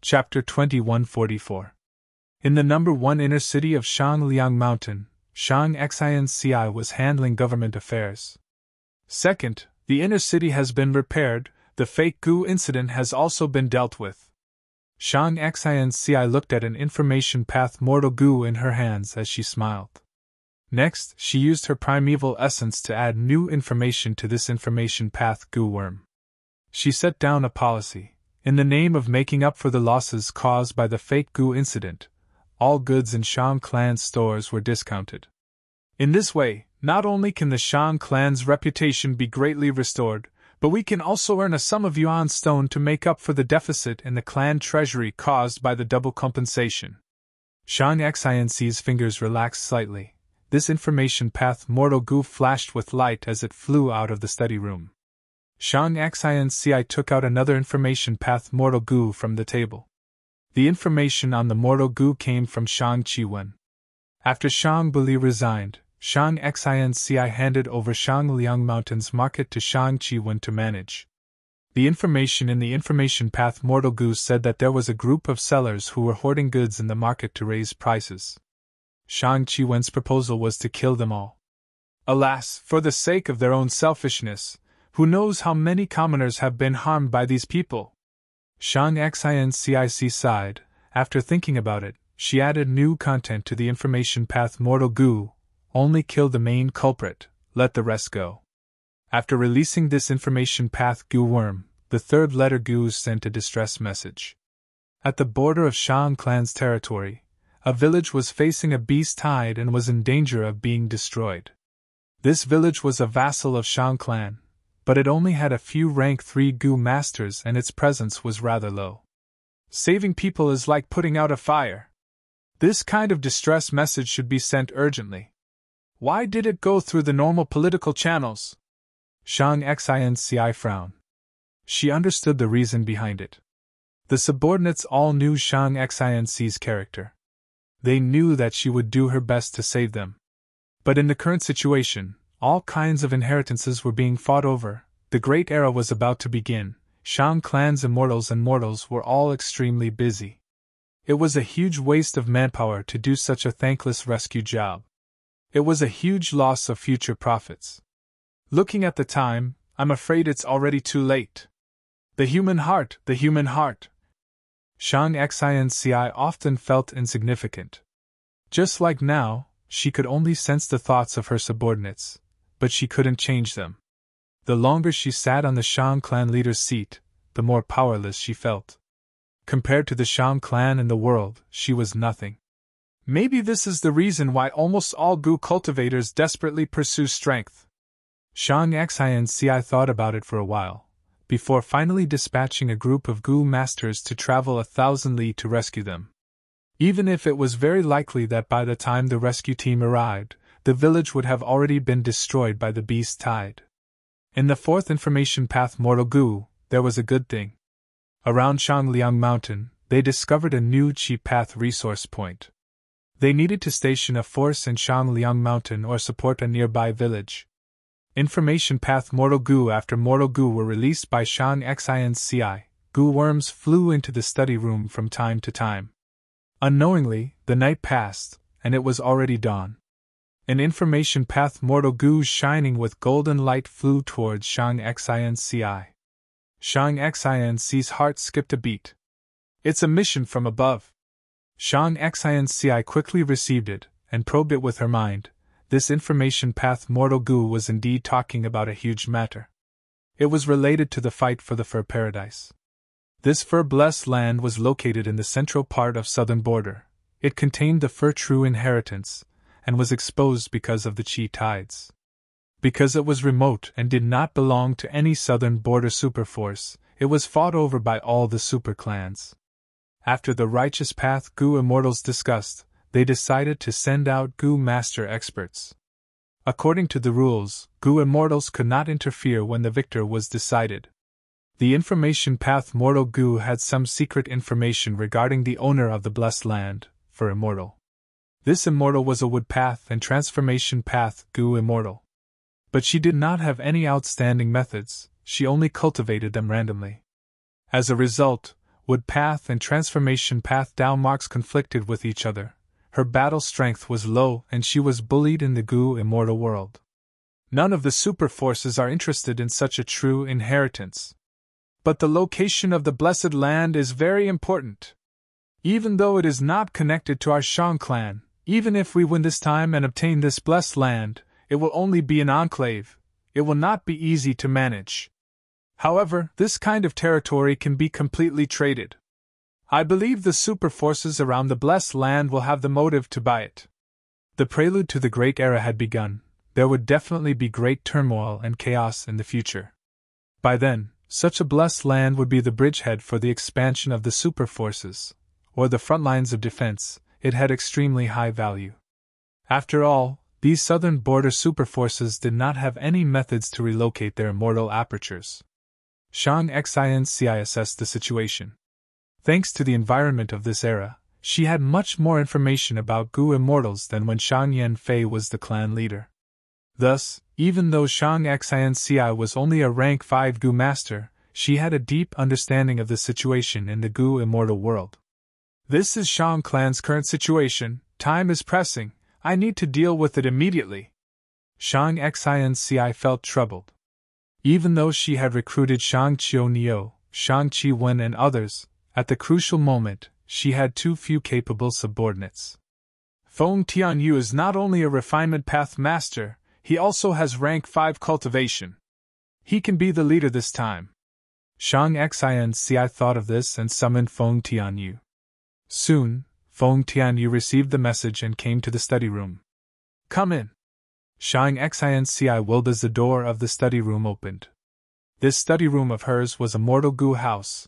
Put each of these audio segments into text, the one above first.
Chapter 2144. In the number 1 inner city of Shangliang Mountain, Shang-Xianci was handling government affairs. Second, the inner city has been repaired, the fake goo incident has also been dealt with. Shang-Xianci looked at an information path mortal goo in her hands as she smiled. Next, she used her primeval essence to add new information to this information path goo worm. She set down a policy. In the name of making up for the losses caused by the fake goo incident, all goods in Shang clan's stores were discounted. In this way, not only can the Shang clan's reputation be greatly restored, but we can also earn a sum of yuan stone to make up for the deficit in the clan treasury caused by the double compensation. Shang-Xianci's fingers relaxed slightly. This information path mortal goo flashed with light as it flew out of the study room. Shang-Xianci took out another information path mortal goo from the table. The information on the mortal goo came from Shang Qiwen. After Shang Buli resigned, Shang-Xianci handed over Shangliang Mountain's market to Shang Qiwen to manage. The information in the information path mortal goo said that there was a group of sellers who were hoarding goods in the market to raise prices. Shang Qiwen's proposal was to kill them all. Alas, for the sake of their own selfishness, who knows how many commoners have been harmed by these people? Shang-Xianci sighed. After thinking about it, she added new content to the information path mortal goo. Only kill the main culprit, let the rest go. After releasing this information path goo worm, the third letter goo sent a distress message. At the border of Shang clan's territory, a village was facing a beast tide and was in danger of being destroyed. This village was a vassal of Shang clan, but it only had a few rank 3 goo masters and its presence was rather low. Saving people is like putting out a fire. This kind of distress message should be sent urgently. Why did it go through the normal political channels? Shang-Xianci frowned. She understood the reason behind it. The subordinates all knew Shang-Xianci's character. They knew that she would do her best to save them. But in the current situation, all kinds of inheritances were being fought over, the great era was about to begin, Shang clan's immortals and mortals were all extremely busy. It was a huge waste of manpower to do such a thankless rescue job. It was a huge loss of future profits. Looking at the time, I'm afraid it's already too late. The human heart, the human heart. Shang-Xianci often felt insignificant. Just like now, she could only sense the thoughts of her subordinates, but she couldn't change them. The longer she sat on the Shang clan leader's seat, the more powerless she felt. Compared to the Shang clan in the world, she was nothing. Maybe this is the reason why almost all goo cultivators desperately pursue strength. Shang-Xianci thought about it for a while, before finally dispatching a group of goo masters to travel 1,000 li to rescue them. Even if it was very likely that by the time the rescue team arrived, the village would have already been destroyed by the beast tide. In the 4th information path mortal goo, there was a good thing. Around Shangliang Mountain, they discovered a new cheap path resource point. They needed to station a force in Shangliang Mountain or support a nearby village. Information path mortal goo after mortal goo were released by Shang-Xianci, goo worms flew into the study room from time to time. Unknowingly, the night passed, and it was already dawn. An information path mortal goo shining with golden light flew towards Shang-Xianci. Shang-Xianci's heart skipped a beat. It's a mission from above. Shang-Xianci quickly received it, and probed it with her mind. This information path mortal goo was indeed talking about a huge matter. It was related to the fight for the fur paradise. This fur-blessed land was located in the central part of southern border. It contained the fur true inheritance, and was exposed because of the chi tides. Because it was remote and did not belong to any southern border superforce, it was fought over by all the super clans. After the righteous path goo immortals discussed, they decided to send out goo master experts. According to the rules, goo immortals could not interfere when the victor was decided. The information path mortal goo had some secret information regarding the owner of the blessed land, for immortal. This immortal was a wood path and transformation path goo immortal. But she did not have any outstanding methods, she only cultivated them randomly. As a result, wood path and transformation path down marks conflicted with each other. Her battle strength was low and she was bullied in the goo immortal world. None of the super forces are interested in such a true inheritance. But the location of the blessed land is very important. Even though it is not connected to our Shang clan, even if we win this time and obtain this blessed land, it will only be an enclave. It will not be easy to manage. However, this kind of territory can be completely traded. I believe the super forces around the blessed land will have the motive to buy it. The prelude to the great era had begun. There would definitely be great turmoil and chaos in the future. By then, such a blessed land would be the bridgehead for the expansion of the super forces, or the front lines of defense. It had extremely high value. After all, these southern border super forces did not have any methods to relocate their immortal apertures. Shang Xinci assessed the situation. Thanks to the environment of this era, she had much more information about Gu immortals than when Shang Yanfei was the clan leader. Thus, even though Shang Xinci was only a rank 5 Gu master, she had a deep understanding of the situation in the Gu immortal world. This is Shang clan's current situation. Time is pressing. I need to deal with it immediately. Shang Xinci felt troubled. Even though she had recruited Shang Qiu, Shang Qi and others, at the crucial moment, she had too few capable subordinates. Feng Tianyu is not only a refinement path master, he also has rank 5 cultivation. He can be the leader this time. Shang Xinci thought of this and summoned Feng Tianyu. Soon, Feng Tianyu received the message and came to the study room. Come in. Shang Xinci willed as the door of the study room opened. This study room of hers was a mortal Gu house.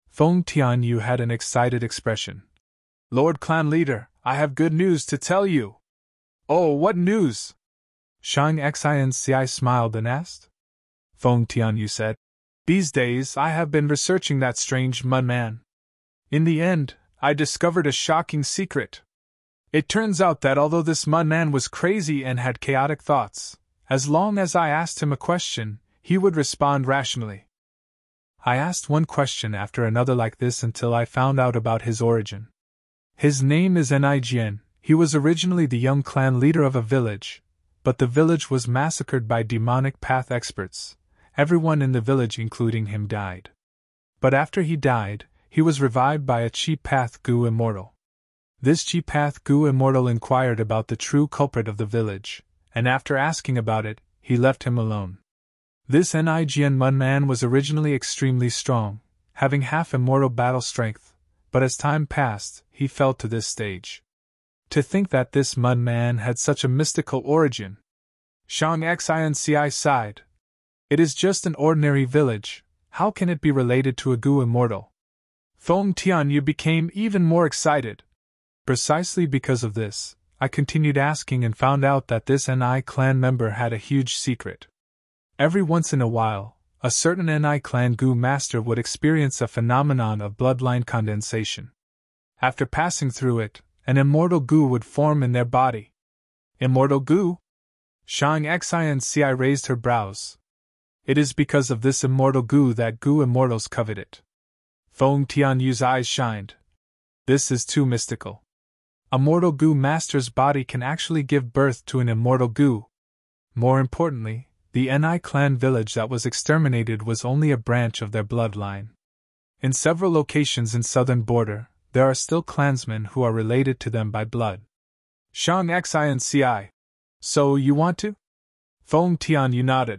Feng Tianyu had an excited expression. Lord Clan Leader, I have good news to tell you. Oh, what news? Shang Xinci smiled and asked. Feng Tianyu said, These days I have been researching that strange mud man. In the end, I discovered a shocking secret. It turns out that although this mud man was crazy and had chaotic thoughts, as long as I asked him a question, he would respond rationally. I asked one question after another like this until I found out about his origin. His name is Nijian. He was originally the young clan leader of a village, but the village was massacred by demonic path experts. Everyone in the village, including him, died. But after he died, he was revived by a Chi Path Gu immortal. This Chi Path Gu immortal inquired about the true culprit of the village, and after asking about it, he left him alone. This Nijian Mud Man was originally extremely strong, having half immortal battle strength, but as time passed, he fell to this stage. To think that this Mud Man had such a mystical origin. Shang Xinci sighed. It is just an ordinary village, how can it be related to a Gu immortal? Feng Tianyu became even more excited. Precisely because of this, I continued asking and found out that this Ni clan member had a huge secret. Every once in a while, a certain Ni clan Gu master would experience a phenomenon of bloodline condensation. After passing through it, an immortal Gu would form in their body. Immortal Gu? Shang Xinci raised her brows. It is because of this immortal Gu that Gu immortals covet it. Feng Tianyu's eyes shined. This is too mystical. A mortal Gu master's body can actually give birth to an immortal Gu. More importantly, the Ni clan village that was exterminated was only a branch of their bloodline. In several locations in southern border, there are still clansmen who are related to them by blood. Shang Xinci. So you want to? Feng Tianyu nodded.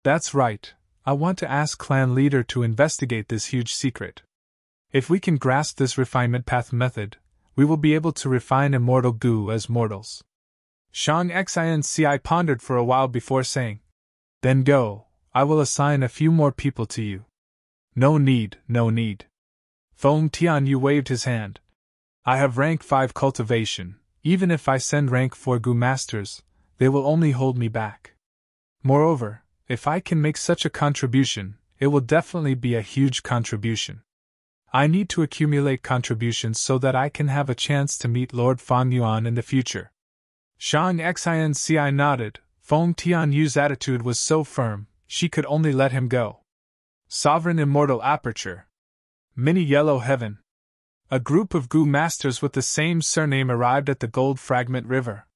That's right, I want to ask clan leader to investigate this huge secret. If we can grasp this refinement path method, we will be able to refine immortal Gu as mortals. Shang Xinci pondered for a while before saying, Then go, I will assign a few more people to you. No need, no need. Feng Tianyu waved his hand. I have rank 5 cultivation, even if I send rank 4 Gu masters, they will only hold me back. Moreover, if I can make such a contribution, it will definitely be a huge contribution. I need to accumulate contributions so that I can have a chance to meet Lord Fang Yuan in the future. Shang Xinci nodded. Feng Tianyu's attitude was so firm, she could only let him go. Sovereign Immortal Aperture. Mini Yellow Heaven. A group of Gu masters with the same surname arrived at the Gold Fragment River.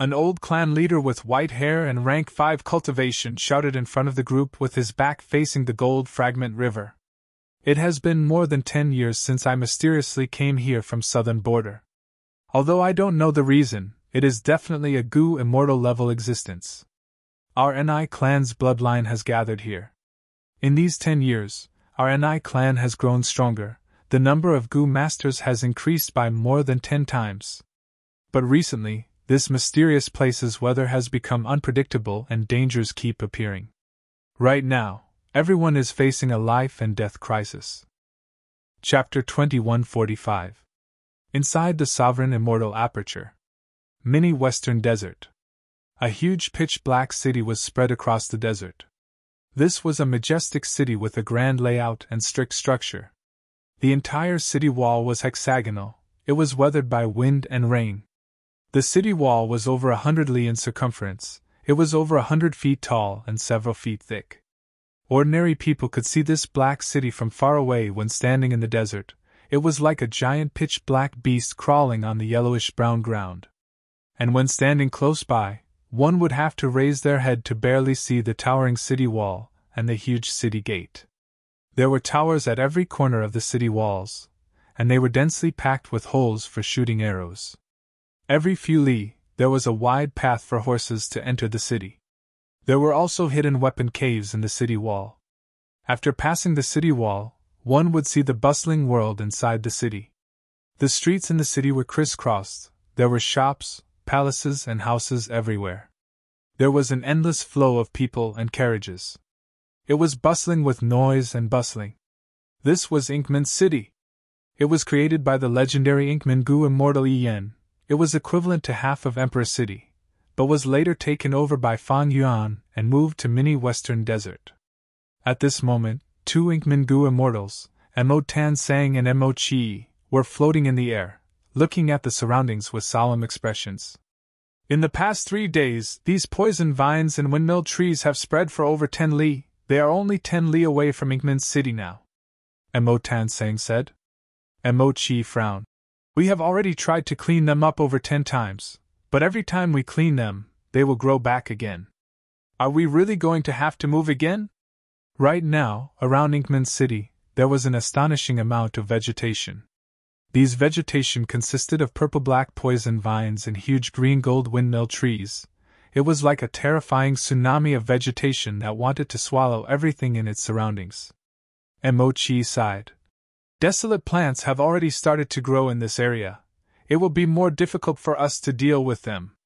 An old clan leader with white hair and rank 5 cultivation shouted in front of the group with his back facing the Gold Fragment River. It has been more than 10 years since I mysteriously came here from southern border. Although I don't know the reason, it is definitely a Gu immortal level existence. Our Ni clan's bloodline has gathered here. In these 10 years, our Ni clan has grown stronger. The number of Gu masters has increased by more than 10 times. But recently, this mysterious place's weather has become unpredictable and dangers keep appearing. Right now, everyone is facing a life and death crisis. Chapter 2145. Inside the Sovereign Immortal Aperture. Mini Western Desert. A huge pitch-black city was spread across the desert. This was a majestic city with a grand layout and strict structure. The entire city wall was hexagonal. It was weathered by wind and rain. The city wall was over 100 li in circumference. It was over 100 feet tall and several feet thick. Ordinary people could see this black city from far away when standing in the desert. It was like a giant pitch-black beast crawling on the yellowish-brown ground. And when standing close by, one would have to raise their head to barely see the towering city wall and the huge city gate. There were towers at every corner of the city walls, and they were densely packed with holes for shooting arrows. Every few li, there was a wide path for horses to enter the city. There were also hidden weapon caves in the city wall. After passing the city wall, one would see the bustling world inside the city. The streets in the city were crisscrossed. There were shops, palaces, and houses everywhere. There was an endless flow of people and carriages. It was bustling with noise and bustling. This was Inkman City. It was created by the legendary Inkman Gu Immortal Yen. It was equivalent to half of Emperor City, but was later taken over by Fan Yuan and moved to Mini Western Desert. At this moment, 2 Inkman Gu Immortals, Mo Tan Sang and Mo Chi, were floating in the air, looking at the surroundings with solemn expressions. In the past 3 days, these poison vines and windmill trees have spread for over 10 li. They are only 10 li away from Inkman City now. Mo Tan Sang said. Mo Chi frowned. We have already tried to clean them up over 10 times, but every time we clean them, they will grow back again. Are we really going to have to move again? Right now, around Inkman City, there was an astonishing amount of vegetation. These vegetation consisted of purple-black poison vines and huge green-gold windmill trees. It was like a terrifying tsunami of vegetation that wanted to swallow everything in its surroundings. Mo Chi sighed. Desolate plants have already started to grow in this area. It will be more difficult for us to deal with them.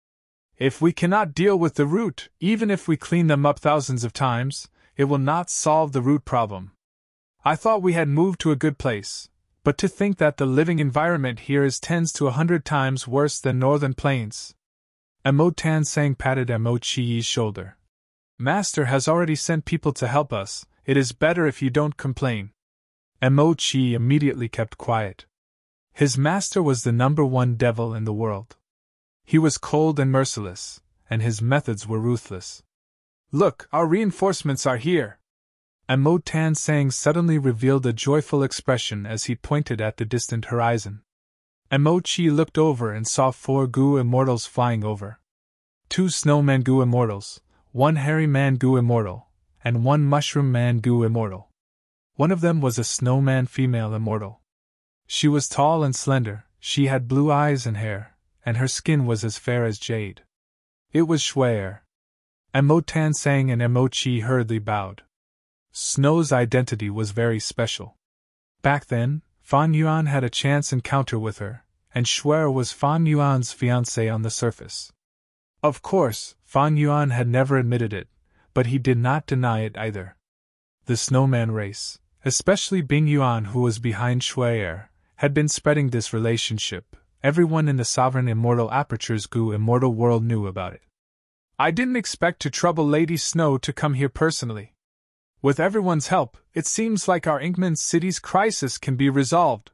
If we cannot deal with the root, even if we clean them up thousands of times, it will not solve the root problem. I thought we had moved to a good place, but to think that the living environment here is 10 to 100 times worse than northern plains. Mo Tan Sang patted Mo Chi's shoulder. Master has already sent people to help us. It is better if you don't complain. Mo Chi immediately kept quiet. His master was the #1 devil in the world. He was cold and merciless, and his methods were ruthless. Look, our reinforcements are here. Mo Tan Sang suddenly revealed a joyful expression as he pointed at the distant horizon. Mo Chi looked over and saw 4 Gu Immortals flying over. 2 Snowman Gu Immortals, 1 Hairy Man Gu Immortal, and 1 Mushroom Man Gu Immortal. One of them was a Snowman Female Immortal. She was tall and slender, she had blue eyes and hair, and her skin was as fair as jade. It was Shuai. Mo Tan Sang and Mo Chi hurriedly bowed. Snow's identity was very special. Back then, Fan Yuan had a chance encounter with her, and Shuai was Fan Yuan's fiancée on the surface. Of course, Fan Yuan had never admitted it, but he did not deny it either. The Snowman race, especially Bing Yuan who was behind Shuai, had been spreading this relationship. Everyone in the Sovereign Immortal Aperture's Gu Immortal world knew about it. I didn't expect to trouble Lady Snow to come here personally. With everyone's help, it seems like our Inkman City's crisis can be resolved.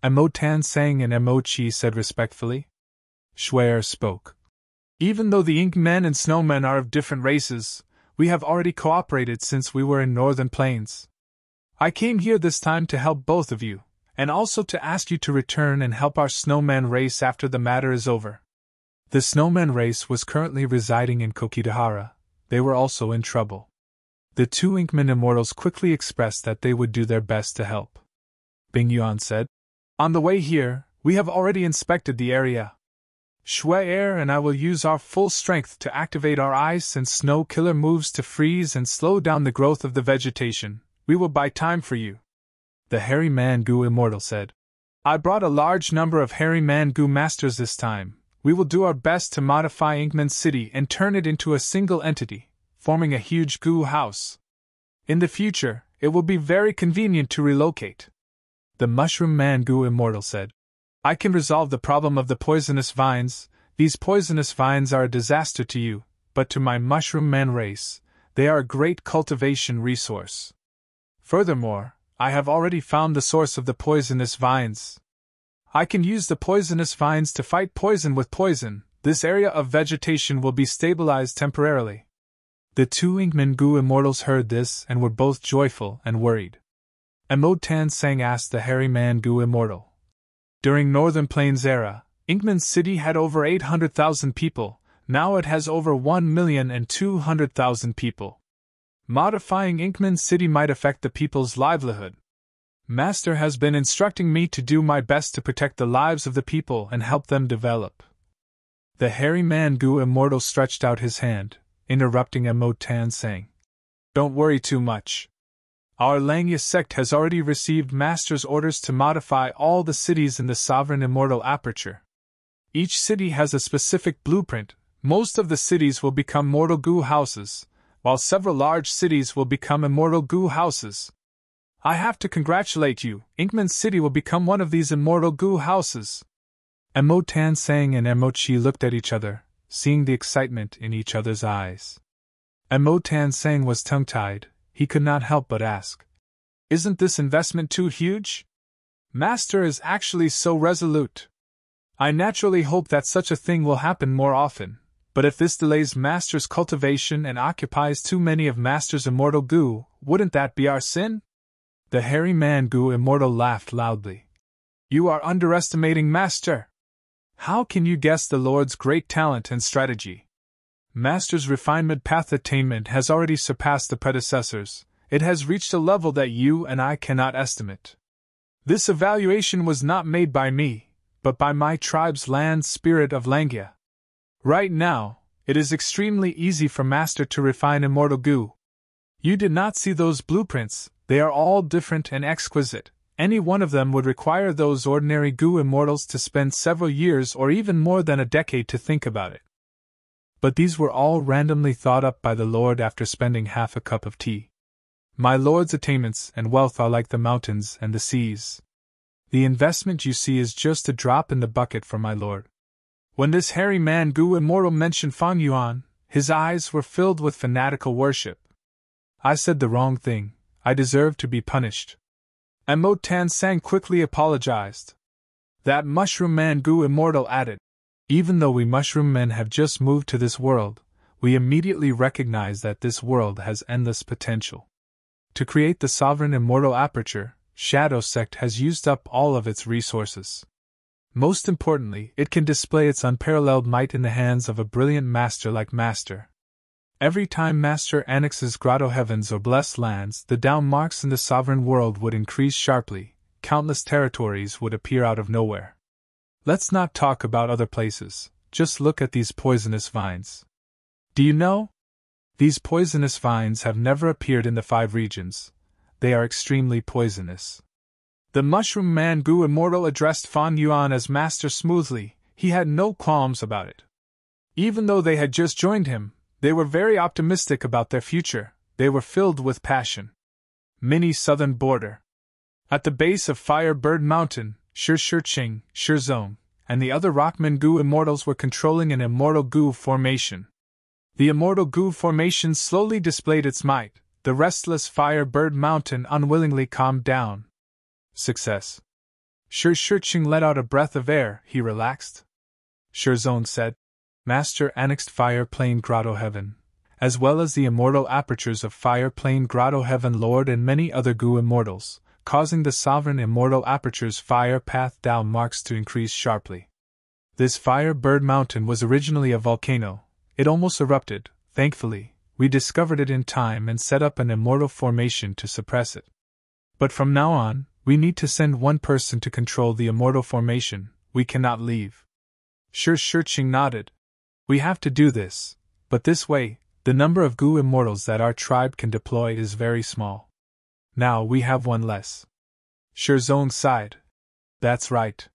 Mo Tan Sang and Mo Chi said respectfully. Shuai spoke. Even though the Inkmen and Snowmen are of different races, we have already cooperated since we were in Northern Plains. I came here this time to help both of you, and also to ask you to return and help our snowman race after the matter is over. The snowman race was currently residing in Kokidahara. They were also in trouble. The two Inkman immortals quickly expressed that they would do their best to help. Bing Yuan said, "On the way here, we have already inspected the area. Shui Air and I will use our full strength to activate our ice and snow killer moves to freeze and slow down the growth of the vegetation. We will buy time for you." The Hairy Man Goo immortal said, "I brought a large number of Hairy Man Goo masters this time. We will do our best to modify Inkman City and turn it into a single entity, forming a huge goo house. In the future, it will be very convenient to relocate." The Mushroom Man Goo immortal said, "I can resolve the problem of the poisonous vines. These poisonous vines are a disaster to you, but to my Mushroom Man race, they are a great cultivation resource. Furthermore, I have already found the source of the poisonous vines. I can use the poisonous vines to fight poison with poison. This area of vegetation will be stabilized temporarily." The two Inkman Goo immortals heard this and were both joyful and worried. Emotan Sang asked the Hairy Man Goo immortal, "During Northern Plains era, Inkman City had over 800,000 people, now it has over 1,200,000 people. Modifying Inkman City might affect the people's livelihood. Master has been instructing me to do my best to protect the lives of the people and help them develop." The Hairy Man Goo immortal stretched out his hand, interrupting Emotan Sang, "Don't worry too much. Our Langya sect has already received Master's orders to modify all the cities in the Sovereign Immortal Aperture. Each city has a specific blueprint. Most of the cities will become mortal goo houses, while several large cities will become immortal goo houses. I have to congratulate you, Inkman City will become one of these immortal goo houses." Emotan Sang and Emochi looked at each other, seeing the excitement in each other's eyes. Emotan Sang was tongue-tied. He could not help but ask, "Isn't this investment too huge? Master is actually so resolute. I naturally hope that such a thing will happen more often, but if this delays Master's cultivation and occupies too many of Master's immortal goo, wouldn't that be our sin?" The Hairy Man Goo immortal laughed loudly. "You are underestimating Master. How can you guess the Lord's great talent and strategy? Master's refinement path attainment has already surpassed the predecessors. It has reached a level that you and I cannot estimate. This evaluation was not made by me, but by my tribe's land spirit of Langya. Right now, it is extremely easy for Master to refine immortal goo. You did not see those blueprints, they are all different and exquisite. Any one of them would require those ordinary goo immortals to spend several years or even more than a decade to think about it. But these were all randomly thought up by the Lord after spending half a cup of tea. My Lord's attainments and wealth are like the mountains and the seas. The investment you see is just a drop in the bucket for my Lord." When this Hairy Man Goo immortal mentioned Fang Yuan, his eyes were filled with fanatical worship. "I said the wrong thing. I deserve to be punished." Emotan Sang quickly apologized. That Mushroom Man Goo immortal added, "Even though we mushroom men have just moved to this world, we immediately recognize that this world has endless potential. To create the Sovereign Immortal Aperture, Shadow Sect has used up all of its resources. Most importantly, it can display its unparalleled might in the hands of a brilliant master like Master. Every time Master annexes Grotto Heavens or Blessed Lands, the down marks in the Sovereign World would increase sharply, countless territories would appear out of nowhere. Let's not talk about other places, just look at these poisonous vines. Do you know? These poisonous vines have never appeared in the 5 regions. They are extremely poisonous." The Mushroom Man Goo Immortal addressed Fan Yuan as Master smoothly. He had no qualms about it. Even though they had just joined him, they were very optimistic about their future. They were filled with passion. Mini Southern Border. At the base of Firebird Mountain, Shirshirching, Shirzong, and the other Rockman Goo Immortals were controlling an Immortal Goo formation. The Immortal Goo formation slowly displayed its might. The restless Firebird Mountain unwillingly calmed down. Success. Shirshirching let out a breath of air. He relaxed. Shirzong said, "Master annexed Fire Plain Grotto Heaven, as well as the immortal apertures of Fire Plane Grotto Heaven Lord and many other Gu immortals, causing the sovereign immortal aperture's fire path down marks to increase sharply. This Fire Bird Mountain was originally a volcano. It almost erupted. Thankfully, we discovered it in time and set up an immortal formation to suppress it. But from now on, we need to send one person to control the immortal formation. We cannot leave. Shirching nodded. We have to do this, but this way, the number of Gu immortals that our tribe can deploy is very small. Now we have one less. Shirzong sighed. That's right.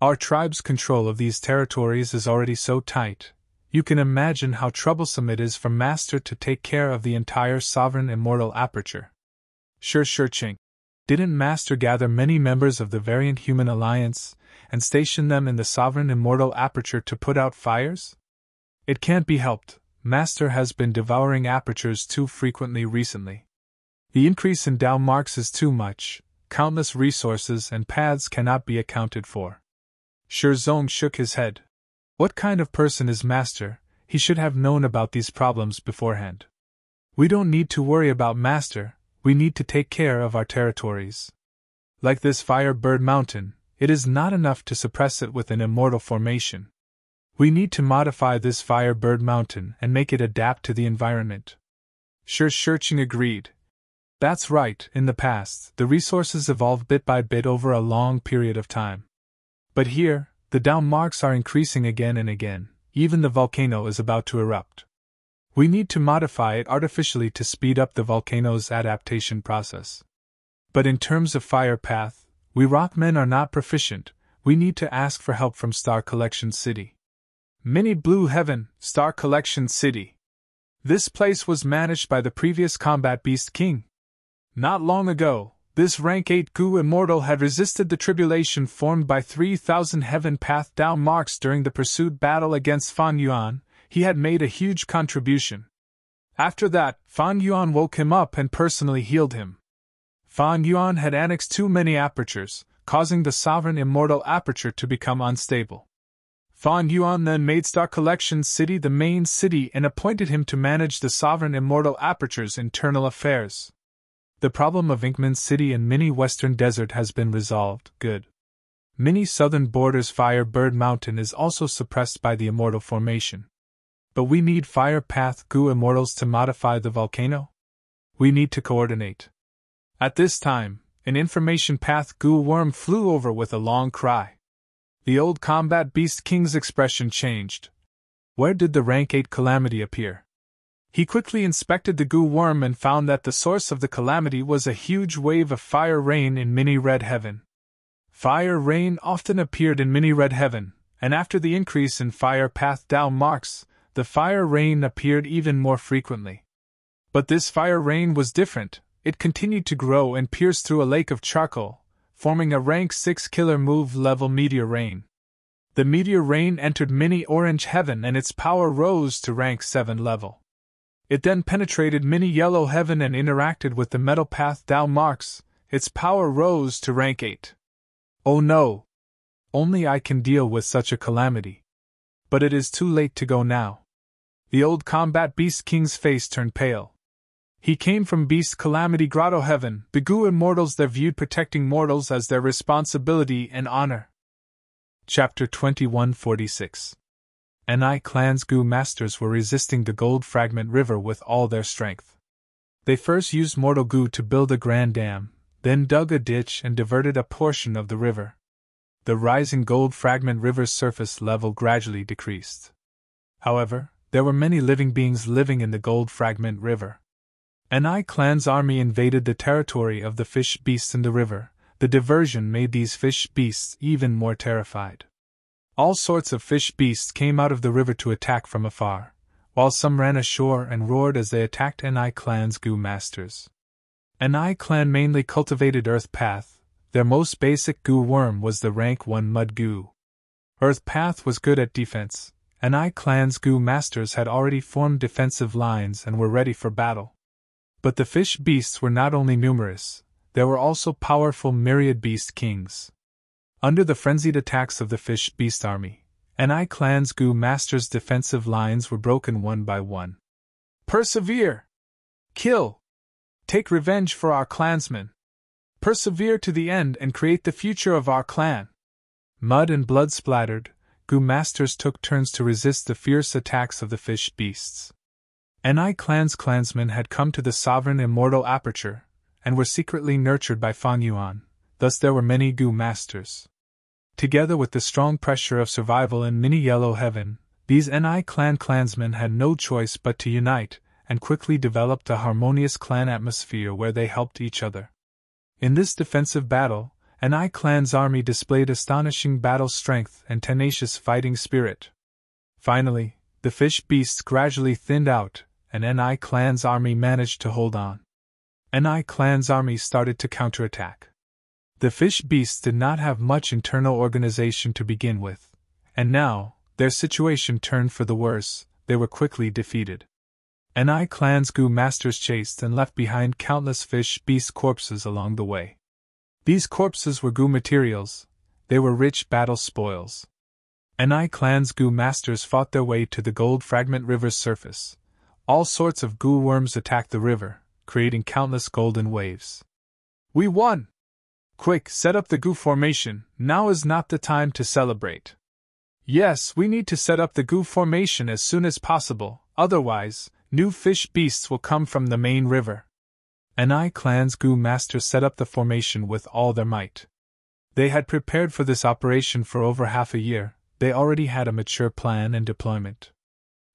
Our tribe's control of these territories is already so tight. You can imagine how troublesome it is for Master to take care of the entire sovereign immortal aperture. Shirching. Didn't Master gather many members of the Variant Human Alliance and station them in the sovereign immortal aperture to put out fires? It can't be helped. Master has been devouring apertures too frequently recently. The increase in Dao marks is too much. Countless resources and paths cannot be accounted for. Shirzong shook his head. What kind of person is Master? He should have known about these problems beforehand. We don't need to worry about Master, we need to take care of our territories. Like this Fire Bird Mountain, it is not enough to suppress it with an immortal formation. We need to modify this Fire Bird Mountain and make it adapt to the environment. Shirching agreed. That's right, in the past, the resources evolved bit by bit over a long period of time. But here, the down marks are increasing again and again, even the volcano is about to erupt. We need to modify it artificially to speed up the volcano's adaptation process. But in terms of fire path, we rockmen are not proficient, we need to ask for help from Star Collection City. Mini Blue Heaven, Star Collection City. This place was managed by the previous Combat Beast King. Not long ago, this rank 8 Gu immortal had resisted the tribulation formed by 3,000 heaven path down marks during the pursued battle against Fan Yuan. He had made a huge contribution. After that, Fan Yuan woke him up and personally healed him. Fan Yuan had annexed too many apertures, causing the sovereign immortal aperture to become unstable. Fan Yuan then made Star Collection City the main city and appointed him to manage the sovereign immortal aperture's internal affairs. The problem of Inkman City and Mini Western Desert has been resolved. Good. Mini Southern Borders Fire Bird Mountain is also suppressed by the immortal formation. But we need Fire Path Gu immortals to modify the volcano? We need to coordinate. At this time, an information path Gu worm flew over with a long cry. The old Combat Beast King's expression changed. Where did the rank 8 calamity appear? He quickly inspected the Gu worm and found that the source of the calamity was a huge wave of fire rain in Mini Red Heaven. Fire rain often appeared in Mini Red Heaven, and after the increase in fire path down marks, the fire rain appeared even more frequently. But this fire rain was different. It continued to grow and pierce through a lake of charcoal, forming a rank 6 killer move level meteor rain. The meteor rain entered Mini Orange Heaven and its power rose to rank 7 level. It then penetrated Mini Yellow Heaven and interacted with the metal path down marks. Its power rose to rank 8. Oh no! Only I can deal with such a calamity. But it is too late to go now. The old Combat Beast King's face turned pale. He came from Beast Calamity Grotto Heaven, the Gu immortals that viewed protecting mortals as their responsibility and honor. Chapter 2146. Ni Clan's Gu masters were resisting the Gold Fragment River with all their strength. They first used mortal Gu to build a grand dam, then dug a ditch and diverted a portion of the river. The rising Gold Fragment River's surface level gradually decreased. However, there were many living beings living in the Gold Fragment River. Ni Clan's army invaded the territory of the fish beasts in the river. The diversion made these fish beasts even more terrified. All sorts of fish beasts came out of the river to attack from afar, while some ran ashore and roared as they attacked Ni Clan's Gu masters. Ni Clan mainly cultivated Earth Path. Their most basic Gu worm was the rank 1 Mud Gu. Earth Path was good at defense. Ni Clan's Gu masters had already formed defensive lines and were ready for battle. But the fish beasts were not only numerous, there were also powerful myriad beast kings. Under the frenzied attacks of the fish beast army, Ni Clan's Gu masters' defensive lines were broken one by one. Persevere! Kill! Take revenge for our clansmen! Persevere to the end and create the future of our clan! Mud and blood splattered, Goo Masters took turns to resist the fierce attacks of the fish beasts. Ni Clan's clansmen had come to the sovereign immortal aperture, and were secretly nurtured by Fang Yuan, thus there were many Goo Masters. Together with the strong pressure of survival in mini Yellow Heaven, these Ni Clan clansmen had no choice but to unite, and quickly developed a harmonious clan atmosphere where they helped each other. In this defensive battle, Ni Clan's army displayed astonishing battle strength and tenacious fighting spirit. Finally, the fish beasts gradually thinned out, and Ni Clan's army managed to hold on. Ni Clan's army started to counterattack. The fish beasts did not have much internal organization to begin with, and now, their situation turned for the worse. They were quickly defeated. Ni Clan's Goo Masters chased and left behind countless fish beast corpses along the way. These corpses were Goo materials, they were rich battle spoils. Ni Clan's Goo Masters fought their way to the Gold Fragment River's surface. All sorts of goo worms attacked the river, creating countless golden waves. We won! Quick, set up the Goo formation, now is not the time to celebrate. Yes, we need to set up the Goo formation as soon as possible, otherwise, new fish beasts will come from the main river. Ni Clan's Goo Masters set up the formation with all their might. They had prepared for this operation for over half a year, they already had a mature plan and deployment.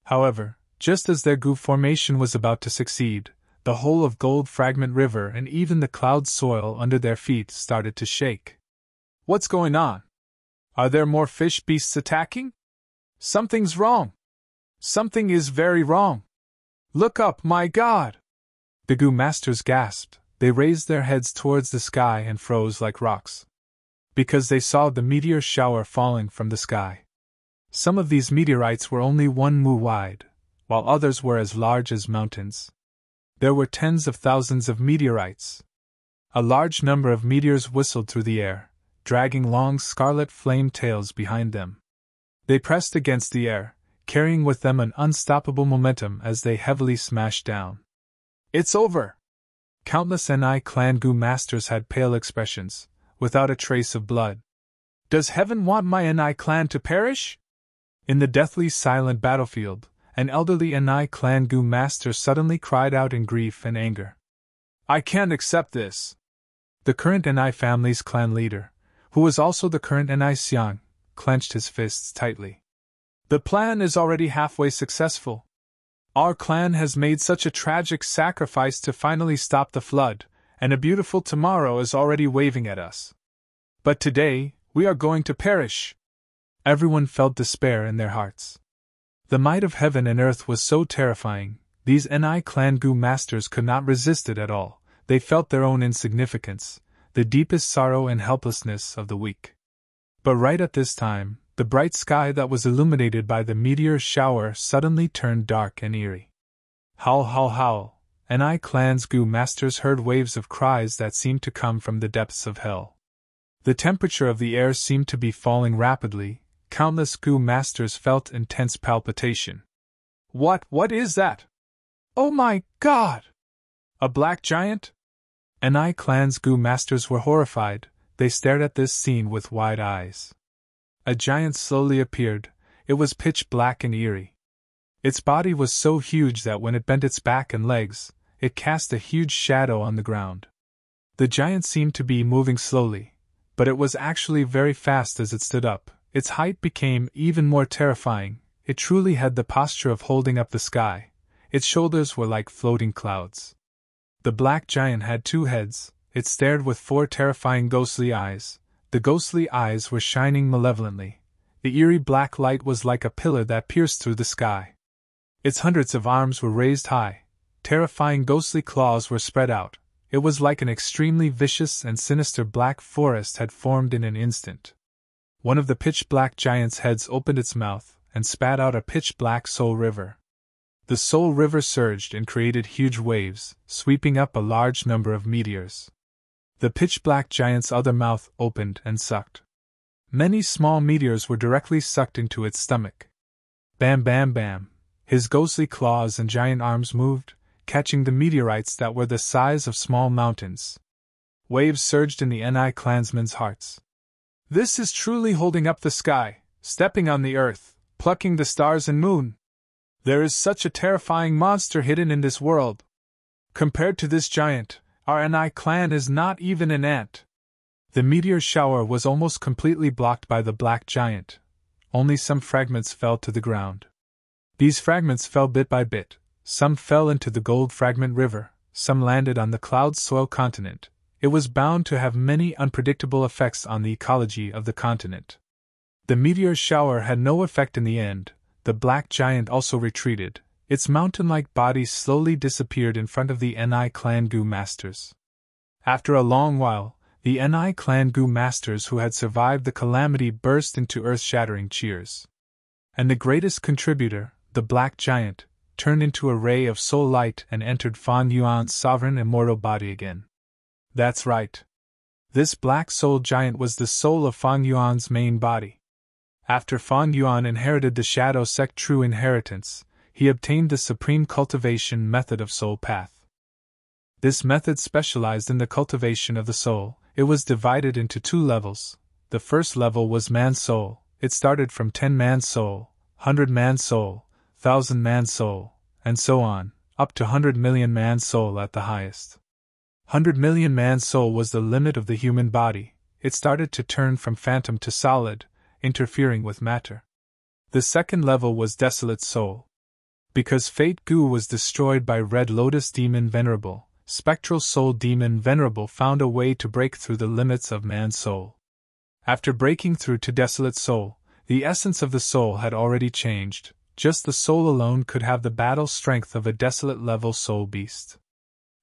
However, just as their Goo formation was about to succeed, the whole of Gold Fragment River and even the cloud soil under their feet started to shake. What's going on? Are there more fish beasts attacking? Something's wrong. Something is very wrong. Look up, my God! The Goo Masters gasped. They raised their heads towards the sky and froze like rocks. Because they saw the meteor shower falling from the sky. Some of these meteorites were only 1 mu wide, while others were as large as mountains. There were tens of thousands of meteorites. A large number of meteors whistled through the air, dragging long scarlet flame tails behind them. They pressed against the air, carrying with them an unstoppable momentum as they heavily smashed down. It's over! Countless Ni Clan Goo Masters had pale expressions, without a trace of blood. Does heaven want my Ni Clan to perish? In the deathly silent battlefield, an elderly Ni Clan Goo Master suddenly cried out in grief and anger. I can't accept this. The current Ni family's clan leader, who was also the current Ni Xiang, clenched his fists tightly. The plan is already halfway successful. Our clan has made such a tragic sacrifice to finally stop the flood, and a beautiful tomorrow is already waving at us. But today, we are going to perish. Everyone felt despair in their hearts. The might of heaven and earth was so terrifying, these Ni Clan Goo Masters could not resist it at all. They felt their own insignificance, the deepest sorrow and helplessness of the weak. But right at this time, the bright sky that was illuminated by the meteor shower suddenly turned dark and eerie. Howl, howl, howl! Ni Clan's Goo Masters heard waves of cries that seemed to come from the depths of hell. The temperature of the air seemed to be falling rapidly. Countless Goo Masters felt intense palpitation. What is that? Oh my God! A black giant? Ni Clan's Goo Masters were horrified. They stared at this scene with wide eyes. A giant slowly appeared. It was pitch black and eerie. Its body was so huge that when it bent its back and legs, it cast a huge shadow on the ground. The giant seemed to be moving slowly, but it was actually very fast as it stood up. Its height became even more terrifying. It truly had the posture of holding up the sky. Its shoulders were like floating clouds. The black giant had 2 heads. It stared with 4 terrifying ghostly eyes. The ghostly eyes were shining malevolently. The eerie black light was like a pillar that pierced through the sky. Its hundreds of arms were raised high. Terrifying ghostly claws were spread out. It was like an extremely vicious and sinister black forest had formed in an instant. One of the pitch-black giant's heads opened its mouth and spat out a pitch-black soul river. The soul river surged and created huge waves, sweeping up a large number of meteors. The pitch-black giant's other mouth opened and sucked. Many small meteors were directly sucked into its stomach. Bam, bam, bam. His ghostly claws and giant arms moved, catching the meteorites that were the size of small mountains. Waves surged in the Ni clansmen's hearts. This is truly holding up the sky, stepping on the earth, plucking the stars and moon. There is such a terrifying monster hidden in this world. Compared to this giant, our Ni clan is not even an ant. The meteor shower was almost completely blocked by the black giant. Only some fragments fell to the ground. These fragments fell bit by bit. Some fell into the Gold Fragment River, some landed on the Cloud Soil continent. It was bound to have many unpredictable effects on the ecology of the continent. The meteor shower had no effect in the end. The black giant also retreated. Its mountain-like body slowly disappeared in front of the Ni clan Gu masters. After a long while, the Ni clan Gu masters who had survived the calamity burst into earth-shattering cheers. And the greatest contributor, the black giant, turned into a ray of soul light and entered Fan Yuan's sovereign immortal body again. That's right. This black soul giant was the soul of Fan Yuan's main body. After Fan Yuan inherited the Shadow Sect true inheritance, he obtained the supreme cultivation method of soul path. This method specialized in the cultivation of the soul. It was divided into 2 levels. The first level was man's soul. It started from 10-man's soul, 100-man's soul, 1,000-man's soul, and so on, up to 100 million man's soul at the highest. 100 million man's soul was the limit of the human body. It started to turn from phantom to solid, interfering with matter. The second level was desolate soul. Because Fate Gu was destroyed by Red Lotus Demon Venerable, Spectral Soul Demon Venerable found a way to break through the limits of man's soul. After breaking through to desolate soul, the essence of the soul had already changed. Just the soul alone could have the battle strength of a desolate level soul beast.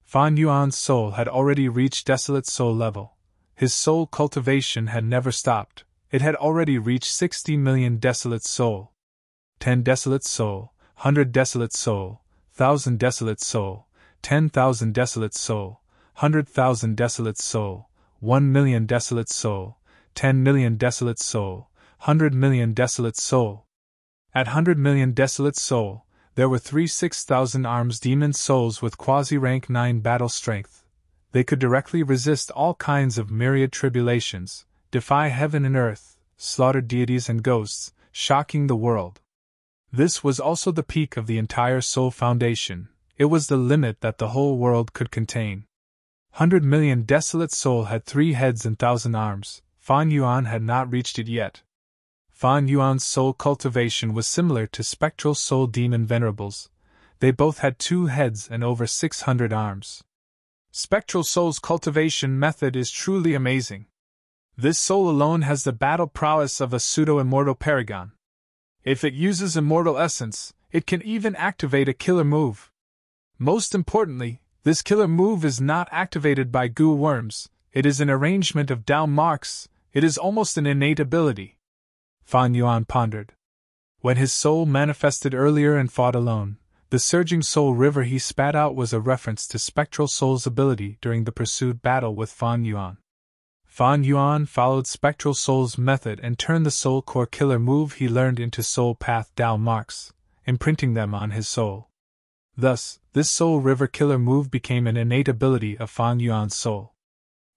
Fan Yuan's soul had already reached desolate soul level. His soul cultivation had never stopped. It had already reached 60 million desolate soul. 10 desolate soul, 100 desolate soul, 1,000 desolate soul, 10,000 desolate soul, 100,000 desolate soul, 1 million desolate soul, 10 million desolate soul, 100 million desolate soul. At 100 million desolate soul, there were 6,000 arms demon souls with quasi-rank 9 battle strength. They could directly resist all kinds of myriad tribulations, defy heaven and earth, slaughter deities and ghosts, shocking the world. This was also the peak of the entire soul foundation. It was the limit that the whole world could contain. 100 million desolate soul had 3 heads and 1,000 arms. Fan Yuan had not reached it yet. Fan Yuan's soul cultivation was similar to Spectral Soul Demon Venerables. They both had 2 heads and over 600 arms. Spectral Soul's cultivation method is truly amazing. This soul alone has the battle prowess of a pseudo-immortal paragon. If it uses immortal essence, it can even activate a killer move. Most importantly, this killer move is not activated by goo worms. It is an arrangement of Dao marks. It is almost an innate ability. Fan Yuan pondered. When his soul manifested earlier and fought alone, the surging soul river he spat out was a reference to Spectral Soul's ability during the pursued battle with Fan Yuan. Fan Yuan followed Spectral Soul's method and turned the Soul Core killer move he learned into Soul Path Dao marks, imprinting them on his soul. Thus, this Soul River killer move became an innate ability of Fan Yuan's soul.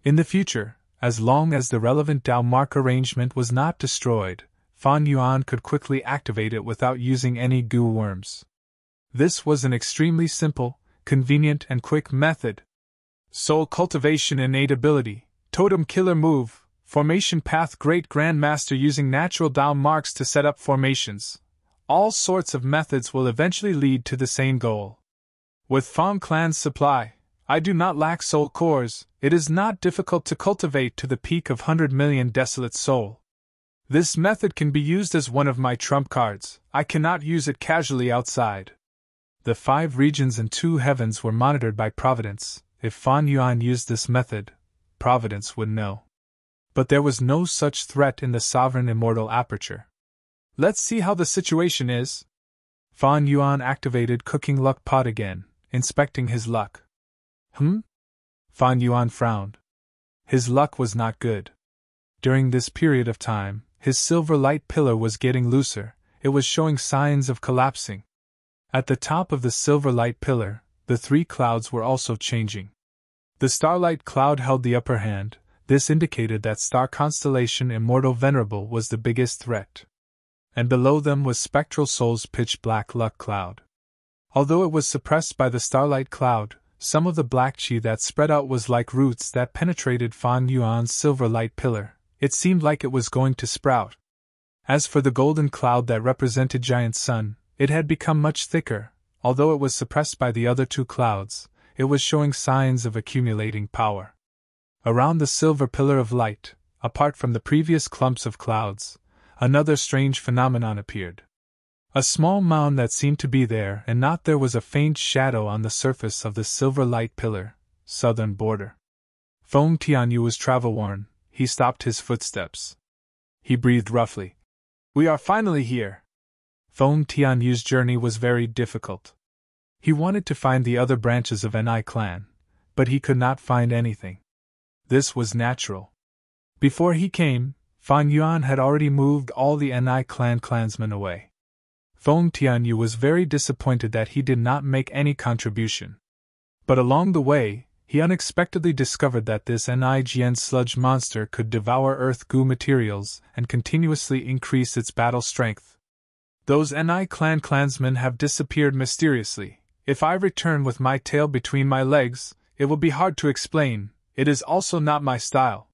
In the future, as long as the relevant Dao mark arrangement was not destroyed, Fan Yuan could quickly activate it without using any goo worms. This was an extremely simple, convenient and quick method. Soul Cultivation innate ability. Totem Killer Move, Formation Path Great Grandmaster using natural Dao marks to set up formations. All sorts of methods will eventually lead to the same goal. With Fan Clan's supply, I do not lack soul cores. It is not difficult to cultivate to the peak of 100 million desolate soul. This method can be used as one of my trump cards. I cannot use it casually outside. The 5 regions and 2 heavens were monitored by Providence. If Fan Yuan used this method, Providence would know. But there was no such threat in the sovereign immortal aperture. Let's see how the situation is. Fan Yuan activated Cooking Luck Pot again, inspecting his luck. Fan Yuan frowned. His luck was not good. During this period of time, his silver light pillar was getting looser. It was showing signs of collapsing. At the top of the silver light pillar, the three clouds were also changing. The starlight cloud held the upper hand. This indicated that star constellation Immortal Venerable was the biggest threat. And below them was Spectral Soul's pitch black luck cloud. Although it was suppressed by the starlight cloud, some of the black chi that spread out was like roots that penetrated Fan Yuan's silver light pillar. It seemed like it was going to sprout. As for the golden cloud that represented Giant Sun, it had become much thicker. Although it was suppressed by the other two clouds, it was showing signs of accumulating power. Around the silver pillar of light, apart from the previous clumps of clouds, another strange phenomenon appeared. A small mound that seemed to be there and not there was a faint shadow on the surface of the silver light pillar, southern border. Feng Tianyu was travel-worn. He stopped his footsteps. He breathed roughly. "We are finally here." Feng Tianyu's journey was very difficult. He wanted to find the other branches of Ni clan, but he could not find anything. This was natural. Before he came, Fan Yuan had already moved all the Ni clan clansmen away. Feng Tianyu was very disappointed that he did not make any contribution. But along the way, he unexpectedly discovered that this Nign sludge monster could devour earth goo materials and continuously increase its battle strength. "Those Ni clan clansmen have disappeared mysteriously. If I return with my tail between my legs, it will be hard to explain. It is also not my style.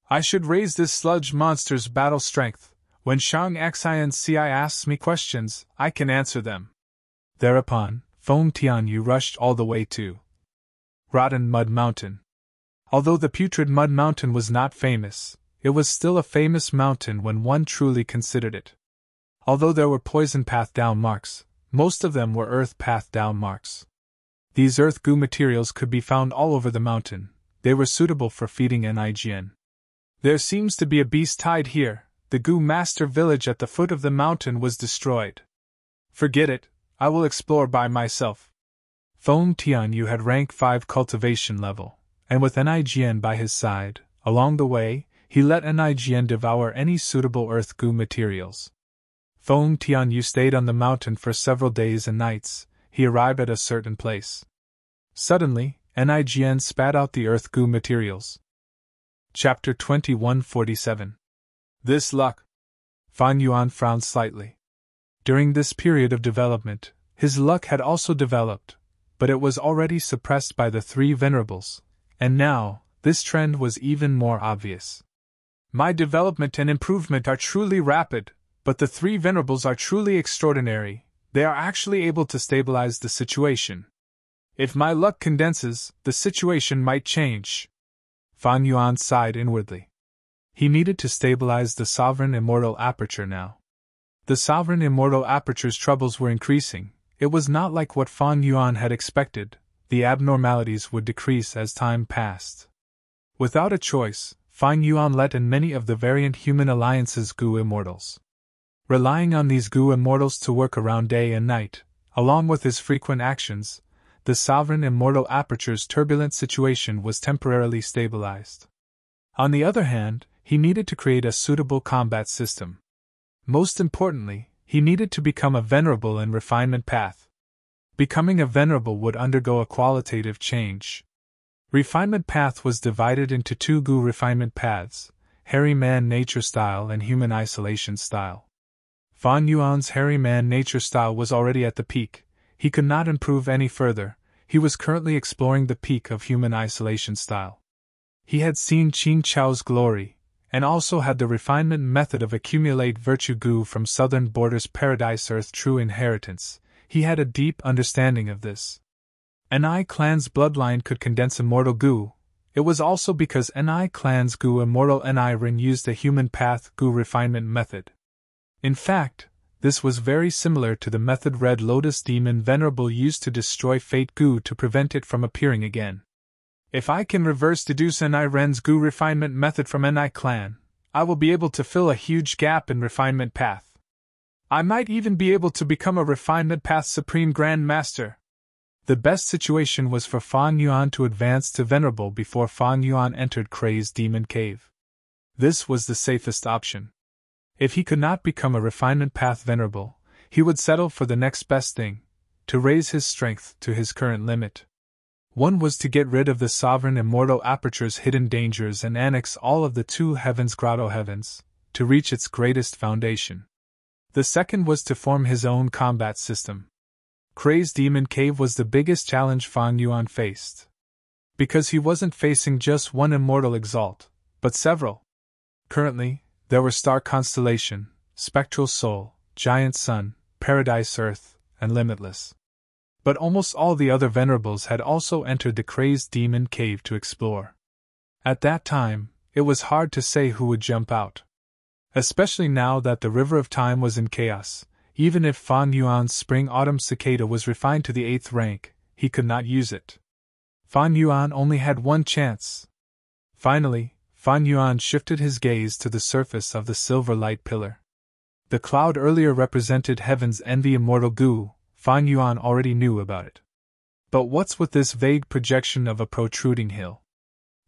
I should raise this sludge monster's battle strength. When Shang Xianci asks me questions, I can answer them." Thereupon, Feng Tianyu rushed all the way to Rotten Mud Mountain. Although the putrid Mud Mountain was not famous, it was still a famous mountain when one truly considered it. Although there were poison path down marks, most of them were earth path down marks. These earth goo materials could be found all over the mountain. They were suitable for feeding Nign. "There seems to be a beast tied here. The Goo Master village at the foot of the mountain was destroyed." "Forget it, I will explore by myself." Feng Tianyu had rank 5 cultivation level, and with Nign by his side, along the way, he let Nign devour any suitable earth goo materials. Feng Tianyu stayed on the mountain for several days and nights. He arrived at a certain place. Suddenly, Nign spat out the earth goo materials. Chapter 2147. This luck. Fan Yuan frowned slightly. During this period of development, his luck had also developed, but it was already suppressed by the three venerables, and now, this trend was even more obvious. "My development and improvement are truly rapid, but the three venerables are truly extraordinary. They are actually able to stabilize the situation. If my luck condenses, the situation might change." Fan Yuan sighed inwardly. He needed to stabilize the Sovereign Immortal Aperture now. The Sovereign Immortal Aperture's troubles were increasing. It was not like what Fan Yuan had expected. The abnormalities would decrease as time passed. Without a choice, Fan Yuan let in many of the variant human alliance's Goo Immortals. Relying on these Goo Immortals to work around day and night, along with his frequent actions, the Sovereign Immortal Aperture's turbulent situation was temporarily stabilized. On the other hand, he needed to create a suitable combat system. Most importantly, he needed to become a venerable in refinement path. Becoming a venerable would undergo a qualitative change. Refinement path was divided into 2 Goo refinement paths, Hairy Man Nature Style and Human Isolation Style. Fan Yuan's Hairy Man Nature Style was already at the peak. He could not improve any further. He was currently exploring the peak of Human Isolation Style. He had seen Qing Chao's glory, and also had the refinement method of accumulate virtue goo from Southern Border's Paradise Earth True Inheritance. He had a deep understanding of this. Ni clan's bloodline could condense immortal goo. It was also because Ni clan's Goo Immortal Ni Rin used the human path Goo refinement method. In fact, this was very similar to the method Red Lotus Demon Venerable used to destroy Fate Goo to prevent it from appearing again. If I can reverse deduce Ni Ren's Goo refinement method from Ni clan, I will be able to fill a huge gap in refinement path. I might even be able to become a refinement path Supreme Grand Master. The best situation was for Fan Yuan to advance to Venerable before Fan Yuan entered Kray's Demon Cave. This was the safest option. If he could not become a refinement path Venerable, he would settle for the next best thing, to raise his strength to his current limit. One was to get rid of the sovereign immortal aperture's hidden dangers and annex all of the two heavens grotto heavens, to reach its greatest foundation. The second was to form his own combat system. Kray's demon cave was the biggest challenge Fang Yuan faced. Because he wasn't facing just one immortal exalt, but several. Currently, there were Star Constellation, Spectral Soul, Giant Sun, Paradise Earth, and Limitless. But almost all the other venerables had also entered the Kray's demon cave to explore. At that time, it was hard to say who would jump out. Especially now that the River of Time was in chaos, even if Fang Yuan's Spring-Autumn Cicada was refined to the 8th rank, he could not use it. Fang Yuan only had one chance. Finally, Fang Yuan shifted his gaze to the surface of the silver light pillar. The cloud earlier represented heaven's envy immortal goo. Fang Yuan already knew about it. But what's with this vague projection of a protruding hill?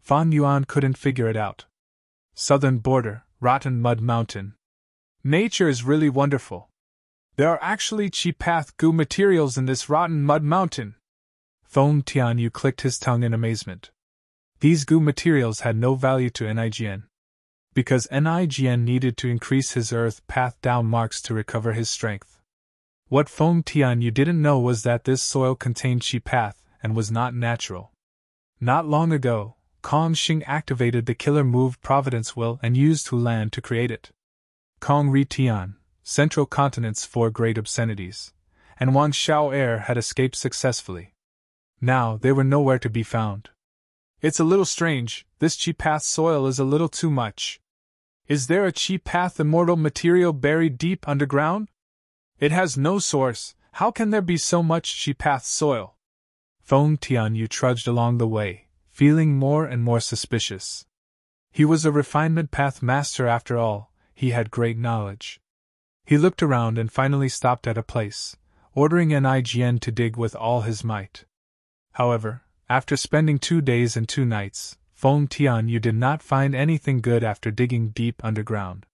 Fang Yuan couldn't figure it out. Southern border, rotten mud mountain. Nature is really wonderful. There are actually cheap path goo materials in this rotten mud mountain. Feng Tianyu clicked his tongue in amazement. These goo materials had no value to Nign, because Nign needed to increase his earth path down marks to recover his strength. What Feng Tianyu didn't know was that this soil contained chi path and was not natural. Not long ago, Kong Xing activated the killer move Providence Will and used Hu Lan to create it. Kong Ri Tian, Central Continent's 4 great obscenities, and Wang Xiao Air had escaped successfully. Now they were nowhere to be found. It's a little strange, this chi path soil is a little too much. Is there a chi path immortal material buried deep underground? It has no source, how can there be so much chi path soil? Feng Tianyu trudged along the way, feeling more and more suspicious. He was a refinement path master after all, he had great knowledge. He looked around and finally stopped at a place, ordering Nign to dig with all his might. However, after spending 2 days and 2 nights, Feng Tianyu did not find anything good after digging deep underground.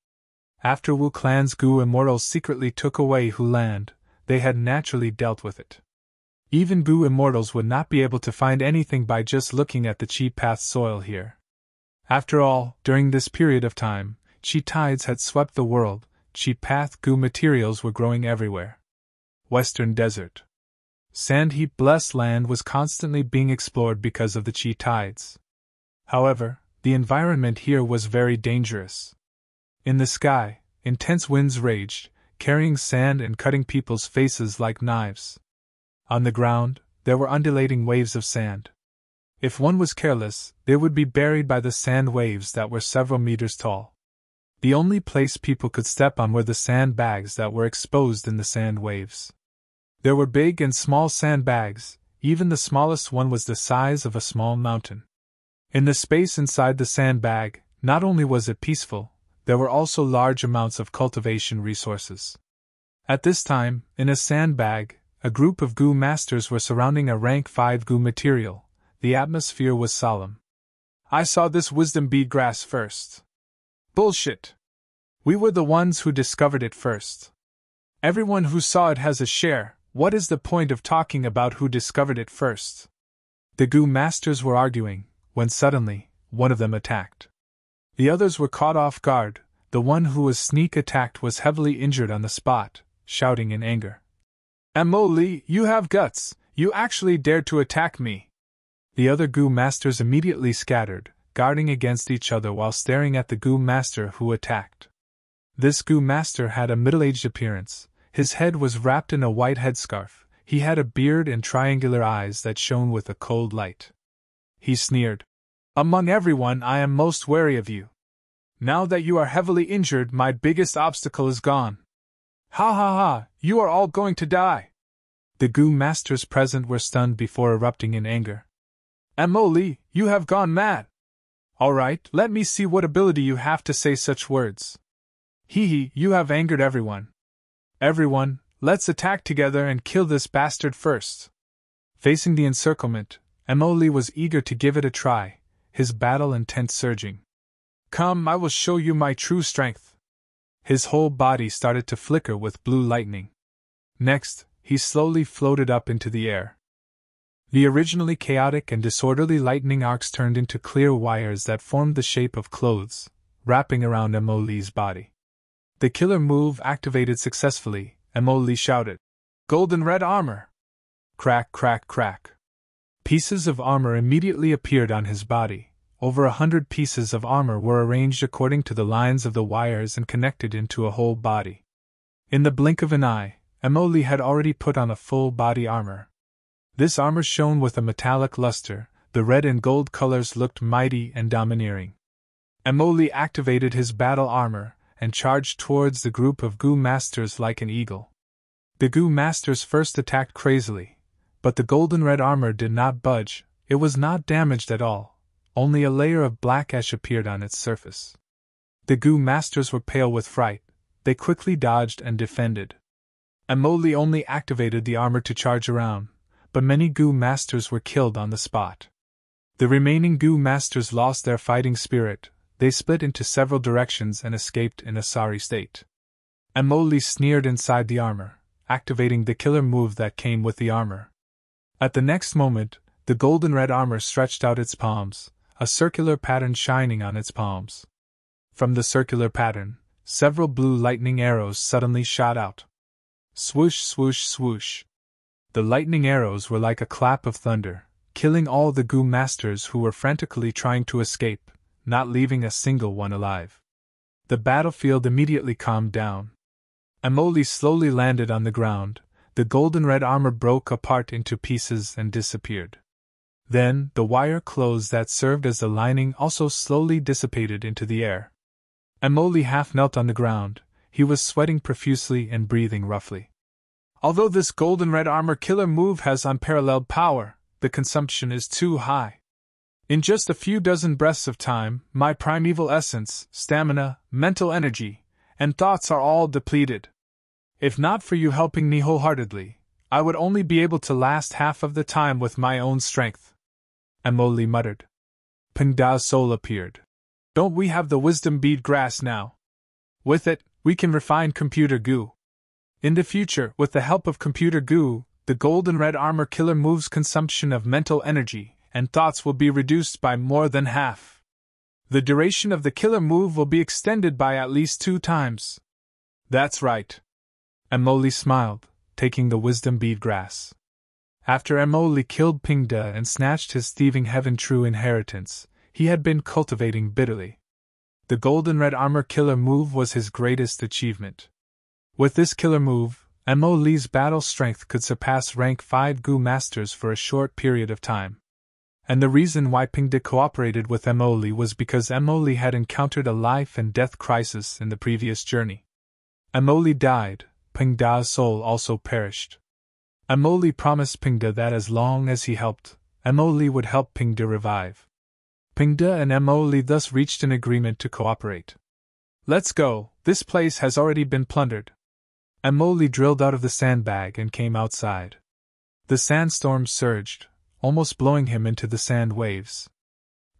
After Wu Clan's goo immortals secretly took away Hu Land, they had naturally dealt with it. Even goo immortals would not be able to find anything by just looking at the chi path soil here. After all, during this period of time, chi tides had swept the world, chi path goo materials were growing everywhere. Western Desert. Sand heap blessed land was constantly being explored because of the chi tides. However, the environment here was very dangerous. In the sky, intense winds raged, carrying sand and cutting people's faces like knives. On the ground, there were undulating waves of sand. If one was careless, they would be buried by the sand waves that were several meters tall. The only place people could step on were the sandbags that were exposed in the sand waves. There were big and small sandbags, even the smallest one was the size of a small mountain. In the space inside the sandbag, not only was it peaceful, there were also large amounts of cultivation resources. At this time, in a sandbag, a group of goo masters were surrounding a rank 5 goo material. The atmosphere was solemn. I saw this wisdom bead grass first. Bullshit. We were the ones who discovered it first. Everyone who saw it has a share. What is the point of talking about who discovered it first? The goo masters were arguing, when suddenly, one of them attacked. The others were caught off guard. The one who was sneak attacked was heavily injured on the spot, shouting in anger. Mo Li, you have guts, you actually dared to attack me. The other goo masters immediately scattered, guarding against each other while staring at the goo master who attacked. This goo master had a middle-aged appearance. His head was wrapped in a white headscarf, he had a beard and triangular eyes that shone with a cold light. He sneered. Among everyone I am most wary of you. Now that you are heavily injured, my biggest obstacle is gone. Ha ha ha, you are all going to die. The goo masters present were stunned before erupting in anger. Mo Li, you have gone mad. Alright, let me see what ability you have to say such words. Hee hee, you have angered everyone. Everyone, let's attack together and kill this bastard first. Facing the encirclement, Mo Li was eager to give it a try, his battle intent surging. Come, I will show you my true strength. His whole body started to flicker with blue lightning. Next, he slowly floated up into the air. The originally chaotic and disorderly lightning arcs turned into clear wires that formed the shape of clothes, wrapping around Emily's body. The killer move activated successfully, Emily shouted. "Golden red armor!" Crack, crack, crack. Pieces of armor immediately appeared on his body. Over 100 pieces of armor were arranged according to the lines of the wires and connected into a whole body. In the blink of an eye, Emily had already put on a full body armor. This armor shone with a metallic luster, the red and gold colors looked mighty and domineering. Emily activated his battle armor and charged towards the group of Goo Masters like an eagle. The Goo Masters first attacked crazily, but the golden red armor did not budge. It was not damaged at all, only a layer of black ash appeared on its surface. The Goo Masters were pale with fright. They quickly dodged and defended. Emily only activated the armor to charge around, but many Goo Masters were killed on the spot. The remaining Goo Masters lost their fighting spirit. They split into several directions and escaped in a sorry state. Emily sneered inside the armor, activating the killer move that came with the armor. At the next moment, the golden red armor stretched out its palms, a circular pattern shining on its palms. From the circular pattern, several blue lightning arrows suddenly shot out. Swoosh, swoosh, swoosh. The lightning arrows were like a clap of thunder, killing all the Goo Masters who were frantically trying to escape, not leaving a single one alive. The battlefield immediately calmed down. Emily slowly landed on the ground. The golden red armor broke apart into pieces and disappeared. Then, the wire clothes that served as the lining also slowly dissipated into the air. Emily half knelt on the ground. He was sweating profusely and breathing roughly. Although this golden red armor killer move has unparalleled power, the consumption is too high. In just a few dozen breaths of time, my primeval essence, stamina, mental energy, and thoughts are all depleted. If not for you helping me wholeheartedly, I would only be able to last half of the time with my own strength. Emily muttered. Pingda's soul appeared. Don't we have the wisdom bead grass now? With it, we can refine computer goo. In the future, with the help of computer goo, the golden red armor killer move's consumption of mental energy and thoughts will be reduced by more than half. The duration of the killer move will be extended by at least 2 times. That's right. Emily smiled, taking the wisdom bead grass. After Emily killed Pingda and snatched his thieving heaven true inheritance, he had been cultivating bitterly. The golden red armor killer move was his greatest achievement. With this killer move, Emily's battle strength could surpass rank 5 Goo Masters for a short period of time. And the reason why Pingda cooperated with Emily was because Emily had encountered a life and death crisis in the previous journey. Emily died. Pingda's soul also perished. Emily promised Pingda that as long as he helped, Emily would help Pingda revive. Pingda and Emily thus reached an agreement to cooperate. Let's go, this place has already been plundered. Emily drilled out of the sandbag and came outside. The sandstorm surged, almost blowing him into the sand waves.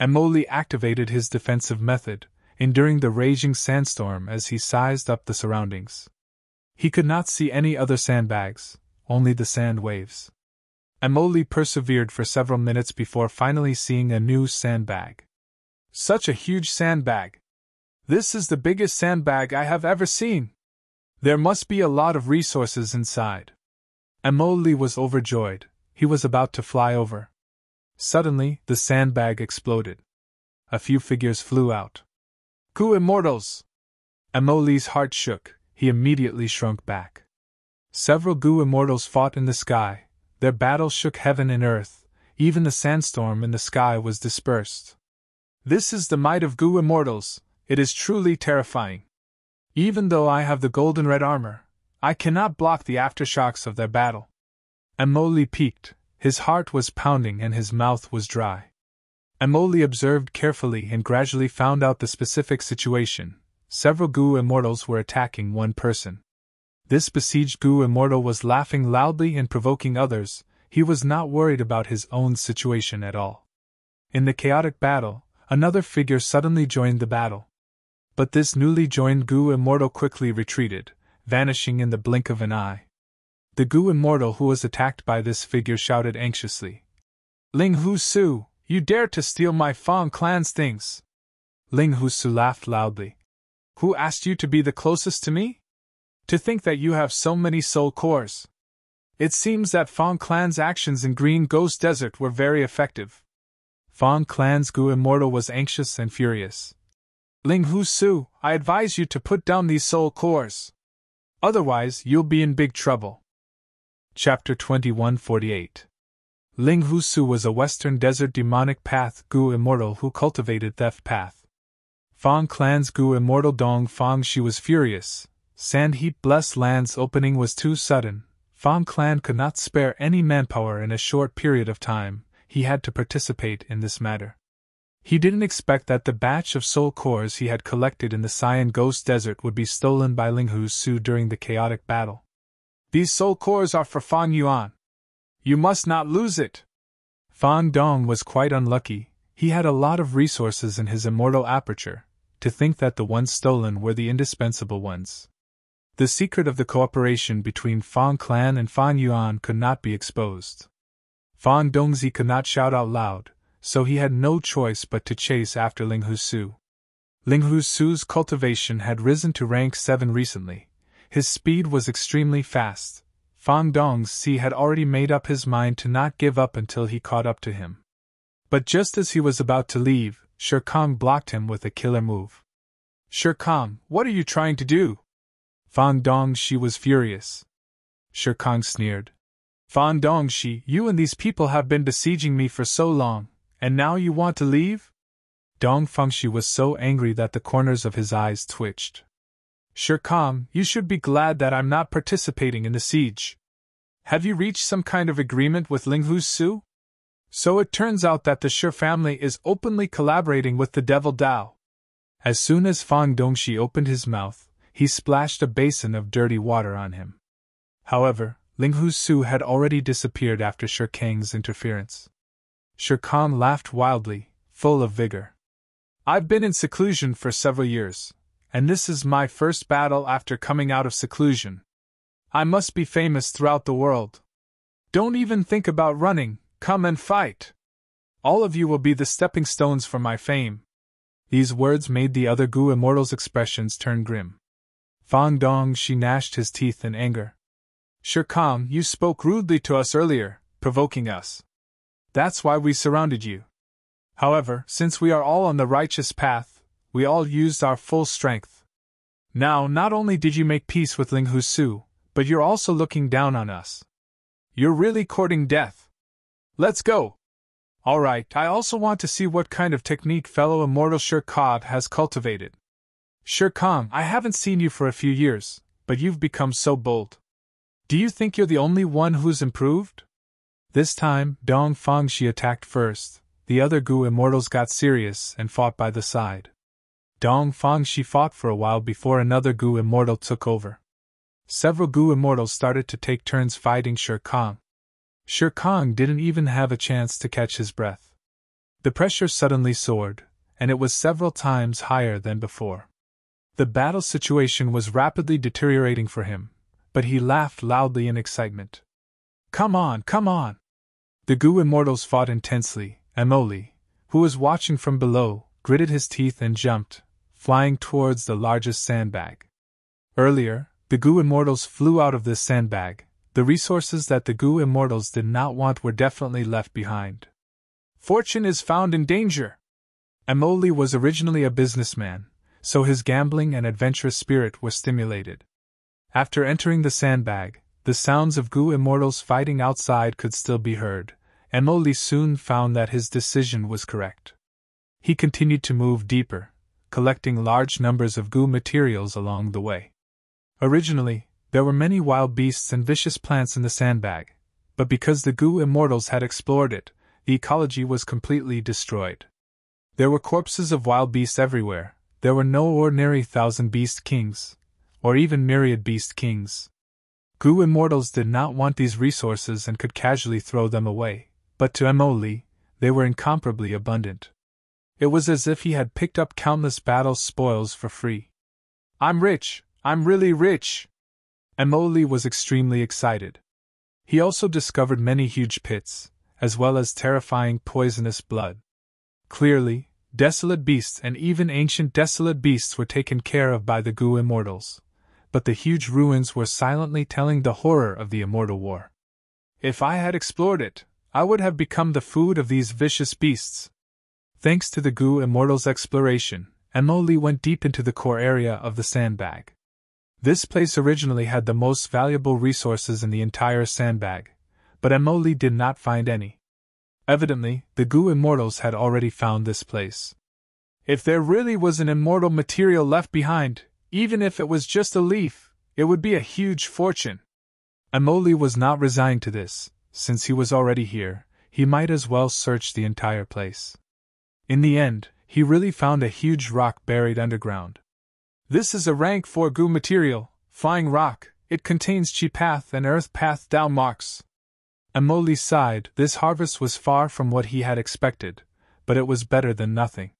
Emily activated his defensive method, enduring the raging sandstorm as he sized up the surroundings. He could not see any other sandbags, only the sand waves. Emily persevered for several minutes before finally seeing a new sandbag. Such a huge sandbag! This is the biggest sandbag I have ever seen! There must be a lot of resources inside. Emily was overjoyed. He was about to fly over. Suddenly, the sandbag exploded. A few figures flew out. Goo Immortals! Emily's heart shook. He immediately shrunk back. Several Goo Immortals fought in the sky. Their battle shook heaven and earth. Even the sandstorm in the sky was dispersed. This is the might of Goo Immortals. It is truly terrifying. Even though I have the golden red armor, I cannot block the aftershocks of their battle. Emily peeked. His heart was pounding and his mouth was dry. Emily observed carefully and gradually found out the specific situation. Several Goo Immortals were attacking one person. This besieged Goo Immortal was laughing loudly and provoking others. He was not worried about his own situation at all. In the chaotic battle, another figure suddenly joined the battle. But this newly joined Goo Immortal quickly retreated, vanishing in the blink of an eye. The Gu immortal who was attacked by this figure shouted anxiously. Ling Hu Su, you dared to steal my Fang clan's things! Ling Hu Su laughed loudly. Who asked you to be the closest to me? To think that you have so many soul cores. It seems that Fang clan's actions in Green Ghost Desert were very effective. Fang clan's Gu immortal was anxious and furious. Ling Hu Su, I advise you to put down these soul cores. Otherwise, you'll be in big trouble. Chapter 2148. Ling Hu Su was a Western Desert demonic path Gu immortal who cultivated theft path. Fang clan's Gu immortal Dong Fang Shi was furious. Sandheap Blessed Land's opening was too sudden. Fang clan could not spare any manpower in a short period of time. He had to participate in this matter. He didn't expect that the batch of soul cores he had collected in the Cyan Ghost Desert would be stolen by Ling Hu Su during the chaotic battle. These soul cores are for Fang Yuan. You must not lose it. Fang Dong was quite unlucky. He had a lot of resources in his immortal aperture. To think that the ones stolen were the indispensable ones. The secret of the cooperation between Fang clan and Fang Yuan could not be exposed. Fang Dongzi could not shout out loud, so he had no choice but to chase after Ling Hu Su. Ling Hu Su's cultivation had risen to rank 7 recently. His speed was extremely fast. Fang Dongzi had already made up his mind to not give up until he caught up to him. But just as he was about to leave, Shirkang blocked him with a killer move. Shirkang, what are you trying to do? Fang Dongshi was furious. Shirkang sneered. Fang Dongshi, you and these people have been besieging me for so long, and now you want to leave? Dong Fengshi was so angry that the corners of his eyes twitched. Shirkang, you should be glad that I'm not participating in the siege. Have you reached some kind of agreement with Ling Hu Su? So it turns out that the Shi family is openly collaborating with the Devil Dao. As soon as Fang Dongshi opened his mouth, he splashed a basin of dirty water on him. However, Ling Hu Su had already disappeared after Shirkang's interference. Shirkang laughed wildly, full of vigor. I've been in seclusion for several years, and this is my first battle after coming out of seclusion. I must be famous throughout the world. Don't even think about running, come and fight. All of you will be the stepping stones for my fame. These words made the other Gu immortals' expressions turn grim. Fang Dongshi gnashed his teeth in anger. Shirkang, you spoke rudely to us earlier, provoking us. That's why we surrounded you. However, since we are all on the righteous path, we all used our full strength. Now, not only did you make peace with Ling Hu Su, but you're also looking down on us. You're really courting death. Let's go. Alright, I also want to see what kind of technique fellow immortal Shirkang has cultivated. Shirkang, I haven't seen you for a few years, but you've become so bold. Do you think you're the only one who's improved? This time, Dong Fengshi attacked first. The other Gu immortals got serious and fought by the side. Dong Fengshi fought for a while before another Gu immortal took over. Several Gu immortals started to take turns fighting Shirkang. Shirkang didn't even have a chance to catch his breath. The pressure suddenly soared, and it was several times higher than before. The battle situation was rapidly deteriorating for him, but he laughed loudly in excitement. Come on, come on! The Gu immortals fought intensely. Emoli, who was watching from below, gritted his teeth and jumped, flying towards the largest sandbag. Earlier, the Gu immortals flew out of this sandbag. The resources that the Gu immortals did not want were definitely left behind. Fortune is found in danger. Emoli was originally a businessman, so his gambling and adventurous spirit were stimulated. After entering the sandbag, the sounds of Gu immortals fighting outside could still be heard. Emoli soon found that his decision was correct. He continued to move deeper, collecting large numbers of Gu materials along the way. Originally, there were many wild beasts and vicious plants in the sandbag, but because the Gu immortals had explored it, the ecology was completely destroyed. There were corpses of wild beasts everywhere. There were no ordinary thousand beast kings, or even myriad beast kings. Gu immortals did not want these resources and could casually throw them away, but to Emoli, they were incomparably abundant. It was as if he had picked up countless battle spoils for free. I'm rich, I'm really rich! Emoli was extremely excited. He also discovered many huge pits, as well as terrifying poisonous blood. Clearly, desolate beasts and even ancient desolate beasts were taken care of by the Gu immortals, but the huge ruins were silently telling the horror of the immortal war. If I had explored it, I would have become the food of these vicious beasts. Thanks to the Gu immortals' exploration, Emily went deep into the core area of the sandbag. This place originally had the most valuable resources in the entire sandbag, but Emily did not find any. Evidently, the Gu immortals had already found this place. If there really was an immortal material left behind, even if it was just a leaf, it would be a huge fortune. Emily was not resigned to this. Since he was already here, he might as well search the entire place. In the end, he really found a huge rock buried underground. This is a rank 4 Gu material, flying rock. It contains Chi path and Earth path Dao marks. Emily sighed. This harvest was far from what he had expected, but it was better than nothing.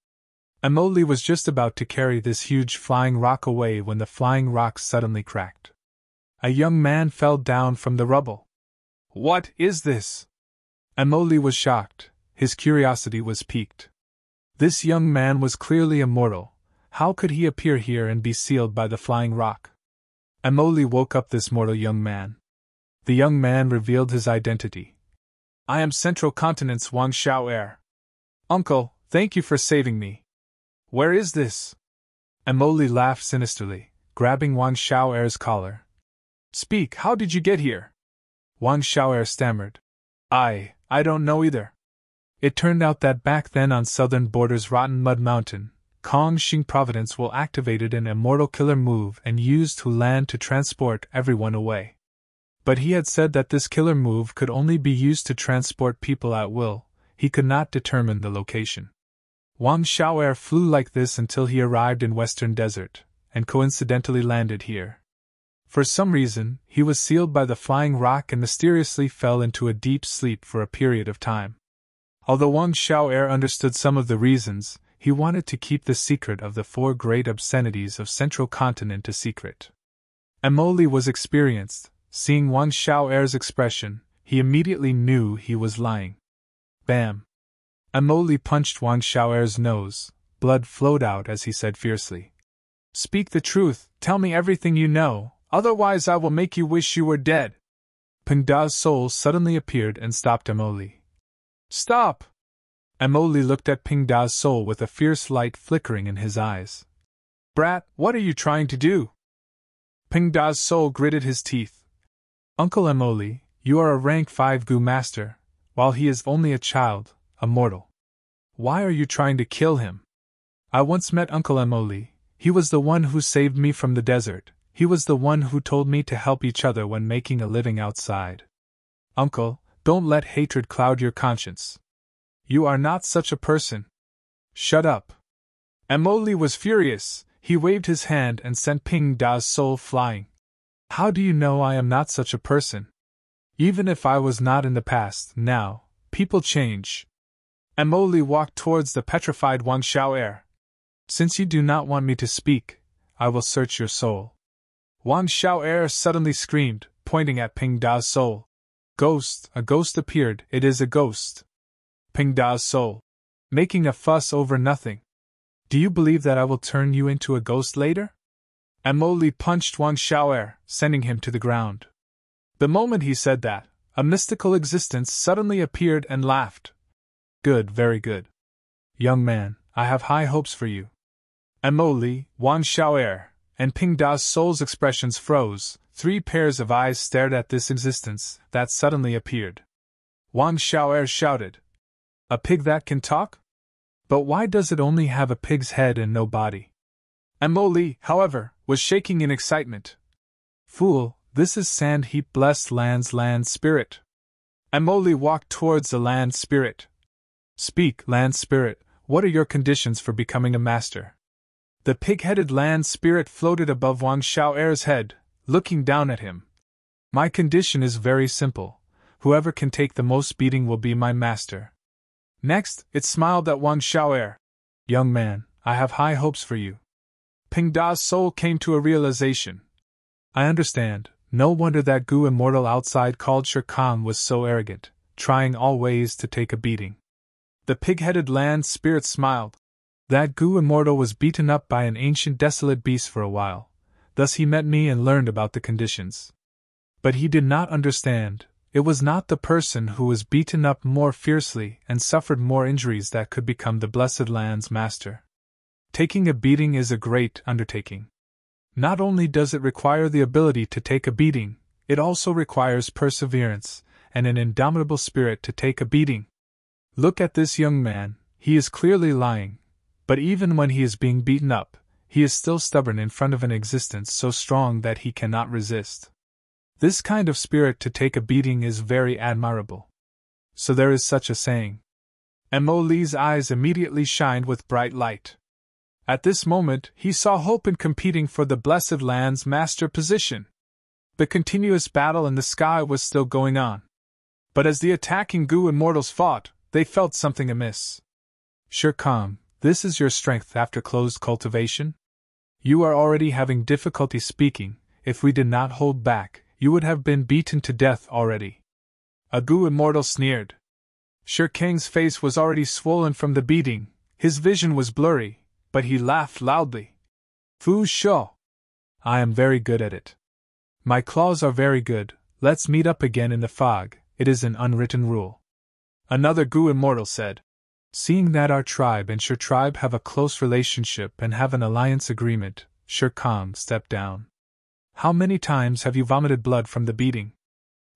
Emily was just about to carry this huge flying rock away when the flying rock suddenly cracked. A young man fell down from the rubble. What is this? Emily was shocked. His curiosity was piqued. This young man was clearly immortal. How could he appear here and be sealed by the flying rock? Emily woke up this mortal young man. The young man revealed his identity. I am Central Continent's Wang Xiao'er. Uncle, thank you for saving me. Where is this? Emily laughed sinisterly, grabbing Wang Xiao'er's collar. Speak, how did you get here? Wang Xiao'er stammered. I don't know either. It turned out that back then on southern borders Rotten Mud Mountain, Kongxing Providence will activated an immortal killer move and used to land to transport everyone away. But he had said that this killer move could only be used to transport people at will. He could not determine the location. Wang Xiao'er flew like this until he arrived in Western Desert, and coincidentally landed here. For some reason, he was sealed by the flying rock and mysteriously fell into a deep sleep for a period of time. Although Wang Xiao'er understood some of the reasons, he wanted to keep the secret of the 4 great obscenities of Central Continent a secret. Emily was experienced. Seeing Wang Xiao'er's expression, he immediately knew he was lying. Bam! Emily punched Wang Xiao'er's nose. Blood flowed out as he said fiercely. Speak the truth, tell me everything you know. Otherwise I will make you wish you were dead. Peng Da's soul suddenly appeared and stopped Emily. Stop! Emily looked at Peng Da's soul with a fierce light flickering in his eyes. Brat, what are you trying to do? Peng Da's soul gritted his teeth. Uncle Emily, you are a rank 5 Gu master, while he is only a child, a mortal. Why are you trying to kill him? I once met Uncle Emily. He was the one who saved me from the desert. He was the one who told me to help each other when making a living outside. Uncle, don't let hatred cloud your conscience. You are not such a person. Shut up. Emily was furious. He waved his hand and sent Peng Da's soul flying. How do you know I am not such a person? Even if I was not in the past, now, people change. Emily walked towards the petrified Wang Xiao'er. Since you do not want me to speak, I will search your soul. Wang Xiao'er suddenly screamed, pointing at Peng Da's soul. Ghost, a ghost appeared, it is a ghost. Peng Da's soul. Making a fuss over nothing. Do you believe that I will turn you into a ghost later? Emily punched Wang Xiao'er, sending him to the ground. The moment he said that, a mystical existence suddenly appeared and laughed. Good, very good. Young man, I have high hopes for you. Emily, Wang Xiao'er, and Peng Da's soul's expressions froze. 3 pairs of eyes stared at this existence that suddenly appeared. Wang Xiao'er shouted. A pig that can talk? But why does it only have a pig's head and no body? Emily, however, was shaking in excitement. Fool, this is Sand Heap Blessed Land's land spirit. Emily walked towards the land spirit. Speak, land spirit, what are your conditions for becoming a master? The pig-headed land spirit floated above Wang Xiao'er's head, looking down at him. My condition is very simple. Whoever can take the most beating will be my master. Next, it smiled at Wang Xiao'er. Young man, I have high hopes for you. Peng Da's soul came to a realization. I understand. No wonder that Gu immortal outside called Shere Khan was so arrogant, trying all ways to take a beating. The pig-headed land spirit smiled. That Gu immortal was beaten up by an ancient desolate beast for a while, thus he met me and learned about the conditions. But he did not understand. It was not the person who was beaten up more fiercely and suffered more injuries that could become the blessed land's master. Taking a beating is a great undertaking. Not only does it require the ability to take a beating, it also requires perseverance and an indomitable spirit to take a beating. Look at this young man, he is clearly lying, but even when he is being beaten up, he is still stubborn in front of an existence so strong that he cannot resist. This kind of spirit to take a beating is very admirable. So there is such a saying. Mo Li's eyes immediately shined with bright light. At this moment, he saw hope in competing for the blessed land's master position. The continuous battle in the sky was still going on. But as the attacking Gu immortals fought, they felt something amiss. Shere Khan, this is your strength after closed cultivation? You are already having difficulty speaking. If we did not hold back, you would have been beaten to death already. A Gu immortal sneered. Shere Khan's face was already swollen from the beating, his vision was blurry, but he laughed loudly. Fu Shou! I am very good at it. My claws are very good, let's meet up again in the fog, it is an unwritten rule. Another Gu immortal said. Seeing that our tribe and Shere tribe have a close relationship and have an alliance agreement, Shere Khan stepped down. How many times have you vomited blood from the beating?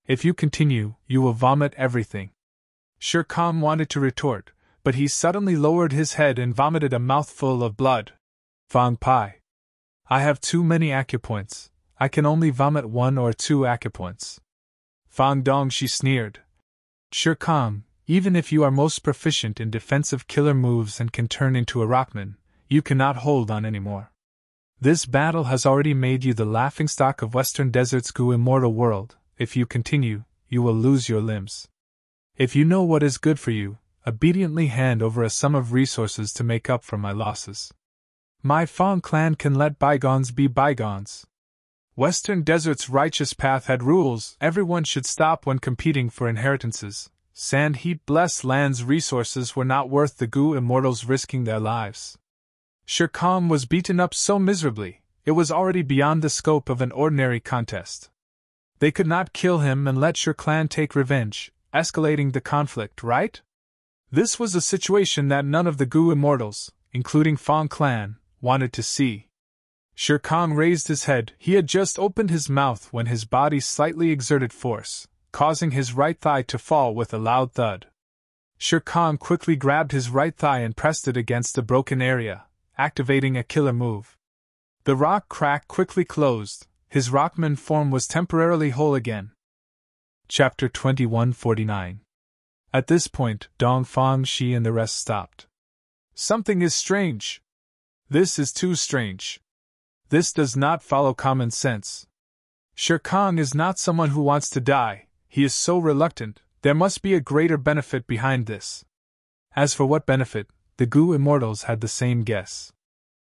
If you continue, you will vomit everything. Shere Khan wanted to retort, but he suddenly lowered his head and vomited a mouthful of blood. Fang Pai. I have too many acupoints. I can only vomit 1 or 2 acupoints. Fang Dong, she sneered. Shere Khan, even if you are most proficient in defensive killer moves and can turn into a rockman, you cannot hold on anymore. This battle has already made you the laughingstock of Western Desert's Gu immortal world. If you continue, you will lose your limbs. If you know what is good for you, obediently hand over a sum of resources to make up for my losses. My Fang clan can let bygones be bygones. Western Desert's righteous path had rules. Everyone should stop when competing for inheritances. Sand Heat Blessed Land's resources were not worth the Gu immortals risking their lives. Shere Khan was beaten up so miserably, it was already beyond the scope of an ordinary contest. They could not kill him and let Shere clan take revenge, escalating the conflict, right? This was a situation that none of the Gu immortals, including Fang clan, wanted to see. Shere Khan raised his head. He had just opened his mouth when his body slightly exerted force, causing his right thigh to fall with a loud thud. Shere Khan quickly grabbed his right thigh and pressed it against the broken area, activating a killer move. The rock crack quickly closed. His rockman form was temporarily whole again. Chapter 2149. At this point, Dong Fang Shi and the rest stopped. Something is strange. This is too strange. This does not follow common sense. Shere Khan is not someone who wants to die. He is so reluctant. There must be a greater benefit behind this. As for what benefit, the Gu immortals had the same guess.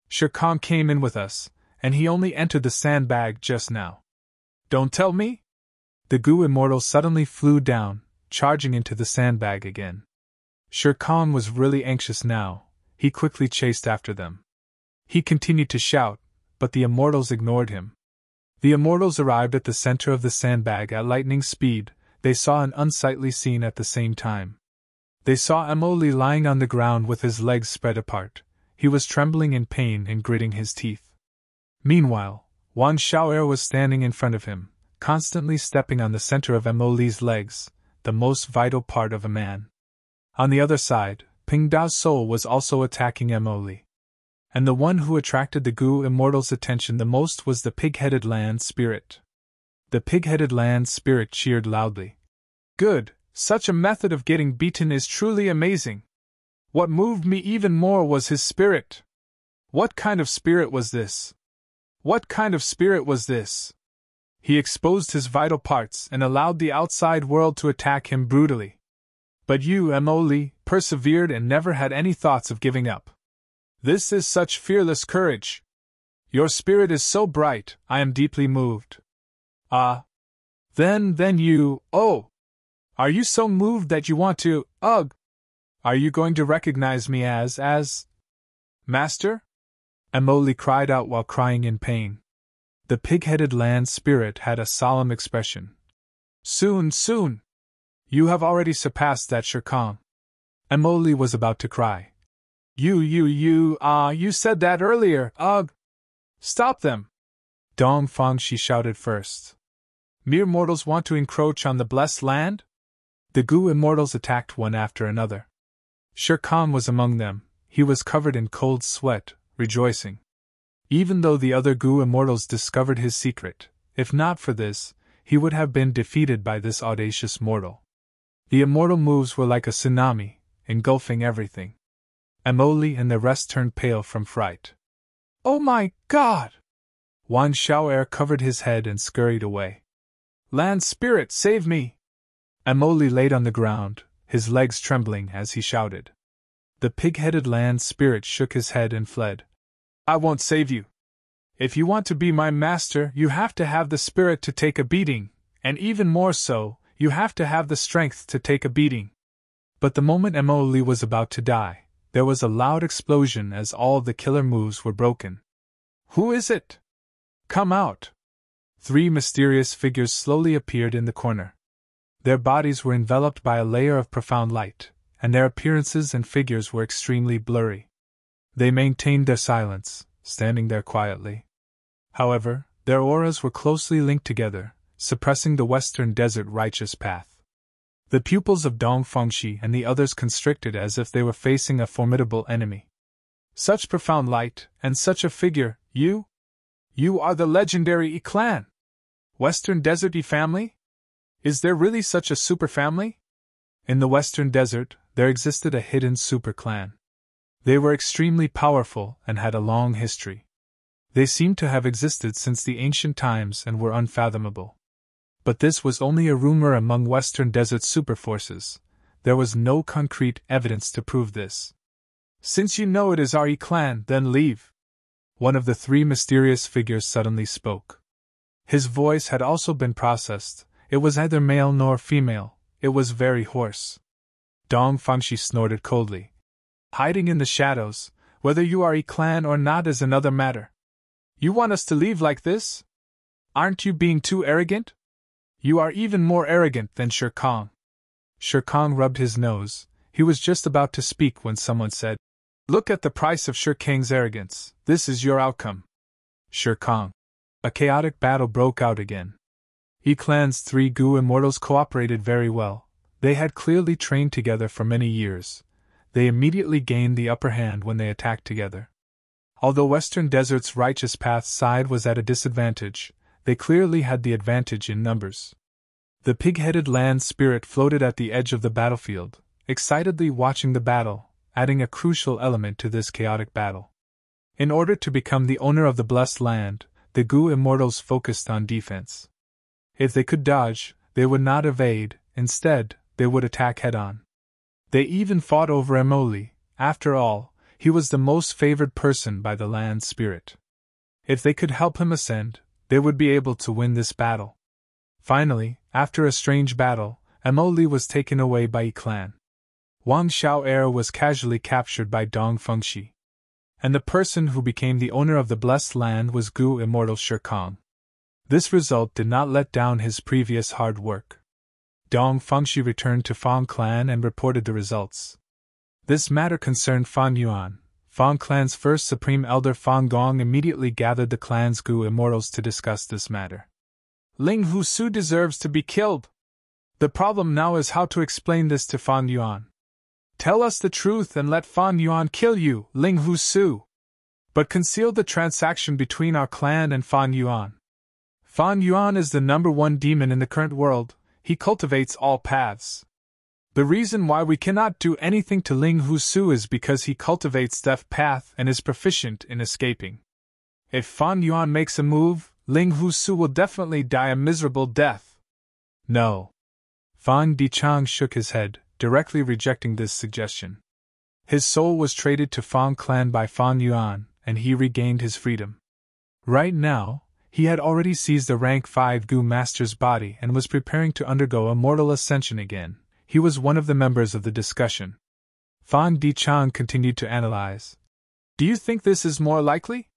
Shere Khan came in with us, and he only entered the sandbag just now. Don't tell me? The Gu immortals suddenly flew down, charging into the sandbag again. Shere Khan was really anxious now. He quickly chased after them. He continued to shout, but the immortals ignored him. The immortals arrived at the center of the sandbag at lightning speed. They saw an unsightly scene at the same time. They saw Mo Li lying on the ground with his legs spread apart. He was trembling in pain and gritting his teeth. Meanwhile, Wan Xiao'er was standing in front of him, constantly stepping on the center of Mo Li's legs, the most vital part of a man. On the other side, Ping Dao's soul was also attacking Mo Li. And the one who attracted the Gu immortals' attention the most was the pig-headed land spirit. The pig-headed land spirit cheered loudly. Good, such a method of getting beaten is truly amazing. What moved me even more was his spirit. What kind of spirit was this? What kind of spirit was this? He exposed his vital parts and allowed the outside world to attack him brutally. But you, Mo Li, persevered and never had any thoughts of giving up. This is such fearless courage. Your spirit is so bright, I am deeply moved. Ah. Then you, oh! Are you so moved that you want to, ugh! Are you going to recognize me as Master? Emily cried out while crying in pain. The pig-headed land spirit had a solemn expression. Soon. You have already surpassed that Shirkan. Emily was about to cry. You said that earlier, ugh! Stop them! Dongfang, she shouted first. Mere mortals want to encroach on the blessed land? The Gu immortals attacked one after another. Shirkan was among them. He was covered in cold sweat, rejoicing. Even though the other Gu immortals discovered his secret, if not for this, he would have been defeated by this audacious mortal. The immortal moves were like a tsunami, engulfing everything. Emily and the rest turned pale from fright. Oh my God! Wan Xiao'er covered his head and scurried away. Land spirit, save me! Emily laid on the ground, his legs trembling as he shouted. The pig-headed land spirit shook his head and fled. I won't save you. If you want to be my master, you have to have the spirit to take a beating, and even more so, you have to have the strength to take a beating. But the moment Emily was about to die, there was a loud explosion as all the killer moves were broken. Who is it? Come out! 3 mysterious figures slowly appeared in the corner. Their bodies were enveloped by a layer of profound light, and their appearances and figures were extremely blurry. They maintained their silence, standing there quietly. However, their auras were closely linked together, suppressing the western desert righteous path. The pupils of Dong Fengshi and the others constricted as if they were facing a formidable enemy. Such profound light, and such a figure, you? You are the legendary Yi clan! Western Desert Yi family? Is there really such a super family? In the Western Desert, there existed a hidden super clan. They were extremely powerful and had a long history. They seemed to have existed since the ancient times and were unfathomable. But this was only a rumor among Western Desert superforces. There was no concrete evidence to prove this. Since you know it is our Yi clan, then leave. One of the 3 mysterious figures suddenly spoke. His voice had also been processed. It was neither male nor female. It was very hoarse. Dong Fengshi snorted coldly. Hiding in the shadows, whether you are Yi clan or not is another matter. You want us to leave like this? Aren't you being too arrogant? You are even more arrogant than Shirkan. Shirkan rubbed his nose. He was just about to speak when someone said, Look at the price of Shirkang's arrogance. This is your outcome. Shirkan. A chaotic battle broke out again. Yi clan's 3 Gu immortals cooperated very well. They had clearly trained together for many years. They immediately gained the upper hand when they attacked together. Although Western Desert's righteous path side was at a disadvantage, they clearly had the advantage in numbers. The pig-headed land spirit floated at the edge of the battlefield, excitedly watching the battle, adding a crucial element to this chaotic battle. In order to become the owner of the blessed land, the Gu immortals focused on defense. If they could dodge, they would not evade, instead, they would attack head-on. They even fought over Emoli. After all, he was the most favored person by the land spirit. If they could help him ascend, they would be able to win this battle. Finally, after a strange battle, Emoli was taken away by Yi clan. Wang Xiao'er was casually captured by Dong Fengshi. And the person who became the owner of the blessed land was Gu immortal Shirkan. This result did not let down his previous hard work. Dong Fengshi returned to Fang clan and reported the results. This matter concerned Fan Yuan. Fang clan's first supreme elder Fang Gong immediately gathered the clan's Gu immortals to discuss this matter. Ling Husu deserves to be killed. The problem now is how to explain this to Fan Yuan. Tell us the truth and let Fan Yuan kill you, Ling Husu. But conceal the transaction between our clan and Fan Yuan. Fan Yuan is the #1 demon in the current world. He cultivates all paths. The reason why we cannot do anything to Ling Husu is because he cultivates Death Path and is proficient in escaping. If Fan Yuan makes a move, Ling Husu will definitely die a miserable death. No. Fan Dichang shook his head, directly rejecting this suggestion. His soul was traded to Fang clan by Fan Yuan, and he regained his freedom. Right now, he had already seized a rank 5 Gu Master's body and was preparing to undergo a mortal ascension again. He was one of the members of the discussion. Fan Dichang continued to analyze. Do you think this is more likely?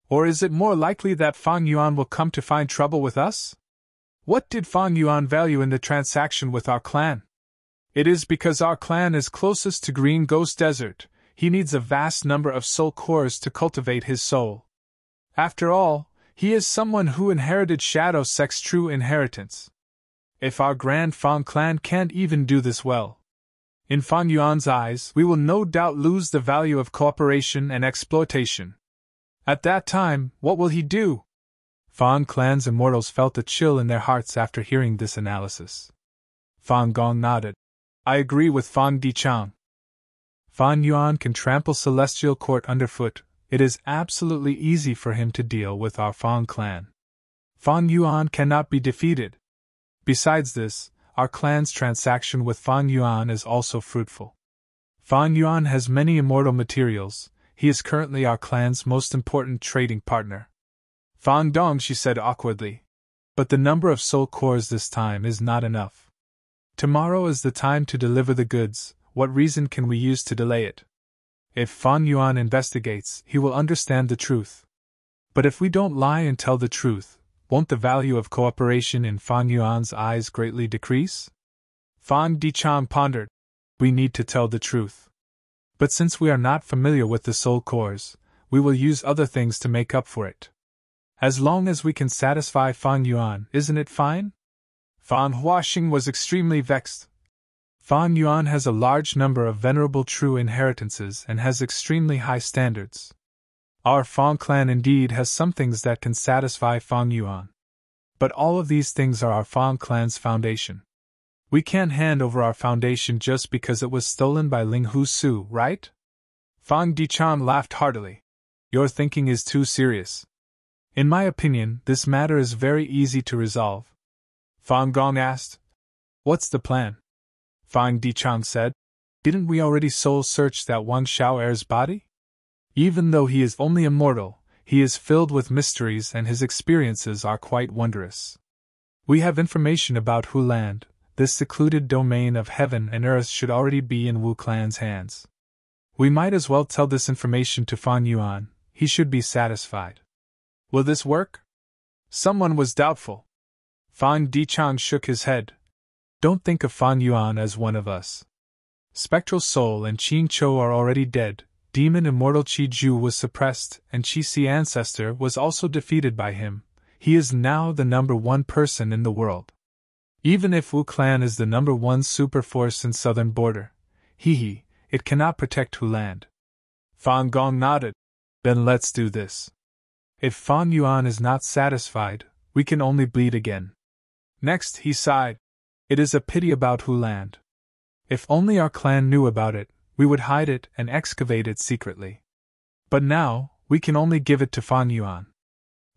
Or is it more likely that Fang Yuan will come to find trouble with us? What did Fang Yuan value in the transaction with our clan? It is because our clan is closest to Green Ghost Desert. He needs a vast number of soul cores to cultivate his soul. After all, he is someone who inherited Shadow Sect's true inheritance. If our Grand Fang clan can't even do this well, in Fang Yuan's eyes, we will no doubt lose the value of cooperation and exploitation. At that time, what will he do? Fang clan's immortals felt a chill in their hearts after hearing this analysis. Fang Gong nodded. I agree with Fang Dichang. Fan Yuan can trample Celestial Court underfoot. It is absolutely easy for him to deal with our Fang clan. Fan Yuan cannot be defeated. Besides this, our clan's transaction with Fan Yuan is also fruitful. Fan Yuan has many immortal materials. He is currently our clan's most important trading partner. Fang Dong, she said awkwardly. But the number of soul cores this time is not enough. Tomorrow is the time to deliver the goods. What reason can we use to delay it? If Fan Yuan investigates, he will understand the truth. But if we don't lie and tell the truth, won't the value of cooperation in Fan Yuan's eyes greatly decrease? Fan Dichang pondered. We need to tell the truth. But since we are not familiar with the soul cores, we will use other things to make up for it. As long as we can satisfy Fan Yuan, isn't it fine? Fan Huaxing was extremely vexed. Fan Yuan has a large number of venerable true inheritances and has extremely high standards. Our Fang clan indeed has some things that can satisfy Fang Yuan. But all of these things are our Fang clan's foundation. We can't hand over our foundation just because it was stolen by Ling Hu Su, right? Fang Dichang laughed heartily. Your thinking is too serious. In my opinion, this matter is very easy to resolve. Fang Gong asked. What's the plan? Fang Dichang said. Didn't we already soul search that Wang Xiao'er's body? Even though he is only a mortal, he is filled with mysteries and his experiences are quite wondrous. We have information about Hu Land. This secluded domain of heaven and earth should already be in Wu Clan's hands. We might as well tell this information to Fan Yuan. He should be satisfied. Will this work? Someone was doubtful. Fan Dichang shook his head. Don't think of Fan Yuan as one of us. Spectral Soul and Qing Chou are already dead. Demon Immortal Qi Ju was suppressed, and Qi Si Ancestor was also defeated by him. He is now the number 1 person in the world. Even if Wu Clan is the number 1 super force in southern border, it cannot protect Hu Land. Fan Gong nodded. Then let's do this. If Fan Yuan is not satisfied, we can only bleed again. Next, he sighed. It is a pity about Hu Land. If only our clan knew about it, we would hide it and excavate it secretly. But now, we can only give it to Fan Yuan.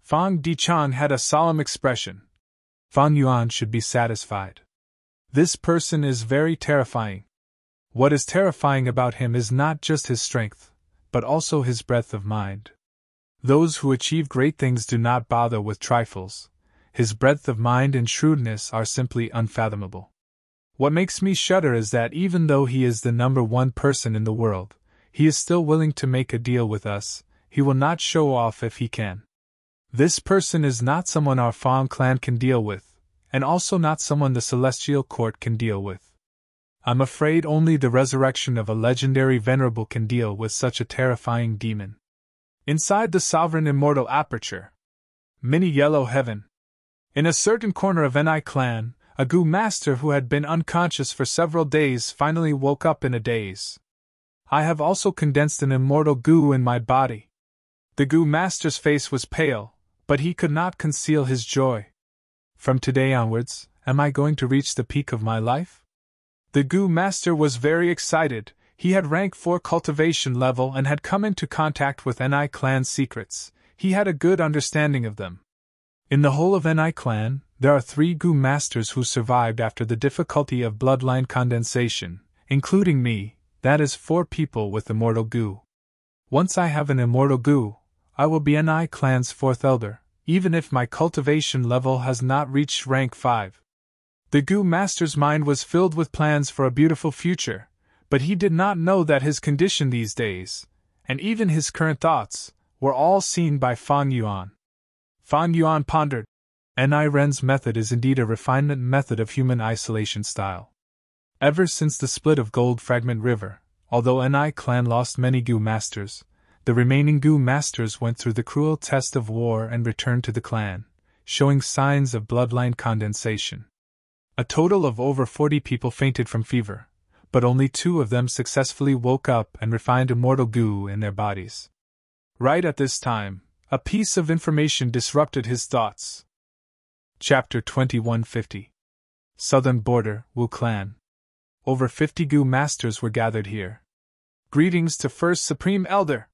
Fang Dichang had a solemn expression. Fan Yuan should be satisfied. This person is very terrifying. What is terrifying about him is not just his strength, but also his breadth of mind. Those who achieve great things do not bother with trifles. His breadth of mind and shrewdness are simply unfathomable. What makes me shudder is that even though he is the number 1 person in the world, he is still willing to make a deal with us. He will not show off if he can. This person is not someone our Fang clan can deal with, and also not someone the Celestial Court can deal with. I'm afraid only the resurrection of a legendary venerable can deal with such a terrifying demon. Inside the Sovereign Immortal Aperture, Mini Yellow Heaven. In a certain corner of Ni clan, a Gu master who had been unconscious for several days finally woke up in a daze. I have also condensed an immortal Gu in my body. The Gu master's face was pale, but he could not conceal his joy. From today onwards, am I going to reach the peak of my life? The Gu master was very excited. He had rank 4 cultivation level and had come into contact with Ni clan's secrets. He had a good understanding of them. In the whole of Ni clan, there are 3 Gu masters who survived after the difficulty of bloodline condensation, including me. That is 4 people with immortal Gu. Once I have an immortal Gu, I will be Ni clan's 4th elder, even if my cultivation level has not reached rank 5. The Gu Master's mind was filled with plans for a beautiful future, but he did not know that his condition these days, and even his current thoughts, were all seen by Fan Yuan. Fan Yuan pondered. Ni Ren's method is indeed a refinement method of human isolation style. Ever since the split of Gold Fragment River, although Ni clan lost many Gu Masters, the remaining Gu Masters went through the cruel test of war and returned to the clan, showing signs of bloodline condensation. A total of over 40 people fainted from fever, but only 2 of them successfully woke up and refined immortal Gu in their bodies. Right at this time, a piece of information disrupted his thoughts. Chapter 2150. Southern Border, Wu Clan. Over 50 Gu Masters were gathered here. Greetings to First Supreme Elder!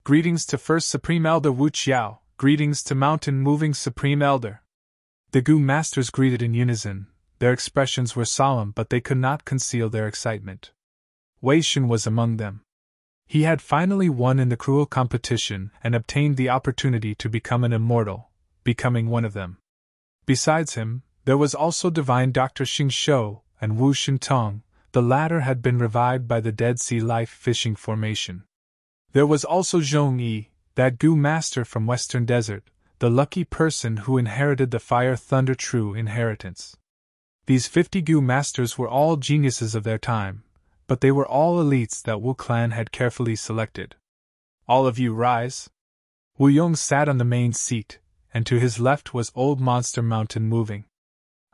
Greetings to First Supreme Elder Wu Qiao! Greetings to Mountain Moving Supreme Elder! The Gu Masters greeted in unison. Their expressions were solemn, but they could not conceal their excitement. Wei Shen was among them. He had finally won in the cruel competition and obtained the opportunity to become an immortal, becoming one of them. Besides him, there was also Divine Dr. Xing Shou and Wu Shintong. The latter had been revived by the Dead Sea Life Fishing Formation. There was also Zhong Yi, that Gu Master from Western Desert, the lucky person who inherited the Fire Thunder True Inheritance. These 50 Gu Masters were all geniuses of their time, but they were all elites that Wu Clan had carefully selected. All of you rise. Wu Yong sat on the main seat, and to his left was Old Monster Mountain Moving.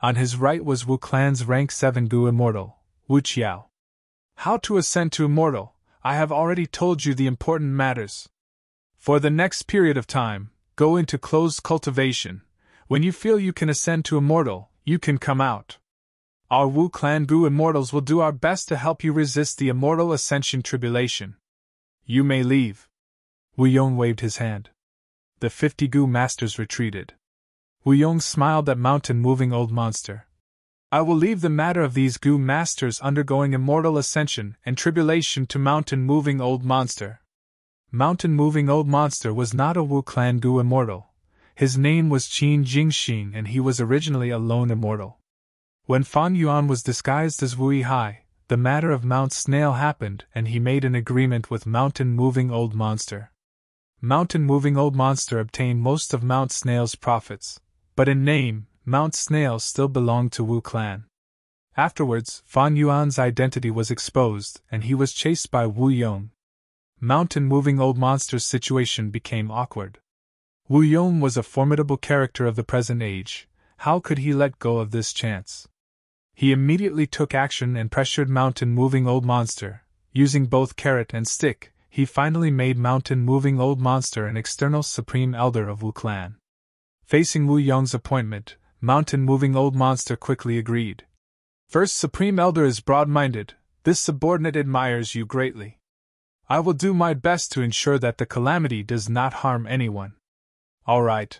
On his right was Wu Clan's rank 7 Gu Immortal, Wu Qiao. How to ascend to Immortal? I have already told you the important matters. For the next period of time, go into closed cultivation. When you feel you can ascend to Immortal, you can come out. Our Wu Clan Gu Immortals will do our best to help you resist the Immortal Ascension tribulation. You may leave. Wu Yong waved his hand. The 50 Gu Masters retreated. Wu Yong smiled at Mountain Moving Old Monster. I will leave the matter of these Gu Masters undergoing Immortal Ascension and tribulation to Mountain Moving Old Monster. Mountain Moving Old Monster was not a Wu Clan Gu Immortal. His name was Qin Jingxing and he was originally a lone immortal. When Fan Yuan was disguised as Wu Yihai, the matter of Mount Snail happened and he made an agreement with Mountain Moving Old Monster. Mountain Moving Old Monster obtained most of Mount Snail's profits, but in name, Mount Snail still belonged to Wu Clan. Afterwards, Fan Yuan's identity was exposed and he was chased by Wu Yong. Mountain Moving Old Monster's situation became awkward. Wu Yong was a formidable character of the present age. How could he let go of this chance? He immediately took action and pressured Mountain Moving Old Monster. Using both carrot and stick, he finally made Mountain Moving Old Monster an external Supreme Elder of Wu Clan. Facing Wu Yong's appointment, Mountain Moving Old Monster quickly agreed. First Supreme Elder is broad-minded. This subordinate admires you greatly. I will do my best to ensure that the calamity does not harm anyone. All right.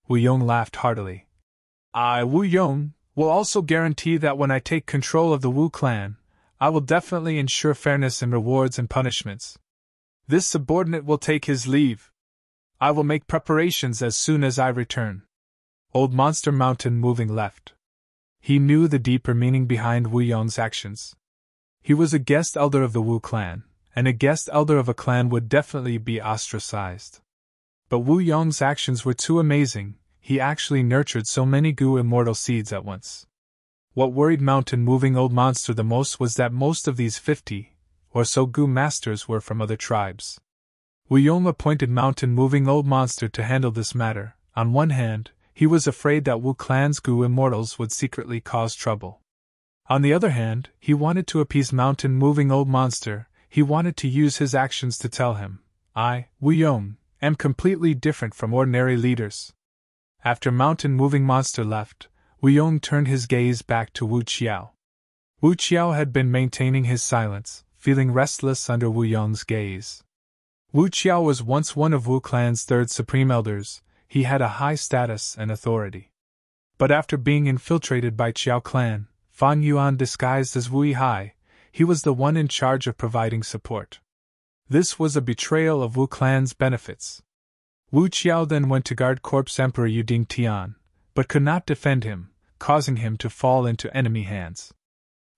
Wu Yong laughed heartily. I, Wu Yong, will also guarantee that when I take control of the Wu Clan, I will definitely ensure fairness in rewards and punishments. This subordinate will take his leave. I will make preparations as soon as I return. Old Monster Mountain Moving left. He knew the deeper meaning behind Wu Yong's actions. He was a guest elder of the Wu Clan, and a guest elder of a clan would definitely be ostracized. But Wu Yong's actions were too amazing. He actually nurtured so many Gu Immortal seeds at once. What worried Mountain Moving Old Monster the most was that most of these 50 or so Gu Masters were from other tribes. Wu Yong appointed Mountain Moving Old Monster to handle this matter. On one hand, he was afraid that Wu Clan's Gu Immortals would secretly cause trouble. On the other hand, he wanted to appease Mountain Moving Old Monster. He wanted to use his actions to tell him, I, Wu Yong, am completely different from ordinary leaders. After Mountain Moving Monster left, Wu Yong turned his gaze back to Wu Qiao. Wu Qiao had been maintaining his silence, feeling restless under Wu Yong's gaze. Wu Qiao was once one of Wu Clan's 3rd Supreme Elders. He had a high status and authority. But after being infiltrated by Qiao Clan, Fan Yuan disguised as Wu Yihai, he was the one in charge of providing support. This was a betrayal of Wu Clan's benefits. Wu Qiao then went to guard Corpse Emperor Yuding Tian, but could not defend him, causing him to fall into enemy hands.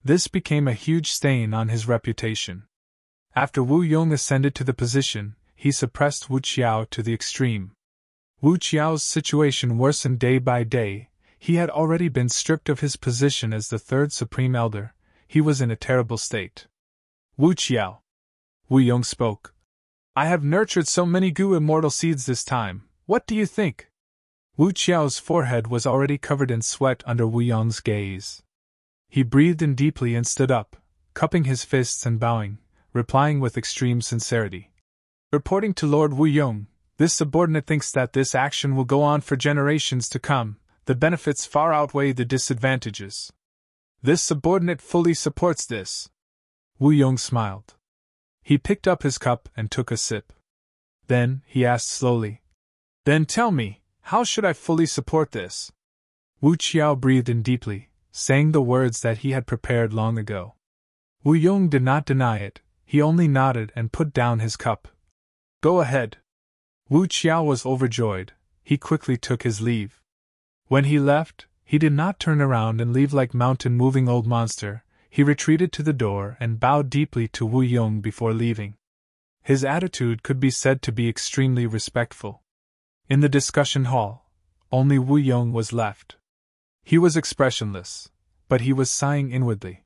This became a huge stain on his reputation. After Wu Yong ascended to the position, he suppressed Wu Qiao to the extreme. Wu Qiao's situation worsened day by day. He had already been stripped of his position as the third Supreme Elder. He was in a terrible state. Wu Qiao. Wu Yong spoke. I have nurtured so many Gu immortal seeds this time. What do you think? Wu Qiao's forehead was already covered in sweat under Wu Yong's gaze. He breathed in deeply and stood up, cupping his fists and bowing, replying with extreme sincerity. Reporting to Lord Wu Yong, this subordinate thinks that this action will go on for generations to come. The benefits far outweigh the disadvantages. This subordinate fully supports this. Wu Yong smiled. He picked up his cup and took a sip. Then, he asked slowly, Then tell me, how should I fully support this? Wu Qiao breathed in deeply, saying the words that he had prepared long ago. Wu Yong did not deny it, he only nodded and put down his cup. Go ahead. Wu Qiao was overjoyed. He quickly took his leave. When he left, he did not turn around and leave like mountain-moving old monster. He retreated to the door and bowed deeply to Wu Yong before leaving. His attitude could be said to be extremely respectful. In the discussion hall, only Wu Yong was left. He was expressionless, but he was sighing inwardly.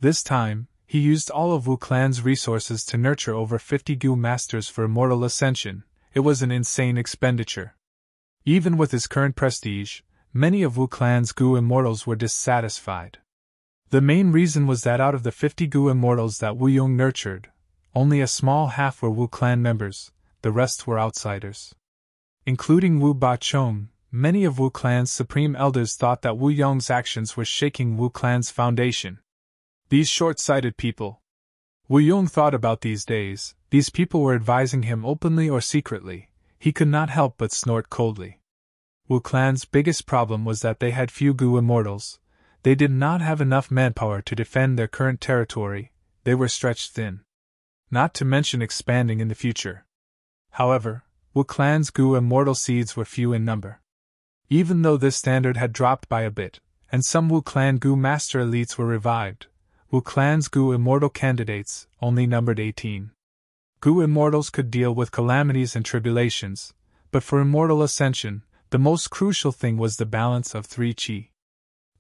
This time, he used all of Wu Clan's resources to nurture over 50 Gu masters for immortal ascension. It was an insane expenditure. Even with his current prestige, many of Wu Clan's Gu immortals were dissatisfied. The main reason was that out of the 50 Gu immortals that Wu Yong nurtured, only a small half were Wu Clan members, the rest were outsiders. Including Wu Bachong, many of Wu Clan's supreme elders thought that Wu Yong's actions were shaking Wu Clan's foundation. These short-sighted people. Wu Yong thought about these days. These people were advising him openly or secretly. He could not help but snort coldly. Wu Clan's biggest problem was that they had few Gu immortals. They did not have enough manpower to defend their current territory. They were stretched thin. Not to mention expanding in the future. However, Wu Clan's Gu immortal seeds were few in number. Even though this standard had dropped by a bit, and some Wu Clan Gu master elites were revived, Wu Clan's Gu immortal candidates only numbered 18. Gu immortals could deal with calamities and tribulations, but for immortal ascension, the most crucial thing was the balance of 3 qi.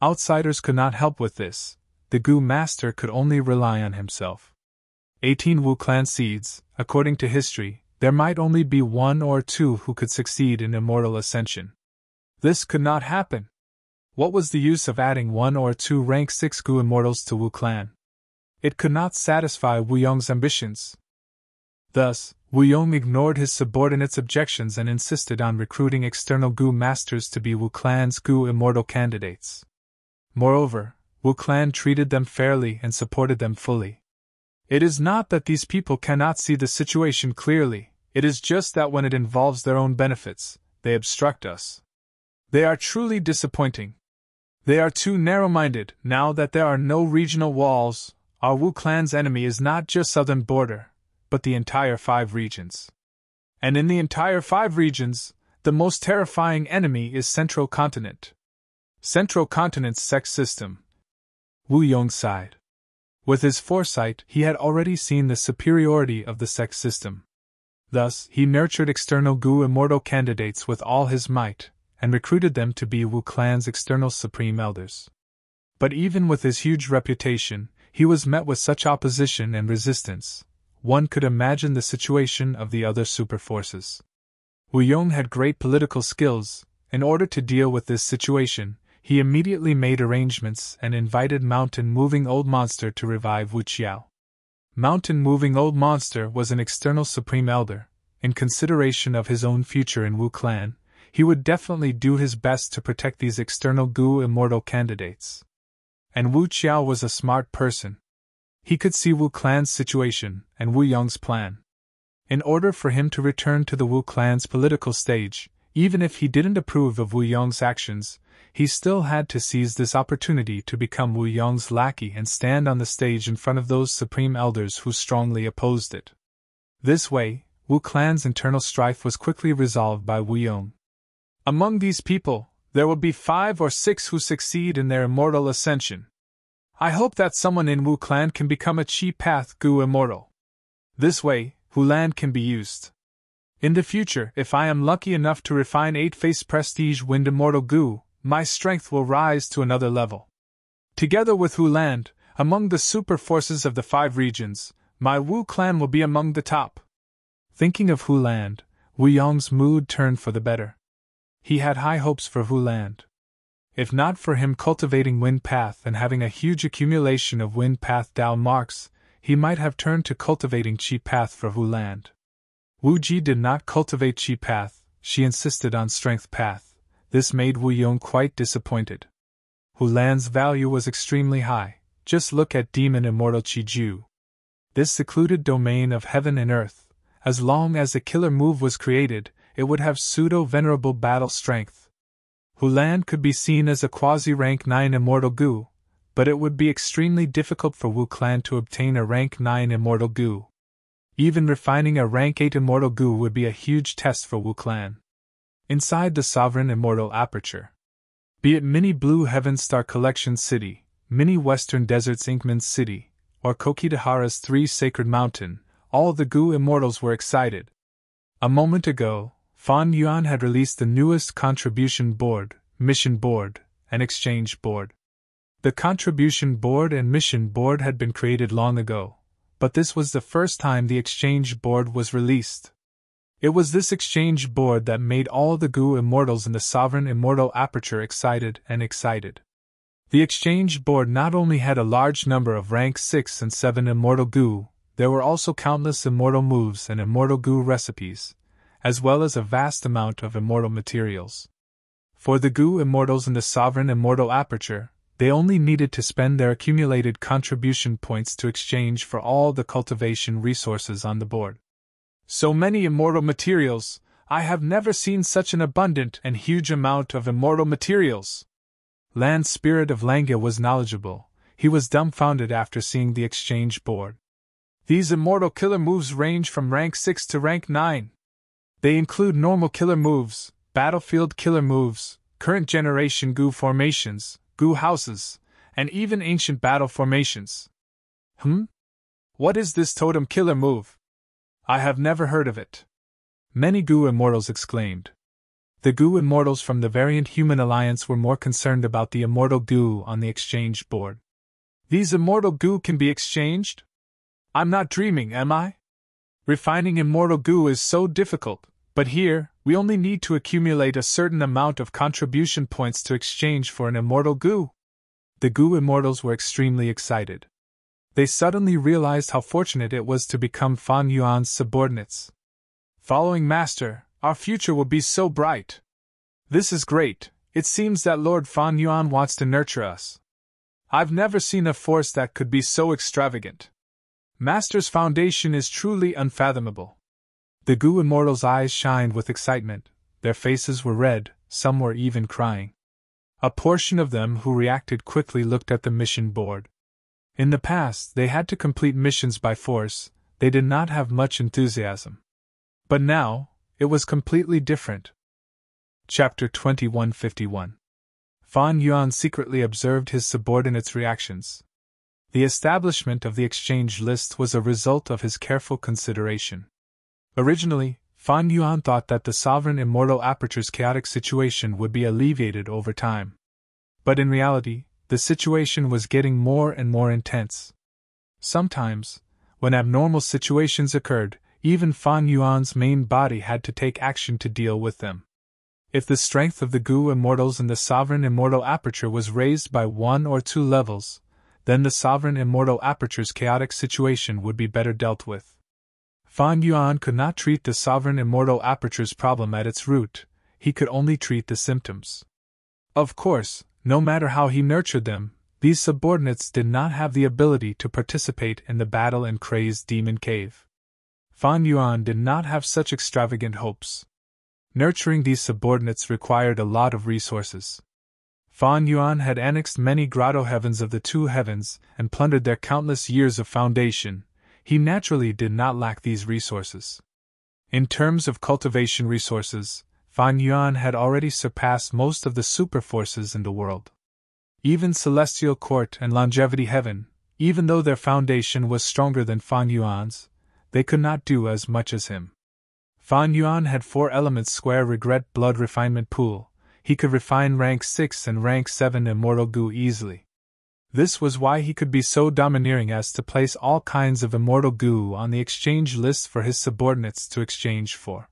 Outsiders could not help with this. The Gu master could only rely on himself. 18 Wu Clan seeds, according to history, there might only be 1 or 2 who could succeed in immortal ascension. This could not happen. What was the use of adding 1 or 2 rank 6 Gu immortals to Wu Clan? It could not satisfy Wu Yong's ambitions. Thus, Wu Yong ignored his subordinates' objections and insisted on recruiting external Gu masters to be Wu Clan's Gu immortal candidates. Moreover, Wu Clan treated them fairly and supported them fully. It is not that these people cannot see the situation clearly, it is just that when it involves their own benefits, they obstruct us. They are truly disappointing. They are too narrow-minded. Now that there are no regional walls, our Wu Clan's enemy is not just southern border, but the entire 5 regions. And in the entire 5 regions, the most terrifying enemy is Central Continent. Central Continent's sex system. Wu Yong sighed. With his foresight, he had already seen the superiority of the sex system. Thus, he nurtured external Gu immortal candidates with all his might, and recruited them to be Wu Clan's external supreme elders. But even with his huge reputation, he was met with such opposition and resistance. One could imagine the situation of the other super forces. Wu Yong had great political skills. In order to deal with this situation, he immediately made arrangements and invited Mountain Moving Old Monster to revive Wu Qiao. Mountain Moving Old Monster was an external supreme elder. In consideration of his own future in Wu Clan, he would definitely do his best to protect these external Gu immortal candidates. And Wu Qiao was a smart person. He could see Wu Clan's situation and Wu Yong's plan. In order for him to return to the Wu Clan's political stage, even if he didn't approve of Wu Yong's actions, he still had to seize this opportunity to become Wu Yong's lackey and stand on the stage in front of those supreme elders who strongly opposed it. This way, Wu clan's internal strife was quickly resolved by Wu Yong. Among these people, there will be 5 or 6 who succeed in their immortal ascension. I hope that someone in Wu clan can become a Chi Path Gu immortal. This way, Hulan can be used. In the future, if I am lucky enough to refine 8-face prestige wind immortal Gu, my strength will rise to another level. Together with Hulan, among the super forces of the 5 regions, my Wu clan will be among the top. Thinking of Hulan, Wu Yong's mood turned for the better. He had high hopes for Hulan. If not for him cultivating Wind Path and having a huge accumulation of Wind Path Dao marks, he might have turned to cultivating Chi Path for Hulan. Wu Ji did not cultivate Chi Path, she insisted on Strength Path. This made Wu Yong quite disappointed. Hulan's value was extremely high. Just look at Demon Immortal Chi Ju. This secluded domain of heaven and earth, as long as a killer move was created, it would have pseudo-venerable battle strength. Hulan could be seen as a quasi-rank 9 Immortal Gu, but it would be extremely difficult for Wu clan to obtain a rank 9 Immortal Gu. Even refining a rank 8 Immortal Gu would be a huge test for Wu clan. Inside the Sovereign Immortal Aperture, be it Mini Blue Heaven Star Collection City, Mini Western Deserts Inkman City, or Kokidahara's 3 Sacred Mountain, all the Gu Immortals were excited. A moment ago, Fan Yuan had released the newest Contribution Board, Mission Board, and Exchange Board. The Contribution Board and Mission Board had been created long ago, but this was the first time the Exchange Board was released. It was this Exchange Board that made all the Gu Immortals in the Sovereign Immortal Aperture excited. The Exchange Board not only had a large number of rank 6 and 7 Immortal Gu, there were also countless Immortal moves and Immortal Gu recipes, as well as a vast amount of immortal materials. For the Gu Immortals in the Sovereign Immortal Aperture, they only needed to spend their accumulated contribution points to exchange for all the cultivation resources on the board. So many immortal materials! I have never seen such an abundant and huge amount of immortal materials! Land Spirit of Langa was knowledgeable. He was dumbfounded after seeing the exchange board. These immortal killer moves range from rank 6 to rank 9. They include normal killer moves, battlefield killer moves, current generation Gu formations, Gu houses, and even ancient battle formations. What is this totem killer move? I have never heard of it. Many Gu Immortals exclaimed. The Gu Immortals from the Variant Human Alliance were more concerned about the Immortal Gu on the exchange board. These Immortal Gu can be exchanged? I'm not dreaming, am I? Refining Immortal Gu is so difficult, but here, we only need to accumulate a certain amount of contribution points to exchange for an Immortal Gu. The Gu Immortals were extremely excited. They suddenly realized how fortunate it was to become Fan Yuan's subordinates. Following Master, our future will be so bright. This is great. It seems that Lord Fan Yuan wants to nurture us. I've never seen a force that could be so extravagant. Master's foundation is truly unfathomable. The Gu Immortals' eyes shined with excitement, their faces were red, some were even crying. A portion of them who reacted quickly looked at the mission board. In the past, they had to complete missions by force, they did not have much enthusiasm. But now, it was completely different. Chapter 2151. Fan Yuan secretly observed his subordinates' reactions. The establishment of the exchange list was a result of his careful consideration. Originally, Fan Yuan thought that the Sovereign Immortal Aperture's chaotic situation would be alleviated over time. But in reality, the situation was getting more and more intense. Sometimes, when abnormal situations occurred, even Fan Yuan's main body had to take action to deal with them. If the strength of the Gu Immortals in the Sovereign Immortal Aperture was raised by 1 or 2 levels, then the Sovereign Immortal Aperture's chaotic situation would be better dealt with. Fan Yuan could not treat the Sovereign Immortal Aperture's problem at its root, he could only treat the symptoms. Of course, no matter how he nurtured them, these subordinates did not have the ability to participate in the battle in Crazed Demon Cave. Fan Yuan did not have such extravagant hopes. Nurturing these subordinates required a lot of resources. Fan Yuan had annexed many grotto heavens of the 2 heavens and plundered their countless years of foundation. He naturally did not lack these resources. In terms of cultivation resources, Fan Yuan had already surpassed most of the super forces in the world. Even Celestial Court and Longevity Heaven, even though their foundation was stronger than Fan Yuan's, they could not do as much as him. Fan Yuan had 4 elements square regret blood refinement pool. He could refine rank 6 and rank 7 immortal goo easily. This was why he could be so domineering as to place all kinds of immortal goo on the exchange list for his subordinates to exchange for.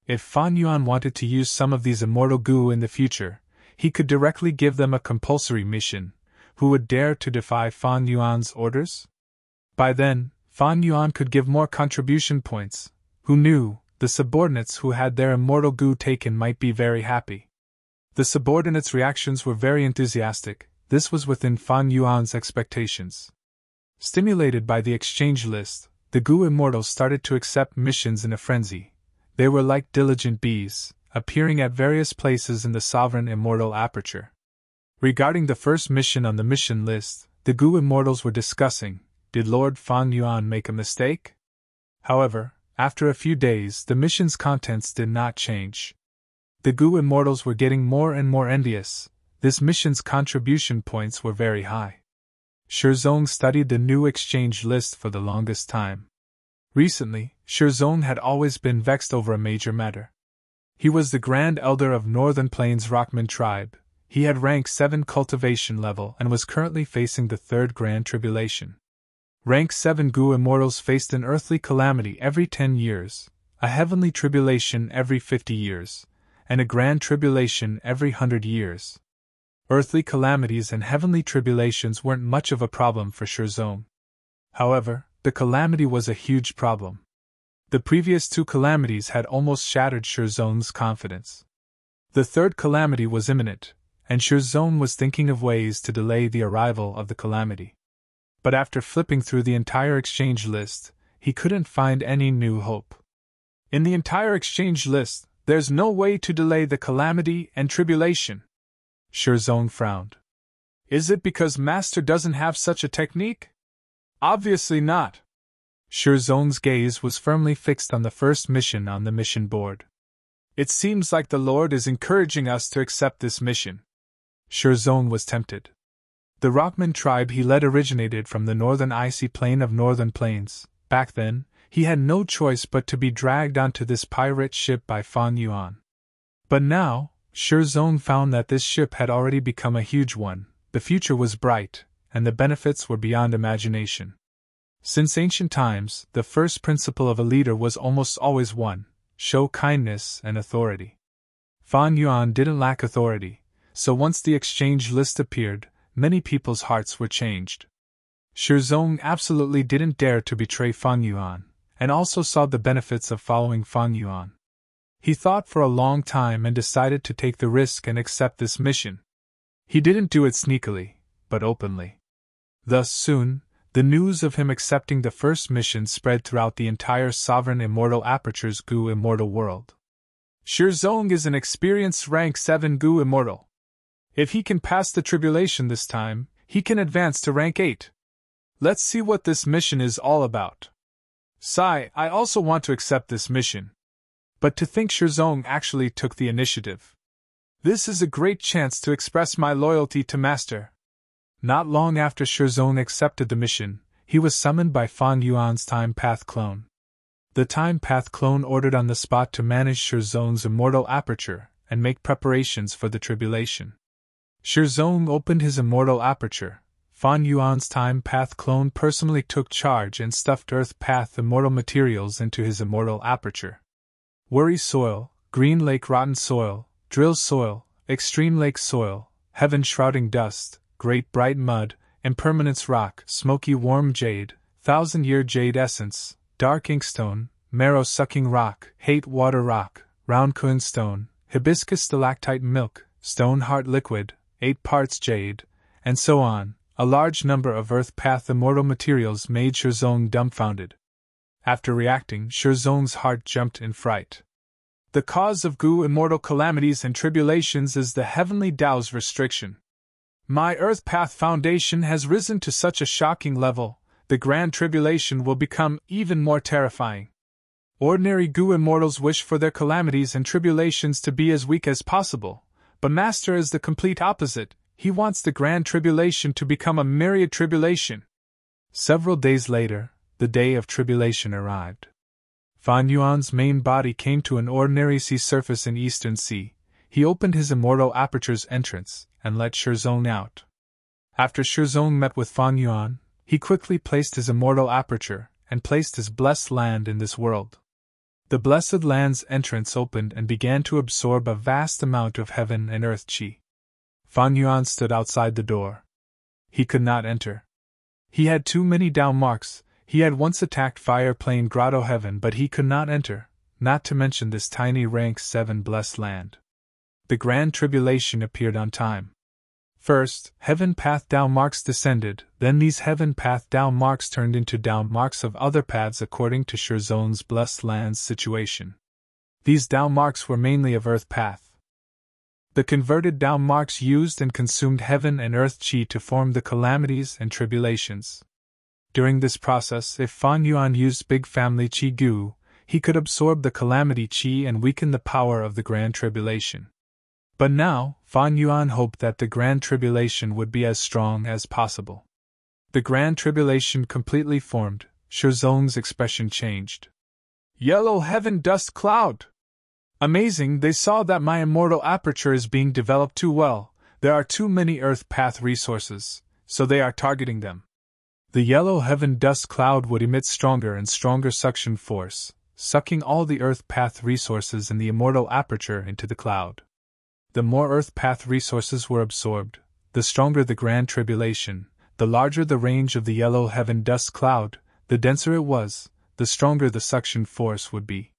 If Fan Yuan wanted to use some of these immortal goo in the future, he could directly give them a compulsory mission. Who would dare to defy Fan Yuan's orders? By then, Fan Yuan could give more contribution points. Who knew, the subordinates who had their immortal goo taken might be very happy. The subordinates' reactions were very enthusiastic. This was within Fan Yuan's expectations. Stimulated by the exchange list, the Goo Immortals started to accept missions in a frenzy. They were like diligent bees, appearing at various places in the sovereign immortal aperture. Regarding the first mission on the mission list, the Goo Immortals were discussing, did Lord Fan Yuan make a mistake? However, after a few days the mission's contents did not change. The Goo Immortals were getting more and more envious. This mission's contribution points were very high. Shizong studied the new exchange list for the longest time. Recently, Shizong had always been vexed over a major matter. He was the Grand Elder of Northern Plains Rockman tribe. He had rank 7 cultivation level and was currently facing the 3rd Grand Tribulation. Rank 7 Goo Immortals faced an earthly calamity every 10 years, a heavenly tribulation every 50 years, and a Grand Tribulation every 100 years. Earthly calamities and heavenly tribulations weren't much of a problem for Shizong. However, the calamity was a huge problem. The previous 2 calamities had almost shattered Shizong's confidence. The 3rd calamity was imminent, and Shizong was thinking of ways to delay the arrival of the calamity. But after flipping through the entire exchange list, he couldn't find any new hope. In the entire exchange list, there's no way to delay the calamity and tribulation. Shizong frowned. Is it because Master doesn't have such a technique? Obviously not. Shizong's gaze was firmly fixed on the first mission on the mission board. It seems like the Lord is encouraging us to accept this mission. Shizong was tempted. The Rockman tribe he led originated from the northern icy plain of Northern Plains. Back then, he had no choice but to be dragged onto this pirate ship by Fan Yuan. But now, Shizong found that this ship had already become a huge one. The future was bright, and the benefits were beyond imagination. Since ancient times, the first principle of a leader was almost always one: show kindness and authority. Fan Yuan didn't lack authority, so once the exchange list appeared, many people's hearts were changed. Shizong absolutely didn't dare to betray Fan Yuan, and also saw the benefits of following Fan Yuan. He thought for a long time and decided to take the risk and accept this mission. He didn't do it sneakily, but openly. Thus soon, the news of him accepting the first mission spread throughout the entire sovereign immortal aperture's Goo Immortal world. Shizong is an experienced rank 7 Goo Immortal. If he can pass the tribulation this time, he can advance to rank 8. Let's see what this mission is all about. Sai, I also want to accept this mission. But to think Shizong actually took the initiative. This is a great chance to express my loyalty to Master. Not long after Shizong accepted the mission, he was summoned by Fan Yuan's Time Path clone. The Time Path clone ordered on the spot to manage Shizong's immortal aperture and make preparations for the tribulation. Shizong opened his immortal aperture. Fan Yuan's Time Path clone personally took charge and stuffed Earth Path immortal materials into his immortal aperture. Worry soil, Green Lake rotten soil, Drill soil, Extreme Lake soil, Heaven shrouding dust, Great bright mud, Impermanence rock, Smoky warm jade, 1,000-year jade essence, Dark inkstone, Marrow sucking rock, Hate water rock, Round coin stone, Hibiscus stalactite milk, Stone heart liquid, 8 parts jade, and so on. A large number of Earth Path immortal materials made Shizong dumbfounded. After reacting, Shizong's heart jumped in fright. The cause of Goo immortal calamities and tribulations is the heavenly Tao's restriction. My Earth Path foundation has risen to such a shocking level, the Grand Tribulation will become even more terrifying. Ordinary goo immortals wish for their calamities and tribulations to be as weak as possible, but Master is the complete opposite. He wants the grand tribulation to become a myriad tribulation. Several days later, the day of tribulation arrived. Fan Yuan's main body came to an ordinary sea surface in Eastern Sea. He opened his immortal aperture's entrance and let Shirzong out. After Shirzong met with Fan Yuan, he quickly placed his immortal aperture and placed his blessed land in this world. The blessed land's entrance opened and began to absorb a vast amount of heaven and earth qi. Fan Yuan stood outside the door. He could not enter. He had too many Dao marks. He had once attacked Fire Plane Grotto Heaven, but he could not enter, not to mention this tiny rank 7 blessed land. The Grand Tribulation appeared on time. First, Heaven Path Dao marks descended, then these Heaven Path Dao marks turned into Dao marks of other paths according to Shirzong's blessed land's situation. These Dao marks were mainly of Earth Path. The converted Dao marks used and consumed heaven and earth qi to form the calamities and tribulations. During this process, if Fan Yuan used Big Family Qi Gu, he could absorb the calamity qi and weaken the power of the Grand Tribulation. But now, Fan Yuan hoped that the Grand Tribulation would be as strong as possible. The Grand Tribulation completely formed. Shirzong's expression changed. Yellow heaven dust cloud! Amazing, they saw that my immortal aperture is being developed too well. There are too many Earth Path resources, so they are targeting them. The yellow heaven dust cloud would emit stronger and stronger suction force, sucking all the Earth Path resources in the immortal aperture into the cloud. The more Earth Path resources were absorbed, the stronger the Grand Tribulation, the larger the range of the yellow heaven dust cloud, the denser it was, the stronger the suction force would be.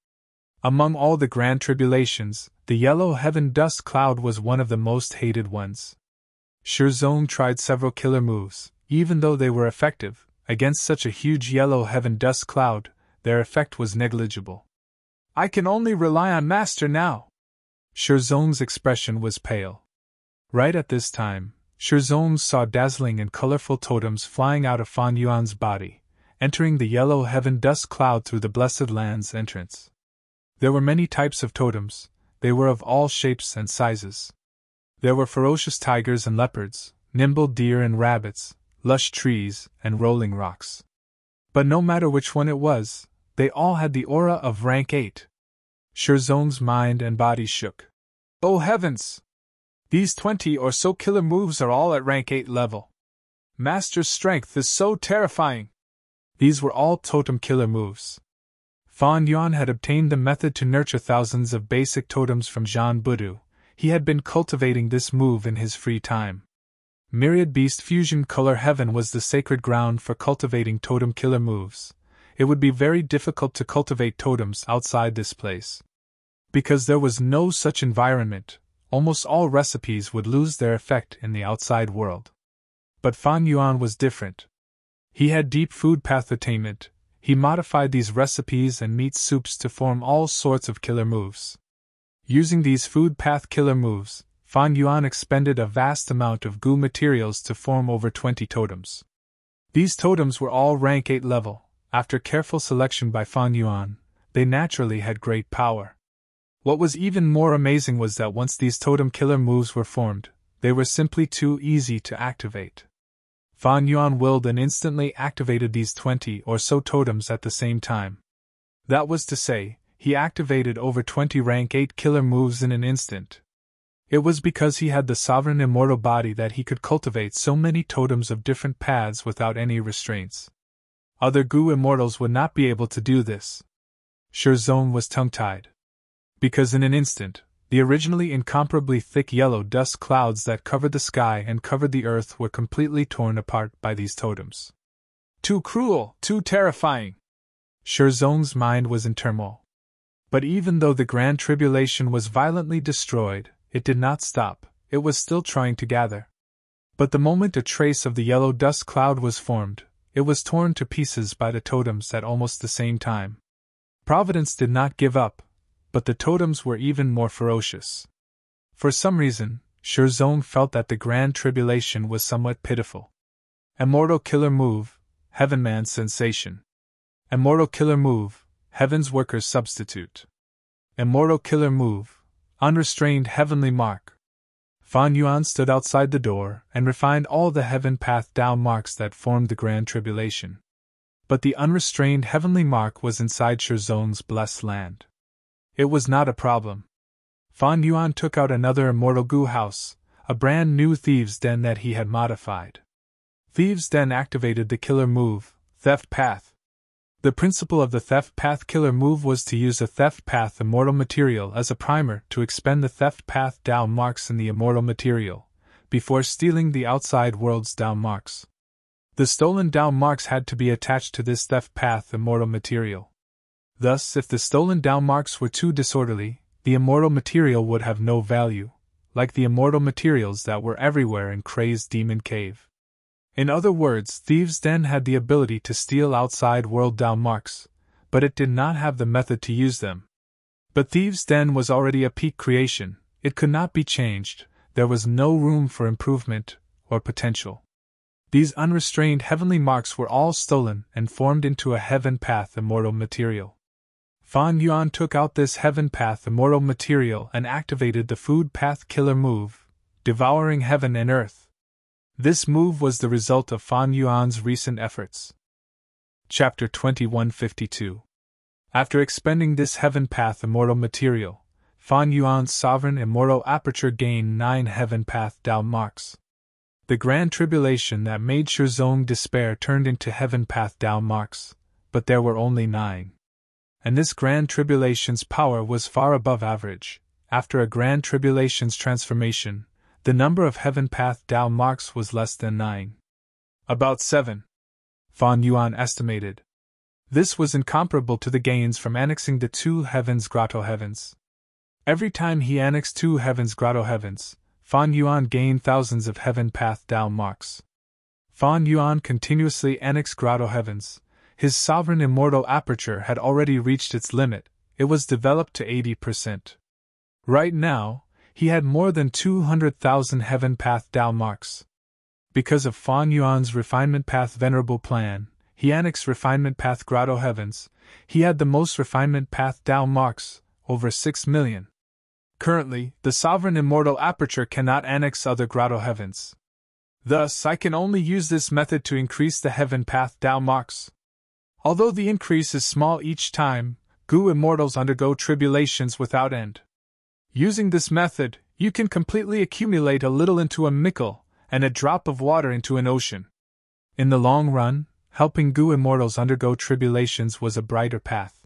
Among all the Grand Tribulations, the yellow heaven dust cloud was one of the most hated ones. Shirzong tried several killer moves. Even though they were effective, against such a huge yellow heaven dust cloud, their effect was negligible. I can only rely on Master now. Shirzong's expression was pale. Right at this time, Shirzong saw dazzling and colorful totems flying out of Fan Yuan's body, entering the yellow heaven dust cloud through the blessed land's entrance. There were many types of totems. They were of all shapes and sizes. There were ferocious tigers and leopards, nimble deer and rabbits, lush trees, and rolling rocks. But no matter which one it was, they all had the aura of rank 8. Shirzong's mind and body shook. Oh heavens! These 20 or so killer moves are all at rank 8 level. Master's strength is so terrifying! These were all totem killer moves. Fan Yuan had obtained the method to nurture thousands of basic totems from Zhan Budu. He had been cultivating this move in his free time. Myriad Beast Fusion Color Heaven was the sacred ground for cultivating totem killer moves. It would be very difficult to cultivate totems outside this place. Because there was no such environment, almost all recipes would lose their effect in the outside world. But Fan Yuan was different. He had deep food path attainment. He modified these recipes and meat soups to form all sorts of killer moves. Using these food path killer moves, Fan Yuan expended a vast amount of goo materials to form over 20 totems. These totems were all rank 8 level. After careful selection by Fan Yuan, they naturally had great power. What was even more amazing was that once these totem killer moves were formed, they were simply too easy to activate. Fan Yuan willed and instantly activated these 20 or so totems at the same time. That was to say, he activated over 20 rank 8 killer moves in an instant. It was because he had the sovereign immortal body that he could cultivate so many totems of different paths without any restraints. Other goo immortals would not be able to do this. Shirzong was tongue-tied. Because in an instant, the originally incomparably thick yellow dust clouds that covered the sky and covered the earth were completely torn apart by these totems. Too cruel, too terrifying! Shirzong's mind was in turmoil. But even though the Grand Tribulation was violently destroyed, it did not stop. It was still trying to gather. But the moment a trace of the yellow dust cloud was formed, it was torn to pieces by the totems at almost the same time. Providence did not give up, but the totems were even more ferocious. For some reason, Shirzong felt that the Grand Tribulation was somewhat pitiful. Immortal Killer Move, Heavenman Sensation. Immortal Killer Move, Heaven's Worker's Substitute. Immortal Killer Move, Unrestrained Heavenly Mark. Fan Yuan stood outside the door and refined all the heaven path down marks that formed the Grand Tribulation. But the unrestrained heavenly mark was inside Shirzong's blessed land. It was not a problem. Fan Yuan took out another immortal goo house, a brand new thieves' den that he had modified. Thieves' Den activated the killer move, Theft Path. The principle of the Theft Path killer move was to use a Theft Path immortal material as a primer to expend the Theft Path down marks in the immortal material, before stealing the outside world's down marks. The stolen down marks had to be attached to this Theft Path immortal material. Thus, if the stolen down marks were too disorderly, the immortal material would have no value, like the immortal materials that were everywhere in Crazed Demon Cave. In other words, Thieves' Den had the ability to steal outside world down marks, but it did not have the method to use them. But Thieves' Den was already a peak creation, it could not be changed, there was no room for improvement or potential. These unrestrained heavenly marks were all stolen and formed into a Heaven Path immortal material. Fan Yuan took out this Heaven Path immortal material and activated the Food Path killer move, devouring heaven and earth. This move was the result of Fan Yuan's recent efforts. Chapter 2152. After expending this Heaven Path immortal material, Fan Yuan's sovereign immortal aperture gained 9 Heaven Path down marks. The Grand Tribulation that made Shirzong despair turned into Heaven Path down marks, but there were only 9. And this Grand Tribulation's power was far above average. After a Grand Tribulation's transformation, the number of Heaven Path down marks was less than 9. About 7. Fan Yuan estimated. This was incomparable to the gains from annexing the 2 Heavens Grotto Heavens. Every time he annexed 2 Heavens Grotto Heavens, Fan Yuan gained thousands of Heaven Path down marks. Fan Yuan continuously annexed Grotto Heavens. His sovereign immortal aperture had already reached its limit, it was developed to 80%. Right now, he had more than 200,000 Heaven Path down marks. Because of Fan Yuan's Refinement Path Venerable Plan, he annexed Refinement Path Grotto Heavens, he had the most Refinement Path down marks, over 6 million. Currently, the Sovereign Immortal Aperture cannot annex other Grotto Heavens. Thus, I can only use this method to increase the Heaven Path down marks. Although the increase is small each time, Goo Immortals undergo tribulations without end. Using this method, you can completely accumulate a little into a mickle, and a drop of water into an ocean. In the long run, helping Goo Immortals undergo tribulations was a brighter path.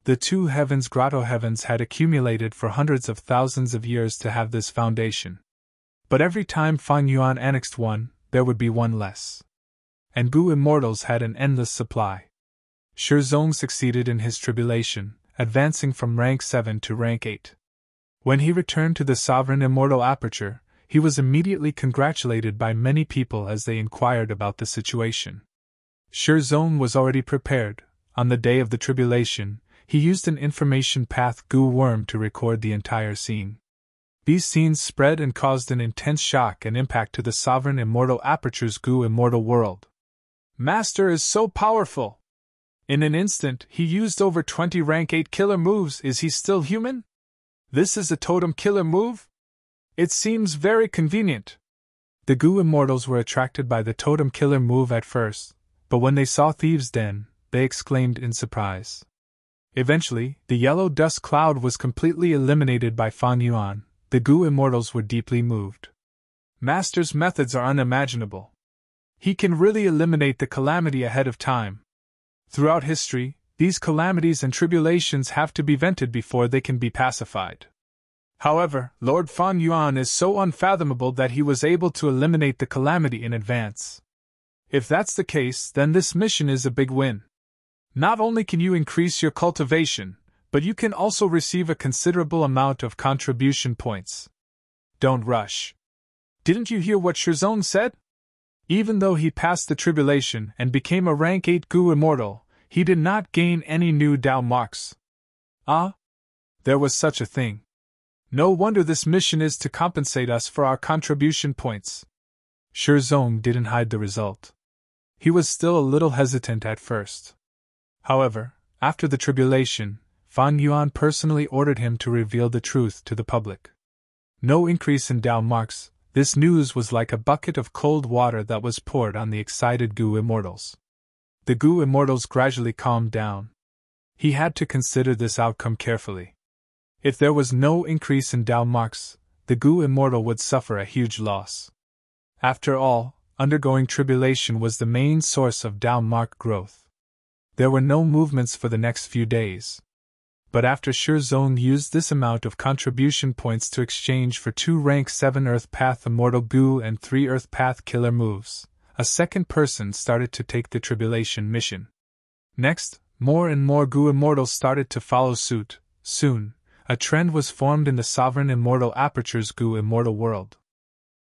The 2 Heavens Grotto Heavens had accumulated for hundreds of thousands of years to have this foundation. But every time Fan Yuan annexed one, there would be one less. And Goo Immortals had an endless supply. Shirzong succeeded in his tribulation, advancing from rank 7 to rank 8. When he returned to the Sovereign Immortal Aperture, he was immediately congratulated by many people as they inquired about the situation. Shirzong was already prepared. On the day of the tribulation, he used an information path goo worm to record the entire scene. These scenes spread and caused an intense shock and impact to the Sovereign Immortal Aperture's goo immortal world. Master is so powerful! In an instant, he used over 20 rank 8 killer moves. Is he still human? This is a totem killer move? It seems very convenient. The Goo Immortals were attracted by the totem killer move at first, but when they saw Thieves' Den, they exclaimed in surprise. Eventually, the yellow dust cloud was completely eliminated by Fan Yuan. The Goo Immortals were deeply moved. Master's methods are unimaginable. He can really eliminate the calamity ahead of time. Throughout history, these calamities and tribulations have to be vented before they can be pacified. However, Lord Fan Yuan is so unfathomable that he was able to eliminate the calamity in advance. If that's the case, then this mission is a big win. Not only can you increase your cultivation, but you can also receive a considerable amount of contribution points. Don't rush. Didn't you hear what Shirzong said? Even though he passed the tribulation and became a rank 8 Goo Immortal, he did not gain any new Dao marks. Ah? There was such a thing. No wonder this mission is to compensate us for our contribution points. Shirzong didn't hide the result. He was still a little hesitant at first. However, After the tribulation, Fan Yuan personally ordered him to reveal the truth to the public. No increase in Tao marks. This news was like a bucket of cold water that was poured on the excited Gu immortals. The Gu immortals gradually calmed down. He had to consider this outcome carefully. If there was no increase in Tao marks, the Gu immortal would suffer a huge loss. After all, undergoing tribulation was the main source of Tao mark growth. There were no movements for the next few days. But after Shizong used this amount of contribution points to exchange for 2 rank 7 Earth Path Immortal Gu and 3 Earth Path Killer moves, a second person started to take the tribulation mission. Next, more and more Gu immortals started to follow suit. Soon, a trend was formed in the Sovereign Immortal Aperture's Gu immortal world.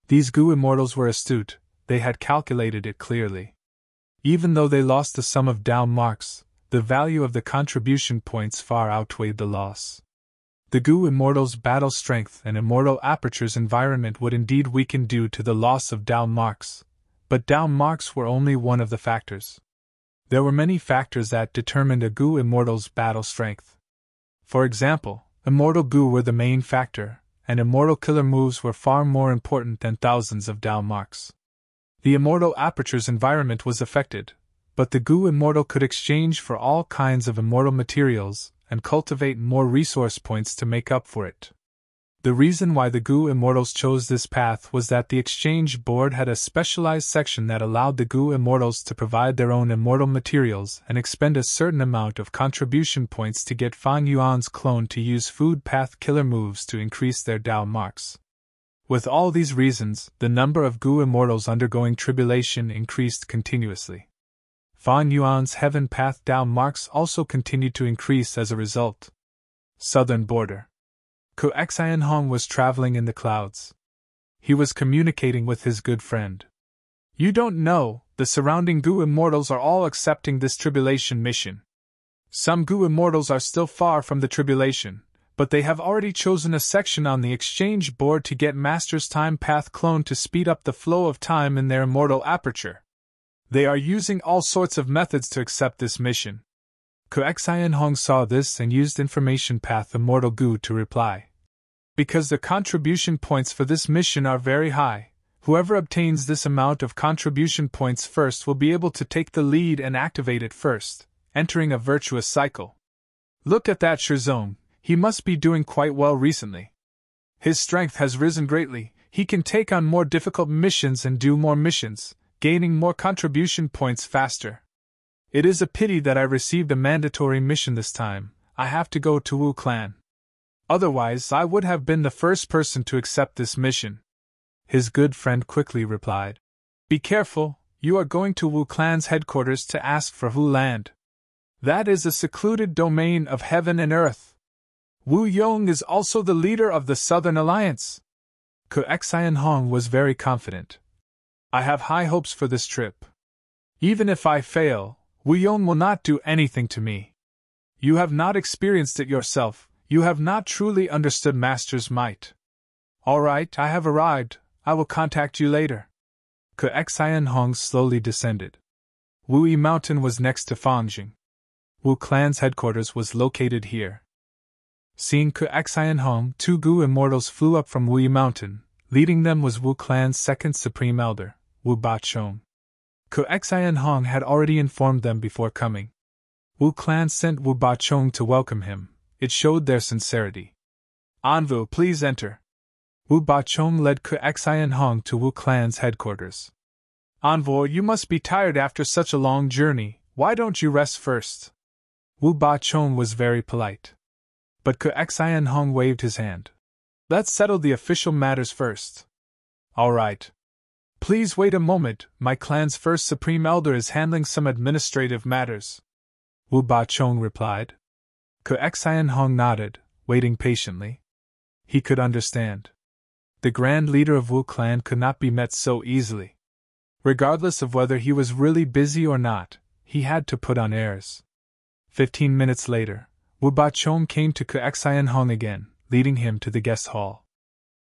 These Gu immortals were astute, they had calculated it clearly. Even though they lost the sum of Tao marks, the value of the contribution points far outweighed the loss. The Gu immortals' battle strength and Immortal Aperture's environment would indeed weaken due to the loss of Tao marks, but Tao marks were only one of the factors. There were many factors that determined a Gu immortal's battle strength. For example, Immortal Gu were the main factor, and Immortal Killer moves were far more important than thousands of Tao marks. The Immortal Aperture's environment was affected, but the Gu immortal could exchange for all kinds of immortal materials and cultivate more resource points to make up for it. The reason why the Gu immortals chose this path was that the exchange board had a specialized section that allowed the Gu immortals to provide their own immortal materials and expend a certain amount of contribution points to get Fan Yuan's clone to use food path killer moves to increase their Tao marks. With all these reasons, the number of Gu immortals undergoing tribulation increased continuously. Fan Yuan's heaven path Tao marks also continued to increase as a result. Southern border. Ku Xian Hong was traveling in the clouds. He was communicating with his good friend. You don't know, the surrounding Gu immortals are all accepting this tribulation mission. Some Gu immortals are still far from the tribulation, but they have already chosen a section on the exchange board to get Master's Time Path clone to speed up the flow of time in their immortal aperture. They are using all sorts of methods to accept this mission. Ku Xian Hong saw this and used Information Path Immortal Gu to reply. Because the contribution points for this mission are very high, whoever obtains this amount of contribution points first will be able to take the lead and activate it first, entering a virtuous cycle. Look at that Shizong, he must be doing quite well recently. His strength has risen greatly, he can take on more difficult missions and do more missions, gaining more contribution points faster. It is a pity that I received a mandatory mission this time. I have to go to Wu Clan. Otherwise, I would have been the first person to accept this mission. His good friend quickly replied. Be careful, you are going to Wu Clan's headquarters to ask for Wu Land. That is a secluded domain of heaven and earth. Wu Yong is also the leader of the Southern Alliance. Ku Xian Hong was very confident. I have high hopes for this trip. Even if I fail, Wu Yong will not do anything to me. You have not experienced it yourself, you have not truly understood Master's might. All right, I have arrived, I will contact you later. Ku Xian Hong slowly descended. Wu Yi Mountain was next to Fangjing. Wu Clan's headquarters was located here. Seeing Ku Xian Hong, 2 Gu immortals flew up from Wu Yi Mountain. Leading them was Wu Clan's second supreme elder, Wu Bachong. Ku Xian Hong had already informed them before coming. Wu Clan sent Wu Bachong to welcome him. It showed their sincerity. Envoy, please enter. Wu Bachong led Ku Xian Hong to Wu Clan's headquarters. Envoy, you must be tired after such a long journey, why don't you rest first? Wu Bachong was very polite. But Ku Xian Hong waved his hand. Let's settle the official matters first. All right. Please wait a moment, my clan's first supreme elder is handling some administrative matters. Wu Bachong replied. Ku Xian Hong nodded, waiting patiently. He could understand. The grand leader of Wu Clan could not be met so easily. Regardless of whether he was really busy or not, he had to put on airs. 15 minutes later, Wu Bachong came to Ku Xian Hong again, leading him to the guest hall.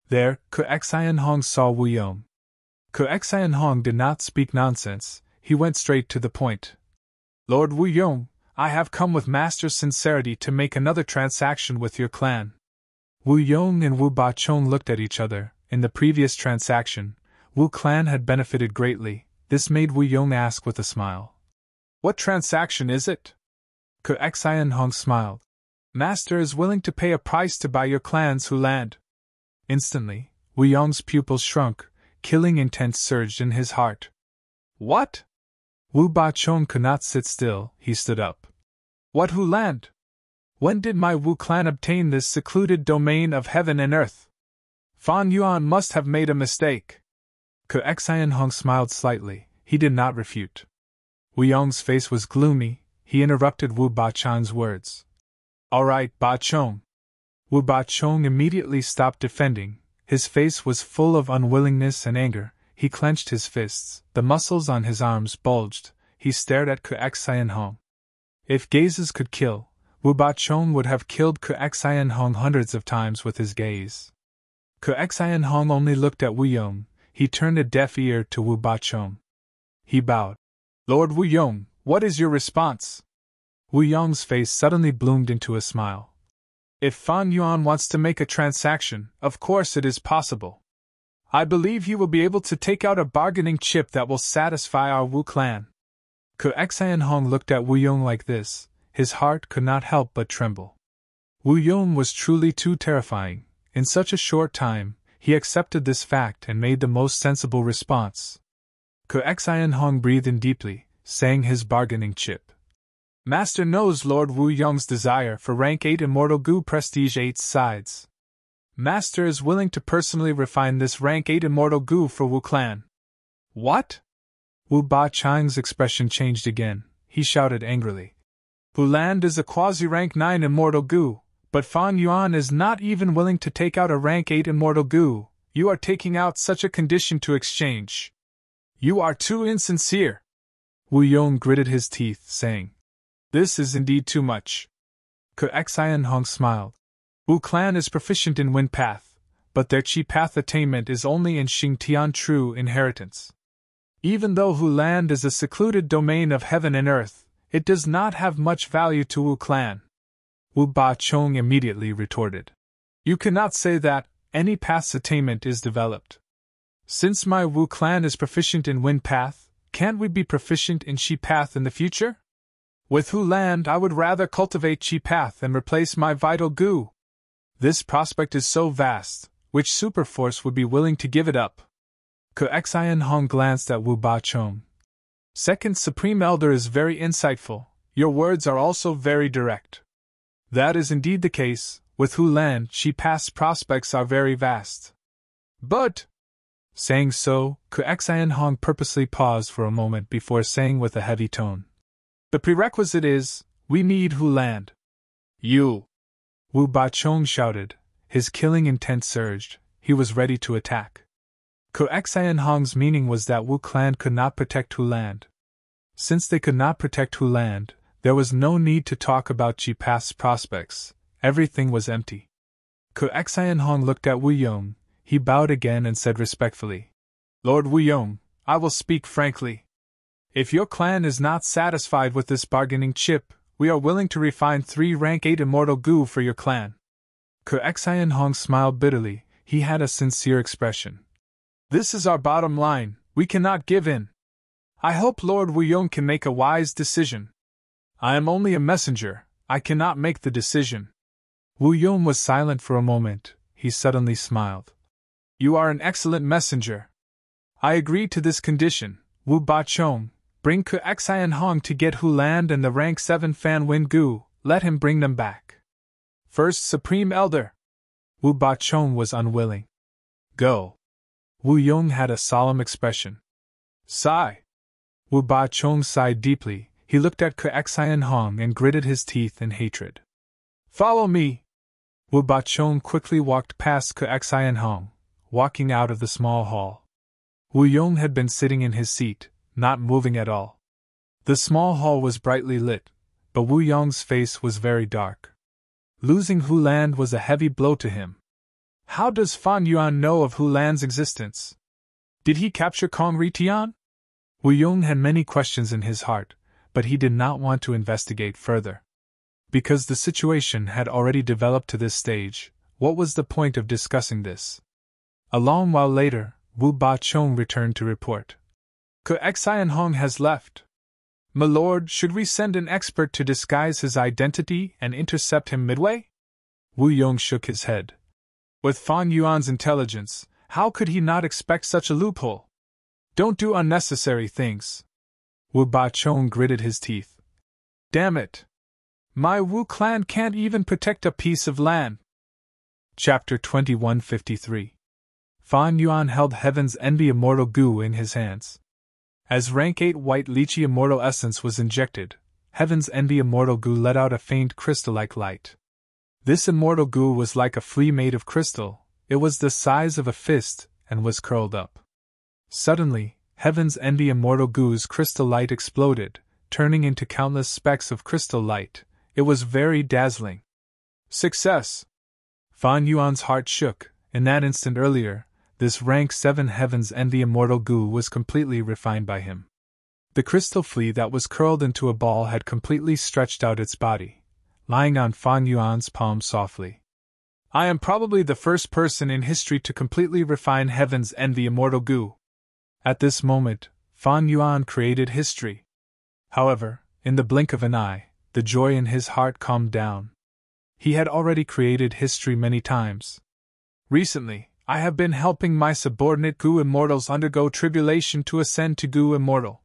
There, Ku Xian Hong saw Wu Yong. Ku Xian Hong did not speak nonsense, he went straight to the point. Lord Wu Yong, I have come with master's sincerity to make another transaction with your clan. Wu Yong and Wu Bachong looked at each other. In the previous transaction, Wu clan had benefited greatly. This made Wu Yong ask with a smile. What transaction is it? Ke Xian Hong smiled. Master is willing to pay a price to buy your clan's Hu land. Instantly, Wu Yong's pupils shrunk, killing intent surged in his heart. What? Wu Bachong could not sit still, he stood up. What Hu land? When did my Wu clan obtain this secluded domain of heaven and earth? Fan Yuan must have made a mistake. Ke Xian Hong smiled slightly, he did not refute. Wu Yong's face was gloomy, he interrupted Wu Bachong's words. All right, Bachong. Wu Bachong immediately stopped defending, his face was full of unwillingness and anger, he clenched his fists, the muscles on his arms bulged, he stared at Ke Xian Hong. If gazes could kill, Wu Bachong would have killed Ke Xian Hong hundreds of times with his gaze. Ke Xian Hong only looked at Wu Yong, he turned a deaf ear to Wu Bachong. He bowed. Lord Wu Yong, what is your response? Wu Yong's face suddenly bloomed into a smile. If Fan Yuan wants to make a transaction, of course it is possible. I believe he will be able to take out a bargaining chip that will satisfy our Wu clan. Ke Xian Hong looked at Wu Yong like this, his heart could not help but tremble. Wu Yong was truly too terrifying. In such a short time, he accepted this fact and made the most sensible response. Ke Xian Hong breathed in deeply, saying his bargaining chip. Master knows Lord Wu Yong's desire for rank 8 Immortal Gu Prestige 8 sides. Master is willing to personally refine this rank 8 Immortal Gu for Wu clan. What? Wu Bachong's expression changed again, he shouted angrily. Hu land is a quasi-rank 9 Immortal Gu. But Fan Yuan is not even willing to take out a rank 8 Immortal Gu. You are taking out such a condition to exchange. You are too insincere. Wu Yong gritted his teeth, saying, This is indeed too much. Ke Xian Hong smiled. Wu clan is proficient in Wind Path, but their Qi Path attainment is only in Xingtian true inheritance. Even though Hu land is a secluded domain of heaven and earth, it does not have much value to Wu clan. Wu Bachong immediately retorted. You cannot say that any path's attainment is developed. Since my Wu clan is proficient in Wind Path, can't we be proficient in Qi Path in the future? With Hu land I would rather cultivate Qi Path and replace my vital Gu. This prospect is so vast, which superforce would be willing to give it up? Ke Xian Hong glanced at Wu Bachong. Second Supreme Elder is very insightful, your words are also very direct. That is indeed the case, with Hu land Qi Path's prospects are very vast. But, saying so, Ke Xian Hong purposely paused for a moment before saying with a heavy tone. The prerequisite is, we need Hu land. You! Wu Bachong shouted, his killing intent surged, he was ready to attack. Ke Xian Hong's meaning was that Wu clan could not protect Hu land. Since they could not protect Hu land, there was no need to talk about Qi Path's prospects, everything was empty. Ke Xian Hong looked at Wu Yong, he bowed again and said respectfully, Lord Wu Yong, I will speak frankly. If your clan is not satisfied with this bargaining chip, we are willing to refine 3 rank 8 Immortal Gu for your clan. Ke Xian Hong smiled bitterly, he had a sincere expression. This is our bottom line, we cannot give in. I hope Lord Wu Yong can make a wise decision. I am only a messenger, I cannot make the decision. Wu Yong was silent for a moment, he suddenly smiled. You are an excellent messenger. I agree to this condition, Wu Bachong, bring Ke Xian Hong to get Hu land and the rank 7 Fan Wen Gu, let him bring them back. First Supreme Elder. Wu Bachong was unwilling. Go. Wu Yong had a solemn expression. Sigh. Wu Bachong sighed deeply, he looked at Ke Xian Hong and gritted his teeth in hatred. Follow me. Wu Bachong quickly walked past Ke Xian Hong, walking out of the small hall. Wu Yong had been sitting in his seat, not moving at all. The small hall was brightly lit, but Wu Yong's face was very dark. Losing Hu land was a heavy blow to him. How does Fan Yuan know of Hu land's existence? Did he capture Kong Ritian? Wu Yong had many questions in his heart, but he did not want to investigate further. Because the situation had already developed to this stage, what was the point of discussing this? A long while later, Wu Ba Chong returned to report. Xian Hong has left. My lord, should we send an expert to disguise his identity and intercept him midway? Wu Yong shook his head. With Fan Yuan's intelligence, how could he not expect such a loophole? Don't do unnecessary things. Wu Ba Chong gritted his teeth. Damn it! My Wu clan can't even protect a piece of land. Chapter 2153. Fan Yuan held Heaven's Envy Immortal Goo in his hands. As rank 8 white lychee immortal essence was injected, Heaven's Envy Immortal Goo let out a faint crystal-like light. This immortal goo was like a flea made of crystal. It was the size of a fist and was curled up. Suddenly, Heaven's Envy Immortal Goo's crystal light exploded, turning into countless specks of crystal light. It was very dazzling. Success! Fan Yuan's heart shook. In that instant earlier, this rank 7 Heaven's Envy Immortal Goo was completely refined by him. The crystal flea that was curled into a ball had completely stretched out its body, lying on Fan Yuan's palm softly. I am probably the first person in history to completely refine Heaven's Envy Immortal Goo. At this moment, Fan Yuan created history. However, in the blink of an eye, the joy in his heart calmed down. He had already created history many times. Recently, I have been helping my subordinate Goo Immortals undergo tribulation to ascend to Goo Immortal.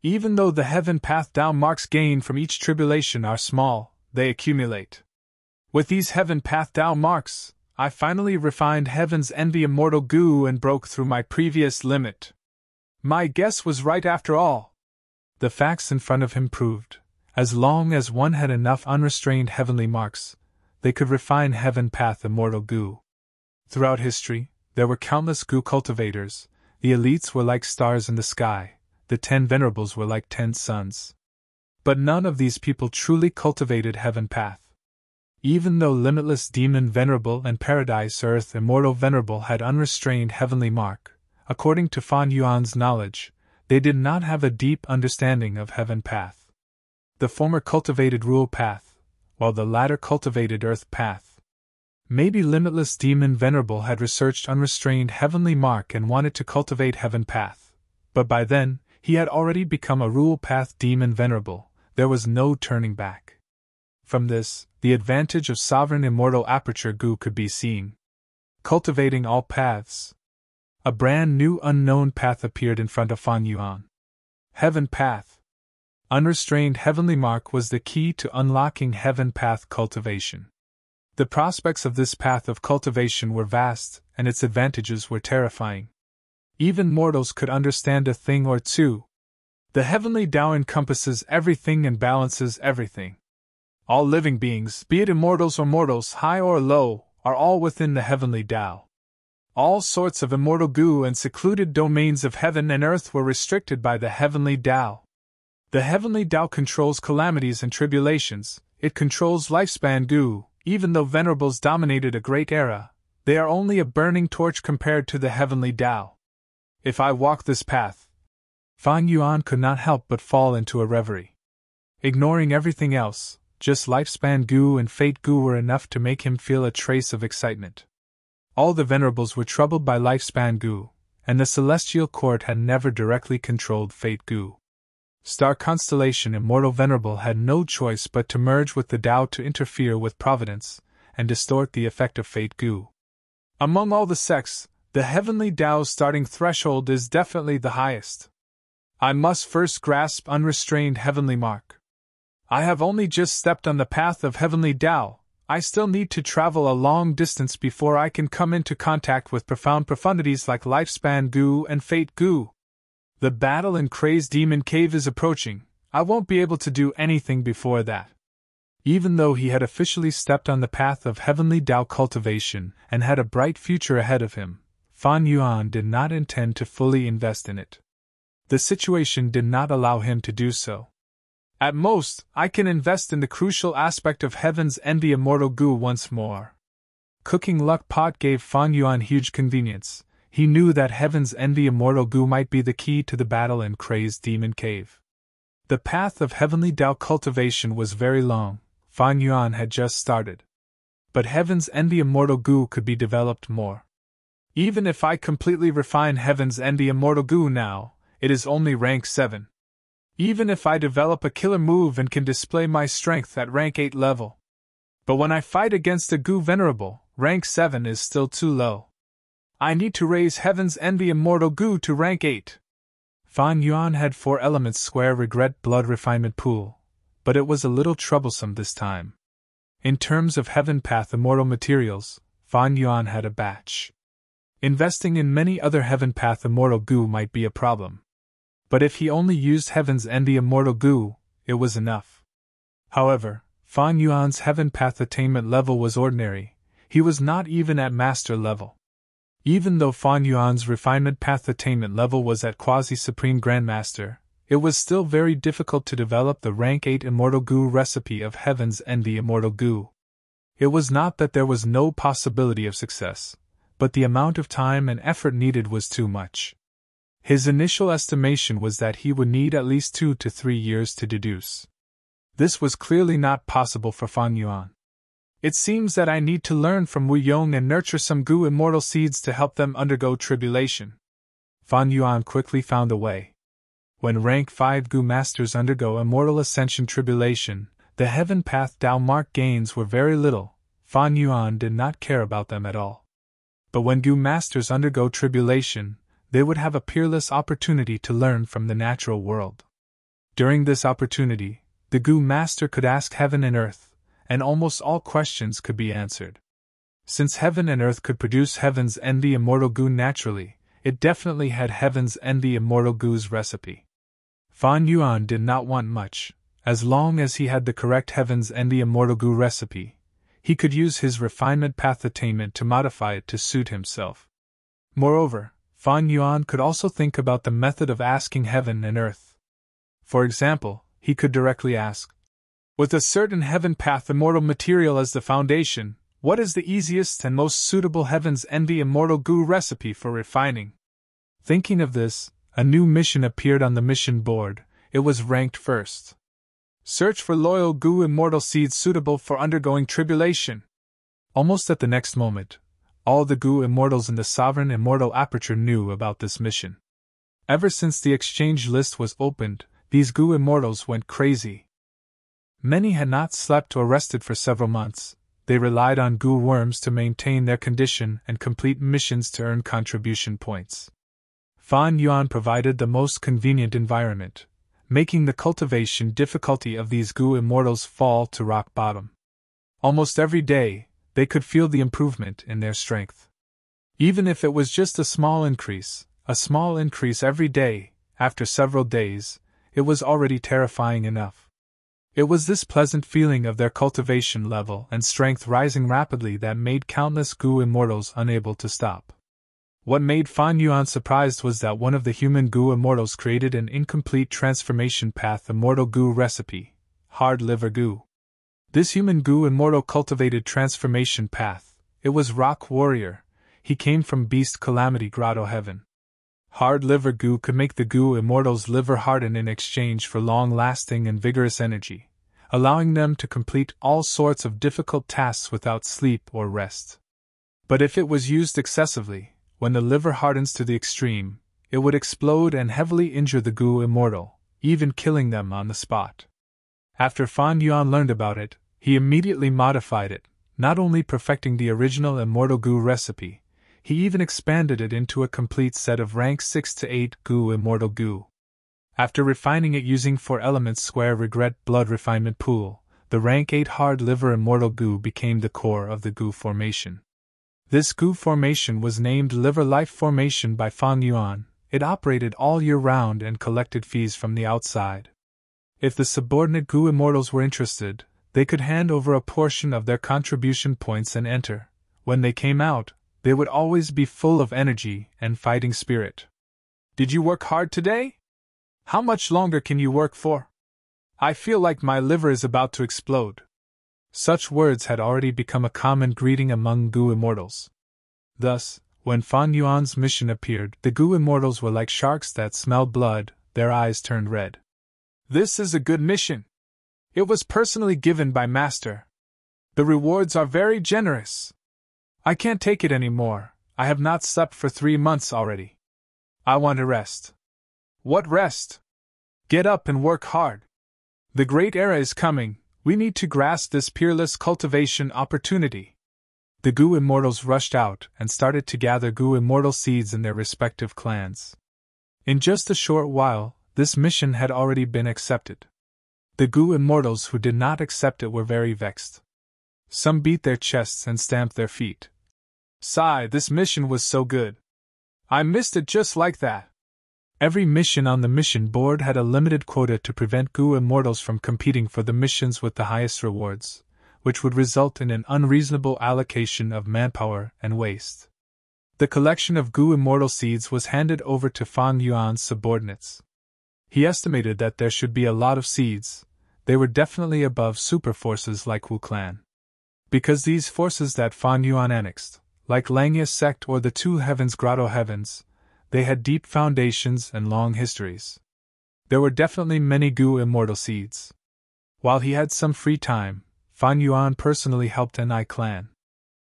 Even though the Heaven Path Dao marks gained from each tribulation are small, they accumulate. With these Heaven Path Dao marks, I finally refined Heaven's Envy Immortal Goo and broke through my previous limit. My guess was right after all. The facts in front of him proved, as long as one had enough unrestrained heavenly marks, they could refine Heaven Path Immortal Goo. Throughout history, there were countless Goo cultivators. The elites were like stars in the sky, the 10 venerables were like 10 suns. But none of these people truly cultivated Heaven Path. Even though Limitless Demon Venerable and Paradise Earth Immortal Venerable had unrestrained heavenly mark, according to Fan Yuan's knowledge, they did not have a deep understanding of Heaven Path. The former cultivated Rule Path, while the latter cultivated Earth Path. Maybe Limitless Demon Venerable had researched unrestrained heavenly mark and wanted to cultivate Heaven Path, but by then, he had already become a Rule Path Demon Venerable. There was no turning back. From this, the advantage of Sovereign Immortal Aperture Goo could be seen. Cultivating all paths. A brand new unknown path appeared in front of Fan Yuan. Heaven Path. Unrestrained heavenly mark was the key to unlocking Heaven Path cultivation. The prospects of this path of cultivation were vast, and its advantages were terrifying. Even mortals could understand a thing or two. The heavenly Tao encompasses everything and balances everything. All living beings, be it immortals or mortals, high or low, are all within the heavenly Tao. All sorts of immortal Goo and secluded domains of heaven and earth were restricted by the heavenly Tao. The heavenly Tao controls calamities and tribulations, it controls lifespan Goo. Even though venerables dominated a great era, they are only a burning torch compared to the heavenly Tao. If I walk this path, Fan Yuan could not help but fall into a reverie. Ignoring everything else, just lifespan Goo and fate Goo were enough to make him feel a trace of excitement. All the venerables were troubled by lifespan Goo, and the celestial court had never directly controlled fate Goo. Star Constellation Immortal Venerable had no choice but to merge with the Tao to interfere with Providence, and distort the effect of fate Goo. Among all the sects, the heavenly Tao's starting threshold is definitely the highest. I must first grasp unrestrained heavenly mark. I have only just stepped on the path of heavenly Tao. I still need to travel a long distance before I can come into contact with profound profundities like lifespan Goo and fate Goo. The battle in Crazed Demon Cave is approaching. I won't be able to do anything before that. Even though he had officially stepped on the path of heavenly Tao cultivation and had a bright future ahead of him, Fan Yuan did not intend to fully invest in it. The situation did not allow him to do so. At most, I can invest in the crucial aspect of Heaven's Envy Immortal Goo once more. Cooking Luck Pot gave Fan Yuan huge convenience. He knew that Heaven's Envy Immortal Goo might be the key to the battle in Crazed Demon Cave. The path of heavenly Tao cultivation was very long. Fan Yuan had just started. But heavens and the immortal Gu could be developed more. Even if I completely refine heavens and the immortal Gu now, it is only rank 7. Even if I develop a killer move and can display my strength at rank 8 level. But when I fight against a Gu venerable, rank 7 is still too low. I need to raise heavens and the immortal Gu to rank 8. Fan Yuan had 4 elements square regret blood refinement pool, but it was a little troublesome this time. In terms of heaven path immortal materials, Fan Yuan had a batch. Investing in many other heaven path immortal Gu might be a problem. But if he only used heavens and the immortal Gu, it was enough. However, Fan Yuan's heaven path attainment level was ordinary. He was not even at master level. Even though Fan Yuan's refinement path attainment level was at quasi-supreme grandmaster, it was still very difficult to develop the rank 8 immortal Gu recipe of heavens and the immortal Gu. It was not that there was no possibility of success, but the amount of time and effort needed was too much. His initial estimation was that he would need at least 2 to 3 years to deduce. This was clearly not possible for Fan Yuan. It seems that I need to learn from Wu Yong and nurture some Gu immortal seeds to help them undergo tribulation. Fan Yuan quickly found a way. When rank 5 Gu masters undergo immortal ascension tribulation, the heaven path Tao mark gains were very little. Fan Yuan did not care about them at all. But when Gu masters undergo tribulation, they would have a peerless opportunity to learn from the natural world. During this opportunity, the Gu master could ask heaven and earth, and almost all questions could be answered. Since heaven and earth could produce heavens and the immortal Gu naturally, it definitely had heavens and the immortal Gu's recipe. Fan Yuan did not want much. As long as he had the correct heavens and the immortal Gu recipe, he could use his refinement path attainment to modify it to suit himself. Moreover, Fan Yuan could also think about the method of asking heaven and earth. For example, he could directly ask, with a certain heaven path immortal material as the foundation, what is the easiest and most suitable heavens and the immortal Gu recipe for refining? Thinking of this, a new mission appeared on the mission board. It was ranked first. Search for loyal Gu immortal seeds suitable for undergoing tribulation. Almost at the next moment, all the Gu immortals in the Sovereign Immortal Aperture knew about this mission. Ever since the exchange list was opened, these Gu immortals went crazy. Many had not slept or rested for several months. They relied on Gu worms to maintain their condition and complete missions to earn contribution points. Fan Yuan provided the most convenient environment, making the cultivation difficulty of these Gu immortals fall to rock bottom. Almost every day, they could feel the improvement in their strength. Even if it was just a small increase every day, after several days, it was already terrifying enough. It was this pleasant feeling of their cultivation level and strength rising rapidly that made countless Gu immortals unable to stop. What made Fan Yuan surprised was that one of the human Gu immortals created an incomplete transformation path immortal Gu recipe, hard liver Gu. This human Gu immortal cultivated transformation path. It was Rock Warrior. He came from Beast Calamity Grotto Heaven. Hard liver Gu could make the Gu immortals liver harden in exchange for long-lasting and vigorous energy, allowing them to complete all sorts of difficult tasks without sleep or rest. But if it was used excessively, when the liver hardens to the extreme, it would explode and heavily injure the Gu immortal, even killing them on the spot. After Fan Yuan learned about it, he immediately modified it, not only perfecting the original immortal Gu recipe, he even expanded it into a complete set of rank 6 to 8 Gu immortal Gu. After refining it using 4 elements square regret blood refinement pool, the rank 8 hard liver immortal Gu became the core of the Gu formation. This Gu formation was named Liver Life Formation by Fan Yuan. It operated all year round and collected fees from the outside. If the subordinate Gu immortals were interested, they could hand over a portion of their contribution points and enter. When they came out, they would always be full of energy and fighting spirit. Did you work hard today? How much longer can you work for? I feel like my liver is about to explode. Such words had already become a common greeting among Gu immortals. Thus, when Fan Yuan's mission appeared, the Gu immortals were like sharks that smelled blood, their eyes turned red. This is a good mission. It was personally given by Master. The rewards are very generous. I can't take it anymore. I have not slept for 3 months already. I want to rest. What rest? Get up and work hard. The great era is coming. We need to grasp this peerless cultivation opportunity. The Gu Immortals rushed out and started to gather Gu Immortal seeds in their respective clans. In just a short while, this mission had already been accepted. The Gu Immortals who did not accept it were very vexed. Some beat their chests and stamped their feet. Sigh, this mission was so good. I missed it just like that. Every mission on the mission board had a limited quota to prevent Gu Immortals from competing for the missions with the highest rewards, which would result in an unreasonable allocation of manpower and waste. The collection of Gu Immortal seeds was handed over to Fan Yuan's subordinates. He estimated that there should be a lot of seeds. They were definitely above super forces like Wu Clan. Because these forces that Fan Yuan annexed, like Langya sect or the Two Heavens Grotto Heavens, they had deep foundations and long histories. There were definitely many Gu Immortal seeds. While he had some free time, Fan Yuan personally helped Ni Clan.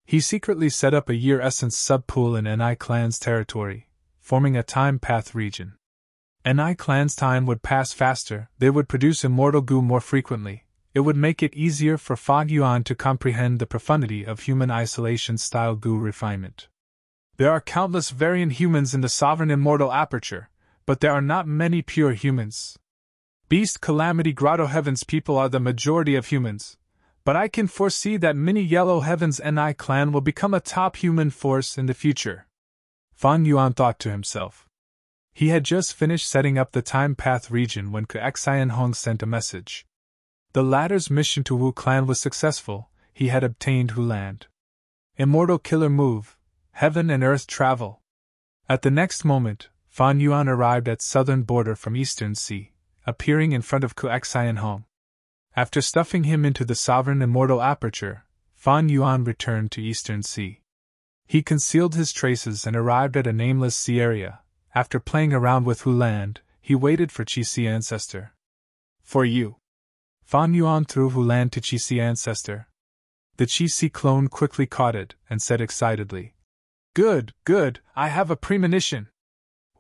He secretly set up a year essence sub-pool in Ni Clan's territory, forming a time path region. Ni Clan's time would pass faster, they would produce immortal Gu more frequently. It would make it easier for Fan Yuan to comprehend the profundity of human isolation-style Gu refinement. There are countless variant humans in the sovereign immortal aperture, but there are not many pure humans. Beast Calamity Grotto Heavens people are the majority of humans, but I can foresee that many Yellow Heavens Ni Clan will become a top human force in the future. Fan Yuan thought to himself. He had just finished setting up the time path region when Xian Hong sent a message. The latter's mission to Wu Clan was successful, he had obtained Hu Land. Immortal Killer Move, Heaven and Earth Travel. At the next moment, Fan Yuan arrived at southern border from Eastern Sea, appearing in front of Xian Hong. After stuffing him into the sovereign immortal aperture, Fan Yuan returned to Eastern Sea. He concealed his traces and arrived at a nameless sea area. After playing around with Hu Land, he waited for Qi Si Ancestor. For you. Fan Yuan threw Hu Land to Qi Si Ancestor. The Qi Si clone quickly caught it and said excitedly, Good, good, I have a premonition.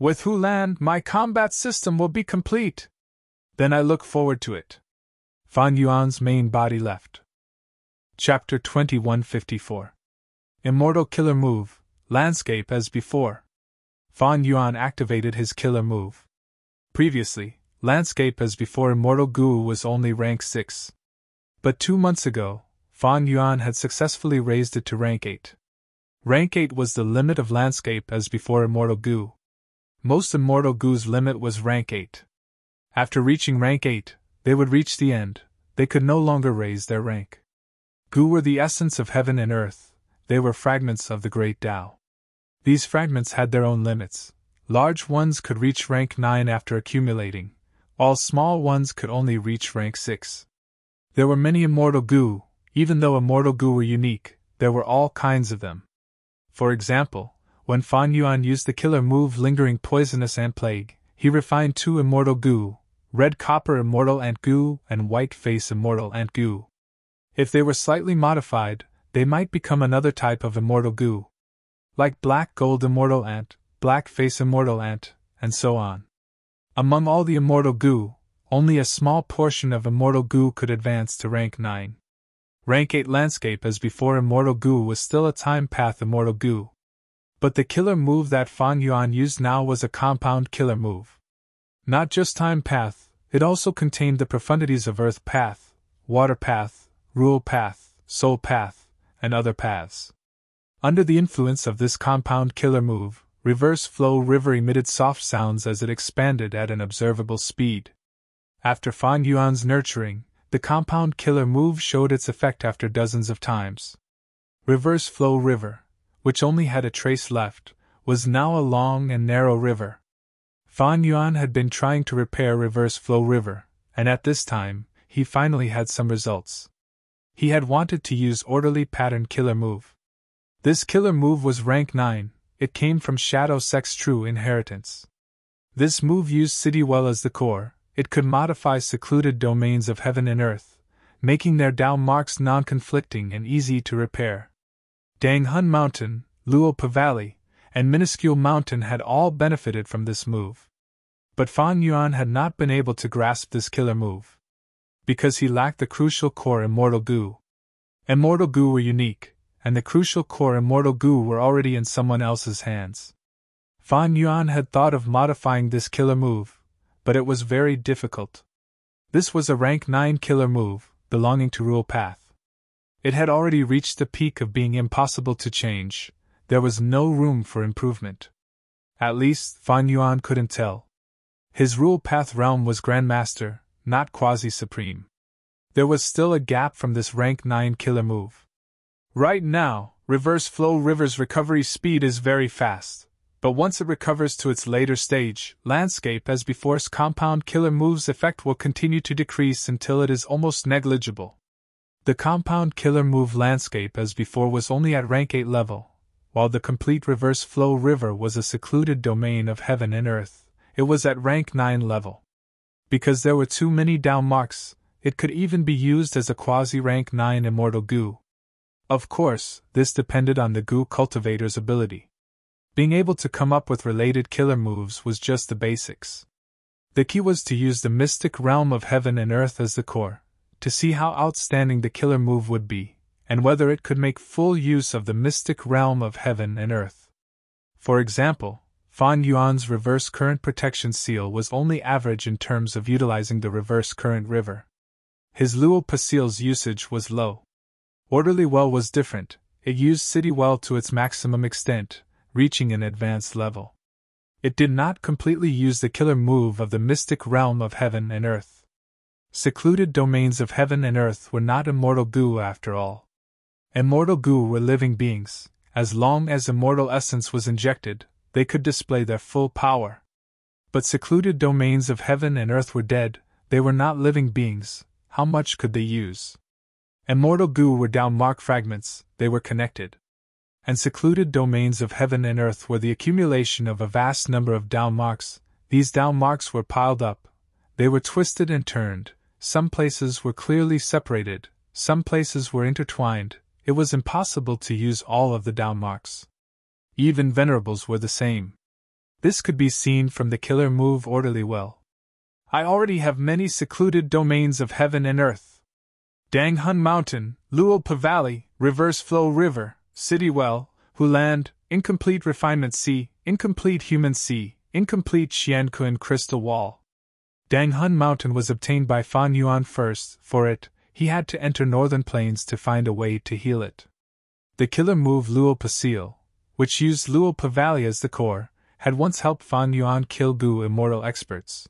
With Hu Land, my combat system will be complete. Then I look forward to it. Fan Yuan's main body left. Chapter 2154. Immortal Killer Move, Landscape as before. Fan Yuan activated his killer move. Previously, Landscape as before Immortal Gu was only rank 6. But 2 months ago, Fan Yuan had successfully raised it to rank 8. Rank 8 was the limit of Landscape as before Immortal Gu. Most Immortal Gu's limit was rank 8. After reaching rank 8, they would reach the end, they could no longer raise their rank. Gu were the essence of heaven and earth, they were fragments of the great Tao. These fragments had their own limits. Large ones could reach rank 9 after accumulating, all small ones could only reach rank 6. There were many Immortal Gu, even though Immortal Gu were unique, there were all kinds of them. For example, when Fan Yuan used the killer move Lingering Poisonous Ant Plague, he refined 2 Immortal Gu, Red Copper Immortal Ant Gu and White Face Immortal Ant Gu. If they were slightly modified, they might become another type of Immortal Gu. Like Black Gold Immortal Ant, Black Face Immortal Ant, and so on. Among all the Immortal Gu, only a small portion of Immortal Gu could advance to rank 9. Rank 8 Landscape as before Immortal Gu was still a time path Immortal Gu. But the killer move that Fan Yuan used now was a compound killer move. Not just time path, it also contained the profundities of earth path, water path, rule path, soul path, and other paths. Under the influence of this compound killer move, Reverse Flow River emitted soft sounds as it expanded at an observable speed. After Fan Yuan's nurturing, the compound killer move showed its effect after dozens of times. Reverse Flow River, which only had a trace left, was now a long and narrow river. Fan Yuan had been trying to repair Reverse Flow River, and at this time, he finally had some results. He had wanted to use Orderly Pattern Killer Move. This killer move was rank 9, it came from Shadow Sect's true inheritance. This move used City Well as the core, it could modify secluded domains of heaven and earth, making their Tao marks non-conflicting and easy to repair. Dang Hun Mountain, Luopa Valley, and Minuscule Mountain had all benefited from this move. But Fan Yuan had not been able to grasp this killer move, because he lacked the crucial core Immortal Goo. Immortal Goo were unique, and the crucial core Immortal Goo were already in someone else's hands. Fan Yuan had thought of modifying this killer move, but it was very difficult. This was a rank 9 killer move, belonging to Rule Path. It had already reached the peak of being impossible to change. There was no room for improvement. At least, Fan Yuan couldn't tell. His Rule Path realm was Grandmaster, not Quasi-Supreme. There was still a gap from this rank 9 killer move. Right now, Reverse Flow River's recovery speed is very fast, but once it recovers to its later stage, Landscape as Before's compound killer move's effect will continue to decrease until it is almost negligible. The compound killer move Landscape as Before was only at rank 8 level, while the complete Reverse Flow River was a secluded domain of heaven and earth. It was at rank 9 level. Because there were too many Tao marks, it could even be used as a quasi-rank 9 Immortal Goo. Of course, this depended on the Goo cultivator's ability. Being able to come up with related killer moves was just the basics. The key was to use the mystic realm of heaven and earth as the core, to see how outstanding the killer move would be, and whether it could make full use of the mystic realm of heaven and earth. For example, Fan Yuan's reverse current protection seal was only average in terms of utilizing the reverse current river. His Luopa seal's usage was low. Orderly Well was different. It used City Well to its maximum extent, reaching an advanced level. It did not completely use the killer move of the mystic realm of heaven and earth. Secluded domains of heaven and earth were not Immortal Goo after all. Immortal Goo were living beings. As long as immortal essence was injected, they could display their full power. But secluded domains of heaven and earth were dead. They were not living beings. How much could they use? Immortal Goo were Tao mark fragments. They were connected. And secluded domains of heaven and earth were the accumulation of a vast number of Tao marks. These Tao marks were piled up. They were twisted and turned. Some places were clearly separated. Some places were intertwined. It was impossible to use all of the Tao marks. Even venerables were the same. This could be seen from the killer move Orderly Well. I already have many secluded domains of heaven and earth. Dang Hun Mountain, Luopa Valley, Reverse Flow River, City Well, Huland, Incomplete Refinement Sea, Incomplete Human Sea, Incomplete Xiankuan Crystal Wall. Dang Hun Mountain was obtained by Fan Yuan first. For it, he had to enter Northern Plains to find a way to heal it. The killer move Luopa Seal, which used Luopa Valley as the core, had once helped Fan Yuan kill Goo immortal experts.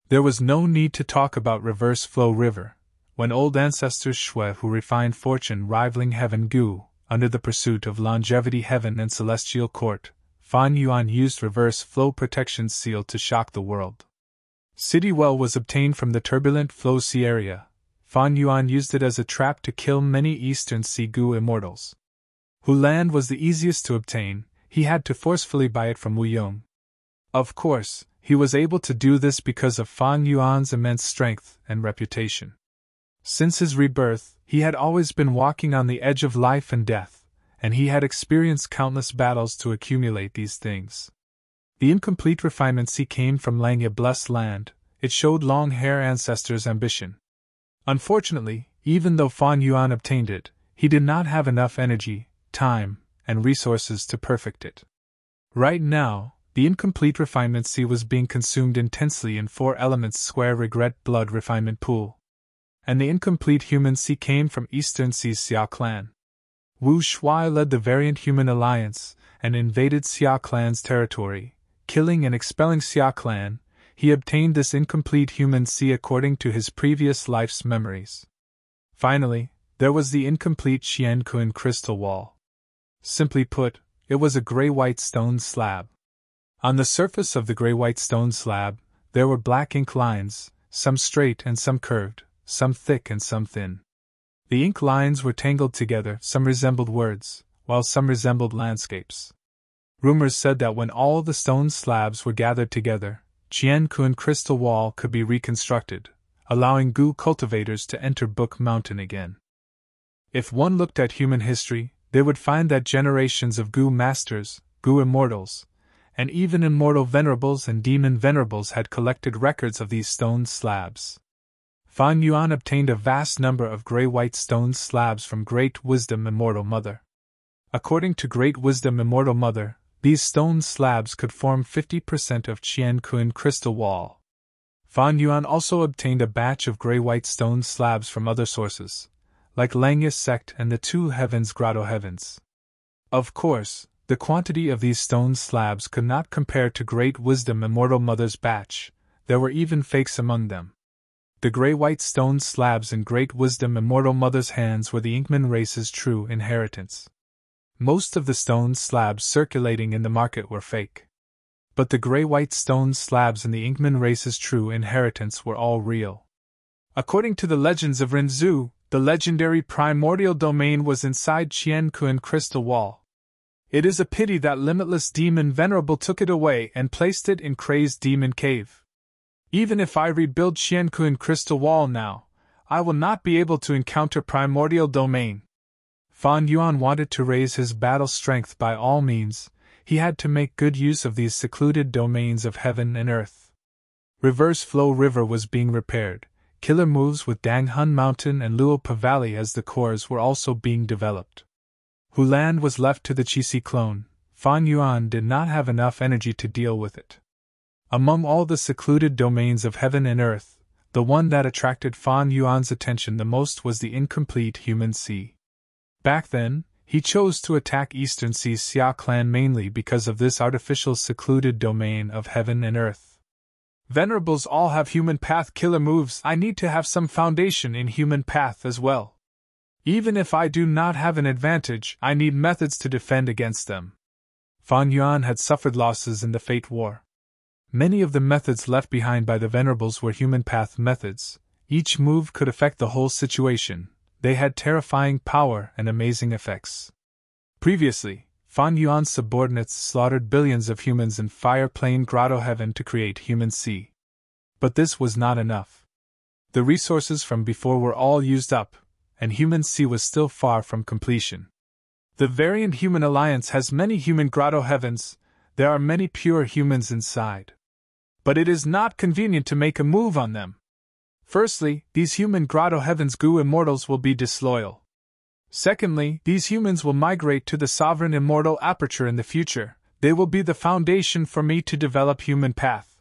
There was no need to talk about Reverse Flow River, when old ancestors Shui who refined fortune rivaling heaven Goo, under the pursuit of longevity heaven and celestial court, Fan Yuan used Reverse Flow Protection Seal to shock the world. City Well was obtained from the turbulent Flow Sea area. Fan Yuan used it as a trap to kill many Eastern Sea Goo immortals. Huland was the easiest to obtain. He had to forcefully buy it from Wu Yong. Of course, he was able to do this because of Fan Yuan's immense strength and reputation. Since his rebirth, he had always been walking on the edge of life and death, and he had experienced countless battles to accumulate these things. The incomplete refinement Sea came from Langya Blessed Land. It showed long hair ancestors' ambition. Unfortunately, even though Fan Yuan obtained it, he did not have enough energy, time, and resources to perfect it. Right now, the incomplete refinement Sea was being consumed intensely in 4 elements square regret blood refinement pool. And the incomplete human Sea came from Eastern Sea's Xia clan. Wu Shui led the variant human alliance and invaded Xia clan's territory, killing and expelling Xia clan. He obtained this incomplete human Sea according to his previous life's memories. Finally, there was the incomplete Xiankuan crystal wall. Simply put, it was a gray-white stone slab. On the surface of the gray-white stone slab, there were black ink lines, some straight and some curved, some thick and some thin. The ink lines were tangled together, some resembled words, while some resembled landscapes. Rumors said that when all the stone slabs were gathered together, Qian-kun crystal wall could be reconstructed, allowing Gu cultivators to enter Book Mountain again. If one looked at human history, they would find that generations of Gu masters, Gu immortals, and even immortal venerables and demon venerables had collected records of these stone slabs. Fan Yuan obtained a vast number of gray-white stone slabs from Great Wisdom Immortal Mother. According to Great Wisdom Immortal Mother, these stone slabs could form 50% of Qian-kun crystal wall. Fan Yuan also obtained a batch of gray-white stone slabs from other sources, like Langya's sect and the Two Heavens Grotto Heavens. Of course, the quantity of these stone slabs could not compare to Great Wisdom Immortal Mother's batch. There were even fakes among them. The gray-white stone slabs in Great Wisdom Immortal Mother's hands were the Inkman race's true inheritance. Most of the stone slabs circulating in the market were fake. But the gray-white stone slabs in the Inkman race's true inheritance were all real. According to the legends of Rinzhu, the legendary primordial domain was inside Qian-kun crystal wall. It is a pity that Limitless Demon Venerable took it away and placed it in Crazed Demon Cave. Even if I rebuild Qian-kun crystal wall now, I will not be able to encounter primordial domain. Fan Yuan wanted to raise his battle strength by all means. He had to make good use of these secluded domains of heaven and earth. Reverse Flow River was being repaired. Killer moves with Danghun Mountain and Luopa Valley as the cores were also being developed. Hulan was left to the Qixi clone. Fan Yuan did not have enough energy to deal with it. Among all the secluded domains of heaven and earth, the one that attracted Fan Yuan's attention the most was the incomplete human sea. Back then, he chose to attack Eastern Sea's Xia clan mainly because of this artificial secluded domain of heaven and earth. Venerables all have human path killer moves. I need to have some foundation in human path as well. Even if I do not have an advantage, I need methods to defend against them. Fan Yuan had suffered losses in the Fate War. Many of the methods left behind by the Venerables were human path methods. Each move could affect the whole situation. They had terrifying power and amazing effects. Previously, Fan Yuan's subordinates slaughtered billions of humans in Fire Plain Grotto Heaven to create human sea. But this was not enough. The resources from before were all used up, and human sea was still far from completion. The Variant Human Alliance has many human grotto heavens. There are many pure humans inside. But it is not convenient to make a move on them. Firstly, these human grotto heavens Gu immortals will be disloyal. Secondly, these humans will migrate to the sovereign immortal aperture in the future. They will be the foundation for me to develop human path.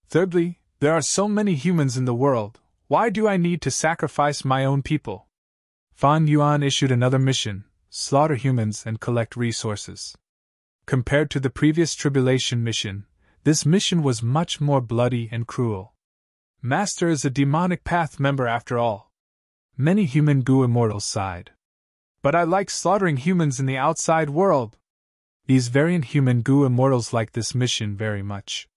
Thirdly, there are so many humans in the world. Why do I need to sacrifice my own people? Fan Yuan issued another mission: slaughter humans and collect resources. Compared to the previous tribulation mission, this mission was much more bloody and cruel. Master is a demonic path member after all. Many human Gu immortals sighed. But I like slaughtering humans in the outside world. These variant human Gu immortals like this mission very much.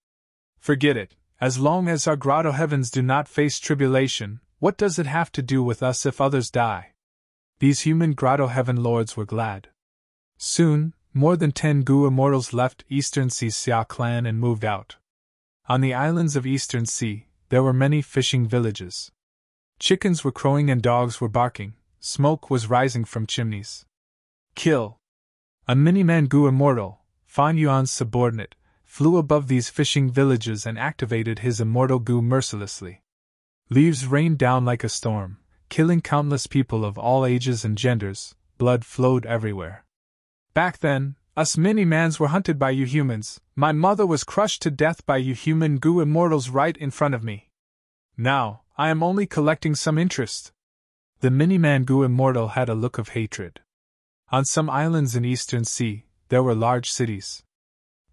Forget it. As long as our grotto heavens do not face tribulation, what does it have to do with us if others die? These human grotto heaven lords were glad. Soon, more than 10 Gu immortals left Eastern Sea's Xia clan and moved out. On the islands of Eastern Sea, there were many fishing villages. Chickens were crowing and dogs were barking. Smoke was rising from chimneys. Kill! A mini-man Gu immortal, Fan Yuan's subordinate, flew above these fishing villages and activated his immortal Gu mercilessly. Leaves rained down like a storm, killing countless people of all ages and genders. Blood flowed everywhere. Back then, us mini-mans were hunted by you humans. My mother was crushed to death by you human Gu immortals right in front of me. Now, I am only collecting some interest. The mini-man Gu immortal had a look of hatred. On some islands in Eastern Sea, there were large cities.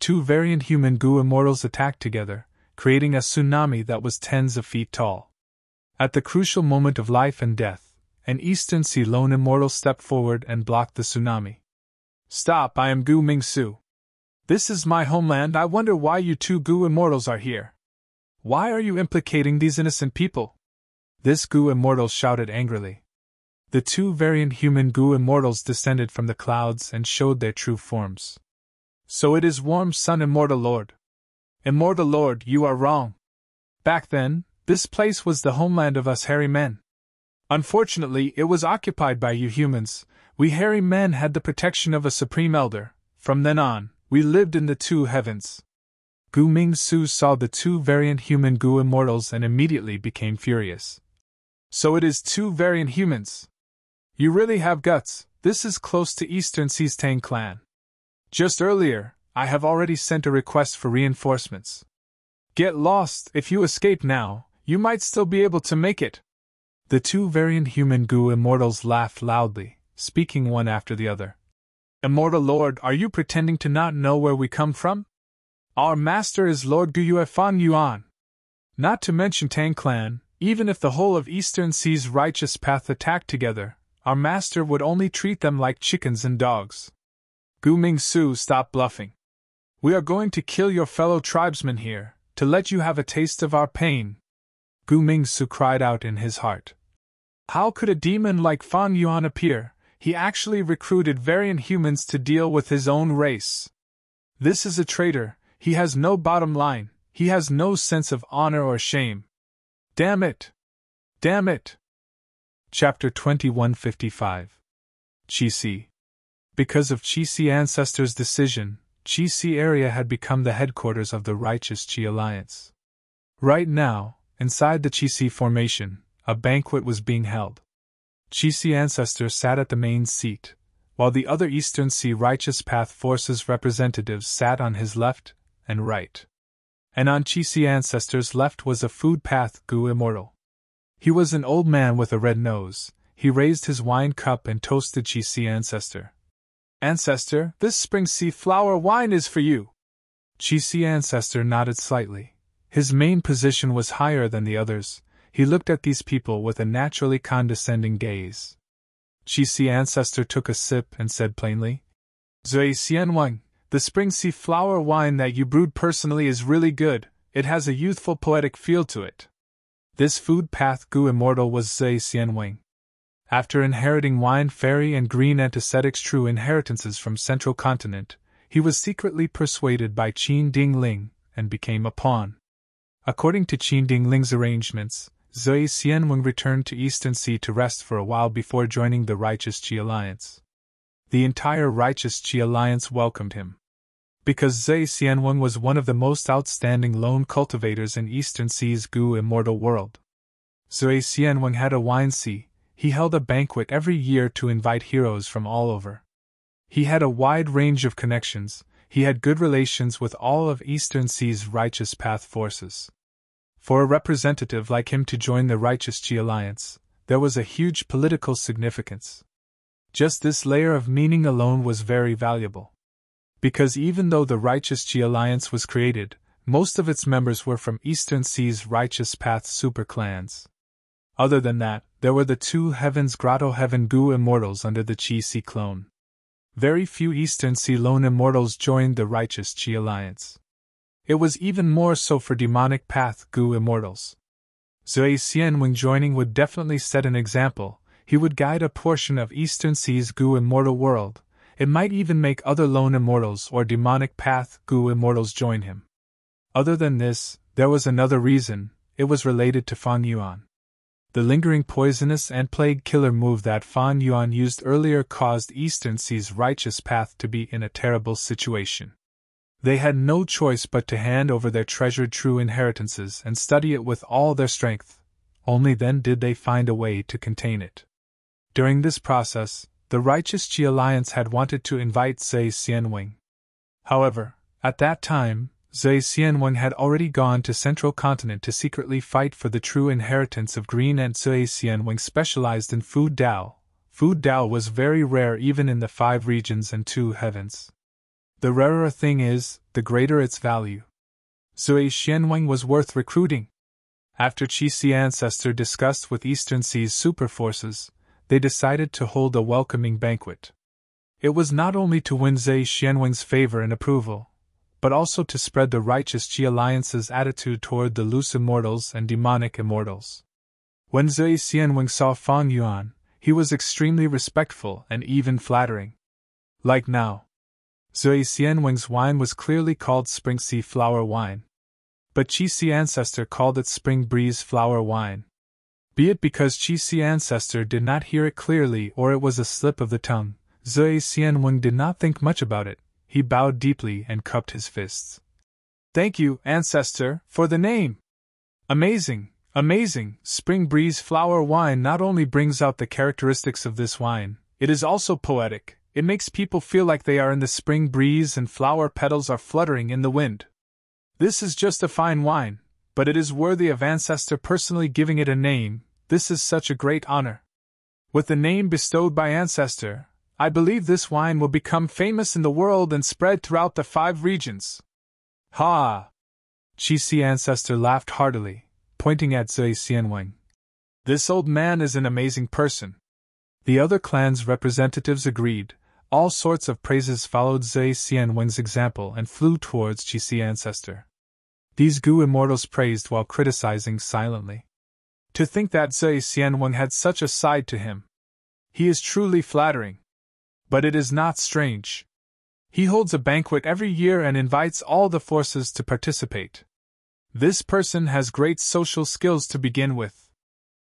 2 variant human Gu immortals attacked together, creating a tsunami that was tens of feet tall. At the crucial moment of life and death, an Eastern Sea lone immortal stepped forward and blocked the tsunami. Stop, I am Gu Mingsu. This is my homeland. I wonder why you 2 Gu immortals are here. Why are you implicating these innocent people? This Gu immortal shouted angrily. The 2 variant human Gu immortals descended from the clouds and showed their true forms. So it is Warm Sun Immortal Lord. Immortal Lord, you are wrong. Back then, this place was the homeland of us hairy men. Unfortunately, it was occupied by you humans. We hairy men had the protection of a supreme elder. From then on, we lived in the two heavens. Gu Ming-su saw the two variant human Gu immortals and immediately became furious. So it is two variant humans. You really have guts. This is close to Eastern Sea's Tang clan. Just earlier, I have already sent a request for reinforcements. Get lost. If you escape now, you might still be able to make it. The two variant human Gu immortals laughed loudly, speaking one after the other. Immortal Lord, are you pretending to not know where we come from? Our master is Lord Gu Yuefang Yuan. Not to mention Tang clan, even if the whole of Eastern Sea's righteous path attacked together, our master would only treat them like chickens and dogs. Gu Ming-su, stop bluffing. We are going to kill your fellow tribesmen here, to let you have a taste of our pain. Gu Ming-su cried out in his heart. How could a demon like Fang Yuan appear? He actually recruited variant humans to deal with his own race. This is a traitor. He has no bottom line. He has no sense of honor or shame. Damn it! Damn it! Chapter 2155. Chi-Si. Because of Chi-Si ancestors' decision, Chi-Si area had become the headquarters of the Righteous Chi Alliance. Right now, inside the Chi-Si formation, a banquet was being held. Chi-Si ancestors sat at the main seat, while the other Eastern Sea Righteous Path Forces representatives sat on his left and right. And on Chi-Si ancestors' left was a Food Path Gu immortal. He was an old man with a red nose. He raised his wine cup and toasted Chi-Si ancestor. Ancestor, this spring sea flower wine is for you. Chi-Si ancestor nodded slightly. His main position was higher than the others. He looked at these people with a naturally condescending gaze. Chi-Si ancestor took a sip and said plainly, Zui Xianwang, the spring sea flower wine that you brewed personally is really good. It has a youthful poetic feel to it. This Food Path Gu immortal was Zui Xianwang. After inheriting wine fairy and green antecedents true inheritances from Central Continent, he was secretly persuaded by Qin Dingling and became a pawn. According to Qin Dingling's arrangements, Zui Xianwang returned to Eastern Sea to rest for a while before joining the Righteous Chi Alliance. The entire Righteous Chi Alliance welcomed him. Because Zui Xianwang was one of the most outstanding lone cultivators in Eastern Sea's Gu immortal world. Zui Xianwang had a wine sea. He held a banquet every year to invite heroes from all over. He had a wide range of connections. He had good relations with all of Eastern Sea's Righteous Path forces. For a representative like him to join the Righteous Chi Alliance, there was a huge political significance. Just this layer of meaning alone was very valuable. Because even though the Righteous Chi Alliance was created, most of its members were from Eastern Sea's Righteous Path superclans. Other than that, there were the two Heavens Grotto Heaven Gu immortals under the Chi-Si clone. Very few Eastern Sea lone immortals joined the Righteous Chi Alliance. It was even more so for Demonic Path Gu immortals. Zui Xianwang joining would definitely set an example. He would guide a portion of Eastern Sea's Gu immortal world. It might even make other lone immortals or Demonic Path Gu immortals join him. Other than this, there was another reason. It was related to Fang Yuan. The lingering poisonous and plague killer move that Fang Yuan used earlier caused Eastern Sea's Righteous Path to be in a terrible situation. They had no choice but to hand over their treasured true inheritances and study it with all their strength. Only then did they find a way to contain it. During this process, the Righteous Chi Alliance had wanted to invite Zui Xianwang. However, at that time, Zui Xianwang had already gone to Central Continent to secretly fight for the true inheritance of green, and Zui Xianwang specialized in food Dao. Food Dao was very rare even in the 5 regions and 2 heavens. The rarer a thing is, the greater its value. Zui Xianwang was worth recruiting. After Chi-Si ancestor discussed with Eastern Sea's super forces, they decided to hold a welcoming banquet. It was not only to win Zui Xianwang's favor and approval, but also to spread the Righteous Chi Alliance's attitude toward the loose immortals and demonic immortals. When Zui Xianwang saw Fang Yuan, he was extremely respectful and even flattering. Like now, Zui Xianwang's wine was clearly called Spring Sea Flower Wine. but Chi-Si ancestor called it spring breeze flower wine. Be it because Chi-Si ancestor did not hear it clearly or it was a slip of the tongue, Zui Xianweng did not think much about it. He bowed deeply and cupped his fists. Thank you, ancestor, for the name. Amazing, amazing. Spring breeze flower wine not only brings out the characteristics of this wine, it is also poetic. It makes people feel like they are in the spring breeze and flower petals are fluttering in the wind. This is just a fine wine, but it is worthy of ancestor personally giving it a name. This is such a great honor. With the name bestowed by ancestor, I believe this wine will become famous in the world and spread throughout the 5 regions. Ha! Chi-Si ancestor laughed heartily, pointing at Zui Xianweng. This old man is an amazing person. The other clan's representatives agreed. All sorts of praises followed Zui Xianweng's example and flew towards Chi-Si ancestor. These Gu immortals praised while criticizing silently. To think that Zui Xianweng had such a side to him. He is truly flattering. But it is not strange. He holds a banquet every year and invites all the forces to participate. This person has great social skills to begin with.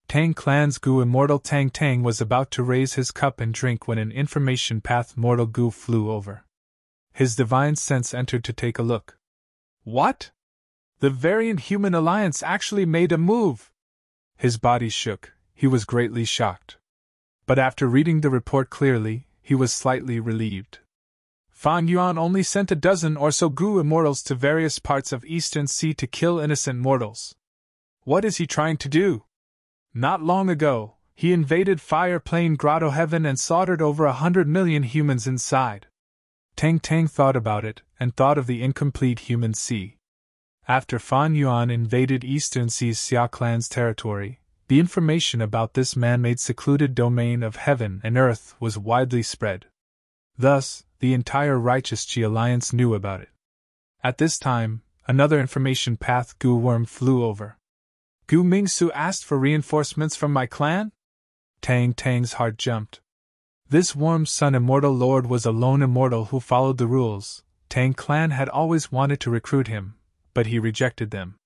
Tang Clan's Gu immortal Tang Tang was about to raise his cup and drink when an information path mortal Gu flew over. His divine sense entered to take a look. What? The Variant Human Alliance actually made a move! His body shook, he was greatly shocked. But after reading the report clearly, he was slightly relieved. Fan Yuan only sent a dozen or so Gu immortals to various parts of Eastern Sea to kill innocent mortals. What is he trying to do? Not long ago, he invaded Fire Plain Grotto Heaven and slaughtered over 100 million humans inside. Tang Tang thought about it, and thought of the incomplete human sea. After Fan Yuan invaded Eastern Sea's Xia clan's territory, the information about this man-made secluded domain of heaven and earth was widely spread. Thus, the entire Righteous Qi Alliance knew about it. At this time, another information path Gu worm flew over. Gu Mingsu asked for reinforcements from my clan? Tang Tang's heart jumped. This worm's son immortal lord was a lone immortal who followed the rules. Tang clan had always wanted to recruit him, but he rejected them.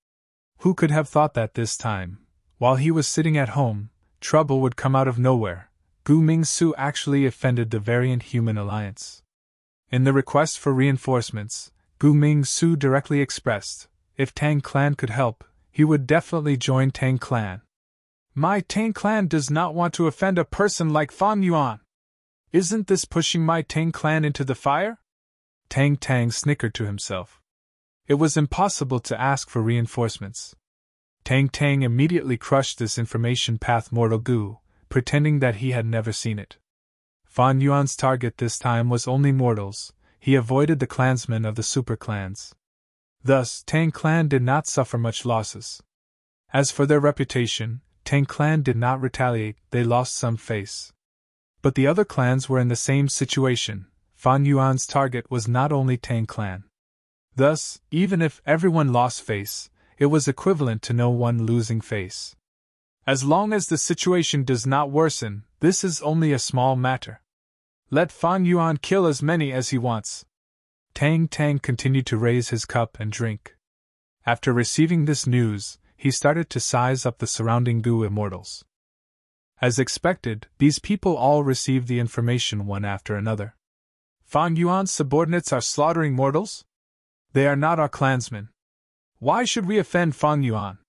Who could have thought that this time, while he was sitting at home, trouble would come out of nowhere? Gu Mingsu actually offended the Variant Human Alliance. In the request for reinforcements, Gu Mingsu directly expressed, if Tang clan could help, he would definitely join Tang clan. My Tang clan does not want to offend a person like Fan Yuan. Isn't this pushing my Tang clan into the fire? Tang Tang snickered to himself. It was impossible to ask for reinforcements. Tang Tang immediately crushed this information path mortal Gu, pretending that he had never seen it. Fan Yuan's target this time was only mortals. He avoided the clansmen of the super clans. Thus, Tang clan did not suffer much losses. As for their reputation, Tang clan did not retaliate, they lost some face. But the other clans were in the same situation. Fan Yuan's target was not only Tang clan. Thus, even if everyone lost face, it was equivalent to no one losing face. As long as the situation does not worsen, this is only a small matter. Let Fan Yuan kill as many as he wants. Tang Tang continued to raise his cup and drink. After receiving this news, he started to size up the surrounding Gu immortals. As expected, these people all received the information one after another. Fan Yuan's subordinates are slaughtering mortals? They are not our clansmen. Why should we offend Fan Yuan?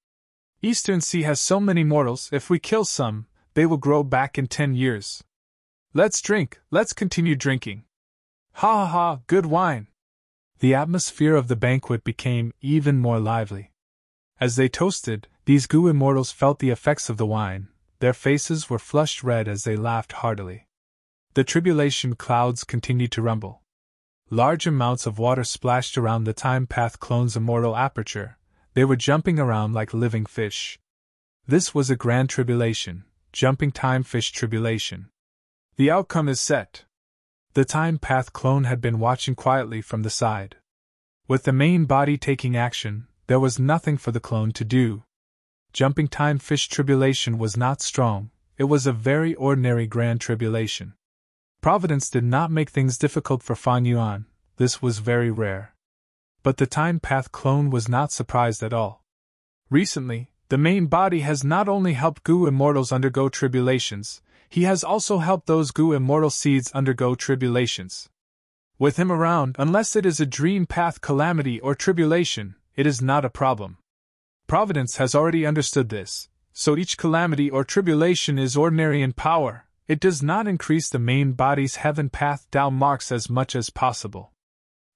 Eastern Sea has so many mortals, if we kill some, they will grow back in 10 years. Let's drink, let's continue drinking. Ha ha ha, good wine. The atmosphere of the banquet became even more lively. As they toasted, these Gu immortals felt the effects of the wine. Their faces were flushed red as they laughed heartily. The tribulation clouds continued to rumble. Large amounts of water splashed around the time path clone's immortal aperture. They were jumping around like living fish. This was a grand tribulation, jumping time fish tribulation. The outcome is set. The time path clone had been watching quietly from the side. With the main body taking action, there was nothing for the clone to do. Jumping time fish tribulation was not strong, it was a very ordinary grand tribulation. Providence did not make things difficult for Fan Yuan, this was very rare. But the Time Path clone was not surprised at all. Recently, the main body has not only helped Goo Immortals undergo tribulations, he has also helped those Goo Immortal seeds undergo tribulations. With him around, unless it is a dream path calamity or tribulation, it is not a problem. Providence has already understood this, so each calamity or tribulation is ordinary in power. It does not increase the main body's heaven path Tao marks as much as possible.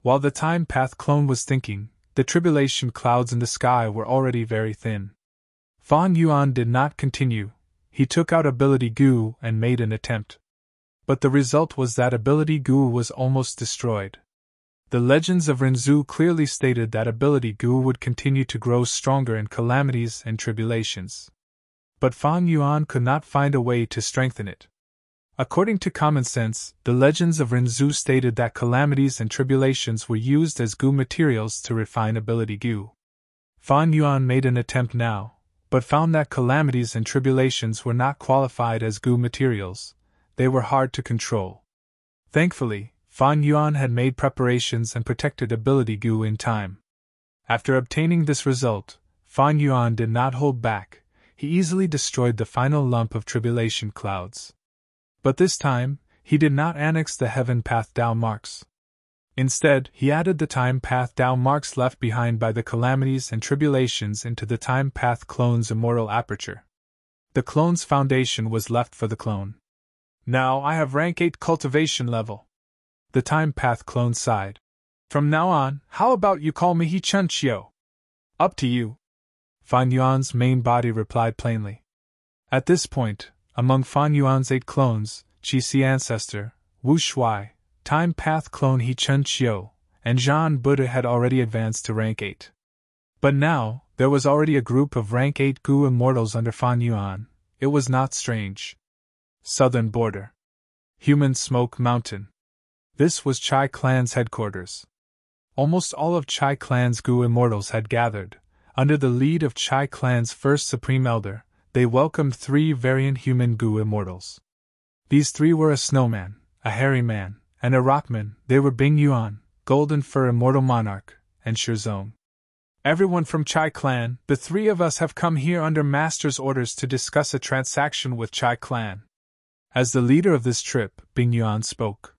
While the Time Path clone was thinking, the tribulation clouds in the sky were already very thin. Fan Yuan did not continue. He took out ability Goo and made an attempt. But the result was that ability Goo was almost destroyed. The legends of Renzu clearly stated that ability Goo would continue to grow stronger in calamities and tribulations. But Fan Yuan could not find a way to strengthen it. According to common sense, the legends of Renzu stated that calamities and tribulations were used as Goo materials to refine ability Goo. Fan Yuan made an attempt now, but found that calamities and tribulations were not qualified as Goo materials. They were hard to control. Thankfully, Fan Yuan had made preparations and protected ability Goo in time. After obtaining this result, Fan Yuan did not hold back. He easily destroyed the final lump of tribulation clouds. But this time, he did not annex the heaven path Tao marks. Instead, he added the Time Path Tao marks left behind by the calamities and tribulations into the Time Path clone's immortal aperture. The clone's foundation was left for the clone. Now I have rank 8 cultivation level. The Time Path clone sighed. From now on, how about you call me He Chun Chio? Up to you. Fan Yuan's main body replied plainly. At this point, among Fan Yuan's 8 clones, Qi Si Ancestor, Wu Shui, Time Path clone He Chun Chio, and Zhan Buddha had already advanced to rank 8. But now, there was already a group of rank 8 Goo Immortals under Fan Yuan. It was not strange. Southern Border. Human Smoke Mountain. This was Chai Clan's headquarters. Almost all of Chai Clan's Goo Immortals had gathered. Under the lead of Chai Clan's first Supreme Elder, they welcomed 3 variant human Goo Immortals. These 3 were a snowman, a hairy man, and a rockman. They were Bing Yuan, Golden Fur Immortal Monarch, and Shizong. Everyone from Chai Clan, the 3 of us have come here under Master's orders to discuss a transaction with Chai Clan. As the leader of this trip, Bing Yuan spoke.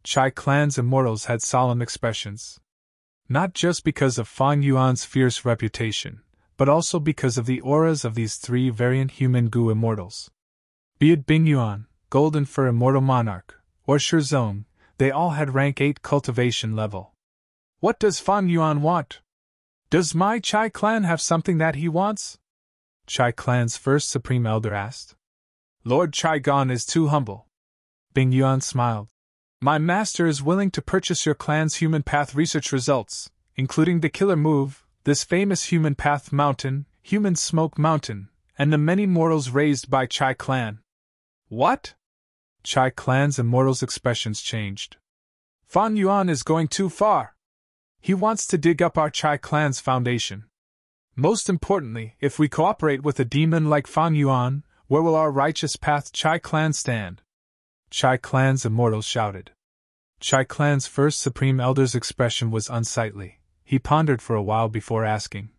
Chai Clan's immortals had solemn expressions. Not just because of Fan Yuan's fierce reputation, but also because of the auras of these 3 variant human Goo Immortals. Be it Bing Yuan, Golden Fur Immortal Monarch, or Shizong, they all had rank 8 cultivation level. What does Fan Yuan want? Does my Chai Clan have something that he wants? Chai Clan's first Supreme Elder asked. Lord Chai Gon is too humble. Bing Yuan smiled. My master is willing to purchase your clan's human path research results, including the killer move, this famous human path mountain, human smoke mountain, and the many mortals raised by Chai Clan. What? Chai Clan's immortals' expressions changed. Fan Yuan is going too far. He wants to dig up our Chai Clan's foundation. Most importantly, if we cooperate with a demon like Fan Yuan, where will our righteous path Chai Clan stand? Chai Clan's immortals shouted. Chai Clan's first Supreme Elder's expression was unsightly. He pondered for a while before asking.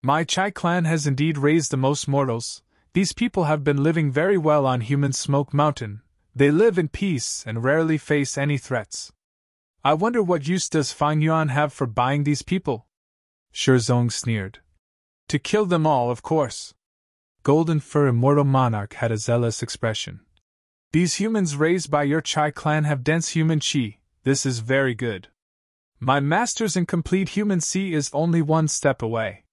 My Chai Clan has indeed raised the most mortals. These people have been living very well on human Smoke Mountain. They live in peace and rarely face any threats. I wonder what use does Fan Yuan have for buying these people? Shizong sneered. To kill them all, of course. Golden Fur Immortal Monarch had a zealous expression. These humans raised by your Chai Clan have dense human chi. This is very good. My master's incomplete human sea is only one step away.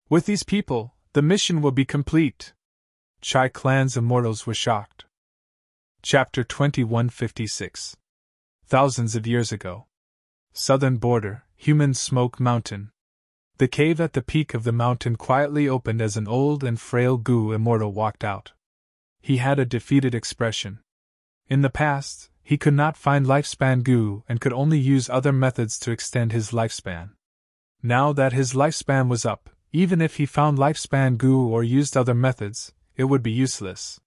With these people, the mission will be complete. Chai Clan's immortals were shocked. Chapter 2156. Thousands of years ago. Southern Border, Human Smoke Mountain. The cave at the peak of the mountain quietly opened as an old and frail Goo Immortal walked out. He had a defeated expression. In the past, he could not find lifespan Goo and could only use other methods to extend his lifespan. Now that his lifespan was up, even if he found lifespan Goo or used other methods, it would be useless.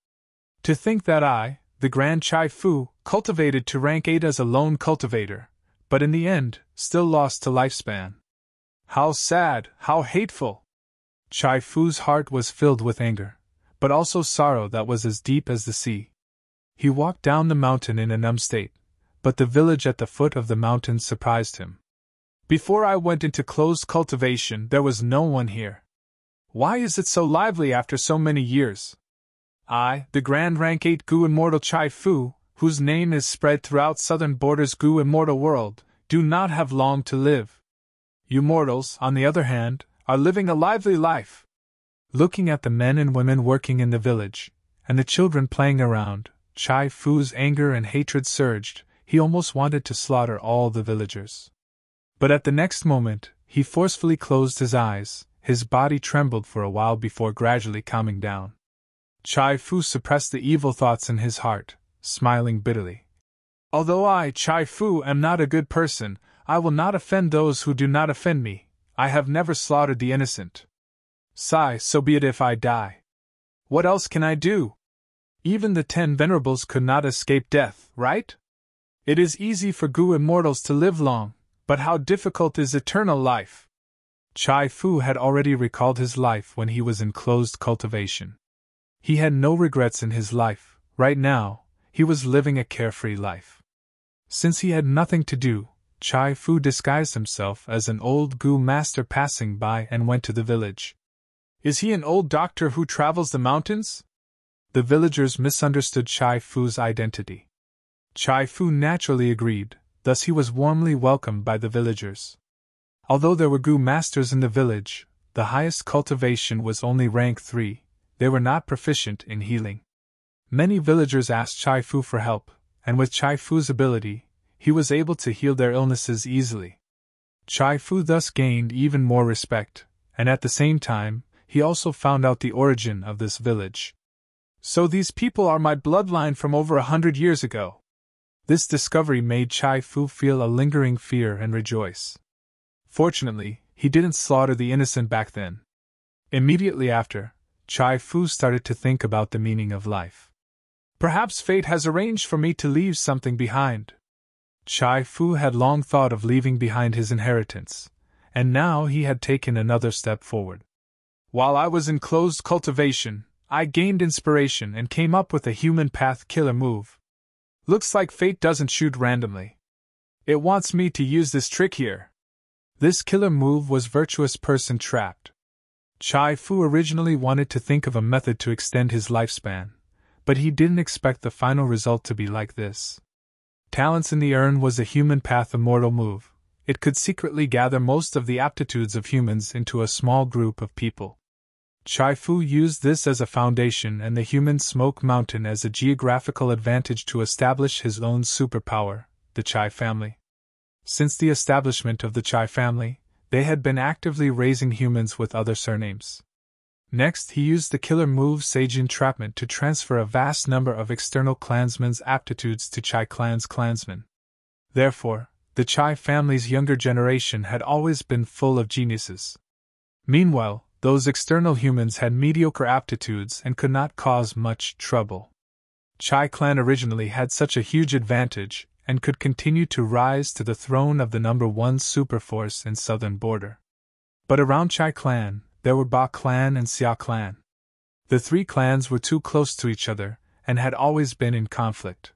To think that I, the Grand Chai Fu, cultivated to rank 8 as a lone cultivator, but in the end, still lost to lifespan. How sad, how hateful! Chai Fu's heart was filled with anger, but also sorrow that was as deep as the sea. He walked down the mountain in a numb state, but the village at the foot of the mountain surprised him. Before I went into closed cultivation, there was no one here. Why is it so lively after so many years? I, the Grand Rank 8 Gu Immortal Chai Fu, whose name is spread throughout southern borders Gu Immortal world, do not have long to live. You mortals, on the other hand, are living a lively life. Looking at the men and women working in the village, and the children playing around, Chai Fu's anger and hatred surged. He almost wanted to slaughter all the villagers. But at the next moment, he forcefully closed his eyes. His body trembled for a while before gradually calming down. Chai Fu suppressed the evil thoughts in his heart, smiling bitterly. Although I, Chai Fu, am not a good person, I will not offend those who do not offend me. I have never slaughtered the innocent. Sigh, so be it if I die. What else can I do? Even the 10 venerables could not escape death, right? It is easy for Gu immortals to live long, but how difficult is eternal life? Chai Fu had already recalled his life when he was in closed cultivation. He had no regrets in his life. Right now, he was living a carefree life. Since he had nothing to do, Chai Fu disguised himself as an old Gu master passing by and went to the village. Is he an old doctor who travels the mountains? The villagers misunderstood Chai Fu's identity. Chai Fu naturally agreed, thus he was warmly welcomed by the villagers. Although there were Gu masters in the village, the highest cultivation was only rank 3, they were not proficient in healing. Many villagers asked Chai Fu for help, and with Chai Fu's ability, he was able to heal their illnesses easily. Chai Fu thus gained even more respect, and at the same time, he also found out the origin of this village. So these people are my bloodline from over 100 years ago. This discovery made Chai Fu feel a lingering fear and rejoice. Fortunately, he didn't slaughter the innocent back then. Immediately after, Chai Fu started to think about the meaning of life. Perhaps fate has arranged for me to leave something behind. Chai Fu had long thought of leaving behind his inheritance, and now he had taken another step forward. While I was in closed cultivation, I gained inspiration and came up with a human path killer move. Looks like fate doesn't shoot randomly. It wants me to use this trick here. This killer move was Virtuous Person Trapped. Chai Fu originally wanted to think of a method to extend his lifespan, but he didn't expect the final result to be like this. Talents in the Urn was a human path immortal move. It could secretly gather most of the aptitudes of humans into a small group of people. Chai Fu used this as a foundation and the human smoke mountain as a geographical advantage to establish his own superpower, the Chai family. Since the establishment of the Chai family, they had been actively raising humans with other surnames. Next, he used the killer move Sage Entrapment to transfer a vast number of external clansmen's aptitudes to Chai clan's clansmen. Therefore, the Chai family's younger generation had always been full of geniuses. Meanwhile, those external humans had mediocre aptitudes and could not cause much trouble. Chai clan originally had such a huge advantage and could continue to rise to the throne of the number 1 superforce in southern border. But around Chai clan, there were Ba clan and Xia clan. The 3 clans were too close to each other and had always been in conflict.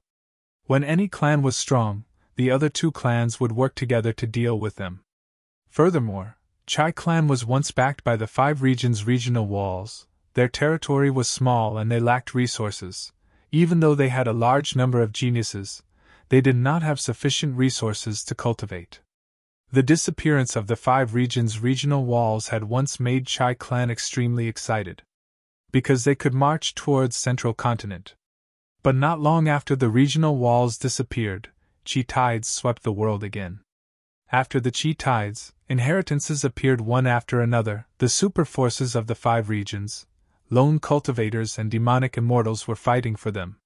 When any clan was strong, the other 2 clans would work together to deal with them. Furthermore, Chai clan was once backed by the 5 regions' regional walls. Their territory was small and they lacked resources. Even though they had a large number of geniuses, they did not have sufficient resources to cultivate. The disappearance of the 5 regions' regional walls had once made Chai clan extremely excited, because they could march towards central continent. But not long after the regional walls disappeared, Qi tides swept the world again. After the Qi tides, inheritances appeared one after another. The superforces of the 5 regions, lone cultivators and demonic immortals were fighting for them.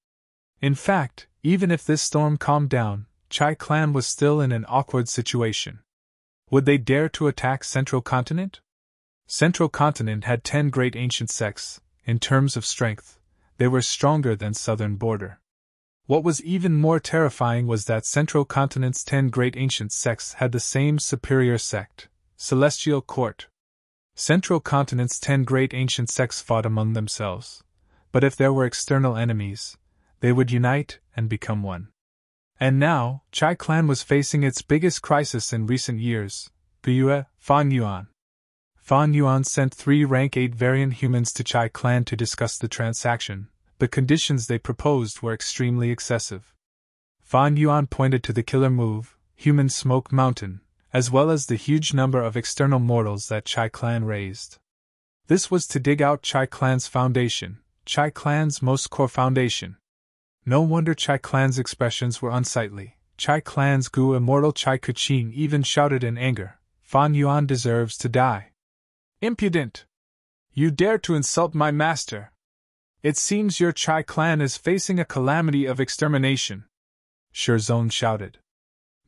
In fact, even if this storm calmed down, Chai clan was still in an awkward situation. Would they dare to attack Central Continent? Central Continent had 10 great ancient sects. In terms of strength, they were stronger than Southern Border. What was even more terrifying was that Central Continent's 10 great ancient sects had the same superior sect, Celestial Court. Central Continent's 10 great ancient sects fought among themselves, but if there were external enemies, they would unite and become one. And now, Chai Clan was facing its biggest crisis in recent years, Guyue, Fan Yuan. Fan Yuan sent 3 rank 8 variant humans to Chai Clan to discuss the transaction. The conditions they proposed were extremely excessive. Fan Yuan pointed to the killer move, Human Smoke Mountain, as well as the huge number of external mortals that Chai Clan raised. This was to dig out Chai Clan's foundation, Chai Clan's most core foundation. No wonder Chai Clan's expressions were unsightly. Chai Clan's Gu immortal Chai Kuching even shouted in anger, Fan Yuan deserves to die. Impudent! You dare to insult my master! It seems your Chai Clan is facing a calamity of extermination. Shirzong shouted.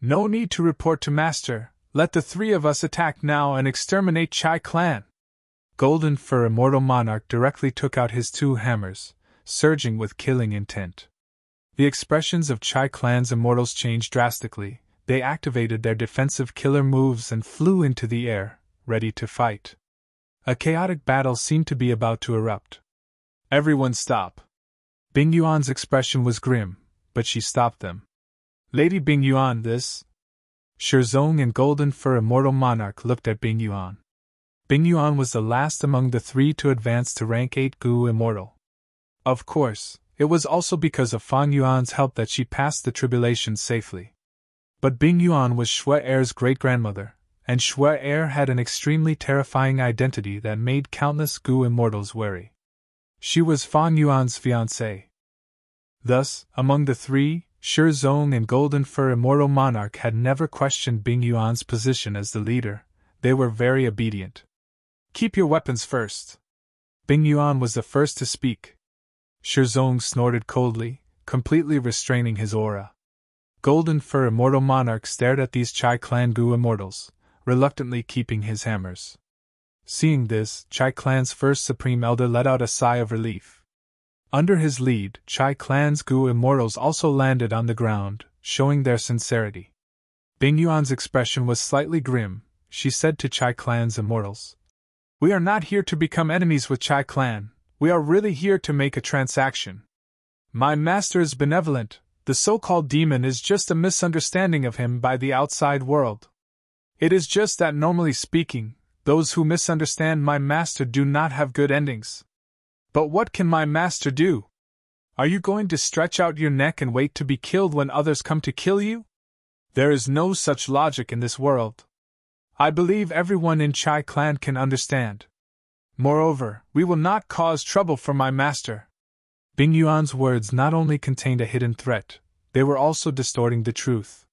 No need to report to master, let the 3 of us attack now and exterminate Chai Clan. Golden Fur Immortal Monarch directly took out his 2 hammers, surging with killing intent. The expressions of Chai Clan's immortals changed drastically. They activated their defensive killer moves and flew into the air, ready to fight. A chaotic battle seemed to be about to erupt. Everyone stop. Bing Yuan's expression was grim, but she stopped them. Lady Bing Yuan, this? Shirzong and Golden Fur Immortal Monarch looked at Bing Yuan. Bing Yuan was the last among the 3 to advance to rank 8 Gu Immortal. Of course, it was also because of Fan Yuan's help that she passed the tribulation safely. But Bing Yuan was Shui Er's great-grandmother, and Shui Er had an extremely terrifying identity that made countless Gu Immortals wary. She was Fan Yuan's fiancée. Thus, among the 3, Shirzong and Golden Fur Immortal Monarch had never questioned Bing Yuan's position as the leader. They were very obedient. Keep your weapons first. Bing Yuan was the first to speak. Shirzong snorted coldly, completely restraining his aura. Golden Fur Immortal Monarch stared at these Chai Clan Gu Immortals, reluctantly keeping his hammers. Seeing this, Chai Clan's first Supreme Elder let out a sigh of relief. Under his lead, Chai Clan's Gu Immortals also landed on the ground, showing their sincerity. Bing Yuan's expression was slightly grim. She said to Chai Clan's Immortals, We are not here to become enemies with Chai Clan, we are really here to make a transaction. My master is benevolent, the so-called demon is just a misunderstanding of him by the outside world. It is just that normally speaking, those who misunderstand my master do not have good endings. But what can my master do? Are you going to stretch out your neck and wait to be killed when others come to kill you? There is no such logic in this world. I believe everyone in Chai Clan can understand. Moreover, we will not cause trouble for my master. Bing Yuan's words not only contained a hidden threat, they were also distorting the truth.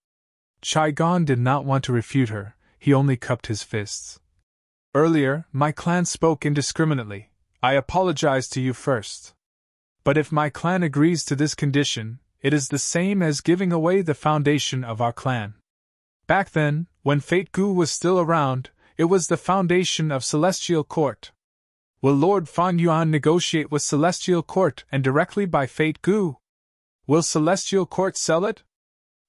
Chai Gon did not want to refute her, he only cupped his fists. Earlier, my clan spoke indiscriminately. I apologize to you first. But if my clan agrees to this condition, it is the same as giving away the foundation of our clan. Back then, when Fate Gu was still around, it was the foundation of Celestial Court. Will Lord Fan Yuan negotiate with Celestial Court and directly by Fate Gu? Will Celestial Court sell it?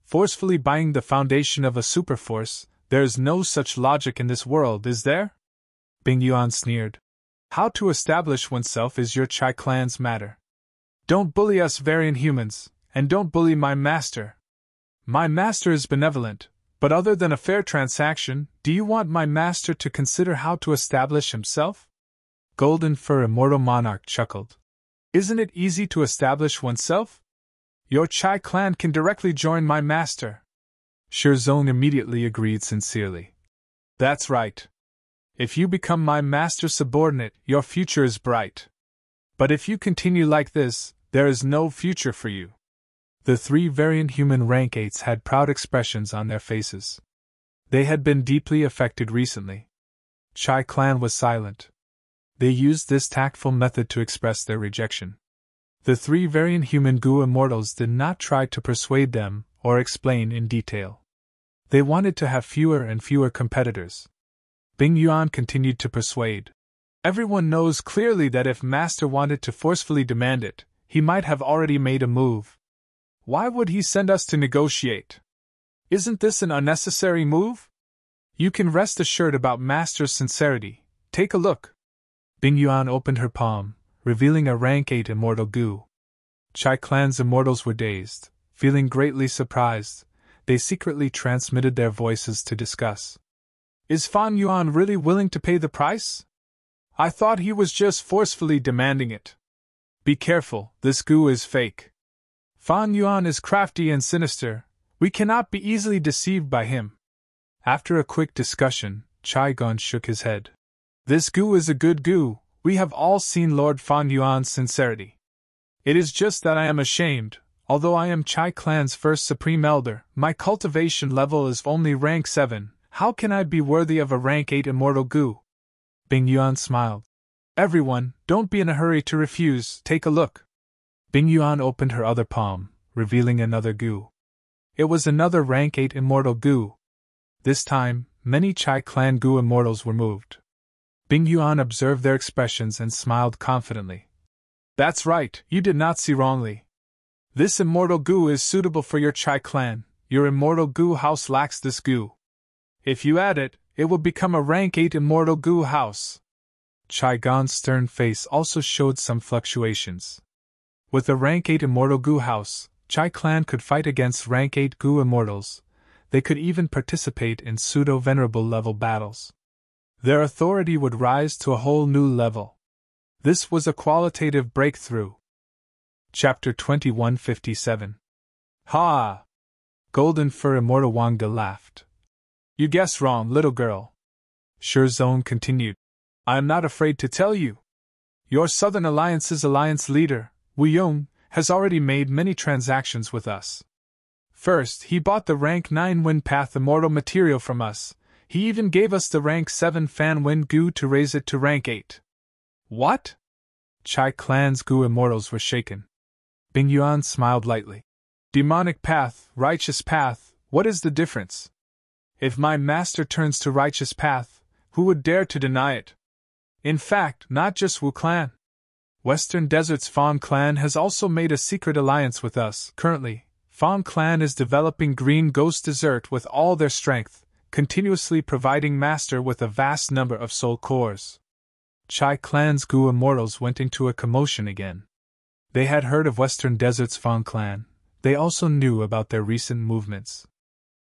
Forcefully buying the foundation of a superforce, there is no such logic in this world, is there? Bing Yuan sneered. How to establish oneself is your Chai Clan's matter. Don't bully us variant humans, and don't bully my master. My master is benevolent, but other than a fair transaction, do you want my master to consider how to establish himself? Golden Fur Immortal Monarch chuckled. Isn't it easy to establish oneself? Your Chai Clan can directly join my master. Shirzong immediately agreed sincerely. That's right. If you become my master's subordinate, your future is bright. But if you continue like this, there is no future for you. The 3 variant human rank 8s had proud expressions on their faces. They had been deeply affected recently. Chai Clan was silent. They used this tactful method to express their rejection. The 3 variant human Gu Immortals did not try to persuade them or explain in detail. They wanted to have fewer and fewer competitors. Bing Yuan continued to persuade. Everyone knows clearly that if Master wanted to forcefully demand it, he might have already made a move. Why would he send us to negotiate? Isn't this an unnecessary move? You can rest assured about Master's sincerity. Take a look. Bing Yuan opened her palm, revealing a rank 8 immortal goo. Chai Clan's immortals were dazed, feeling greatly surprised. They secretly transmitted their voices to discuss. Is Fan Yuan really willing to pay the price? I thought he was just forcefully demanding it. Be careful, this goo is fake. Fan Yuan is crafty and sinister. We cannot be easily deceived by him. After a quick discussion, Chai Gon shook his head. This goo is a good goo. We have all seen Lord Fan Yuan's sincerity. It is just that I am ashamed. Although I am Chai Clan's first Supreme Elder, my cultivation level is only rank 7. How can I be worthy of a rank 8 immortal goo? Bing Yuan smiled. Everyone, don't be in a hurry to refuse. Take a look. Bing Yuan opened her other palm, revealing another goo. It was another rank 8 immortal goo. This time, many Chai Clan goo immortals were moved. Bing Yuan observed their expressions and smiled confidently. That's right, you did not see wrongly. This immortal goo is suitable for your Chai Clan. Your immortal goo house lacks this goo. If you add it, it will become a rank 8 immortal goo house. Chai Gon's stern face also showed some fluctuations. With a rank 8 immortal goo house, Chai Clan could fight against rank 8 goo immortals. They could even participate in pseudo-venerable level battles. Their authority would rise to a whole new level. This was a qualitative breakthrough. Chapter 2157. Ha! Golden Fur Immortal Wangda laughed. You guessed wrong, little girl. Shirzone continued. I am not afraid to tell you. Your Southern Alliance's alliance leader, Wu Yong, has already made many transactions with us. First, he bought the rank 9 Wind Path immortal material from us. He even gave us the rank 7 Fan Wind Goo to raise it to rank 8. What? Chai Clan's goo immortals were shaken. Bing Yuan smiled lightly. Demonic path, righteous path, what is the difference? If my master turns to righteous path, who would dare to deny it? In fact, not just Wu Clan. Western Desert's Fawn Clan has also made a secret alliance with us. Currently, Fawn Clan is developing Green Ghost Desert with all their strength, continuously providing Master with a vast number of soul cores. Chai Clan's goo immortals went into a commotion again. They had heard of Western Desert's Fawn Clan. They also knew about their recent movements.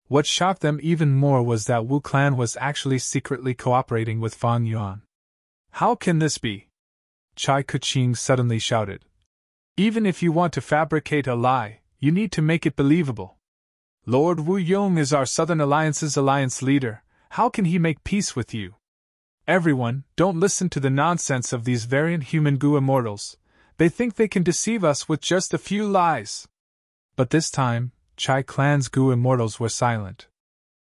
What shocked them even more was that Wu Clan was actually secretly cooperating with Fan Yuan. How can this be? Chai Kuching suddenly shouted. Even if you want to fabricate a lie, you need to make it believable. Lord Wu Yong is our Southern Alliance's alliance leader. How can he make peace with you? Everyone, don't listen to the nonsense of these variant human goo immortals. They think they can deceive us with just a few lies. But this time, Chai Clan's goo immortals were silent.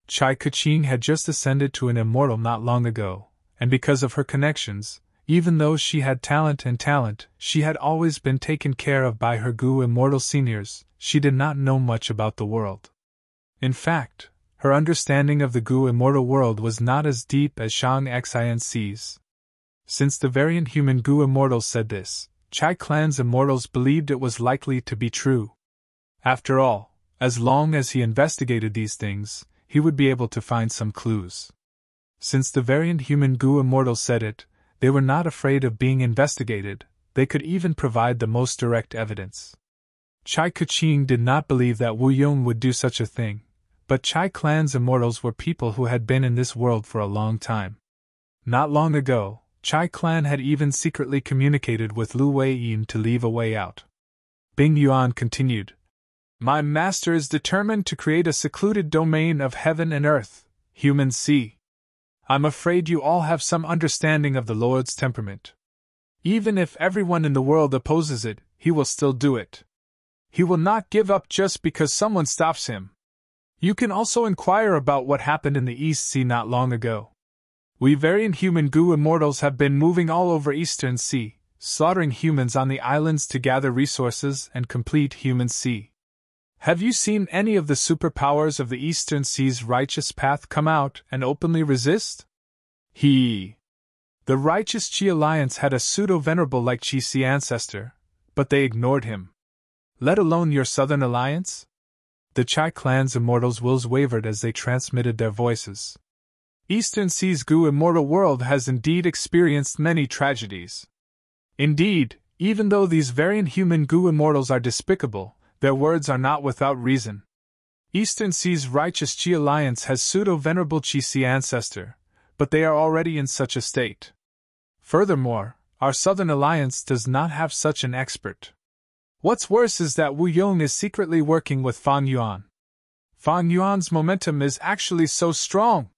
Chai Kuching had just ascended to an immortal not long ago, and because of her connections, even though she had talent, she had always been taken care of by her goo immortal seniors. She did not know much about the world. In fact, her understanding of the goo immortal world was not as deep as Shang Xinc's. Since the variant human goo immortals said this, Chai Clan's immortals believed it was likely to be true. After all, as long as he investigated these things, he would be able to find some clues. Since the variant human goo immortals said it, they were not afraid of being investigated. They could even provide the most direct evidence. Chai Kuching did not believe that Wu Yong would do such a thing, but Chai Clan's immortals were people who had been in this world for a long time. Not long ago, Chai Clan had even secretly communicated with Lu Weiyin to leave a way out. Bing Yuan continued. My master is determined to create a secluded domain of heaven and earth, human sea. I'm afraid you all have some understanding of the Lord's temperament. Even if everyone in the world opposes it, he will still do it. He will not give up just because someone stops him. You can also inquire about what happened in the East Sea not long ago. We variant human goo immortals have been moving all over Eastern Sea, slaughtering humans on the islands to gather resources and complete human sea. Have you seen any of the superpowers of the Eastern Sea's righteous path come out and openly resist? The righteous Qi Alliance had a pseudo-venerable like Qi Si ancestor, but they ignored him. Let alone your Southern Alliance? The Chai Clan's immortals' wills wavered as they transmitted their voices. Eastern Sea's Gu immortal world has indeed experienced many tragedies. Indeed, even though these variant human Gu immortals are despicable, their words are not without reason. Eastern Sea's righteous Qi alliance has pseudo-venerable Qi Si ancestor, but they are already in such a state. Furthermore, our Southern Alliance does not have such an expert. What's worse is that Wu Yong is secretly working with Fan Yuan. Fan Yuan's momentum is actually so strong.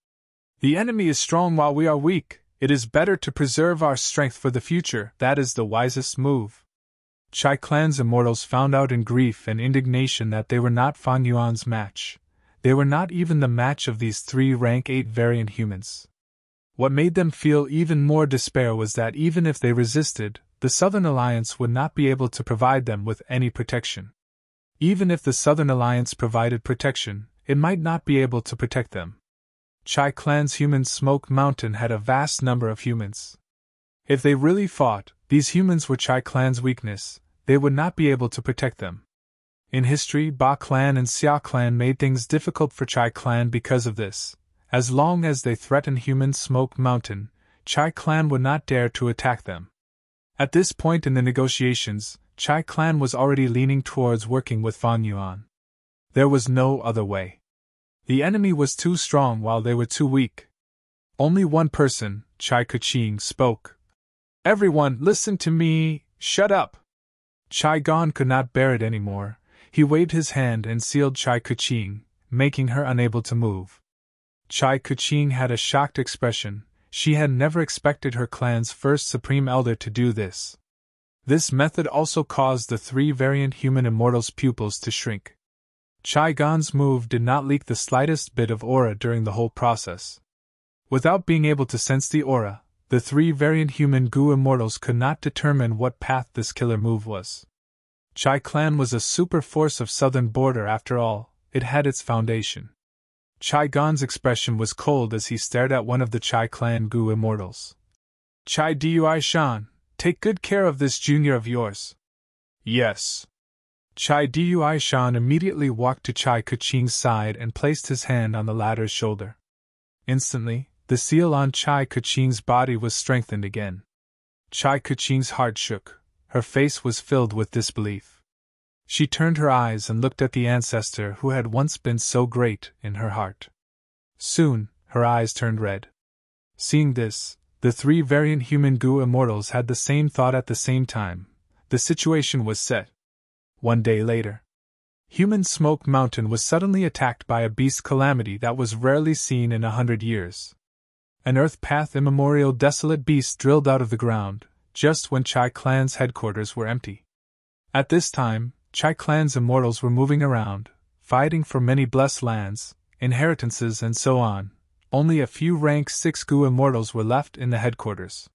The enemy is strong while we are weak. It is better to preserve our strength for the future. That is the wisest move. Chai Clan's immortals found out in grief and indignation that they were not Fan Yuan's match. They were not even the match of these 3 rank 8 variant humans. What made them feel even more despair was that even if they resisted, the Southern Alliance would not be able to provide them with any protection. Even if the Southern Alliance provided protection, it might not be able to protect them. Chai Clan's human Smoke Mountain had a vast number of humans. If they really fought, these humans were Chai Clan's weakness, they would not be able to protect them. In history, Ba Clan and Xia Clan made things difficult for Chai Clan because of this. As long as they threatened human Smoke Mountain, Chai Clan would not dare to attack them. At this point in the negotiations, Chai Clan was already leaning towards working with Fan Yuan. There was no other way. The enemy was too strong while they were too weak. Only one person, Chai Kuching, spoke. "Everyone, listen to me, shut up!" Chai Gon could not bear it anymore. He waved his hand and sealed Chai Kuching, making her unable to move. Chai Kuching had a shocked expression. She had never expected her clan's first Supreme Elder to do this. This method also caused the 3 variant human immortals' pupils to shrink. Chai Gon's move did not leak the slightest bit of aura during the whole process. Without being able to sense the aura, the 3 variant human Gu immortals could not determine what path this killer move was. Chai Clan was a super force of southern border after all, it had its foundation. Chai Gon's expression was cold as he stared at one of the Chai Clan Gu immortals. "Chai Dui Shan, take good care of this junior of yours." "Yes." Chai Dui Shan immediately walked to Chai Kuching's side and placed his hand on the latter's shoulder. Instantly, the seal on Chai Kuching's body was strengthened again. Chai Kuching's heart shook, her face was filled with disbelief. She turned her eyes and looked at the ancestor who had once been so great in her heart. Soon, her eyes turned red. Seeing this, the 3 variant human Gu immortals had the same thought at the same time. The situation was set. One day later, human Smoke Mountain was suddenly attacked by a beast calamity that was rarely seen in 100 years. An earth path immemorial desolate beast drilled out of the ground, just when Chai Clan's headquarters were empty. At this time, Chai Clan's immortals were moving around, fighting for many blessed lands, inheritances and so on. Only a few rank 6 Gu immortals were left in the headquarters.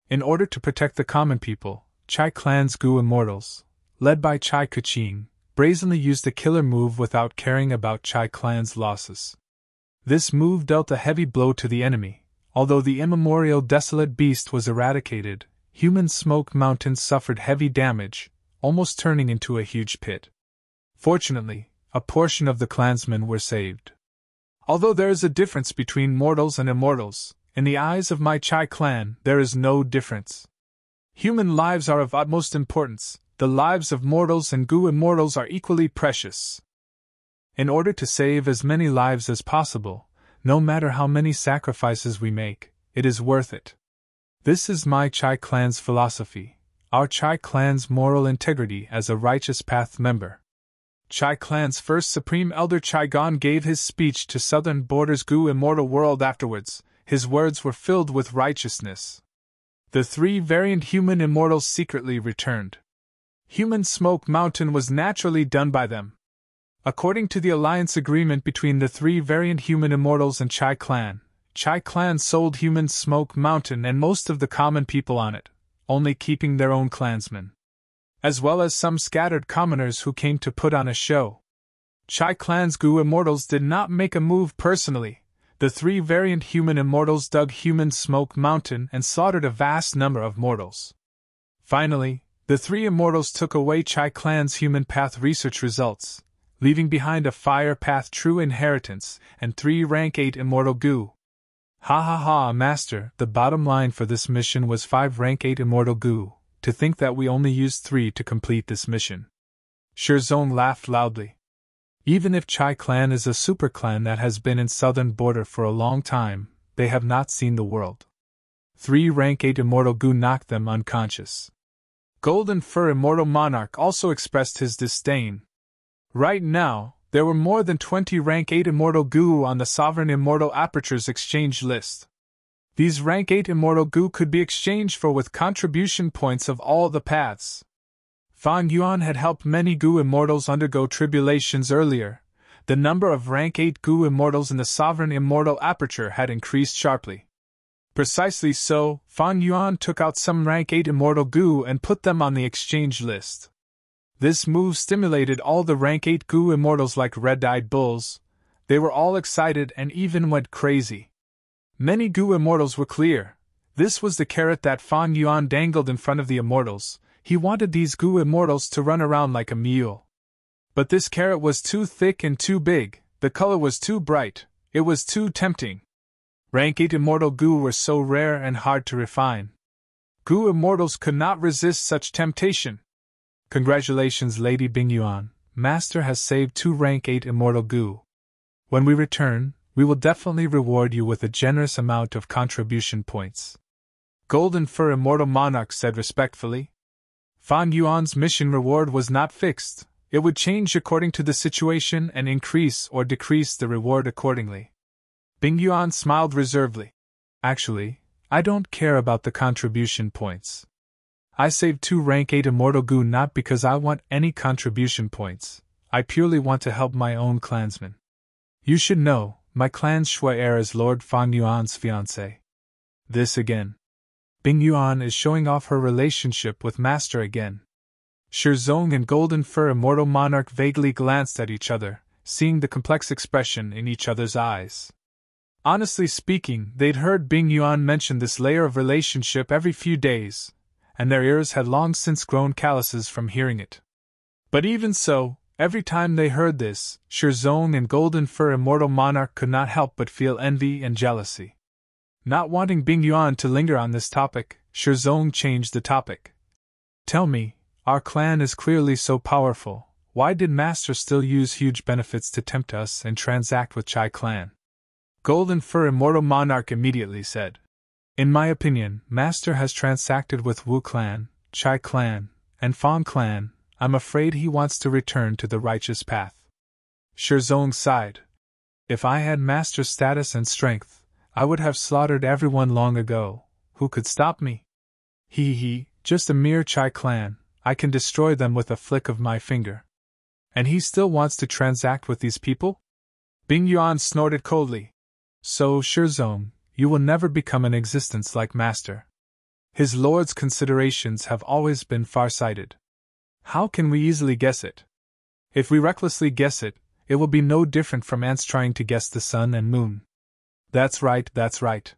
In order to protect the common people, Chai Clan's Gu immortals, led by Chai Kuching, brazenly used a killer move without caring about Chai Clan's losses. This move dealt a heavy blow to the enemy. Although the immemorial desolate beast was eradicated, human Smoke Mountain suffered heavy damage, almost turning into a huge pit. Fortunately, a portion of the clansmen were saved. Although there is a difference between mortals and immortals, in the eyes of my Chai Clan there is no difference. Human lives are of utmost importance, the lives of mortals and Gu immortals are equally precious. In order to save as many lives as possible, no matter how many sacrifices we make, it is worth it. This is my Chai Clan's philosophy, our Chai Clan's moral integrity as a righteous path member. Chai Clan's first Supreme Elder Chai Gon gave his speech to Southern Border's Gu immortal world afterwards. His words were filled with righteousness. The 3 variant human immortals secretly returned. Human Smoke Mountain was naturally done by them. According to the alliance agreement between the 3 variant human immortals and Chai Clan sold human Smoke Mountain and most of the common people on it, only keeping their own clansmen, as well as some scattered commoners who came to put on a show. Chai Clan's Gu immortals did not make a move personally. The 3 variant human immortals dug human Smoke Mountain and slaughtered a vast number of mortals. Finally, the 3 immortals took away Chai Clan's human path research results, leaving behind a fire path true inheritance and 3 rank 8 immortal Gu. Ha ha ha, Master, the bottom line for this mission was 5 rank 8 immortal goo. To think that we only used 3 to complete this mission. Shirzong laughed loudly. Even if Chai clan is a super clan that has been in southern border for a long time, they have not seen the world. 3 rank 8 immortal goo knocked them unconscious. Golden Fur Immortal Monarch also expressed his disdain. Right now, there were more than 20 rank 8 immortal goo on the Sovereign Immortal Aperture's exchange list. These rank 8 immortal goo could be exchanged for with contribution points of all the paths. Fang Yuan had helped many goo immortals undergo tribulations earlier. The number of rank 8 goo immortals in the Sovereign Immortal Aperture had increased sharply. Precisely so, Fang Yuan took out some rank 8 immortal goo and put them on the exchange list. This move stimulated all the rank 8 goo immortals like red-eyed bulls. They were all excited and even went crazy. Many goo immortals were clear. This was the carrot that Fang Yuan dangled in front of the immortals. He wanted these goo immortals to run around like a mule. But this carrot was too thick and too big, the color was too bright, it was too tempting. Rank 8 immortal goo were so rare and hard to refine. Goo immortals could not resist such temptation. Congratulations, Lady Bingyuan, Master has saved 2 rank 8 immortal goo. When we return, we will definitely reward you with a generous amount of contribution points. Golden Fur Immortal Monarch said respectfully. Fang Yuan's mission reward was not fixed, it would change according to the situation and increase or decrease the reward accordingly. Bing Yuan smiled reservedly. Actually, I don't care about the contribution points. I saved 2 rank 8 immortal goo not because I want any contribution points, I purely want to help my own clansmen. You should know, my clan's shui heir is Lord Fang Yuan's fiancé. This again. Bing Yuan is showing off her relationship with Master again. Shirzong and Golden Fur Immortal Monarch vaguely glanced at each other, seeing the complex expression in each other's eyes. Honestly speaking, they'd heard Bing Yuan mention this layer of relationship every few days, and their ears had long since grown calluses from hearing it. But even so, every time they heard this, Shirzong and Golden Fur Immortal Monarch could not help but feel envy and jealousy. Not wanting Bing Yuan to linger on this topic, Shirzong changed the topic. Tell me, our clan is clearly so powerful, why did Master still use huge benefits to tempt us and transact with Chai clan? Golden Fur Immortal Monarch immediately said. In my opinion, Master has transacted with Wu clan, Chai clan, and Fang clan. I'm afraid he wants to return to the righteous path. Shirzong sighed. If I had Master's status and strength, I would have slaughtered everyone long ago. Who could stop me? Just a mere Chai clan, I can destroy them with a flick of my finger. And he still wants to transact with these people? Bing Yuan snorted coldly. So, Shirzong, you will never become an existence like Master. His lord's considerations have always been far-sighted. How can we easily guess it? If we recklessly guess it, it will be no different from ants trying to guess the sun and moon. That's right.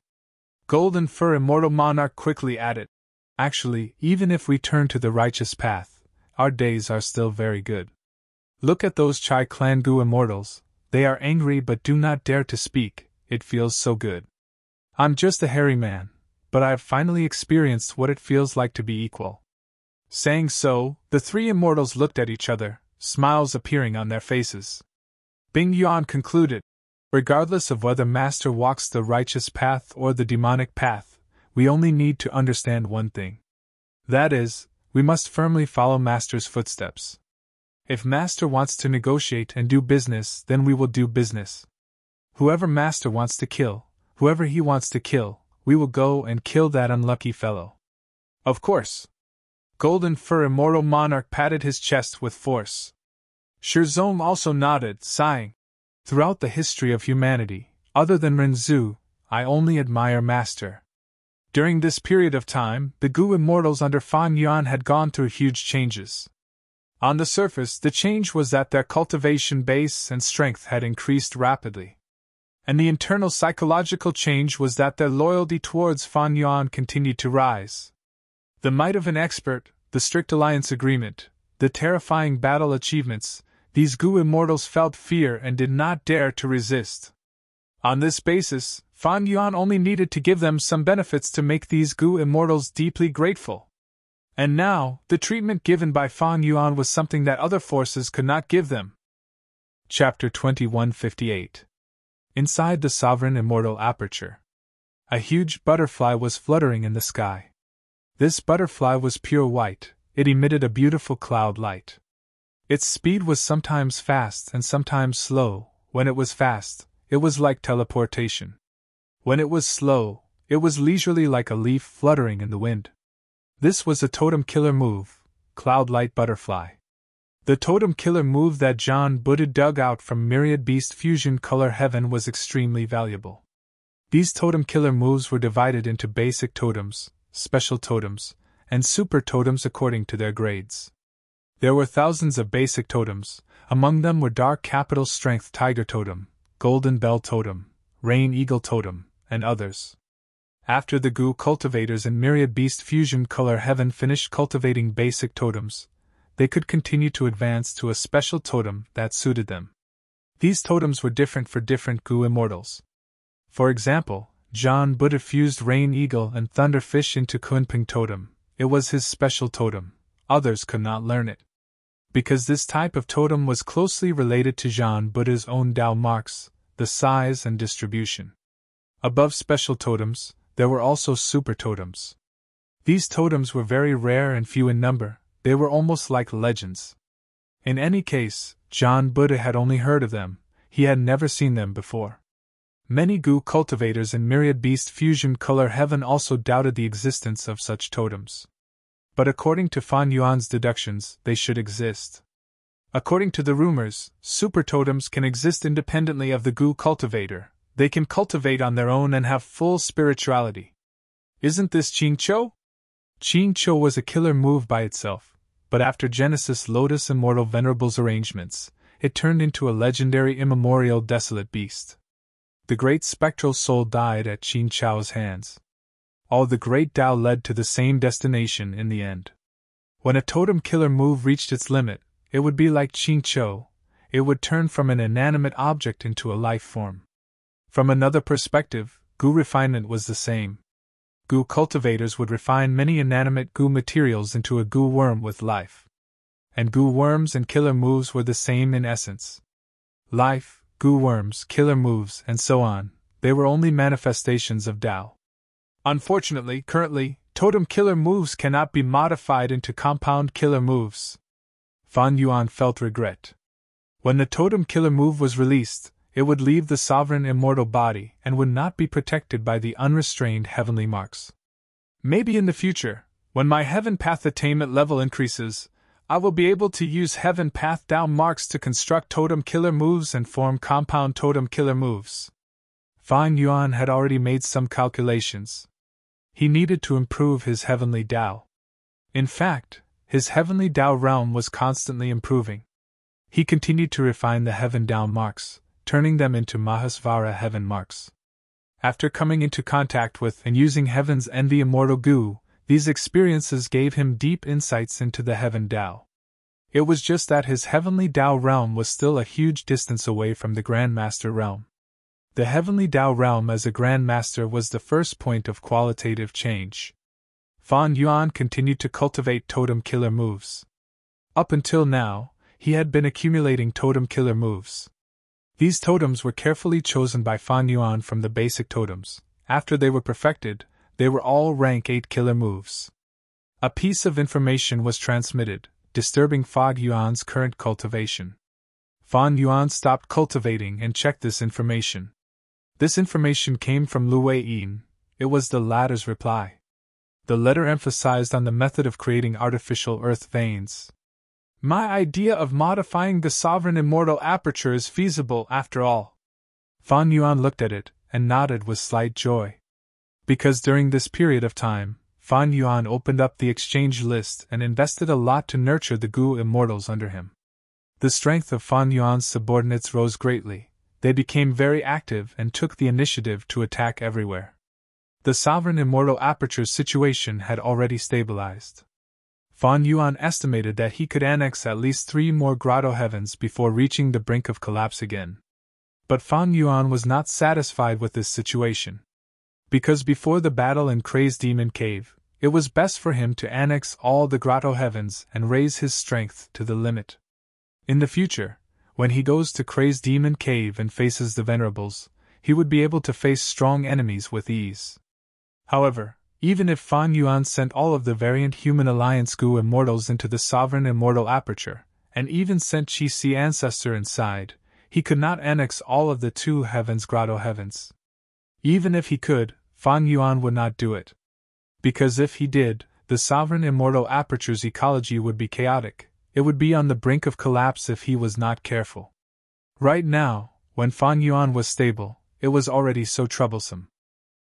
Golden Fur Immortal Monarch quickly added. Actually, even if we turn to the righteous path, our days are still very good. Look at those Chai clan goo immortals, they are angry but do not dare to speak, it feels so good. I'm just a hairy man, but I have finally experienced what it feels like to be equal. Saying so, the 3 immortals looked at each other, smiles appearing on their faces. Bing Yuan concluded. Regardless of whether Master walks the righteous path or the demonic path, we only need to understand one thing. That is, we must firmly follow Master's footsteps. If Master wants to negotiate and do business, then we will do business. Whoever Master wants to kill, whoever he wants to kill, we will go and kill that unlucky fellow. Of course. Golden Fur Immortal Monarch patted his chest with force. Shirzong also nodded, sighing. Throughout the history of humanity, other than Renzu, I only admire Master. During this period of time, the goo immortals under Fang Yuan had gone through huge changes. On the surface, the change was that their cultivation base and strength had increased rapidly. And the internal psychological change was that their loyalty towards Fang Yuan continued to rise. The might of an expert, the strict alliance agreement, the terrifying battle achievements, these goo immortals felt fear and did not dare to resist. On this basis, Fan Yuan only needed to give them some benefits to make these Gu immortals deeply grateful. And now, the treatment given by Fan Yuan was something that other forces could not give them. Chapter 2158. Inside the sovereign immortal aperture, a huge butterfly was fluttering in the sky. This butterfly was pure white. It emitted a beautiful cloud light. Its speed was sometimes fast and sometimes slow. When it was fast, it was like teleportation. When it was slow, it was leisurely like a leaf fluttering in the wind. This was a totem killer move, Cloud Light Butterfly. The totem killer move that John Buddha dug out from Myriad Beast Fusion Color Heaven was extremely valuable. These totem killer moves were divided into basic totems, special totems, and super totems according to their grades. There were thousands of basic totems. Among them were Dark Capital Strength Tiger Totem, Golden Bell Totem, Rain Eagle Totem, and others. After the Gu cultivators in Myriad Beast Fusion Color Heaven finished cultivating basic totems, they could continue to advance to a special totem that suited them. These totems were different for different Gu immortals. For example, John Buddha fused Rain Eagle and Thunderfish into Kunping Totem. It was his special totem. Others could not learn it. Because this type of totem was closely related to John Buddha's own Tao marks, the size and distribution. Above special totems, there were also super totems. These totems were very rare and few in number. They were almost like legends. In any case, John Buddha had only heard of them. He had never seen them before. Many Gu cultivators in Myriad Beast Fusion Color Heaven also doubted the existence of such totems. But according to Fan Yuan's deductions, they should exist. According to the rumors, super totems can exist independently of the Gu cultivator. They can cultivate on their own and have full spirituality. Isn't this Qingqiu? Qingqiu was a killer move by itself, but after Genesis Lotus Immortal Venerable's arrangements, it turned into a legendary immemorial desolate beast. The great spectral soul died at Qingqiu's hands. All the great Tao led to the same destination in the end. When a totem killer move reached its limit, it would be like Qingqiu. It would turn from an inanimate object into a life form. From another perspective, Gu refinement was the same. Gu cultivators would refine many inanimate Gu materials into a Gu worm with life. And Gu worms and killer moves were the same in essence. Life, Gu worms, killer moves, and so on, they were only manifestations of Tao. Unfortunately, currently, totem killer moves cannot be modified into compound killer moves. Fan Yuan felt regret. When the totem killer move was released, it would leave the sovereign immortal body and would not be protected by the unrestrained heavenly marks. Maybe in the future, when my heaven path attainment level increases, I will be able to use heaven path Tao marks to construct totem killer moves and form compound totem killer moves. Fan Yuan had already made some calculations. He needed to improve his heavenly Tao. In fact, his heavenly Tao realm was constantly improving. He continued to refine the heaven Tao marks, turning them into Mahasvara heaven marks. After coming into contact with and using heaven's envy immortal Gu, these experiences gave him deep insights into the heaven Tao. It was just that his heavenly Tao realm was still a huge distance away from the Grand Master realm. The heavenly Tao realm as a Grand Master was the first point of qualitative change. Fan Yuan continued to cultivate totem killer moves. Up until now, he had been accumulating totem killer moves. These totems were carefully chosen by Fan Yuan from the basic totems. After they were perfected, they were all rank 8 killer moves. A piece of information was transmitted, disturbing Fan Yuan's current cultivation. Fan Yuan stopped cultivating and checked this information. This information came from Lu Wei-yin. It was the latter's reply. The letter emphasized on the method of creating artificial earth veins. My idea of modifying the sovereign immortal aperture is feasible after all. Fan Yuan looked at it and nodded with slight joy. Because during this period of time, Fan Yuan opened up the exchange list and invested a lot to nurture the Gu immortals under him. The strength of Fan Yuan's subordinates rose greatly. They became very active and took the initiative to attack everywhere. The sovereign immortal aperture's situation had already stabilized. Fan Yuan estimated that he could annex at least 3 more grotto heavens before reaching the brink of collapse again. But Fan Yuan was not satisfied with this situation. Because before the battle in Kray's demon cave, it was best for him to annex all the grotto heavens and raise his strength to the limit. In the future, when he goes to Kray's demon cave and faces the Venerables, he would be able to face strong enemies with ease. However, even if Fan Yuan sent all of the variant Human Alliance Gu Immortals into the Sovereign Immortal Aperture, and even sent Chi Si Ancestor inside, he could not annex all of the two heavens grotto heavens. Even if he could, Fan Yuan would not do it. Because if he did, the Sovereign Immortal Aperture's ecology would be chaotic. It would be on the brink of collapse if he was not careful. Right now, when Fan Yuan was stable, it was already so troublesome.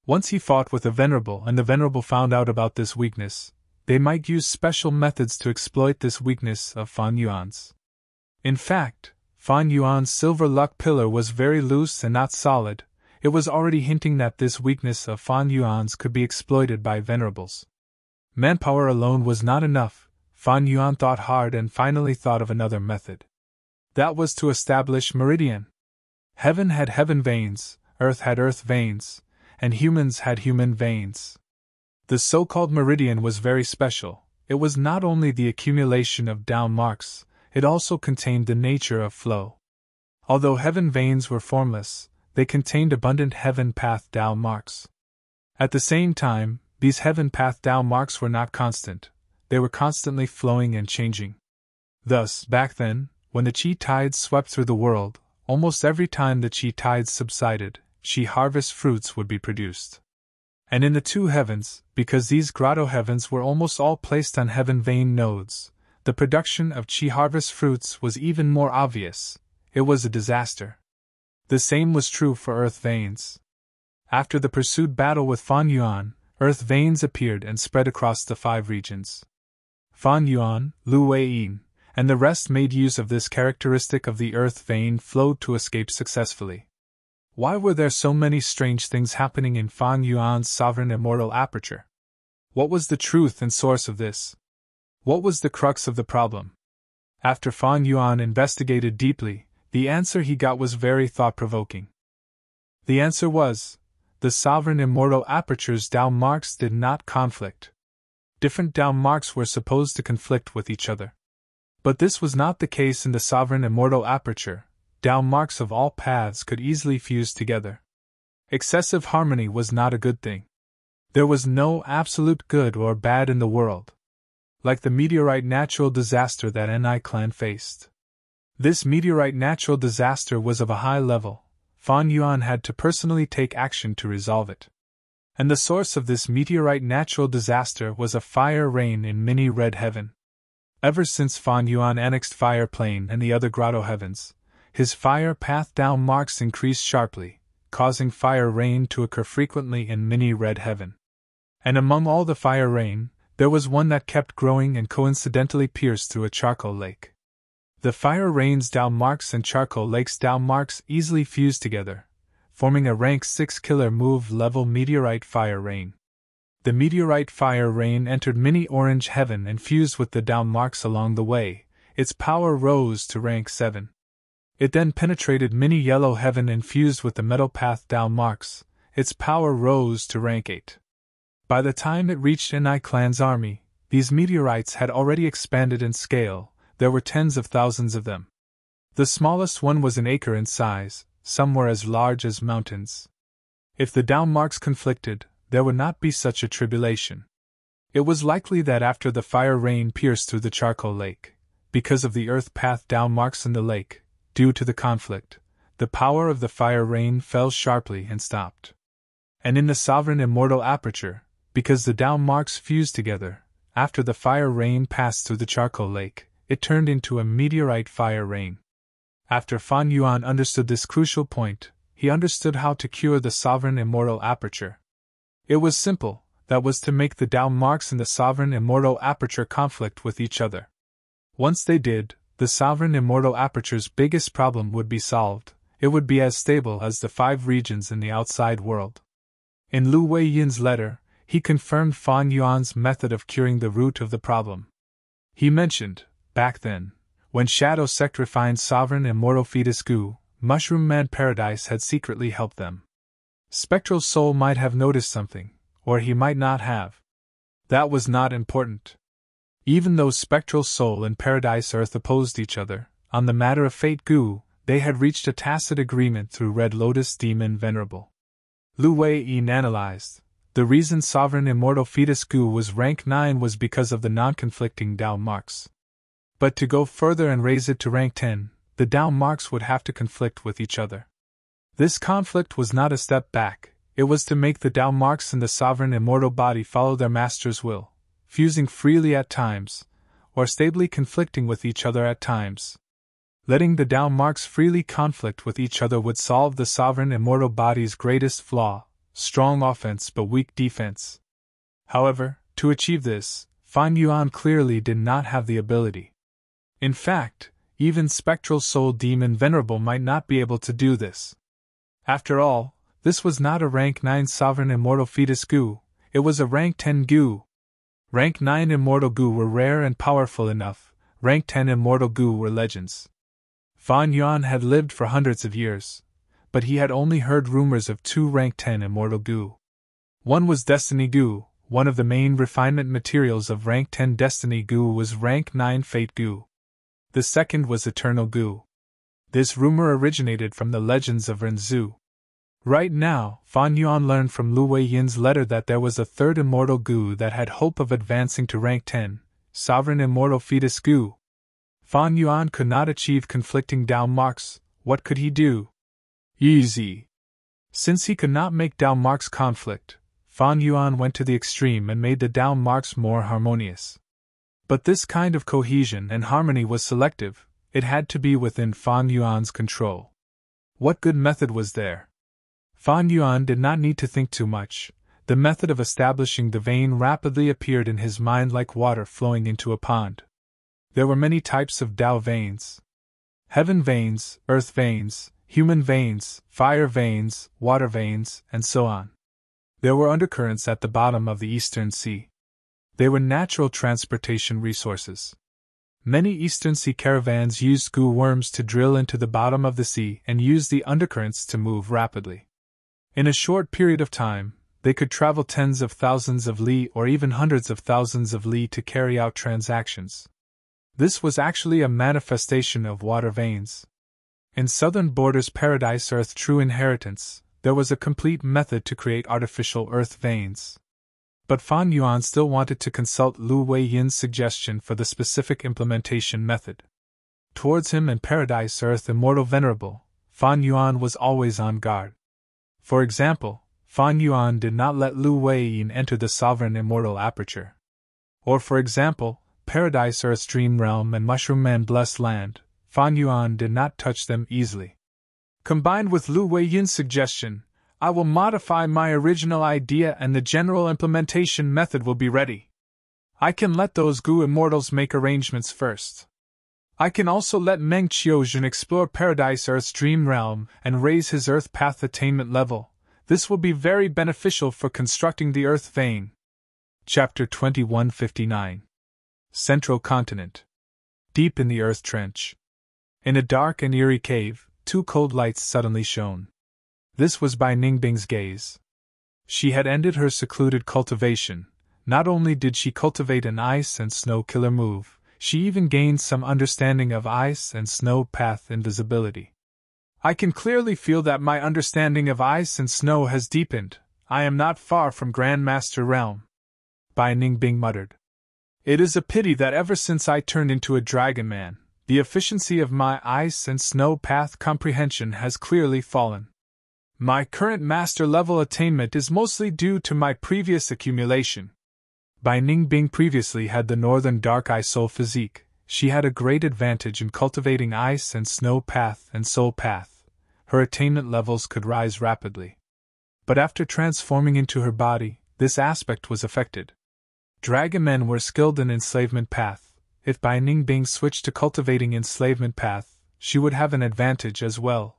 Once he fought with a Venerable and the Venerable found out about this weakness, they might use special methods to exploit this weakness of Fan Yuan's. In fact, Fan Yuan's silver luck pillar was very loose and not solid. It was already hinting that this weakness of Fan Yuan's could be exploited by Venerables. Manpower alone was not enough. Fan Yuan thought hard and finally thought of another method. That was to establish meridian. Heaven had heaven veins, earth had earth veins, and humans had human veins. The so-called meridian was very special. It was not only the accumulation of down marks, it also contained the nature of flow. Although heaven veins were formless, they contained abundant heaven path down marks. At the same time, these heaven path down marks were not constant. They were constantly flowing and changing. Thus, back then, when the Qi tides swept through the world, almost every time the Qi tides subsided, Qi harvest fruits would be produced. And in the two heavens, because these grotto heavens were almost all placed on heaven vein nodes, the production of Qi harvest fruits was even more obvious. It was a disaster. The same was true for earth veins. After the pursued battle with Fan Yuan, earth veins appeared and spread across the 5 regions. Fan Yuan, Lu Weiyin, and the rest made use of this characteristic of the earth vein flow to escape successfully. Why were there so many strange things happening in Fan Yuan's sovereign immortal aperture? What was the truth and source of this? What was the crux of the problem? After Fan Yuan investigated deeply, the answer he got was very thought-provoking. The answer was, the sovereign immortal aperture's down marks did not conflict. Different down marks were supposed to conflict with each other. But this was not the case in the sovereign immortal aperture. Down marks of all paths could easily fuse together. Excessive harmony was not a good thing. There was no absolute good or bad in the world. Like the meteorite natural disaster that Ni clan faced. This meteorite natural disaster was of a high level. Fan Yuan had to personally take action to resolve it. And the source of this meteorite natural disaster was a fire rain in mini red heaven. Ever since Fan Yuan annexed Fire Plane and the other grotto heavens, his fire path down marks increased sharply, causing fire rain to occur frequently in mini red heaven. And among all the fire rain, there was one that kept growing and coincidentally pierced through a charcoal lake. The fire rain's down marks and charcoal lake's down marks easily fused together, forming a rank 6 killer move level meteorite fire rain. The meteorite fire rain entered mini orange heaven and fused with the down marks along the way. Its power rose to rank 7. It then penetrated mini yellow heaven and fused with the metal path down marks. Its power rose to rank 8. By the time it reached Ni clan's army, these meteorites had already expanded in scale. There were tens of thousands of them. The smallest one was an acre in size. Some were as large as mountains. If the down marks conflicted, there would not be such a tribulation. It was likely that after the fire rain pierced through the charcoal lake, because of the earth path down marks in the lake, due to the conflict, the power of the fire rain fell sharply and stopped. And in the sovereign immortal aperture, because the down marks fused together, after the fire rain passed through the charcoal lake, it turned into a meteorite fire rain. After Fan Yuan understood this crucial point, he understood how to cure the sovereign immortal aperture. It was simple, that was to make the down marks in the sovereign immortal aperture conflict with each other. Once they did, the sovereign immortal aperture's biggest problem would be solved. It would be as stable as the 5 regions in the outside world. In Lu Weiyin's letter, he confirmed Fan Yuan's method of curing the root of the problem. He mentioned, back then, when Shadow Sect refined sovereign immortal fetus Gu, Mushroom Man Paradise had secretly helped them. Spectral Soul might have noticed something, or he might not have. That was not important. Even though Spectral Soul and Paradise Earth opposed each other, on the matter of Fate Goo, they had reached a tacit agreement through Red Lotus Demon Venerable. Lu Wei-yin analyzed. The reason Sovereign Immortal Fetus Goo was rank 9 was because of the non-conflicting Dao marks. But to go further and raise it to rank 10, the Dao marks would have to conflict with each other. This conflict was not a step back, it was to make the Dao marks in the Sovereign Immortal body follow their master's will, fusing freely at times, or stably conflicting with each other at times. Letting the Dao marks freely conflict with each other would solve the Sovereign Immortal body's greatest flaw, strong offense but weak defense. However, to achieve this, Fan Yuan clearly did not have the ability. In fact, even Spectral Soul Demon Venerable might not be able to do this. After all, this was not a rank 9 Sovereign Immortal Fetus Goo, it was a rank 10 Goo. Rank 9 Immortal Goo were rare and powerful enough, rank 10 Immortal Goo were legends. Fan Yuan had lived for hundreds of years, but he had only heard rumors of 2 rank 10 Immortal Goo. One was Destiny Goo, one of the main refinement materials of rank 10 Destiny Goo was rank 9 Fate Goo. The second was Eternal Goo. This rumor originated from the legends of Renzu. Right now, Fan Yuan learned from Lu Wei-yin's letter that there was a third Immortal Goo that had hope of advancing to rank 10, Sovereign Immortal Fetus Goo. Fan Yuan could not achieve conflicting Dao marks, what could he do? Easy. Since he could not make Dao marks conflict, Fan Yuan went to the extreme and made the Dao marks more harmonious. But this kind of cohesion and harmony was selective, it had to be within Fan Yuan's control. What good method was there? Fan Yuan did not need to think too much, the method of establishing the vein rapidly appeared in his mind like water flowing into a pond. There were many types of Dao veins. Heaven veins, earth veins, human veins, fire veins, water veins, and so on. There were undercurrents at the bottom of the Eastern Sea. They were natural transportation resources. Many Eastern Sea caravans used goo worms to drill into the bottom of the sea and use the undercurrents to move rapidly. In a short period of time, they could travel tens of thousands of li or even hundreds of thousands of li to carry out transactions. This was actually a manifestation of water veins. In Southern Borders Paradise Earth True Inheritance, there was a complete method to create artificial earth veins. But Fan Yuan still wanted to consult Lu Wei-yin's suggestion for the specific implementation method. Towards him and Paradise Earth Immortal Venerable, Fan Yuan was always on guard. For example, Fan Yuan did not let Lu Wei-yin enter the Sovereign Immortal Aperture. Or for example, Paradise Earth's Dream Realm and Mushroom Man Blessed Land, Fan Yuan did not touch them easily. Combined with Lu Wei-yin's suggestion, I will modify my original idea and the general implementation method will be ready. I can let those Goo Immortals make arrangements first. I can also let Meng Qiuzhen explore Paradise Earth's Dream Realm and raise his Earth Path attainment level. This will be very beneficial for constructing the Earth Vein. Chapter 2159. Central Continent. Deep in the Earth Trench. In a dark and eerie cave, 2 cold lights suddenly shone. This was by Ningbing's gaze. She had ended her secluded cultivation. Not only did she cultivate an ice and snow killer move, she even gained some understanding of ice and snow path invisibility. I can clearly feel that my understanding of ice and snow has deepened. I am not far from Grandmaster Realm. Bai Ningbing muttered. It is a pity that ever since I turned into a dragon man, the efficiency of my ice and snow path comprehension has clearly fallen. My current master level attainment is mostly due to my previous accumulation. Bai Ningbing previously had the Northern Dark Eye Soul physique. She had a great advantage in cultivating ice and snow path and soul path. Her attainment levels could rise rapidly. But after transforming into her body, this aspect was affected. Dragon men were skilled in enslavement path. If Bai Ningbing switched to cultivating enslavement path, she would have an advantage as well.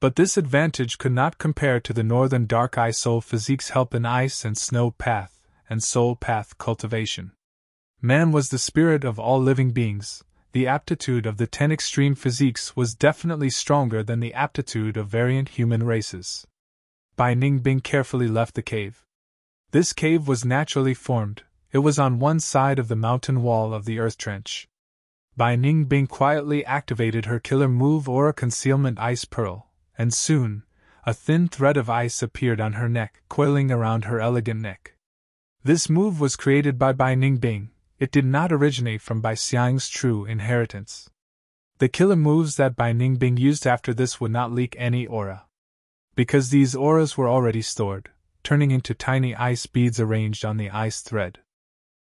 But this advantage could not compare to the Northern Dark Eye Soul physique's help in ice and snow path and soul path cultivation. Man was the spirit of all living beings, the aptitude of the 10 extreme physiques was definitely stronger than the aptitude of variant human races. Bai Ningbing carefully left the cave. This cave was naturally formed. It was on one side of the mountain wall of the earth trench. Bai Ningbing quietly activated her killer move Aura Concealment Ice Pearl, and soon, a thin thread of ice appeared on her neck, coiling around her elegant neck. This move was created by Bai Ningbing. It did not originate from Bai Xiang's true inheritance. The killer moves that Bai Ningbing used after this would not leak any aura, because these auras were already stored, turning into tiny ice beads arranged on the ice thread.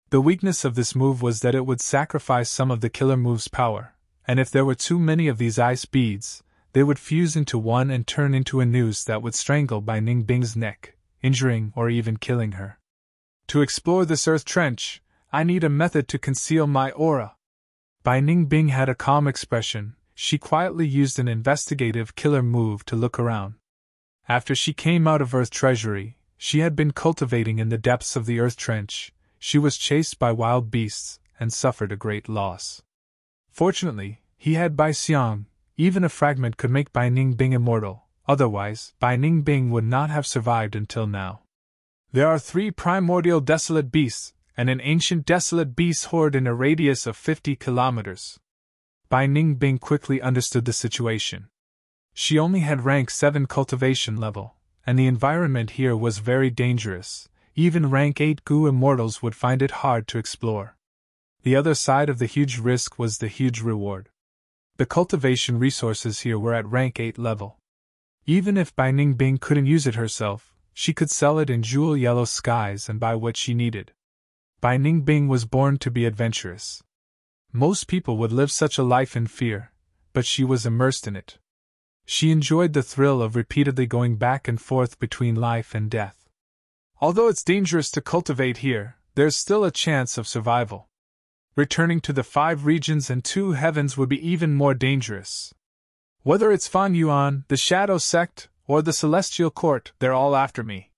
The weakness of this move was that it would sacrifice some of the killer move's power, and if there were too many of these ice beads, they would fuse into one and turn into a noose that would strangle Bai Ningbing's neck, injuring or even killing her. To explore this earth trench, I need a method to conceal my aura. Bai Ningbing had a calm expression. She quietly used an investigative killer move to look around. After she came out of Earth Treasury, she had been cultivating in the depths of the earth trench. She was chased by wild beasts and suffered a great loss. Fortunately, he had Bai Xiang. Even a fragment could make Bai Ningbing immortal, otherwise, Bai Ningbing would not have survived until now. There are 3 primordial desolate beasts, and an ancient desolate beast horde in a radius of 50 kilometers. Bai Ningbing quickly understood the situation. She only had rank 7 cultivation level, and the environment here was very dangerous. Even rank 8 Gu immortals would find it hard to explore. The other side of the huge risk was the huge reward. The cultivation resources here were at rank 8 level. Even if Bai Ningbing couldn't use it herself, she could sell it in jewel yellow skies and buy what she needed. Bai Ningbing was born to be adventurous. Most people would live such a life in fear, but she was immersed in it. She enjoyed the thrill of repeatedly going back and forth between life and death. Although it's dangerous to cultivate here, there's still a chance of survival. Returning to the 5 regions and 2 heavens would be even more dangerous. Whether it's Fan Yuan, the Shadow Sect, or the Celestial Court, they're all after me.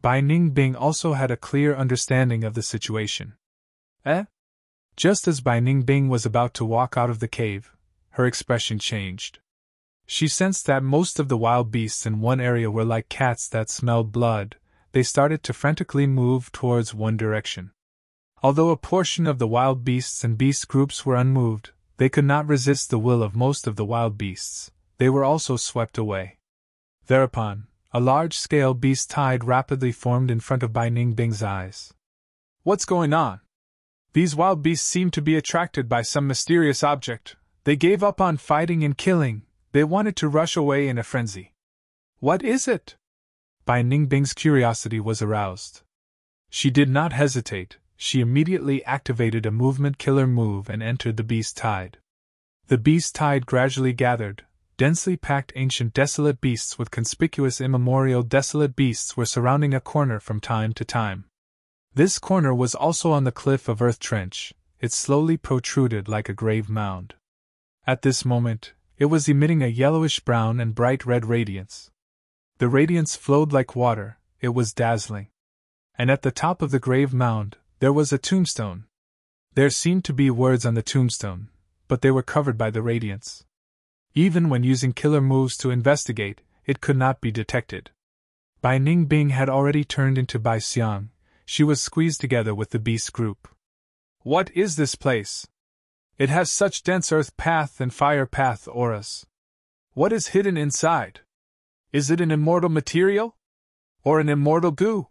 Bai Ningbing also had a clear understanding of the situation. Just as Bai Ningbing was about to walk out of the cave, her expression changed. She sensed that most of the wild beasts in one area were like cats that smelled blood. They started to frantically move towards one direction. Although a portion of the wild beasts and beast groups were unmoved, they could not resist the will of most of the wild beasts. They were also swept away. Thereupon, a large-scale beast tide rapidly formed in front of Bai Ningbing's eyes. What's going on? These wild beasts seem to be attracted by some mysterious object. They gave up on fighting and killing. They wanted to rush away in a frenzy. What is it? Bai Ningbing's curiosity was aroused. She did not hesitate. She immediately activated a movement killer move and entered the beast tide. The beast tide gradually gathered. Densely packed ancient desolate beasts with conspicuous immemorial desolate beasts were surrounding a corner from time to time. This corner was also on the cliff of Earth Trench. It slowly protruded like a grave mound. At this moment, it was emitting a yellowish-brown and bright red radiance. The radiance flowed like water. It was dazzling. And at the top of the grave mound, there was a tombstone. There seemed to be words on the tombstone, but they were covered by the radiance. Even when using killer moves to investigate, it could not be detected. Bai Ningbing had already turned into Bai Xiang. She was squeezed together with the beast group. What is this place? It has such dense earth path and fire path auras. What is hidden inside? Is it an immortal material? Or an immortal goo?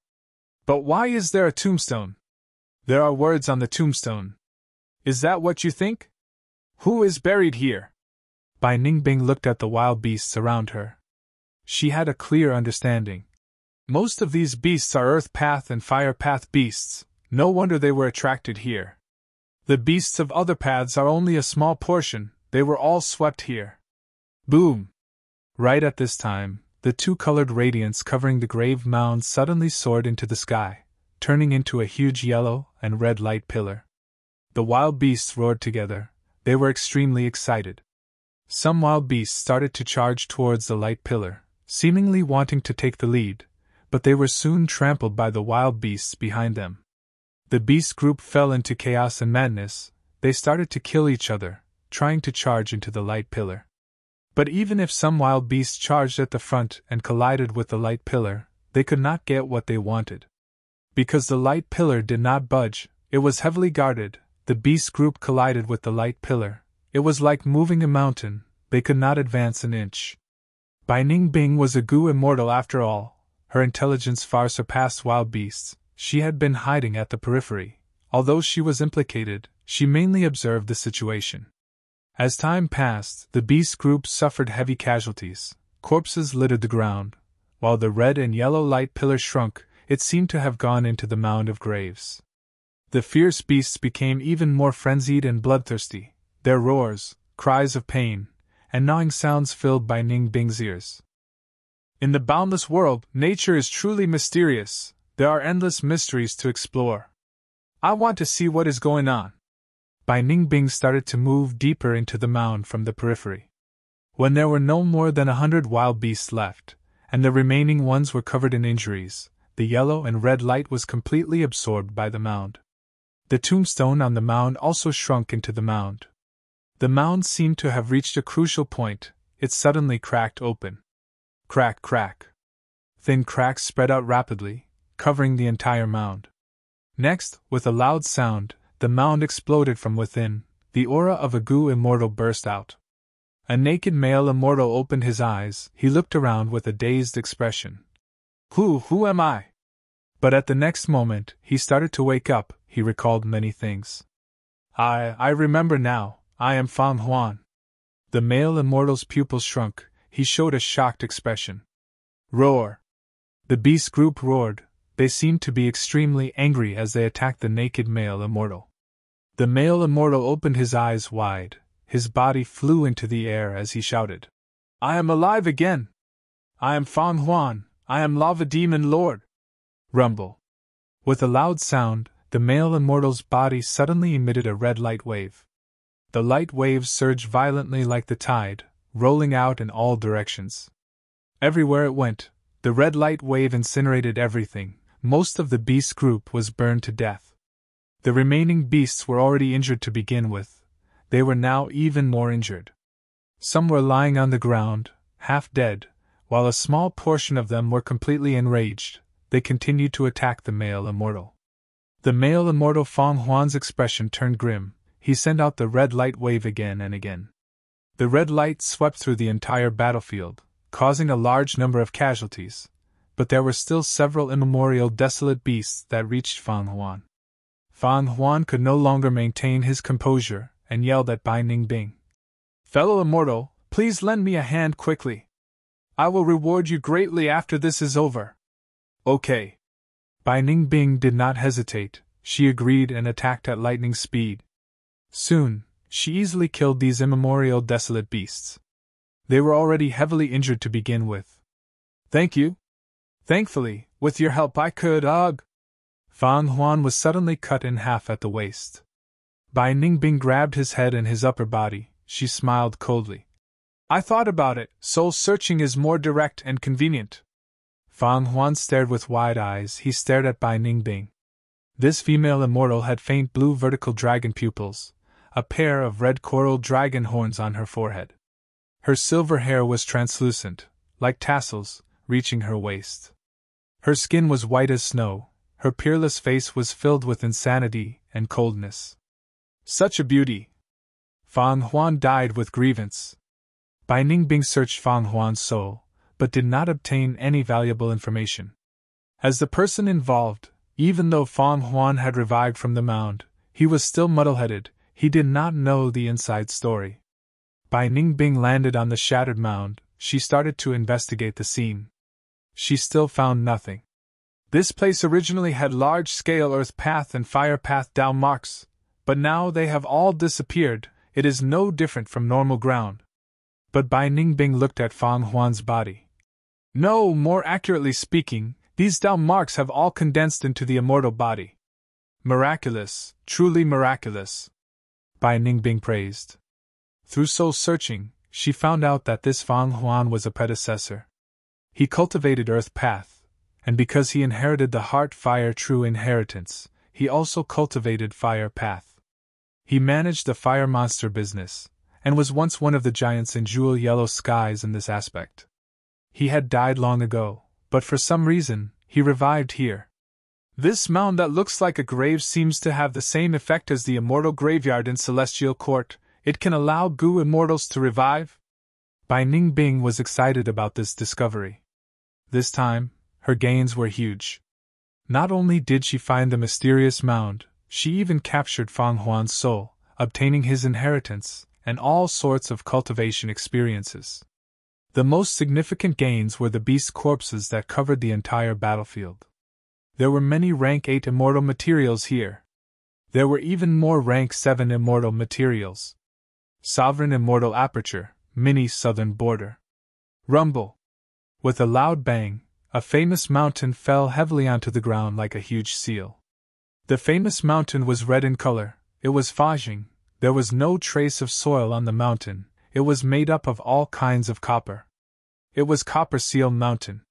But why is there a tombstone? There are words on the tombstone. Is that what you think? Who is buried here? Bai Ningbing looked at the wild beasts around her. She had a clear understanding. Most of these beasts are earth path and fire path beasts. No wonder they were attracted here. The beasts of other paths are only a small portion. They were all swept here. Boom! Right at this time, the 2-colored radiance covering the grave mound suddenly soared into the sky, turning into a huge yellow and red light pillar. The wild beasts roared together. They were extremely excited. Some wild beasts started to charge towards the light pillar, seemingly wanting to take the lead, but they were soon trampled by the wild beasts behind them. The beast group fell into chaos and madness. They started to kill each other. trying to charge into the light pillar. But even if some wild beast charged at the front and collided with the light pillar, they could not get what they wanted. Because the light pillar did not budge, it was heavily guarded. The beast group collided with the light pillar. It was like moving a mountain, they could not advance an inch. Bai Ningbing was a Gu immortal after all. Her intelligence far surpassed wild beasts. She had been hiding at the periphery. Although she was implicated, she mainly observed the situation. As time passed, the beast group suffered heavy casualties. Corpses littered the ground. While the red and yellow light pillar shrunk, it seemed to have gone into the mound of graves. The fierce beasts became even more frenzied and bloodthirsty. Their roars, cries of pain, and gnawing sounds filled Bai Ningbing's ears. In the boundless world, nature is truly mysterious. There are endless mysteries to explore. I want to see what is going on. Bai Ningbing started to move deeper into the mound from the periphery. When there were no more than 100 wild beasts left, and the remaining ones were covered in injuries, the yellow and red light was completely absorbed by the mound. The tombstone on the mound also shrunk into the mound. The mound seemed to have reached a crucial point. It suddenly cracked open. Crack, crack. Thin cracks spread out rapidly, covering the entire mound. Next, with a loud sound, the mound exploded from within. The aura of a Gu immortal burst out. A naked male immortal opened his eyes. He looked around with a dazed expression. Who am I? But at the next moment, he started to wake up. He recalled many things. I remember now. I am Fang Huan. The male immortal's pupils shrunk. He showed a shocked expression. Roar! The beast group roared. They seemed to be extremely angry as they attacked the naked male immortal. The male immortal opened his eyes wide. His body flew into the air as he shouted. I am alive again! I am Fang Huan. I am Lava Demon Lord! Rumble. With a loud sound, the male immortal's body suddenly emitted a red light wave. The light waves surged violently like the tide, rolling out in all directions. Everywhere it went, the red light wave incinerated everything. Most of the beast group was burned to death. The remaining beasts were already injured to begin with. They were now even more injured. Some were lying on the ground, half dead, while a small portion of them were completely enraged. They continued to attack the male immortal. The male immortal Fang Huan's expression turned grim. He sent out the red light wave again and again. The red light swept through the entire battlefield, causing a large number of casualties, but there were still several immemorial desolate beasts that reached Fang Huan. Fang Huan could no longer maintain his composure and yelled at Bai Ningbing. Fellow immortal, please lend me a hand quickly. I will reward you greatly after this is over. Okay. Bai Ningbing did not hesitate. She agreed and attacked at lightning speed. Soon, she easily killed these immemorial desolate beasts. They were already heavily injured to begin with. Thank you. Thankfully, with your help I could, Fang Huan was suddenly cut in half at the waist. Bai Ningbing grabbed his head and his upper body. She smiled coldly. I thought about it. Soul searching is more direct and convenient. Fang Huan stared with wide eyes. He stared at Bai Ningbing. This female immortal had faint blue vertical dragon pupils, a pair of red coral dragon horns on her forehead. Her silver hair was translucent, like tassels, reaching her waist. Her skin was white as snow. Her peerless face was filled with insanity and coldness. Such a beauty! Fang Huan died with grievance. Bai Ningbing searched Fang Huan's soul, but did not obtain any valuable information. As the person involved, even though Fang Huan had revived from the mound, he was still muddle-headed. He did not know the inside story. Bai Ningbing landed on the shattered mound. She started to investigate the scene. She still found nothing. This place originally had large-scale earth path and fire path Dao marks, but now they have all disappeared. It is no different from normal ground. But Bai Ningbing looked at Fang Huan's body. No, more accurately speaking, these Dao marks have all condensed into the immortal body. Miraculous, truly miraculous. Bai Ningbing praised. Through soul searching, she found out that this Fang Huan was a predecessor. He cultivated Earth Path, and because he inherited the Heart Fire True Inheritance, he also cultivated Fire Path. He managed the fire monster business, and was once one of the giants in jewel yellow skies in this aspect. He had died long ago, but for some reason, he revived here. This mound that looks like a grave seems to have the same effect as the immortal graveyard in Celestial Court. It can allow Gu immortals to revive? Bai Ningbing was excited about this discovery. This time, her gains were huge. Not only did she find the mysterious mound, she even captured Fang Huan's soul, obtaining his inheritance, and all sorts of cultivation experiences. The most significant gains were the beast corpses that covered the entire battlefield. There were many rank 8 immortal materials here. There were even more rank 7 immortal materials. Sovereign Immortal Aperture, Mini Southern Border. Rumble. With a loud bang, a famous mountain fell heavily onto the ground like a huge seal. The famous mountain was red in color, it was Fajing, there was no trace of soil on the mountain, it was made up of all kinds of copper. It was Copper Seal Mountain.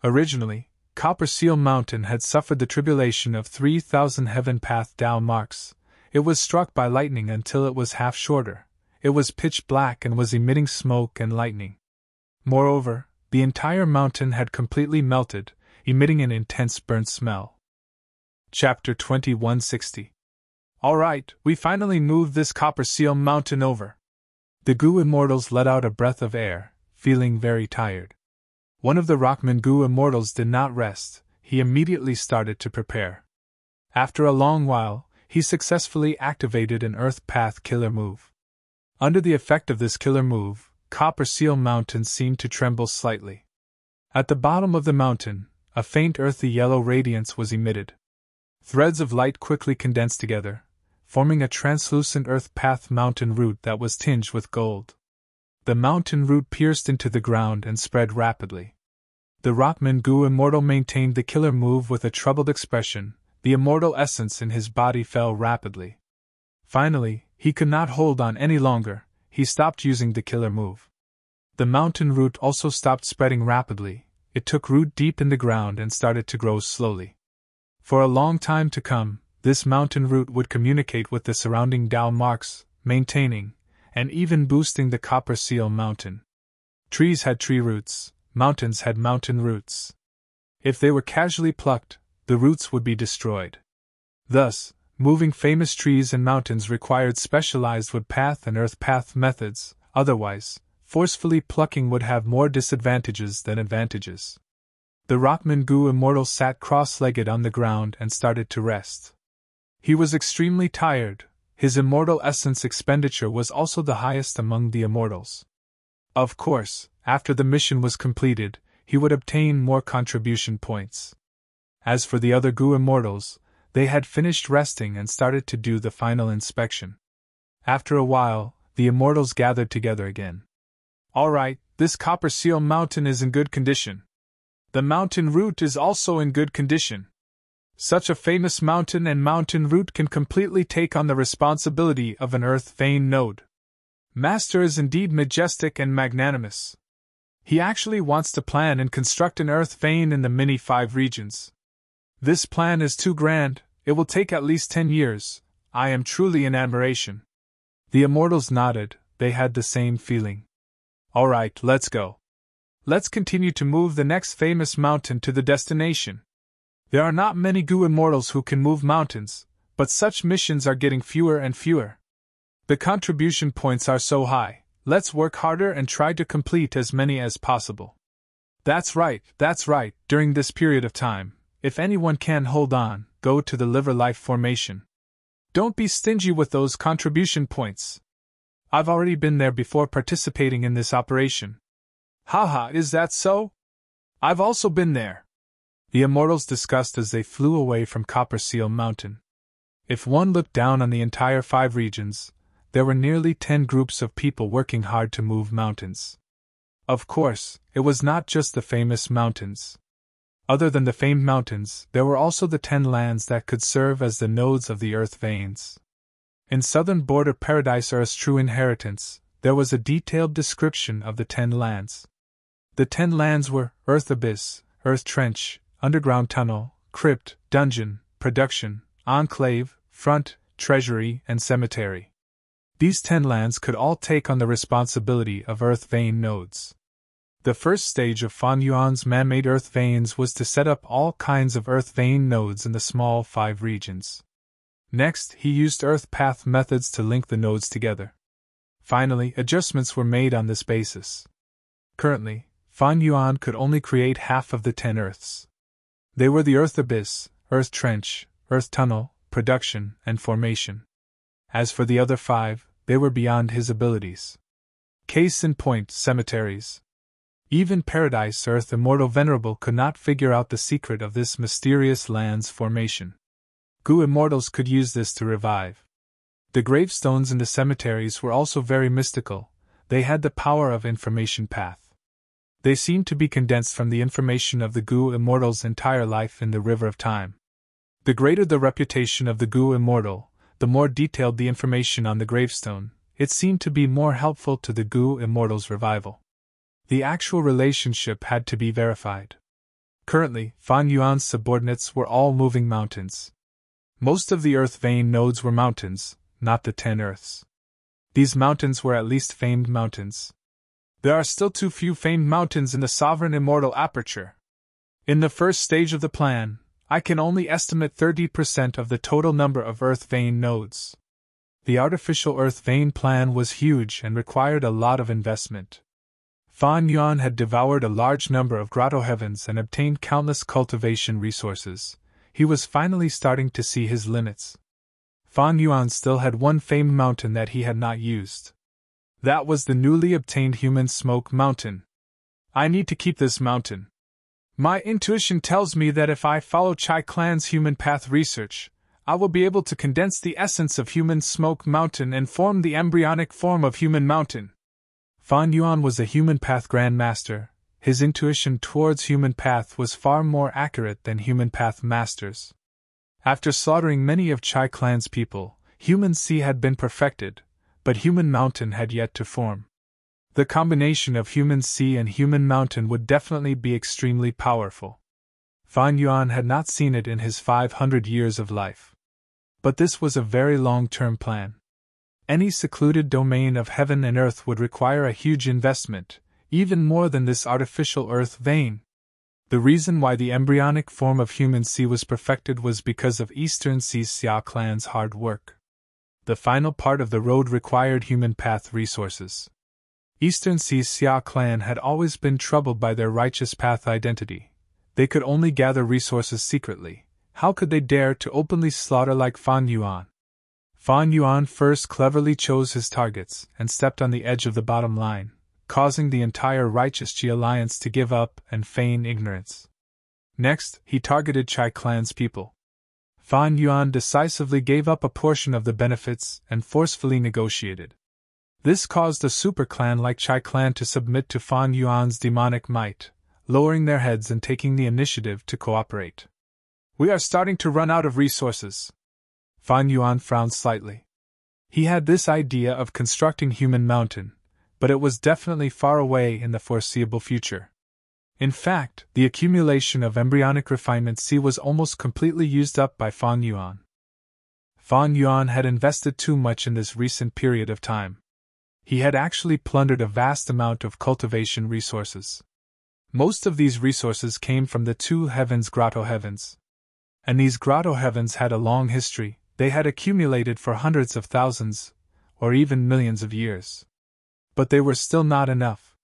Originally, Copper Seal Mountain had suffered the tribulation of 3,000 heaven path Tao marks. It was struck by lightning until it was half shorter. It was pitch black and was emitting smoke and lightning. Moreover, the entire mountain had completely melted, emitting an intense burnt smell. Chapter 2160. All right, we finally moved this Copper Seal Mountain over. The Gu immortals let out a breath of air, feeling very tired. One of the Rockman Gu immortals did not rest, he immediately started to prepare. After a long while, he successfully activated an Earth Path killer move. Under the effect of this killer move, Copper Seal Mountain seemed to tremble slightly. At the bottom of the mountain, a faint earthy yellow radiance was emitted. Threads of light quickly condensed together, forming a translucent Earth Path mountain root that was tinged with gold. The mountain root pierced into the ground and spread rapidly. The Rockman Gu immortal maintained the killer move with a troubled expression. The immortal essence in his body fell rapidly. Finally, he could not hold on any longer, he stopped using the killer move. The mountain root also stopped spreading rapidly, it took root deep in the ground and started to grow slowly. For a long time to come, this mountain root would communicate with the surrounding Tao marks, maintaining, and even boosting the Copper Seal Mountain. Trees had tree roots, mountains had mountain roots. If they were casually plucked, the roots would be destroyed. Thus, moving famous trees and mountains required specialized wood path and earth path methods, otherwise, forcefully plucking would have more disadvantages than advantages. The Rockman Gu immortal sat cross-legged on the ground and started to rest. He was extremely tired. His immortal essence expenditure was also the highest among the immortals. Of course, after the mission was completed, he would obtain more contribution points. As for the other Gu immortals, they had finished resting and started to do the final inspection. After a while, the immortals gathered together again. All right, this Copper Seal Mountain is in good condition. The mountain root is also in good condition. Such a famous mountain and mountain root can completely take on the responsibility of an earth vein node. Master is indeed majestic and magnanimous. He actually wants to plan and construct an earth vein in the mini 5 regions. This plan is too grand, it will take at least 10 years. I am truly in admiration. The immortals nodded, they had the same feeling. All right, let's go. Let's continue to move the next famous mountain to the destination. There are not many Gu immortals who can move mountains, but such missions are getting fewer and fewer. The contribution points are so high, let's work harder and try to complete as many as possible. That's right, during this period of time, if anyone can hold on, go to the liver life formation. Don't be stingy with those contribution points. I've already been there before participating in this operation. Haha, is that so? I've also been there. The immortals discussed as they flew away from Copper Seal Mountain. If one looked down on the entire 5 regions, there were nearly 10 groups of people working hard to move mountains. Of course, it was not just the famous mountains. Other than the famed mountains, there were also the 10 lands that could serve as the nodes of the earth veins. In Southern Border Paradise Earth's true inheritance, there was a detailed description of the 10 lands. The 10 lands were Earth Abyss, Earth Trench, Underground Tunnel, Crypt, Dungeon, Production, Enclave, Front, Treasury, and Cemetery. These 10 lands could all take on the responsibility of Earth vein nodes. The first stage of Fan Yuan's man-made Earth veins was to set up all kinds of Earth vein nodes in the small 5 regions. Next, he used Earth path methods to link the nodes together. Finally, adjustments were made on this basis. Currently, Fan Yuan could only create half of the 10 Earths. They were the Earth Abyss, Earth Trench, Earth Tunnel, Production, and Formation. As for the other 5, they were beyond his abilities. Case in point, cemeteries. Even Paradise Earth Immortal Venerable could not figure out the secret of this mysterious land's formation. Gu Immortals could use this to revive. The gravestones in the cemeteries were also very mystical. They had the power of information path. They seemed to be condensed from the information of the Gu Immortal's entire life in the River of Time. The greater the reputation of the Gu Immortal, the more detailed the information on the gravestone. It seemed to be more helpful to the Gu Immortal's revival. The actual relationship had to be verified. Currently, Fan Yuan's subordinates were all moving mountains. Most of the Earth vein nodes were mountains, not the 10 Earths. These mountains were at least famed mountains. There are still too few famed mountains in the Sovereign Immortal Aperture. In the first stage of the plan, I can only estimate 30% of the total number of Earth vein nodes. The artificial Earth vein plan was huge and required a lot of investment. Fan Yuan had devoured a large number of grotto heavens and obtained countless cultivation resources. He was finally starting to see his limits. Fan Yuan still had one famed mountain that he had not used. That was the newly obtained Human Smoke Mountain. I need to keep this mountain. My intuition tells me that if I follow Chai Clan's human path research, I will be able to condense the essence of Human Smoke Mountain and form the embryonic form of Human Mountain. Fan Yuan was a human path grandmaster. His intuition towards human path was far more accurate than human path masters. After slaughtering many of Chai Clan's people, Human Sea had been perfected, but Human Mountain had yet to form. The combination of Human Sea and Human Mountain would definitely be extremely powerful. Fan Yuan had not seen it in his 500 years of life. But this was a very long-term plan. Any secluded domain of heaven and earth would require a huge investment, even more than this artificial Earth vein. The reason why the embryonic form of Human Sea was perfected was because of Eastern Sea Xia Clan's hard work. The final part of the road required human path resources. Eastern Sea Xia Clan had always been troubled by their righteous path identity. They could only gather resources secretly. How could they dare to openly slaughter like Fan Yuan? Fan Yuan first cleverly chose his targets and stepped on the edge of the bottom line, causing the entire Righteous Ji alliance to give up and feign ignorance. Next, he targeted Chai Clan's people. Fan Yuan decisively gave up a portion of the benefits and forcefully negotiated. This caused a super clan like Chai Clan to submit to Fan Yuan's demonic might, lowering their heads and taking the initiative to cooperate. We are starting to run out of resources. Fan Yuan frowned slightly. He had this idea of constructing Human Mountain, but it was definitely far away in the foreseeable future. In fact, the accumulation of embryonic refinement C was almost completely used up by Fan Yuan. Fan Yuan had invested too much in this recent period of time. He had actually plundered a vast amount of cultivation resources. Most of these resources came from the 2 heavens grotto heavens. And these grotto heavens had a long history. They had accumulated for hundreds of thousands, or even millions of years. But they were still not enough.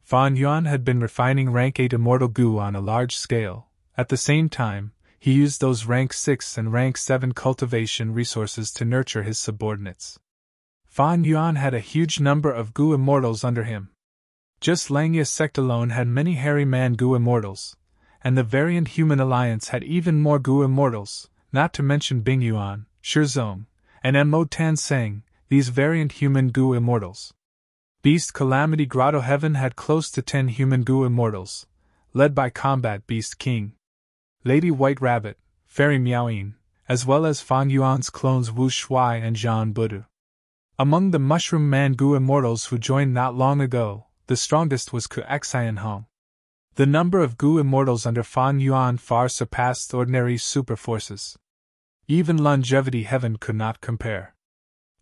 Fan Yuan had been refining rank 8 immortal Gu on a large scale. At the same time, he used those rank 6 and rank 7 cultivation resources to nurture his subordinates. Fan Yuan had a huge number of Gu immortals under him. Just Langya's sect alone had many hairy man Gu immortals, and the variant human alliance had even more Gu immortals, not to mention Bing Yuan, Shizong, and Mo Tan Seng, these variant human Gu immortals. Beast Calamity Grotto Heaven had close to 10 human Gu immortals, led by Combat Beast King, Lady White Rabbit, Fairy Miaoyin, as well as Fan Yuan's clones Wu Shui and Zhan Budu. Among the Mushroom Man Gu immortals who joined not long ago, the strongest was Ku Xian Hong. The number of Gu immortals under Fan Yuan far surpassed ordinary super forces. Even Longevity Heaven could not compare.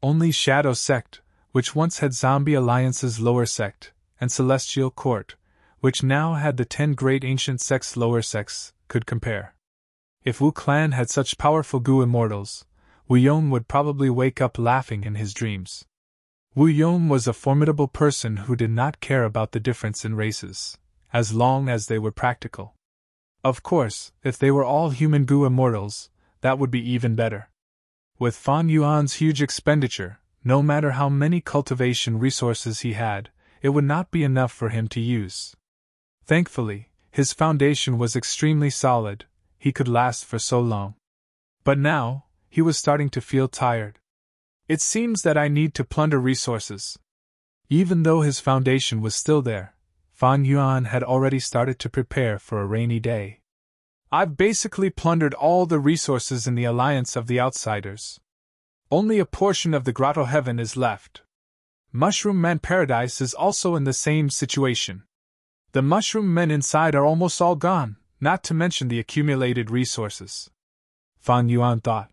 Only Shadow Sect, which once had Zombie Alliance's lower sect, and Celestial Court, which now had the 10 great ancient sects' lower sects, could compare. If Wu Clan had such powerful Gu immortals, Wu Yong would probably wake up laughing in his dreams. Wu Yong was a formidable person who did not care about the difference in races, as long as they were practical. Of course, if they were all human Gu immortals, that would be even better. With Fan Yuan's huge expenditure, no matter how many cultivation resources he had, it would not be enough for him to use. Thankfully, his foundation was extremely solid, he could last for so long. But now, he was starting to feel tired. It seems that I need to plunder resources. Even though his foundation was still there, Fan Yuan had already started to prepare for a rainy day. I've basically plundered all the resources in the Alliance of the Outsiders. Only a portion of the Grotto Heaven is left. Mushroom Man Paradise is also in the same situation. The mushroom men inside are almost all gone, not to mention the accumulated resources. Fan Yuan thought.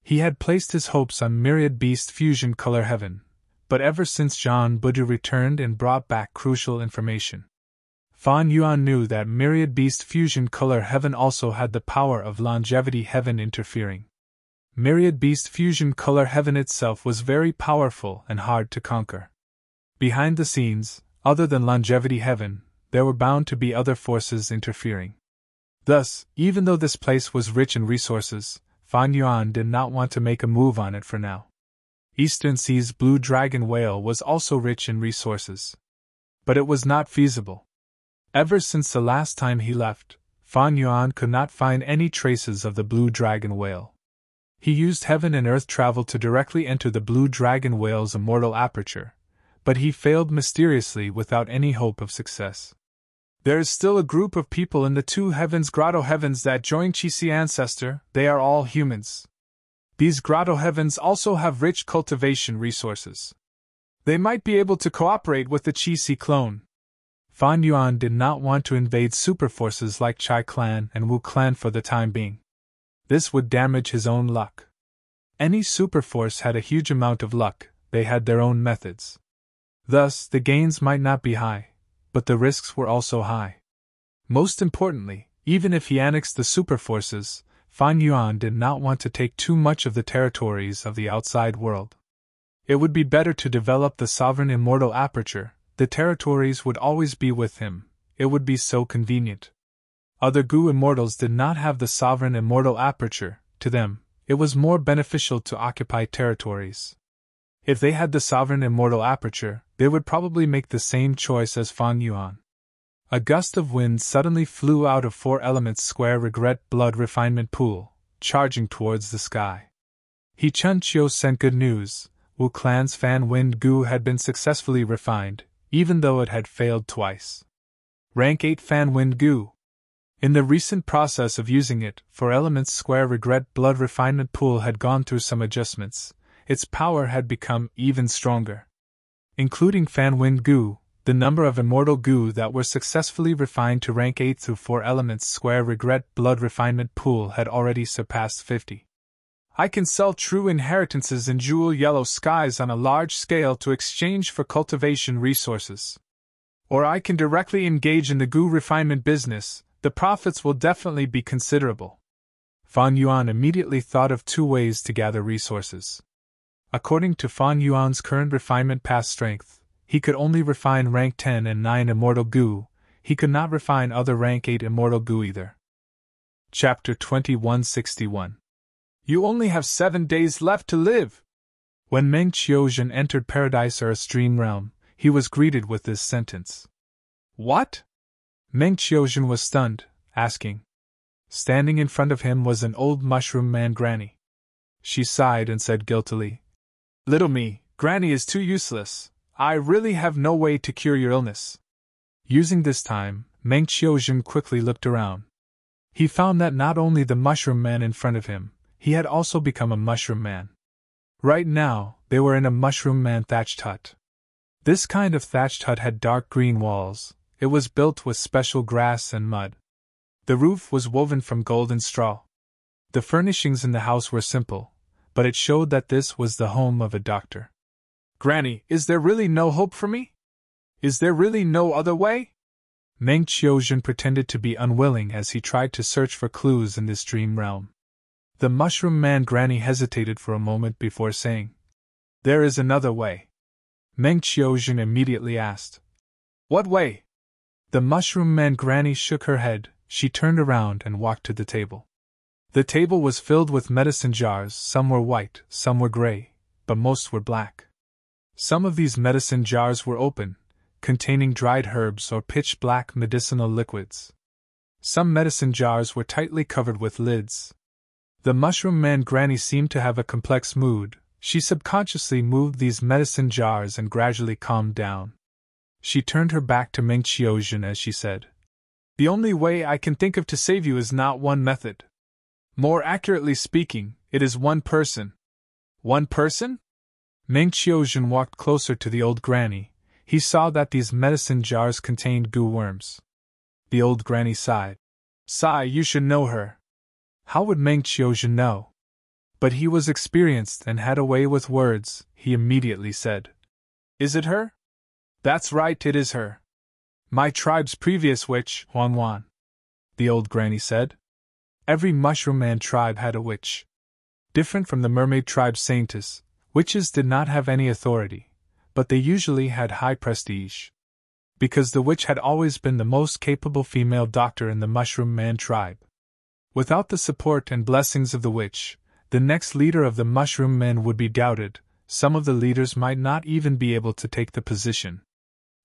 He had placed his hopes on Myriad Beast Fusion Color Heaven, but ever since John Budu returned and brought back crucial information, Fan Yuan knew that Myriad Beast Fusion Color Heaven also had the power of Longevity Heaven interfering. Myriad Beast Fusion Color Heaven itself was very powerful and hard to conquer. Behind the scenes, other than Longevity Heaven, there were bound to be other forces interfering. Thus, even though this place was rich in resources, Fan Yuan did not want to make a move on it for now. Eastern Sea's Blue Dragon Whale was also rich in resources. But it was not feasible. Ever since the last time he left, Fan Yuan could not find any traces of the Blue Dragon Whale. He used heaven and earth travel to directly enter the Blue Dragon Whale's immortal aperture, but he failed mysteriously without any hope of success. There is still a group of people in the 2 heavens Grotto Heavens that join Qixi Ancestor. They are all humans. These Grotto Heavens also have rich cultivation resources. They might be able to cooperate with the Qixi clone. Fan Yuan did not want to invade superforces like Chai Clan and Wu Clan for the time being. This would damage his own luck. Any superforce had a huge amount of luck, they had their own methods. Thus, the gains might not be high, but the risks were also high. Most importantly, even if he annexed the superforces, Fan Yuan did not want to take too much of the territories of the outside world. It would be better to develop the sovereign immortal aperture. The territories would always be with him, it would be so convenient. Other Gu immortals did not have the sovereign immortal aperture, to them, it was more beneficial to occupy territories. If they had the sovereign immortal aperture, they would probably make the same choice as Fan Yuan. A gust of wind suddenly flew out of 4 Elements Square Regret Blood Refinement Pool, charging towards the sky. He Chun Chiu sent good news, Wu Clan's Fan Wind Gu had been successfully refined, even though it had failed twice. Rank 8 Fan Wind Gu. In the recent process of using it, 4 Elements Square Regret Blood Refinement Pool had gone through some adjustments, its power had become even stronger. Including Fan Wind Gu, the number of immortal Gu that were successfully refined to rank 8 through 4 Elements Square Regret Blood Refinement Pool had already surpassed 50. I can sell true inheritances in jewel yellow skies on a large scale to exchange for cultivation resources. Or I can directly engage in the Gu refinement business, the profits will definitely be considerable. Fan Yuan immediately thought of 2 ways to gather resources. According to Fan Yuan's current refinement pass strength, he could only refine rank 10 and 9 immortal Gu, he could not refine other rank 8 immortal Gu either. Chapter 2161. You only have 7 days left to live! When Meng Qiuzhen entered Paradise Earth's dream realm, he was greeted with this sentence. What? Meng Qiuzhen was stunned, asking. Standing in front of him was an old mushroom man granny. She sighed and said guiltily, Little me, Granny is too useless. I really have no way to cure your illness. Using this time, Meng Qiuzhen quickly looked around. He found that not only the mushroom man in front of him, he had also become a mushroom man. Right now, they were in a mushroom man thatched hut. This kind of thatched hut had dark green walls, it was built with special grass and mud. The roof was woven from golden straw. The furnishings in the house were simple, but it showed that this was the home of a doctor. "Granny, is there really no hope for me? Is there really no other way?" Meng Qiuzhen pretended to be unwilling as he tried to search for clues in this dream realm. The Mushroom Man Granny hesitated for a moment before saying, "There is another way." Meng Qiuzhen immediately asked, "What way?" The Mushroom Man Granny shook her head. She turned around and walked to the table. The table was filled with medicine jars. Some were white, some were gray, but most were black. Some of these medicine jars were open, containing dried herbs or pitch-black medicinal liquids. Some medicine jars were tightly covered with lids. The Mushroom Man Granny seemed to have a complex mood. She subconsciously moved these medicine jars and gradually calmed down. She turned her back to Meng Qiuzhen as she said, "The only way I can think of to save you is not one method. More accurately speaking, it is one person." "One person?" Meng Qiuzhen walked closer to the old granny. He saw that these medicine jars contained goo worms. The old granny sighed. "Sigh, you should know her." How would Meng Qiuzhen know? But he was experienced and had a way with words. He immediately said, "Is it her?" "That's right, it is her. My tribe's previous witch, Huan," the old granny said. Every Mushroom Man tribe had a witch. Different from the mermaid tribe's saintess, witches did not have any authority, but they usually had high prestige. Because the witch had always been the most capable female doctor in the Mushroom Man tribe. Without the support and blessings of the witch, the next leader of the Mushroom Men would be doubted. Some of the leaders might not even be able to take the position.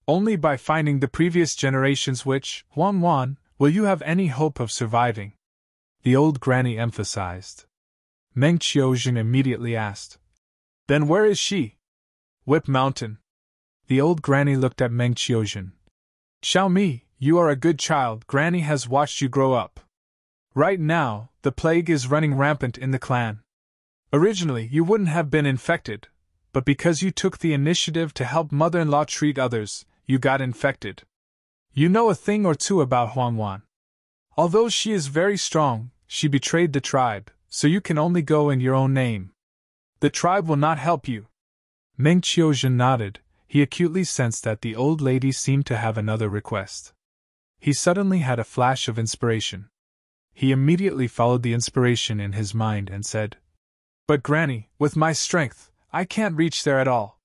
Only by finding the previous generation's witch, Huan, will you have any hope of surviving," the old granny emphasized. Meng Qiuzhen immediately asked, "Then where is she?" "Whip Mountain." The old granny looked at Meng Qiuzhen. "Xiaomi, you are a good child. Granny has watched you grow up. Right now, the plague is running rampant in the clan. Originally, you wouldn't have been infected, but because you took the initiative to help mother-in-law treat others, you got infected. You know a thing or two about Huan. Although she is very strong, she betrayed the tribe, so you can only go in your own name. The tribe will not help you." Meng Qiuzhen nodded. He acutely sensed that the old lady seemed to have another request. He suddenly had a flash of inspiration. He immediately followed the inspiration in his mind and said, "But Granny, with my strength, I can't reach there at all.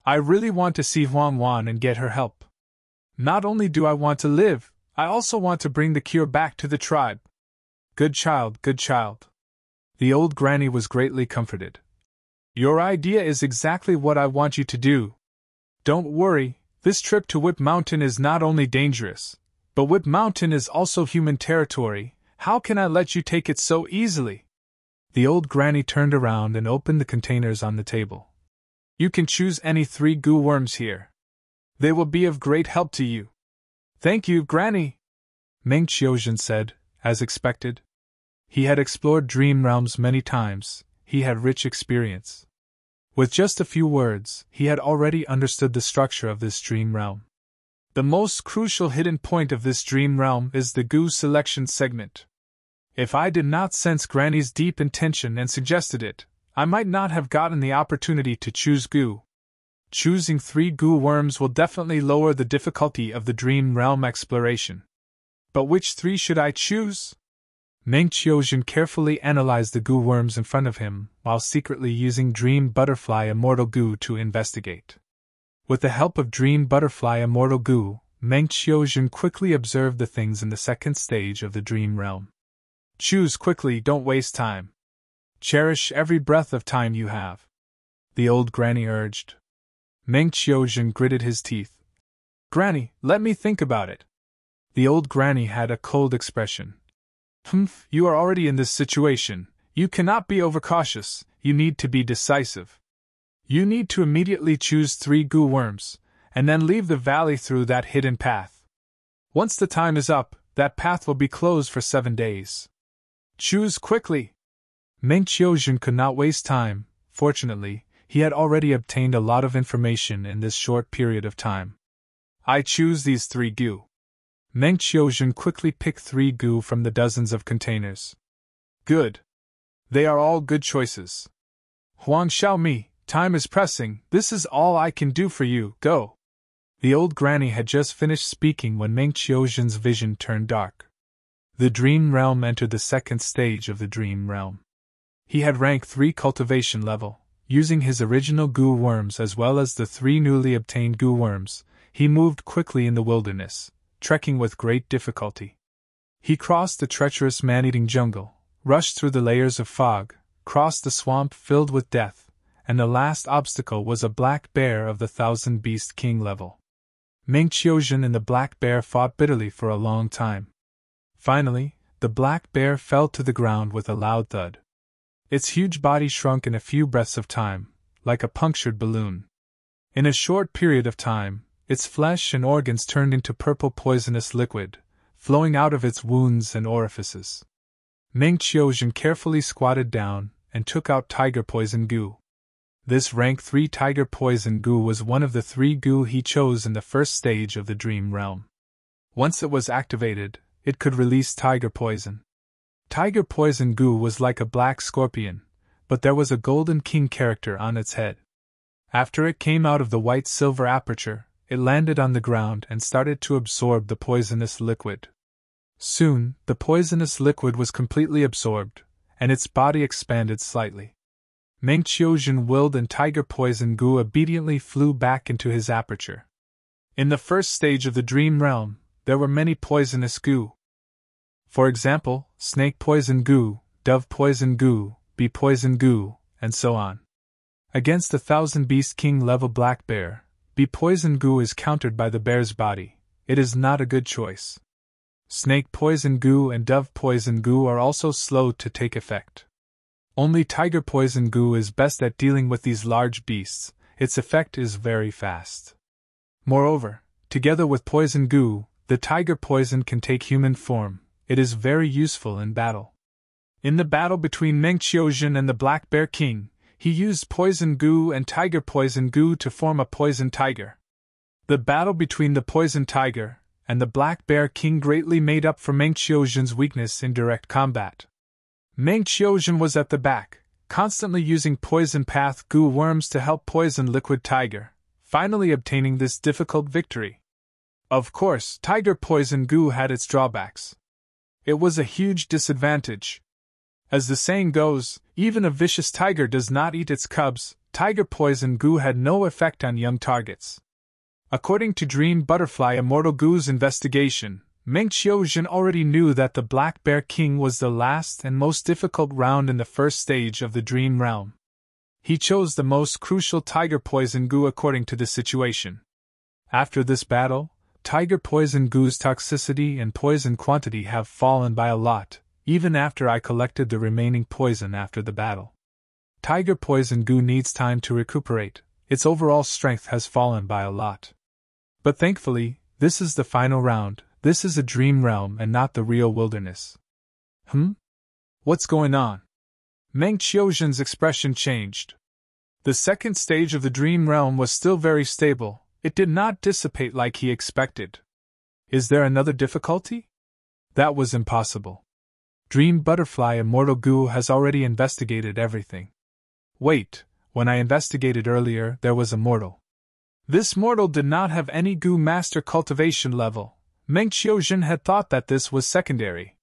I really want to see Huan and get her help. Not only do I want to live, I also want to bring the cure back to the tribe." Good child, good child." The old granny was greatly comforted. "Your idea is exactly what I want you to do. Don't worry, this trip to Whip Mountain is not only dangerous, but Whip Mountain is also human territory. How can I let you take it so easily?" The old granny turned around and opened the containers on the table. "You can choose any 3 goo worms here. They will be of great help to you." "Thank you, Granny," Meng Qiuzhen said, as expected. He had explored dream realms many times. He had rich experience. With just a few words, he had already understood the structure of this dream realm. The most crucial hidden point of this dream realm is the goo selection segment. If I did not sense Granny's deep intention and suggested it, I might not have gotten the opportunity to choose goo. Choosing 3 goo worms will definitely lower the difficulty of the dream realm exploration. But which 3 should I choose? Meng Qiuzhen carefully analyzed the goo worms in front of him, while secretly using Dream Butterfly Immortal Goo to investigate. With the help of Dream Butterfly Immortal Goo, Meng Qiuzhen quickly observed the things in the second stage of the dream realm. Choose quickly, don't waste time. Cherish every breath of time you have, the old granny urged. Meng Qiuzhen gritted his teeth. Granny, let me think about it. The old granny had a cold expression. You are already in this situation. You cannot be overcautious. You need to be decisive. You need to immediately choose 3 goo worms, and then leave the valley through that hidden path. Once the time is up, that path will be closed for 7 days. Choose quickly. Meng Qiuzhen could not waste time. Fortunately, he had already obtained a lot of information in this short period of time. I choose these 3 goo. Meng Qiuzhen quickly picked 3 goo from the dozens of containers. Good. They are all good choices. Huang Xiaomi, time is pressing, this is all I can do for you, go. The old granny had just finished speaking when Meng Qiuzhen's vision turned dark. The dream realm entered the second stage of the dream realm. He had rank 3 cultivation level. Using his original goo worms as well as the 3 newly obtained goo worms, he moved quickly in the wilderness, trekking with great difficulty. He crossed the treacherous man-eating jungle, rushed through the layers of fog, crossed the swamp filled with death, and the last obstacle was a black bear of the 1000 Beast King level. Meng Qiuzhen and the black bear fought bitterly for a long time. Finally, the black bear fell to the ground with a loud thud. Its huge body shrunk in a few breaths of time, like a punctured balloon. In a short period of time, its flesh and organs turned into purple poisonous liquid, flowing out of its wounds and orifices. Meng Qiuzhen carefully squatted down and took out tiger poison goo. This rank 3 tiger poison goo was one of the 3 goo he chose in the first stage of the dream realm. Once it was activated, it could release tiger poison. Tiger poison goo was like a black scorpion, but there was a golden king character on its head. After it came out of the white silver aperture, it landed on the ground and started to absorb the poisonous liquid. Soon, the poisonous liquid was completely absorbed, and its body expanded slightly. Meng Qiuzhen willed and tiger poison goo obediently flew back into his aperture. In the first stage of the dream realm, there were many poisonous goo. For example, snake poison goo, dove poison goo, bee poison goo, and so on. Against the 1000 Beast King level black bear, bee poison goo is countered by the bear's body. It is not a good choice. Snake poison goo and dove poison goo are also slow to take effect. Only tiger poison goo is best at dealing with these large beasts, its effect is very fast. Moreover, together with poison goo, the tiger poison can take human form. It is very useful in battle. In the battle between Meng Qiuzhen and the Black Bear King, he used poison goo and tiger poison goo to form a poison tiger. The battle between the poison tiger and the Black Bear King greatly made up for Meng Qiuzhen's weakness in direct combat. Meng Qiuzhen was at the back, constantly using poison path goo worms to help poison liquid tiger, finally obtaining this difficult victory. Of course, tiger poison goo had its drawbacks. It was a huge disadvantage. As the saying goes, even a vicious tiger does not eat its cubs. Tiger poison goo had no effect on young targets. According to Dream Butterfly Immortal Goo's investigation, Meng Qiuzhen already knew that the Black Bear King was the last and most difficult round in the first stage of the Dream Realm. He chose the most crucial tiger poison goo according to the situation. After this battle, tiger poison goo's toxicity and poison quantity have fallen by a lot, even after I collected the remaining poison after the battle. Tiger poison goo needs time to recuperate, its overall strength has fallen by a lot. But thankfully, this is the final round, this is a dream realm and not the real wilderness. What's going on? Meng Qiuzhen's expression changed. The second stage of the dream realm was still very stable. It did not dissipate like he expected. Is there another difficulty? That was impossible. Dream Butterfly Immortal Goo has already investigated everything. Wait, when I investigated earlier, there was a mortal. This mortal did not have any Goo Master cultivation level. Meng Qiuzhen had thought that this was secondary.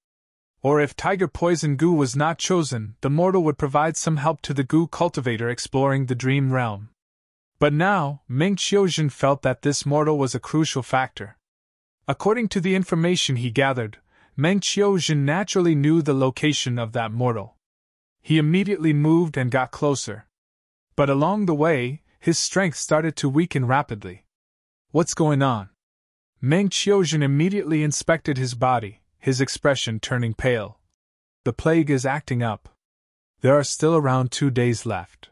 Or if Tiger Poison Goo was not chosen, the mortal would provide some help to the Goo cultivator exploring the dream realm. But now, Meng Qiuzhen felt that this mortal was a crucial factor. According to the information he gathered, Meng Qiuzhen naturally knew the location of that mortal. He immediately moved and got closer. But along the way, his strength started to weaken rapidly. What's going on? Meng Qiuzhen immediately inspected his body, his expression turning pale. The plague is acting up. There are still around 2 days left.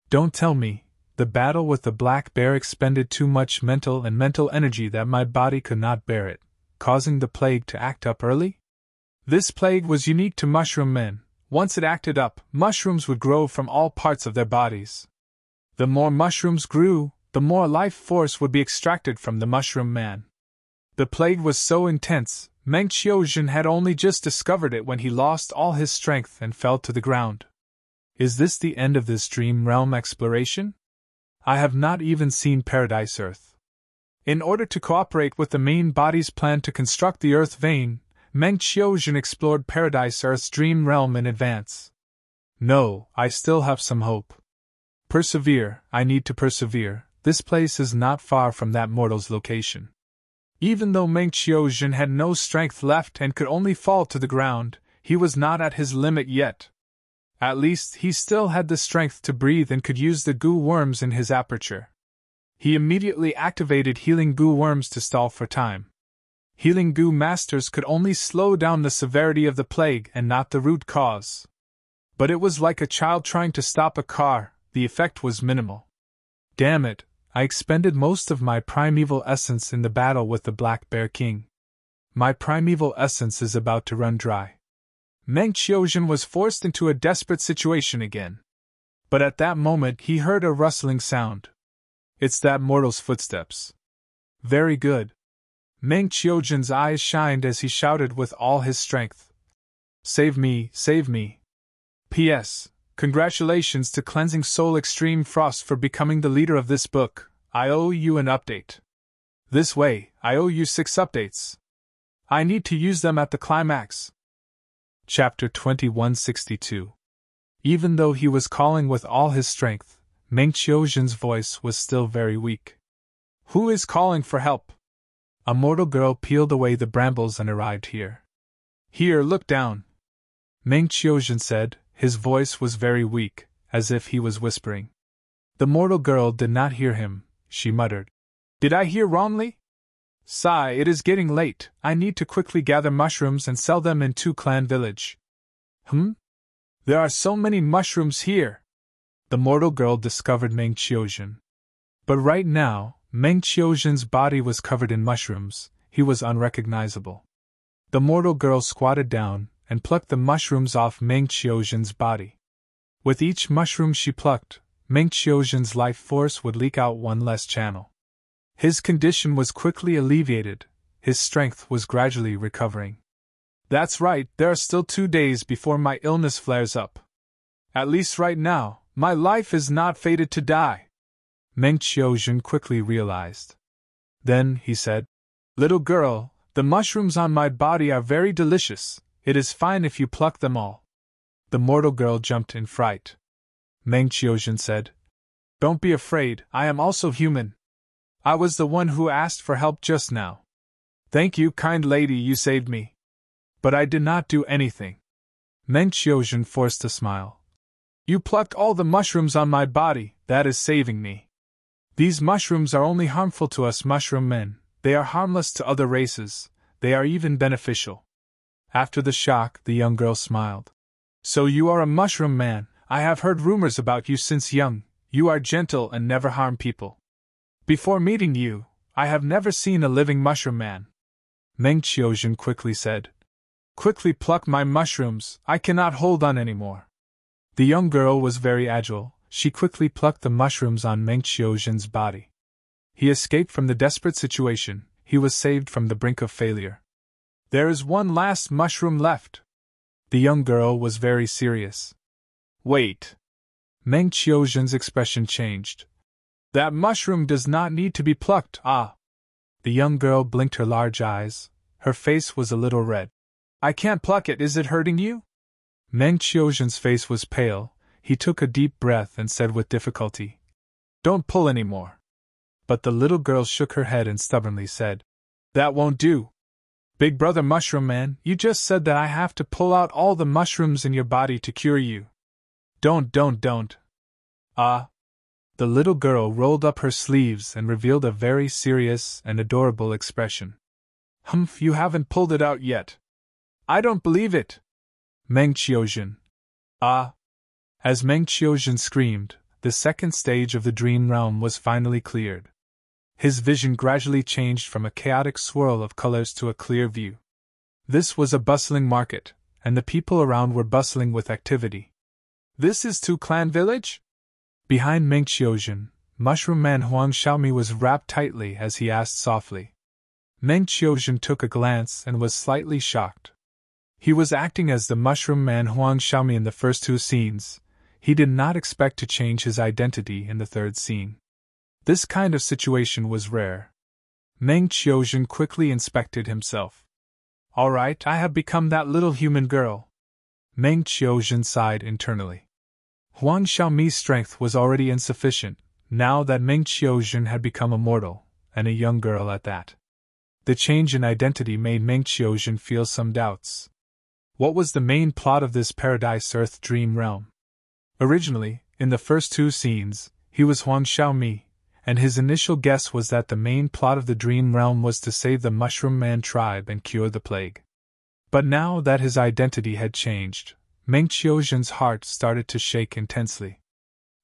Don't tell me. The battle with the black bear expended too much mental energy that my body could not bear it, causing the plague to act up early? This plague was unique to mushroom men. Once it acted up, mushrooms would grow from all parts of their bodies. The more mushrooms grew, the more life force would be extracted from the mushroom man. The plague was so intense, Meng Qiuzhen had only just discovered it when he lost all his strength and fell to the ground. Is this the end of this dream realm exploration? I have not even seen Paradise Earth. In order to cooperate with the main body's plan to construct the Earth vein, Meng Qiuzhen explored Paradise Earth's dream realm in advance. No, I still have some hope. Persevere, I need to persevere. This place is not far from that mortal's location. Even though Meng Qiuzhen had no strength left and could only fall to the ground, he was not at his limit yet. At least, he still had the strength to breathe and could use the goo worms in his aperture. He immediately activated healing goo worms to stall for time. Healing goo masters could only slow down the severity of the plague and not the root cause. But it was like a child trying to stop a car, the effect was minimal. Damn it, I expended most of my primeval essence in the battle with the Black Bear King. My primeval essence is about to run dry. Meng Qiuzhen was forced into a desperate situation again. But at that moment he heard a rustling sound. It's that mortal's footsteps. Very good. Meng Qiuzhen's eyes shined as he shouted with all his strength. Save me, save me. P.S. Congratulations to Cleansing Soul Extreme Frost for becoming the leader of this book. I owe you an update. This way, I owe you 6 updates. I need to use them at the climax. Chapter 2162. Even though he was calling with all his strength, Meng Qiuzhen's voice was still very weak. Who is calling for help? A mortal girl peeled away the brambles and arrived here. Here, look down. Meng Qiuzhen said, his voice was very weak, as if he was whispering. The mortal girl did not hear him, she muttered. Did I hear wrongly? Sigh, it is getting late, I need to quickly gather mushrooms and sell them in Tu Clan Village. There are so many mushrooms here. The mortal girl discovered Meng Qiuzhen. But right now, Meng Qiuzhen's body was covered in mushrooms, he was unrecognizable. The mortal girl squatted down and plucked the mushrooms off Meng Qiuzhen's body. With each mushroom she plucked, Meng Qiuzhen's life force would leak out one less channel. His condition was quickly alleviated, his strength was gradually recovering. That's right, there are still 2 days before my illness flares up. At least right now, my life is not fated to die. Meng Qiuzhen quickly realized. Then, he said, Little girl, the mushrooms on my body are very delicious, it is fine if you pluck them all. The mortal girl jumped in fright. Meng Qiuzhen said, Don't be afraid, I am also human. I was the one who asked for help just now. Thank you, kind lady, you saved me. But I did not do anything. Meng Qiuzhen forced a smile. You plucked all the mushrooms on my body, that is saving me. These mushrooms are only harmful to us mushroom men, they are harmless to other races, they are even beneficial. After the shock, the young girl smiled. So you are a mushroom man, I have heard rumors about you since young, you are gentle and never harm people. Before meeting you, I have never seen a living mushroom man. Meng Qiuzhen quickly said. Quickly pluck my mushrooms, I cannot hold on anymore. The young girl was very agile, she quickly plucked the mushrooms on Meng Qiuzhen's body. He escaped from the desperate situation, he was saved from the brink of failure. There is one last mushroom left. The young girl was very serious. Wait. Meng Qiuzhen's expression changed. That mushroom does not need to be plucked, ah. The young girl blinked her large eyes, her face was a little red. I can't pluck it, is it hurting you? Meng Qiuzhen's face was pale, he took a deep breath and said with difficulty. Don't pull any more. But the little girl shook her head and stubbornly said. That won't do. Big brother Mushroom Man, you just said that I have to pull out all the mushrooms in your body to cure you. Don't. Ah. The little girl rolled up her sleeves and revealed a very serious and adorable expression. Humph, you haven't pulled it out yet. I don't believe it. Meng Qiuzhen. Ah. As Meng Qiuzhen screamed, the second stage of the dream realm was finally cleared. His vision gradually changed from a chaotic swirl of colors to a clear view. This was a bustling market, and the people around were bustling with activity. This is Tu Clan Village? Behind Meng Qiuzhen, Mushroom Man Huang Xiaomi was wrapped tightly as he asked softly. Meng Qiuzhen took a glance and was slightly shocked. He was acting as the Mushroom Man Huang Xiaomi in the first 2 scenes. He did not expect to change his identity in the third scene. This kind of situation was rare. Meng Qiuzhen quickly inspected himself. All right, I have become that little human girl. Meng Qiuzhen sighed internally. Huang Xiaomi's strength was already insufficient, now that Meng Qiuzhen had become a mortal, and a young girl at that. The change in identity made Meng Qiuzhen feel some doubts. What was the main plot of this Paradise Earth dream realm? Originally, in the first two scenes, he was Huang Xiaomi, and his initial guess was that the main plot of the dream realm was to save the Mushroom Man tribe and cure the plague. But now that his identity had changed, Meng Qiuzhen's heart started to shake intensely.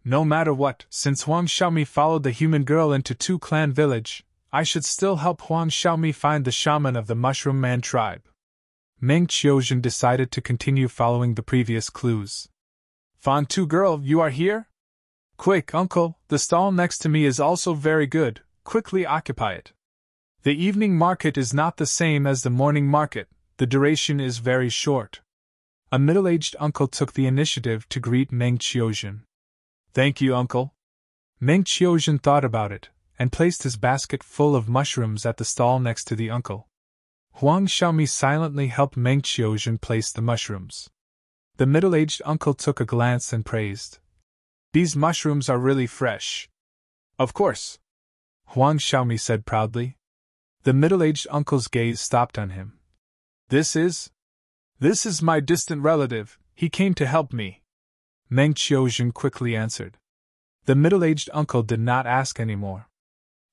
No matter what, since Huang Xiaomi followed the human girl into Two Clan Village, I should still help Huang Xiaomi find the shaman of the Mushroom Man tribe. Meng Qiuzhen decided to continue following the previous clues. Fan Tu girl, you are here? Quick, uncle, the stall next to me is also very good, quickly occupy it. The evening market is not the same as the morning market, the duration is very short. A middle-aged uncle took the initiative to greet Meng Qiuzhen. Thank you, uncle. Meng Qiuzhen thought about it, and placed his basket full of mushrooms at the stall next to the uncle. Huang Xiaomi silently helped Meng Qiuzhen place the mushrooms. The middle-aged uncle took a glance and praised. These mushrooms are really fresh. Of course, Huang Xiaomi said proudly. The middle-aged uncle's gaze stopped on him. This is my distant relative, he came to help me. Meng Qiuzhen quickly answered. The middle-aged uncle did not ask any more.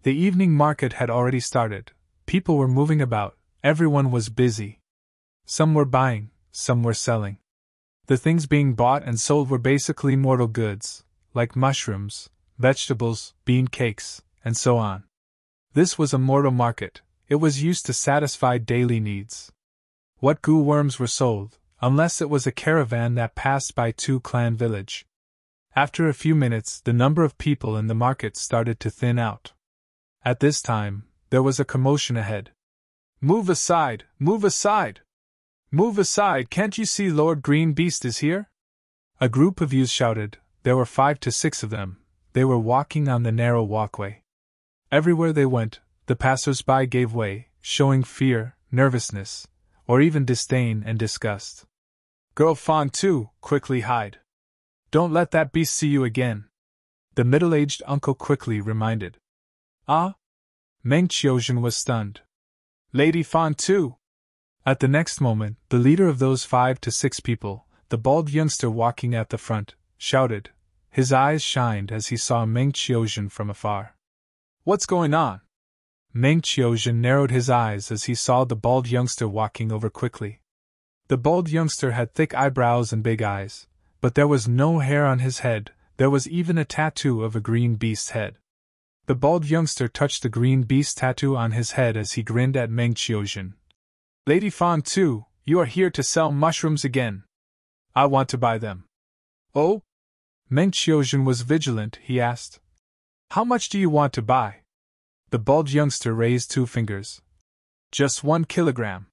The evening market had already started, people were moving about, everyone was busy. Some were buying, some were selling. The things being bought and sold were basically mortal goods, like mushrooms, vegetables, bean cakes, and so on. This was a mortal market, it was used to satisfy daily needs. What goo worms were sold, unless it was a caravan that passed by Two Clan Village. After a few minutes, the number of people in the market started to thin out. At this time, there was a commotion ahead. Move aside, move aside! Move aside, can't you see Lord Green Beast is here? A group of youths shouted, there were 5 to 6 of them, they were walking on the narrow walkway. Everywhere they went, the passers-by gave way, showing fear, nervousness, or even disdain and disgust. Girl Fan Tu, quickly hide. Don't let that beast see you again. The middle-aged uncle quickly reminded. Ah? Meng Qiuzhen was stunned. Lady Fan Tu! At the next moment, the leader of those 5 to 6 people, the bald youngster walking at the front, shouted. His eyes shined as he saw Meng Qiuzhen from afar. What's going on? Meng Qiuzhen narrowed his eyes as he saw the bald youngster walking over quickly. The bald youngster had thick eyebrows and big eyes, but there was no hair on his head, there was even a tattoo of a green beast's head. The bald youngster touched the green beast tattoo on his head as he grinned at Meng Qiuzhen. Lady Fan Tu, you are here to sell mushrooms again. I want to buy them. Oh? Meng Qiuzhen was vigilant, he asked. How much do you want to buy? The bald youngster raised 2 fingers. Just 1 kilogram.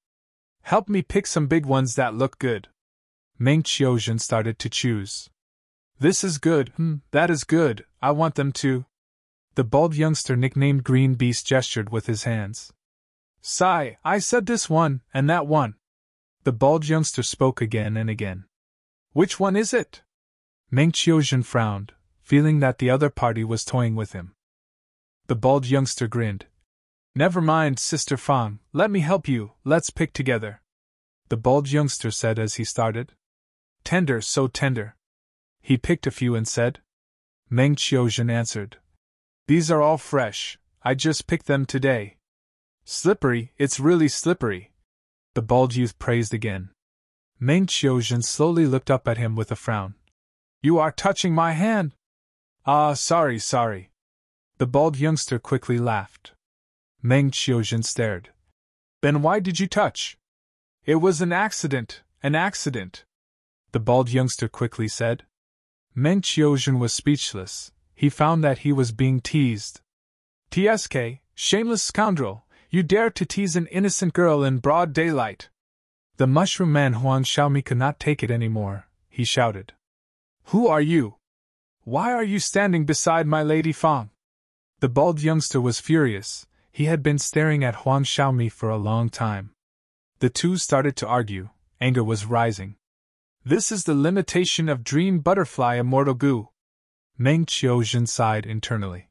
Help me pick some big ones that look good. Meng Qiuzhen started to choose. This is good, that is good, I want them too. The bald youngster nicknamed Green Beast gestured with his hands. Sigh, I said this one, and that one. The bald youngster spoke again and again. Which one is it? Meng Qiuzhen frowned, feeling that the other party was toying with him. The bald youngster grinned. Never mind, Sister Fang, let me help you, let's pick together. The bald youngster said as he started. Tender, so tender. He picked a few and said. Meng Qiuzhen answered. These are all fresh, I just picked them today. Slippery, it's really slippery. The bald youth praised again. Meng Qiuzhen slowly looked up at him with a frown. You are touching my hand. Ah, sorry. The bald youngster quickly laughed. Meng Qiuzhen stared. Then why did you touch? It was an accident. The bald youngster quickly said. Meng Qiuzhen was speechless. He found that he was being teased. TSK, shameless scoundrel, you dare to tease an innocent girl in broad daylight. The mushroom man Huang Xiaomi could not take it anymore, he shouted. Who are you? Why are you standing beside my Lady Fang? The bald youngster was furious. He had been staring at Huang Xiaomi for a long time. The two started to argue. Anger was rising. This is the limitation of Dream Butterfly Immortal Goo. Meng Qiuzhen sighed internally.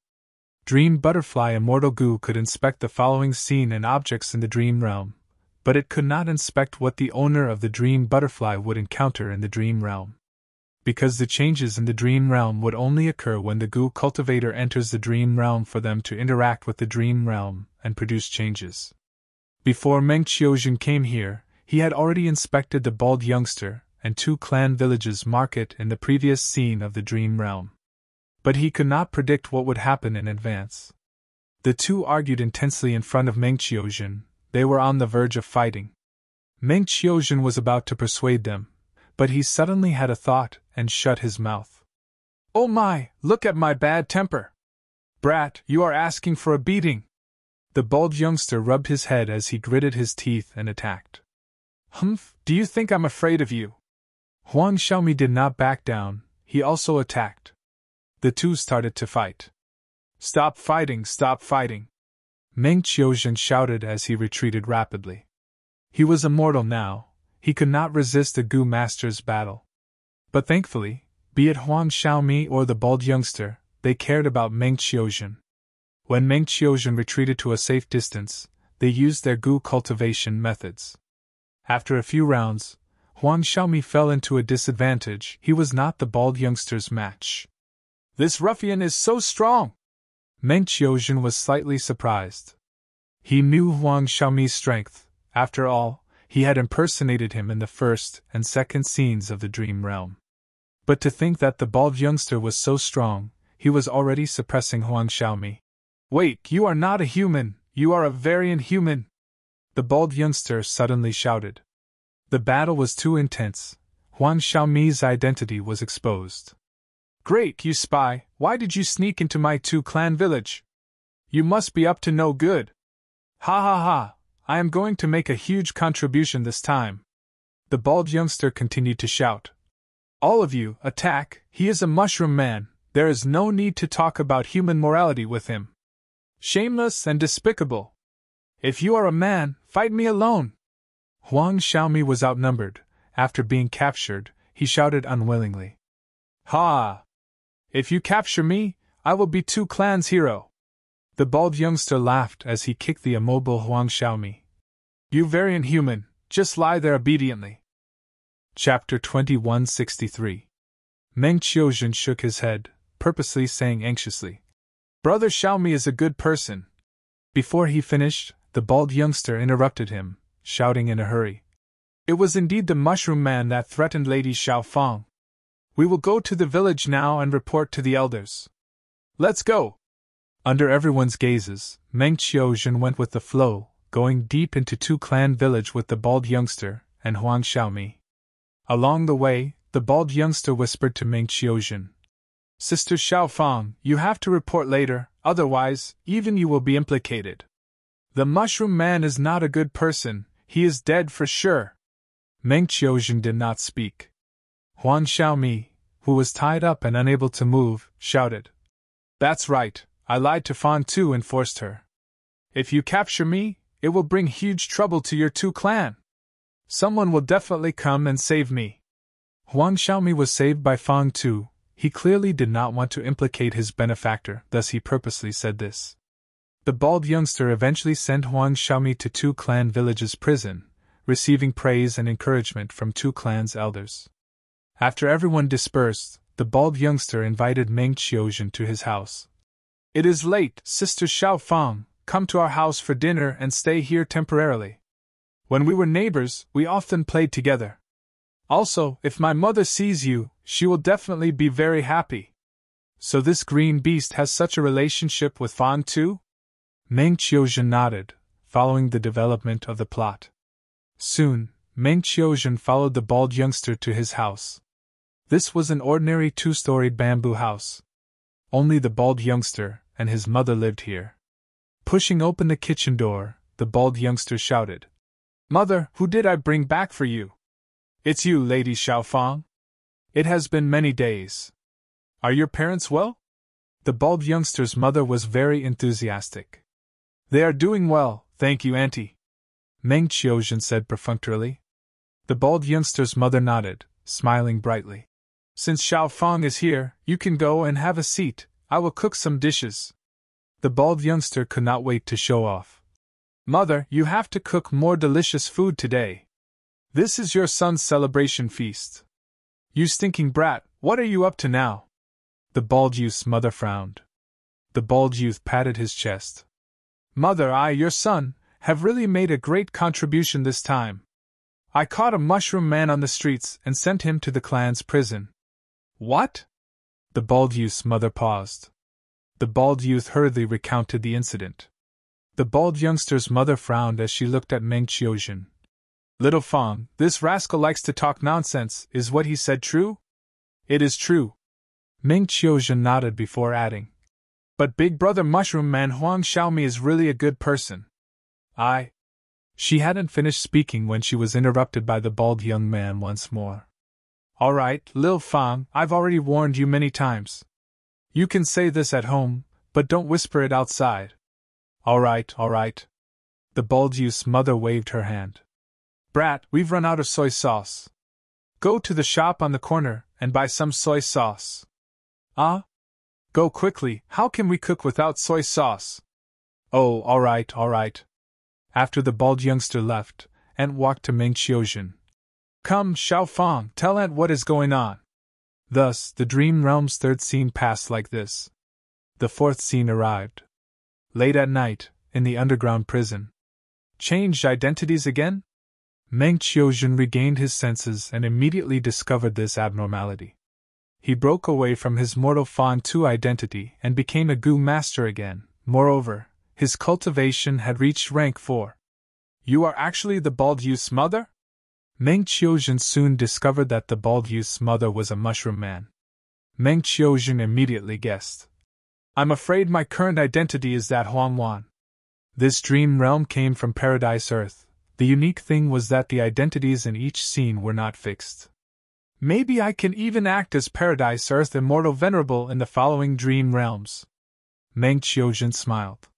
Dream Butterfly Immortal Goo could inspect the following scene and objects in the dream realm, but it could not inspect what the owner of the Dream Butterfly would encounter in the dream realm. Because the changes in the dream realm would only occur when the Goo cultivator enters the dream realm for them to interact with the dream realm and produce changes. Before Meng Qiuzhen came here, he had already inspected the bald youngster and 2 clan villages market in the previous scene of the dream realm. But he could not predict what would happen in advance. The two argued intensely in front of Meng Qiuzhen. They were on the verge of fighting. Meng Qiuzhen was about to persuade them, but he suddenly had a thought and shut his mouth. Oh my, look at my bad temper! Brat, you are asking for a beating! The bald youngster rubbed his head as he gritted his teeth and attacked. Humph, do you think I'm afraid of you? Huang Xiaomi did not back down, he also attacked. The two started to fight. Stop fighting, stop fighting! Meng Qiuzhen shouted as he retreated rapidly. He was immortal now, he could not resist the Goo Master's battle. But thankfully, be it Huang Xiaomi or the bald youngster, they cared about Meng Qiuzhen. When Meng Qiuzhen retreated to a safe distance, they used their Goo cultivation methods. After a few rounds, Huang Xiaomi fell into a disadvantage. He was not the bald youngster's match. This ruffian is so strong! Meng Qiuzhen was slightly surprised. He knew Huang Xiaomi's strength. After all, he had impersonated him in the first and second scenes of the dream realm. But to think that the bald youngster was so strong, he was already suppressing Huang Xiaomi. Wait, you are not a human, you are a variant human! The bald youngster suddenly shouted. The battle was too intense. Huang Xiaomi's identity was exposed. Great, you spy, why did you sneak into my 2-clan village? You must be up to no good. Ha ha ha, I am going to make a huge contribution this time. The bald youngster continued to shout. All of you, attack, he is a mushroom man, there is no need to talk about human morality with him. Shameless and despicable. If you are a man, fight me alone. Huang Xiaomi was outnumbered. After being captured, he shouted unwillingly. Ha! If you capture me, I will be 2 clans' hero. The bald youngster laughed as he kicked the immobile Huang Xiaomi. You variant human, just lie there obediently. Chapter 2163. Meng Qiuzhen shook his head, purposely saying anxiously, Brother Xiaomi is a good person. Before he finished, the bald youngster interrupted him, shouting in a hurry. It was indeed the mushroom man that threatened Lady Xiaofang. We will go to the village now and report to the elders. Let's go! Under everyone's gazes, Meng Qiuzhen went with the flow, going deep into 2-clan village with the bald youngster and Huang Xiaomi. Along the way, the bald youngster whispered to Meng Qiuzhen. Sister Xiaofang, you have to report later, otherwise, even you will be implicated. The mushroom man is not a good person, he is dead for sure. Meng Qiuzhen did not speak. Huang Xiaomi, who was tied up and unable to move, shouted. That's right, I lied to Fan Tu and forced her. If you capture me, it will bring huge trouble to your 2-clan. Someone will definitely come and save me. Huang Xiaomi was saved by Fang Tu. He clearly did not want to implicate his benefactor, thus he purposely said this. The bald youngster eventually sent Huang Xiaomi to 2-clan village's prison, receiving praise and encouragement from 2-clan's elders. After everyone dispersed, the bald youngster invited Meng Qiuzhen to his house. It is late, Sister Xiaofang, come to our house for dinner and stay here temporarily. When we were neighbors, we often played together. Also, if my mother sees you, she will definitely be very happy. So this green beast has such a relationship with Fan Tu? Meng Qiuzhen nodded, following the development of the plot. Soon, Meng Qiuzhen followed the bald youngster to his house. This was an ordinary 2-storied bamboo house. Only the bald youngster and his mother lived here. Pushing open the kitchen door, the bald youngster shouted, Mother, who did I bring back for you? It's you, Lady Xiaofang. It has been many days. Are your parents well? The bald youngster's mother was very enthusiastic. They are doing well, thank you, Auntie, Meng Qiuzhen said perfunctorily. The bald youngster's mother nodded, smiling brightly. Since Xiao Fang is here, you can go and have a seat. I will cook some dishes. The bald youngster could not wait to show off. Mother, you have to cook more delicious food today. This is your son's celebration feast. You stinking brat, what are you up to now? The bald youth's mother frowned. The bald youth patted his chest. Mother, I, your son, have really made a great contribution this time. I caught a mushroom man on the streets and sent him to the clan's prison. What? The bald youth's mother paused. The bald youth hurriedly recounted the incident. The bald youngster's mother frowned as she looked at Meng Qiuzhen. Little Fang, this rascal likes to talk nonsense, is what he said true? It is true. Meng Qiuzhen nodded before adding. But Big Brother Mushroom Man Huang Xiaomi is really a good person. She hadn't finished speaking when she was interrupted by the bald young man once more. All right, Lil Fang, I've already warned you many times. You can say this at home, but don't whisper it outside. All right. The bald youth's mother waved her hand. Brat, we've run out of soy sauce. Go to the shop on the corner and buy some soy sauce. Ah? Go quickly, how can we cook without soy sauce? Oh, all right. After the bald youngster left, Aunt walked to Meng Qiuzhen. Come, Xiao Fang, tell Aunt what is going on. Thus, the dream realm's third scene passed like this. The fourth scene arrived. Late at night, in the underground prison. Changed identities again? Meng Qiuzhen regained his senses and immediately discovered this abnormality. He broke away from his mortal Fan 2 identity and became a Gu master again. Moreover, his cultivation had reached rank 4. You are actually the bald youth's mother? Meng Qiuzhen soon discovered that the bald youth's mother was a mushroom man. Meng Qiuzhen immediately guessed. I'm afraid my current identity is that Huang Wan. This dream realm came from Paradise Earth. The unique thing was that the identities in each scene were not fixed. Maybe I can even act as Paradise Earth Immortal Venerable in the following dream realms. Meng Qiuzhen smiled.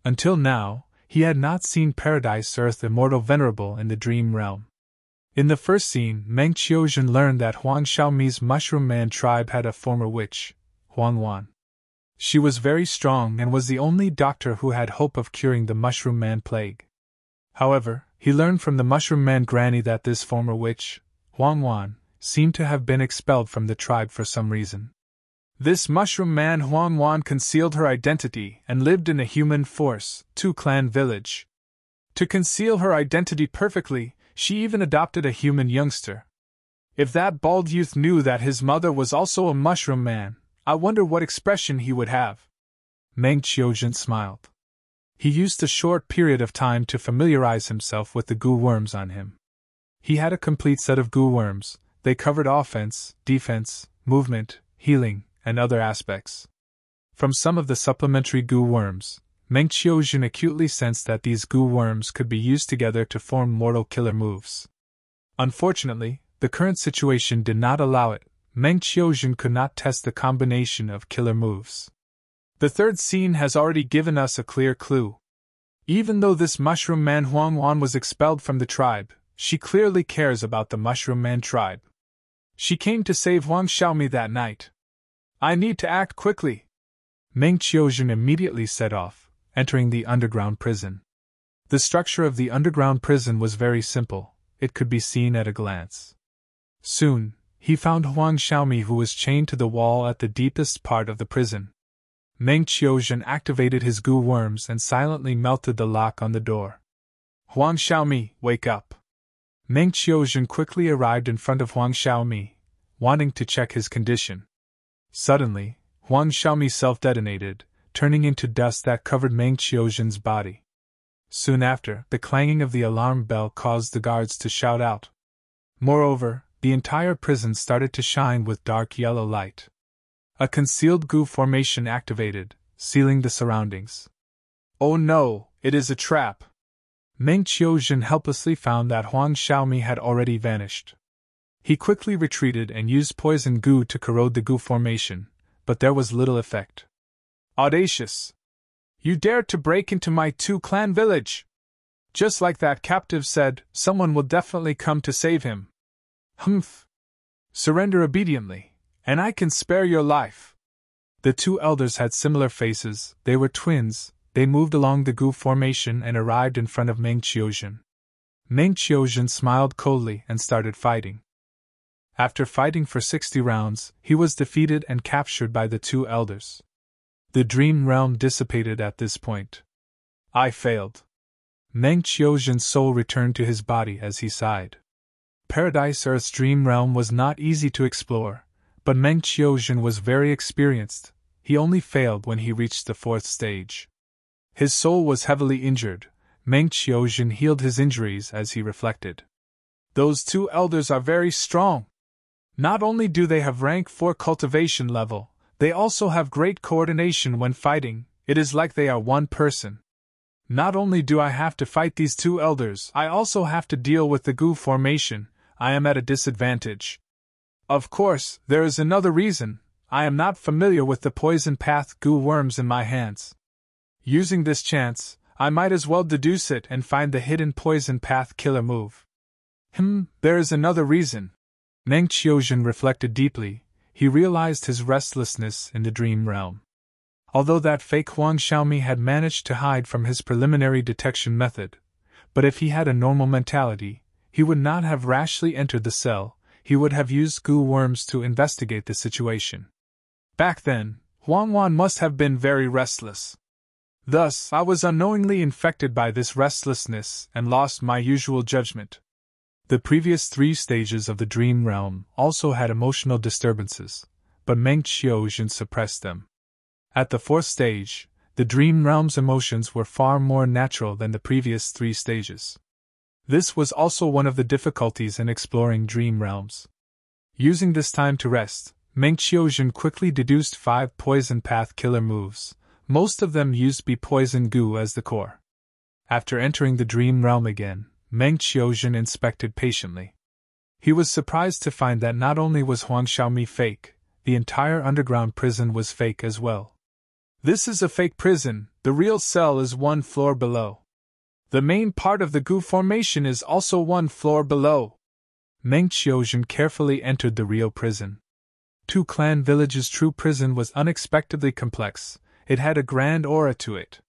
Until now, he had not seen Paradise Earth Immortal Venerable in the dream realm. In the first scene, Meng Qiuzhen learned that Huang Xiaomi's Mushroom Man tribe had a former witch, Huang Wan. She was very strong and was the only doctor who had hope of curing the Mushroom Man plague. However, he learned from the Mushroom Man granny that this former witch, Huang Wan, seemed to have been expelled from the tribe for some reason. This Mushroom Man Huang Wan concealed her identity and lived in a human force, 2 clan village. To conceal her identity perfectly, she even adopted a human youngster. If that bald youth knew that his mother was also a Mushroom Man, I wonder what expression he would have. Meng Qiuzhen smiled. He used a short period of time to familiarize himself with the goo worms on him. He had a complete set of goo worms. They covered offense, defense, movement, healing, and other aspects. From some of the supplementary goo worms, Meng Qiuzhen acutely sensed that these goo worms could be used together to form mortal killer moves. Unfortunately, the current situation did not allow it. Meng Qiuzhen could not test the combination of killer moves. The third scene has already given us a clear clue. Even though this Mushroom Man Huang Wan was expelled from the tribe, she clearly cares about the Mushroom Man tribe. She came to save Huang Xiaomi that night. I need to act quickly. Meng Qiuzhen immediately set off, entering the underground prison. The structure of the underground prison was very simple, it could be seen at a glance. Soon, he found Huang Xiaomi, who was chained to the wall at the deepest part of the prison. Meng Qiuzhen activated his goo worms and silently melted the lock on the door. Huang Xiaomi, wake up. Meng Qiuzhen quickly arrived in front of Huang Xiaomi, wanting to check his condition. Suddenly, Huang Xiaomi self-detonated, turning into dust that covered Meng Qiuzhen's body. Soon after, the clanging of the alarm bell caused the guards to shout out. Moreover, the entire prison started to shine with dark yellow light. A concealed goo formation activated, sealing the surroundings. Oh no, it is a trap! Meng Qiuzhen helplessly found that Huang Xiaomi had already vanished. He quickly retreated and used poison goo to corrode the goo formation, but there was little effect. Audacious! You dared to break into my two-clan village! Just like that captive said, someone will definitely come to save him. Humph! Surrender obediently, and I can spare your life. The two elders had similar faces, they were twins. They moved along the goo formation and arrived in front of Meng Qiuzhen. Meng Qiuzhen smiled coldly and started fighting. After fighting for 60 rounds, he was defeated and captured by the two elders. The dream realm dissipated at this point. I failed. Meng Qiuzhen's soul returned to his body as he sighed. Paradise Earth's dream realm was not easy to explore, but Meng Qiuzhen was very experienced. He only failed when he reached the 4th stage. His soul was heavily injured. Meng Qiuzhen healed his injuries as he reflected. Those two elders are very strong. Not only do they have rank 4 cultivation level, they also have great coordination when fighting. It is like they are one person. Not only do I have to fight these two elders, I also have to deal with the goo formation. I am at a disadvantage. Of course, there is another reason. I am not familiar with the poison path goo worms in my hands. Using this chance, I might as well deduce it and find the hidden poison path killer move. There is another reason. Meng Qiuzhen reflected deeply. He realized his restlessness in the dream realm. Although that fake Huang Xiaomi had managed to hide from his preliminary detection method, but if he had a normal mentality, he would not have rashly entered the cell. He would have used goo worms to investigate the situation. Back then, Huang Wan must have been very restless. Thus, I was unknowingly infected by this restlessness and lost my usual judgment. The previous 3 stages of the dream realm also had emotional disturbances, but Meng Qiuzhen suppressed them. At the 4th stage, the dream realm's emotions were far more natural than the previous 3 stages. This was also one of the difficulties in exploring dream realms. Using this time to rest, Meng Qiuzhen quickly deduced 5 poison path killer moves. Most of them used Bee poison goo as the core. After entering the dream realm again, Meng Qiuzhen inspected patiently. He was surprised to find that not only was Huang Xiaomi fake, the entire underground prison was fake as well. This is a fake prison, the real cell is 1 floor below. The main part of the goo formation is also 1 floor below. Meng Qiuzhen carefully entered the real prison. Two Clan Village's true prison was unexpectedly complex. It had a grand aura to it.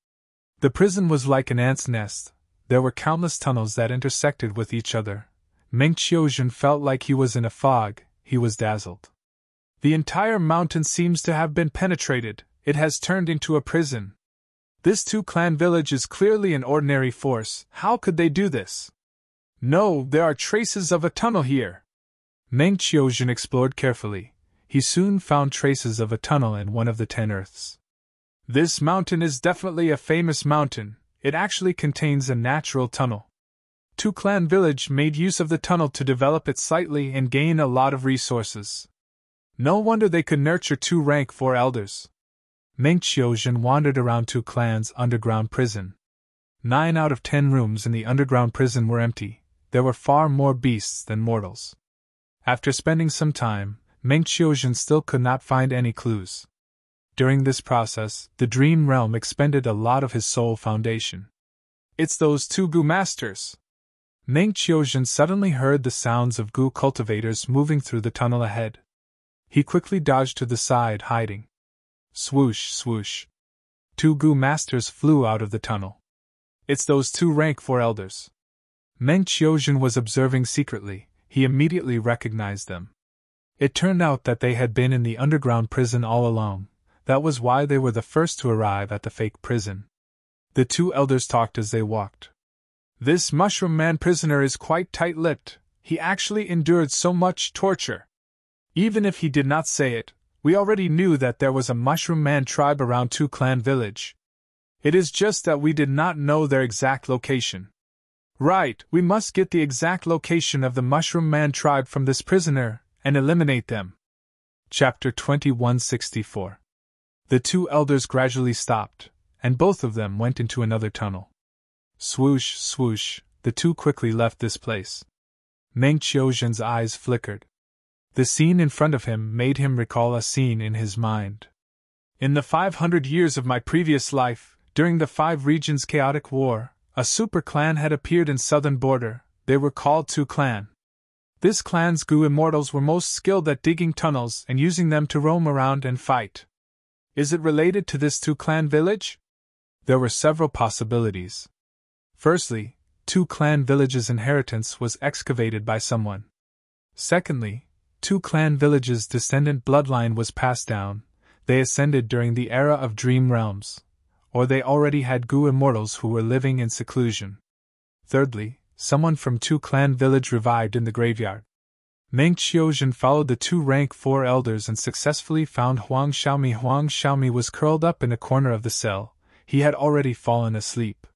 The prison was like an ant's nest. There were countless tunnels that intersected with each other. Meng Qiuzhen felt like he was in a fog. He was dazzled. The entire mountain seems to have been penetrated. It has turned into a prison. This Two Clan Village is clearly an ordinary force. How could they do this? No, there are traces of a tunnel here. Meng Qiuzhen explored carefully. He soon found traces of a tunnel in one of the 10 earths. This mountain is definitely a famous mountain. It actually contains a natural tunnel. Two Clan Village made use of the tunnel to develop it slightly and gain a lot of resources. No wonder they could nurture 2 rank 4 elders. Meng Qiuzhen wandered around Two Clan's underground prison. 9 out of 10 rooms in the underground prison were empty. There were far more beasts than mortals. After spending some time, Meng Qiuzhen still could not find any clues. During this process, the dream realm expended a lot of his soul foundation. It's those 2 goo masters. Meng Qiuzhen suddenly heard the sounds of goo cultivators moving through the tunnel ahead. He quickly dodged to the side, hiding. Swoosh, swoosh. 2 goo masters flew out of the tunnel. It's those 2 rank 4 elders. Meng Qiuzhen was observing secretly. He immediately recognized them. It turned out that they had been in the underground prison all along. That was why they were the first to arrive at the fake prison. The 2 elders talked as they walked. This Mushroom Man prisoner is quite tight-lipped. He actually endured so much torture. Even if he did not say it, we already knew that there was a Mushroom Man tribe around Two Clan Village. It is just that we did not know their exact location. Right, we must get the exact location of the Mushroom Man tribe from this prisoner and eliminate them. Chapter 2164. The 2 elders gradually stopped, and both of them went into another tunnel. Swoosh, swoosh, the 2 quickly left this place. Meng Qiuzhen's eyes flickered. The scene in front of him made him recall a scene in his mind. In the 500 years of my previous life, during the 5 regions chaotic war, a super clan had appeared in southern border. They were called Tu Clan. This clan's Gu immortals were most skilled at digging tunnels and using them to roam around and fight. Is it related to this Tu Clan village? There were several possibilities. Firstly, Tu Clan village's inheritance was excavated by someone. Secondly, Tu Clan village's descendant bloodline was passed down. They ascended during the era of Dream Realms. Or they already had Gu immortals who were living in seclusion. Thirdly, someone from Tu Clan village revived in the graveyard. Meng Qiuzhen followed the 2 rank 4 elders and successfully found Huang Xiaomi. Huang Xiaomi was curled up in a corner of the cell. He had already fallen asleep.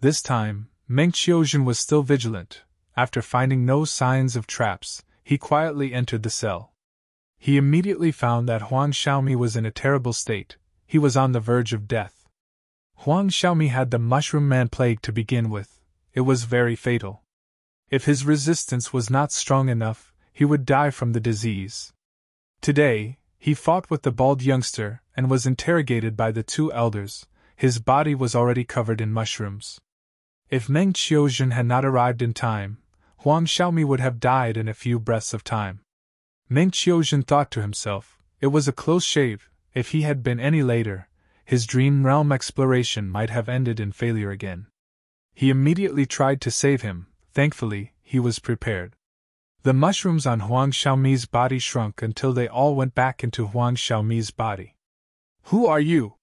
This time, Meng Qiuzhen was still vigilant. After finding no signs of traps, he quietly entered the cell. He immediately found that Huang Xiaomi was in a terrible state. He was on the verge of death. Huang Xiaomi had the Mushroom Man plague to begin with. It was very fatal. If his resistance was not strong enough, he would die from the disease. Today, he fought with the bald youngster and was interrogated by the 2 elders. His body was already covered in mushrooms. If Meng Qiuzhen had not arrived in time, Huang Xiaomi would have died in a few breaths of time. Meng Qiuzhen thought to himself, it was a close shave. If he had been any later, his dream realm exploration might have ended in failure again. He immediately tried to save him. Thankfully, he was prepared. The mushrooms on Huang Xiaomi's body shrunk until they all went back into Huang Xiaomi's body. Who are you?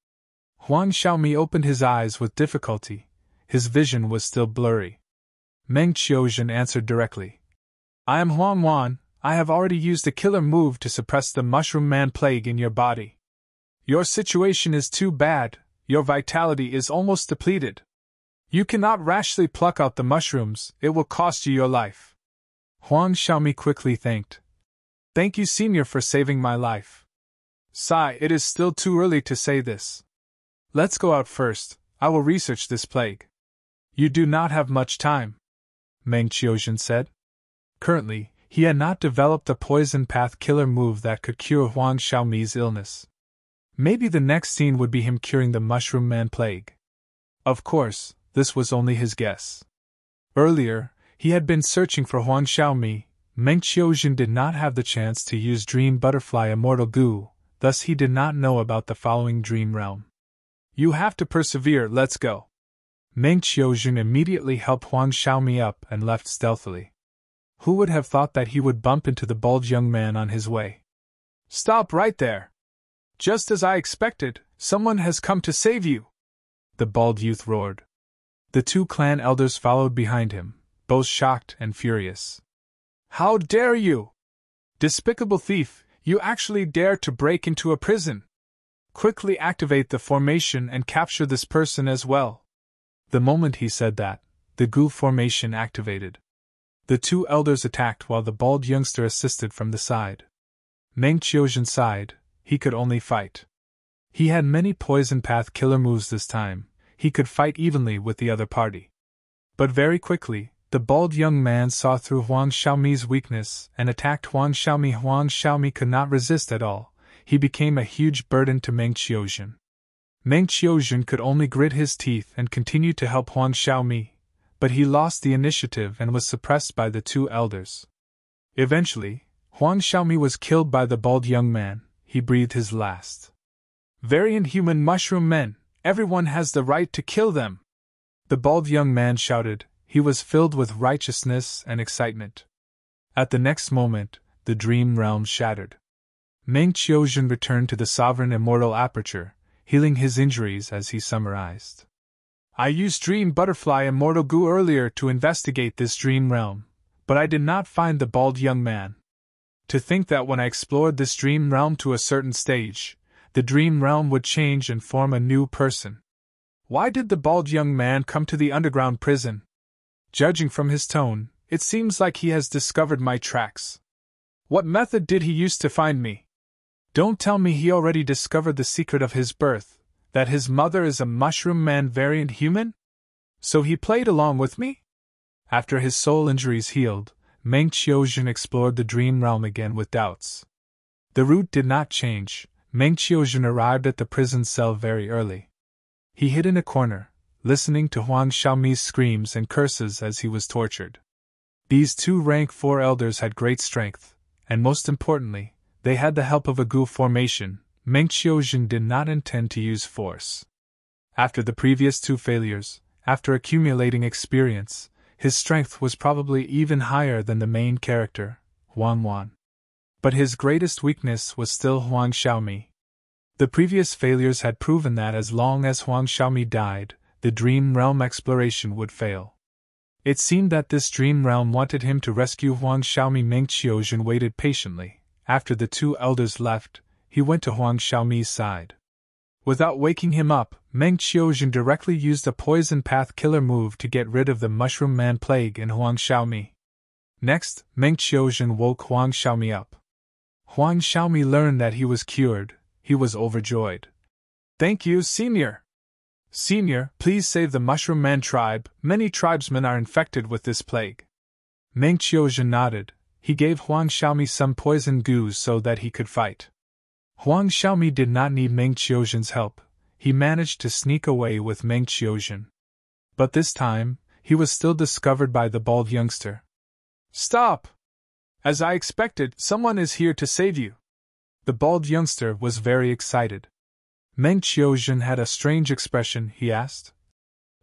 Huang Xiaomi opened his eyes with difficulty. His vision was still blurry. Meng Qiuzhen answered directly. I am Huang Wan. I have already used a killer move to suppress the Mushroom Man plague in your body. Your situation is too bad. Your vitality is almost depleted. You cannot rashly pluck out the mushrooms, it will cost you your life. Huang Xiaomi quickly thanked. Thank you, Senior, for saving my life. Sigh, it is still too early to say this. Let's go out first. I will research this plague. You do not have much time, Meng Qiuzhen said. Currently, he had not developed a poison path killer move that could cure Huang Xiaomi's illness. Maybe the next scene would be him curing the Mushroom Man plague. Of course, this was only his guess. Earlier, he had been searching for Huang Xiaomi. Meng Qiuzhen did not have the chance to use Dream Butterfly Immortal Gu, thus he did not know about the following dream realm. You have to persevere, let's go. Meng Qiuzhen immediately helped Huang Xiaomi up and left stealthily. Who would have thought that he would bump into the bald young man on his way? Stop right there! Just as I expected, someone has come to save you! The bald youth roared. The 2 clan elders followed behind him, both shocked and furious. How dare you! Despicable thief, you actually dare to break into a prison! Quickly activate the formation and capture this person as well. The moment he said that, the Gu formation activated. The 2 elders attacked while the bald youngster assisted from the side. Meng Qiuzhen sighed. He could only fight. He had many poison path killer moves this time. He could fight evenly with the other party. But very quickly, the bald young man saw through Huang Xiaomi's weakness and attacked Huang Xiaomi. Huang Xiaomi could not resist at all. He became a huge burden to Meng Qiuzhen. Meng Qiuzhen could only grit his teeth and continue to help Huang Xiaomi, but he lost the initiative and was suppressed by the 2 elders. Eventually, Huang Xiaomi was killed by the bald young man. He breathed his last. Very inhuman mushroom men, everyone has the right to kill them! The bald young man shouted. He was filled with righteousness and excitement. At the next moment, the dream realm shattered. Meng Qiuzhen returned to the sovereign immortal aperture, healing his injuries as he summarized. I used Dream Butterfly Immortal Gu earlier to investigate this dream realm, but I did not find the bald young man. To think that when I explored this dream realm to a certain stage, the dream realm would change and form a new person. Why did the bald young man come to the underground prison? Judging from his tone, it seems like he has discovered my tracks. What method did he use to find me? Don't tell me he already discovered the secret of his birth, that his mother is a mushroom man variant human? So he played along with me? After his soul injuries healed, Meng Qiuzhen explored the dream realm again with doubts. The route did not change. Meng Qiuzhen arrived at the prison cell very early. He hid in a corner, listening to Huang Xiaomi's screams and curses as he was tortured. These two rank 4 elders had great strength, and most importantly, they had the help of a gu formation. Meng Qiuzhen did not intend to use force. After the previous 2 failures, after accumulating experience, his strength was probably even higher than the main character, Huang Wan. But his greatest weakness was still Huang Xiaomi. The previous failures had proven that as long as Huang Xiaomi died, the dream realm exploration would fail. It seemed that this dream realm wanted him to rescue Huang Xiaomi. Meng Qiuzhen waited patiently. After the 2 elders left, he went to Huang Xiaomi's side. Without waking him up, Meng Qiuzhen directly used a poison path killer move to get rid of the Mushroom Man plague in Huang Xiaomi. Next, Meng Qiuzhen woke Huang Xiaomi up. Huang Xiaomi learned that he was cured. He was overjoyed. "Thank you, Senior! Senior, please save the Mushroom Man tribe. Many tribesmen are infected with this plague." Meng Qiuzhen nodded. He gave Huang Xiaomi some poison goo so that he could fight. Huang Xiaomi did not need Meng Qiuzhen's help. He managed to sneak away with Meng Qiuzhen. But this time, he was still discovered by the bald youngster. "Stop! As I expected, someone is here to save you." The bald youngster was very excited. Meng Qiuzhen had a strange expression. He asked,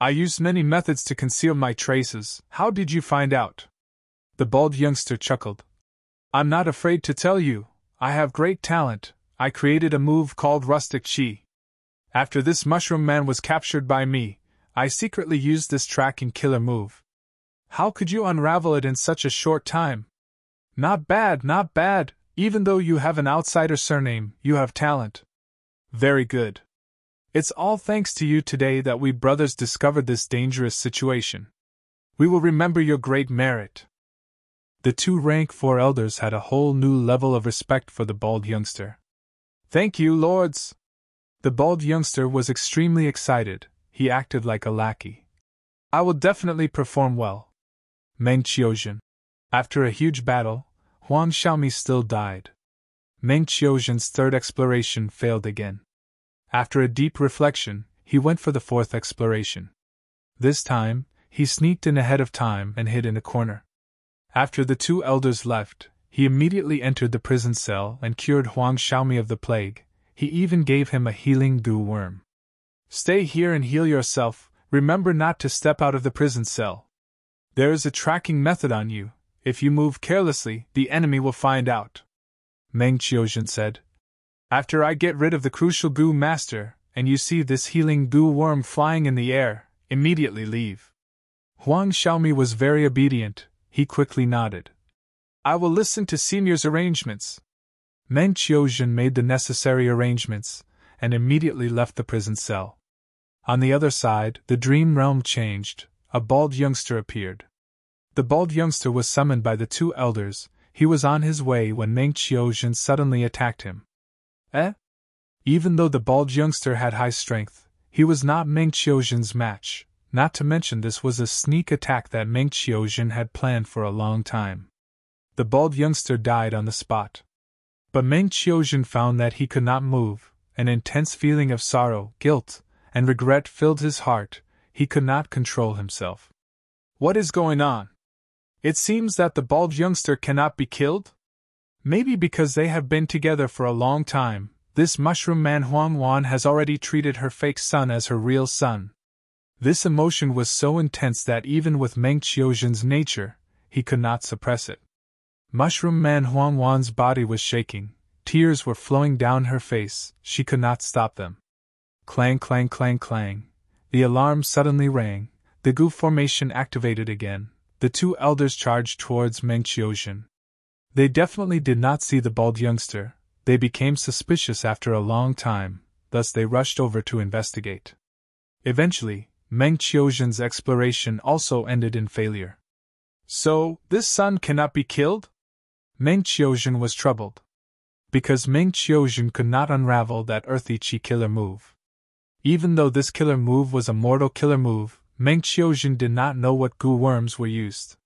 "I used many methods to conceal my traces. How did you find out?" The bald youngster chuckled. "I'm not afraid to tell you. I have great talent. I created a move called Rustic Chi. After this Mushroom Man was captured by me, I secretly used this tracking killer move. How could you unravel it in such a short time? Not bad, not bad. Even though you have an outsider surname, you have talent. Very good. It's all thanks to you today that we brothers discovered this dangerous situation. We will remember your great merit." The 2 rank 4 elders had a whole new level of respect for the bald youngster. "Thank you, lords." The bald youngster was extremely excited. He acted like a lackey. "I will definitely perform well." Meng Qiuzhen. After a huge battle, Huang Xiaomi still died. Meng Qiuzhen's 3rd exploration failed again. After a deep reflection, he went for the 4th exploration. This time, he sneaked in ahead of time and hid in a corner. After the 2 elders left, he immediately entered the prison cell and cured Huang Xiaomi of the plague. He even gave him a healing goo worm. "Stay here and heal yourself. Remember not to step out of the prison cell. There is a tracking method on you. If you move carelessly, the enemy will find out," Meng Qiuzhen said. "After I get rid of the crucial goo master, and you see this healing goo worm flying in the air, immediately leave." Huang Xiaomi was very obedient. He quickly nodded. "I will listen to Senior's arrangements." Meng Qiuzhen made the necessary arrangements, and immediately left the prison cell. On the other side, the dream realm changed. A bald youngster appeared. The bald youngster was summoned by the 2 elders. He was on his way when Meng Qiuzhen suddenly attacked him. Even though the bald youngster had high strength, he was not Meng Qiuzhen's match. Not to mention this was a sneak attack that Meng Qiuzhen had planned for a long time. The bald youngster died on the spot. But Meng Qiuzhen found that he could not move. An intense feeling of sorrow, guilt, and regret filled his heart. He could not control himself. "What is going on? It seems that the bald youngster cannot be killed? Maybe because they have been together for a long time, this Mushroom Man Huang Wan has already treated her fake son as her real son." This emotion was so intense that even with Meng Qiuzhen's nature, he could not suppress it. Mushroom Man Huang Wan's body was shaking. Tears were flowing down her face. She could not stop them. Clang, clang, clang, clang. The alarm suddenly rang. The goo formation activated again. The 2 elders charged towards Meng Qiuzhen. They definitely did not see the bald youngster. They became suspicious after a long time, thus they rushed over to investigate. Eventually, Meng Qiuzhen's exploration also ended in failure. "So, this son cannot be killed?" Meng Qiuzhen was troubled. Because Meng Qiuzhen could not unravel that earthy chi killer move. Even though this killer move was a mortal killer move, Meng Qiuzhen did not know what goo worms were used.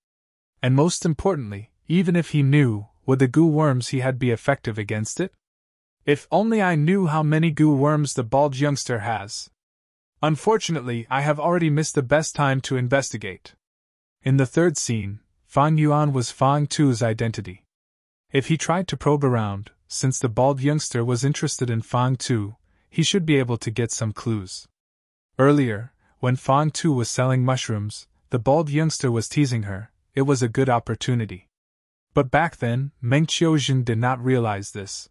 And most importantly, even if he knew, would the goo worms he had be effective against it? If only I knew how many goo worms the bald youngster has. Unfortunately, I have already missed the best time to investigate. In the third scene, Fang Yuan was Fang Tu's identity. If he tried to probe around, since the bald youngster was interested in Fang Tu, he should be able to get some clues. Earlier, when Fang Tu was selling mushrooms, the bald youngster was teasing her. It was a good opportunity. But back then, Meng Qiuzhen did not realize this.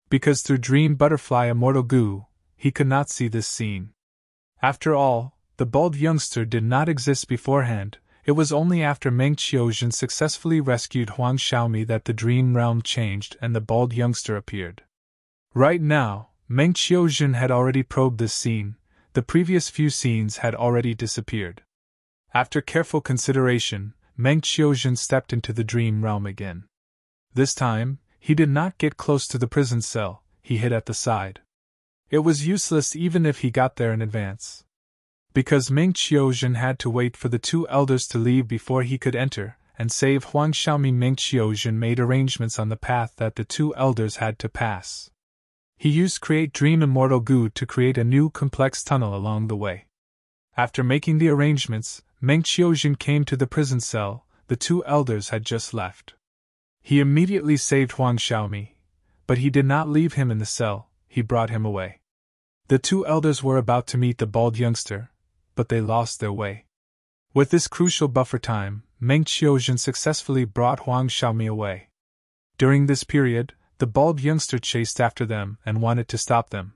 Because through Dream Butterfly Immortal Goo, he could not see this scene. After all, the bald youngster did not exist beforehand. It was only after Meng Qiuzhen successfully rescued Huang Xiaomi that the dream realm changed and the bald youngster appeared. Right now, Meng Qiuzhen had already probed this scene. The previous few scenes had already disappeared. After careful consideration, Meng Qiuzhen stepped into the dream realm again. This time, he did not get close to the prison cell, he hid at the side. It was useless even if he got there in advance. Because Meng Qiuzhen had to wait for the two elders to leave before he could enter and save Huang Xiaomi, Meng Qiuzhen made arrangements on the path that the two elders had to pass. He used Create Dream Immortal Goo to create a new complex tunnel along the way. After making the arrangements, Meng Qiuzhen came to the prison cell. The two elders had just left. He immediately saved Huang Xiaomi, but he did not leave him in the cell, he brought him away. The two elders were about to meet the bald youngster, but they lost their way. With this crucial buffer time, Meng Qiuzhen successfully brought Huang Xiaomi away. During this period, the bald youngster chased after them and wanted to stop them.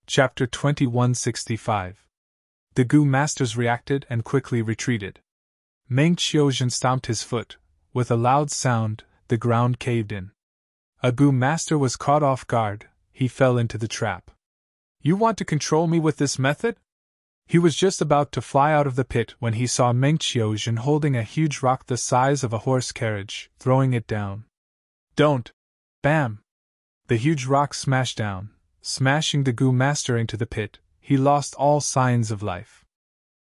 Chapter 2165. The Goo Masters reacted and quickly retreated. Meng Qiuzhen stomped his foot. With a loud sound, the ground caved in. A Goo Master was caught off guard. He fell into the trap. You want to control me with this method? He was just about to fly out of the pit when he saw Meng Qiuzhen holding a huge rock the size of a horse carriage, throwing it down. Don't! Bam! The huge rock smashed down, smashing the Goo Master into the pit. He lost all signs of life.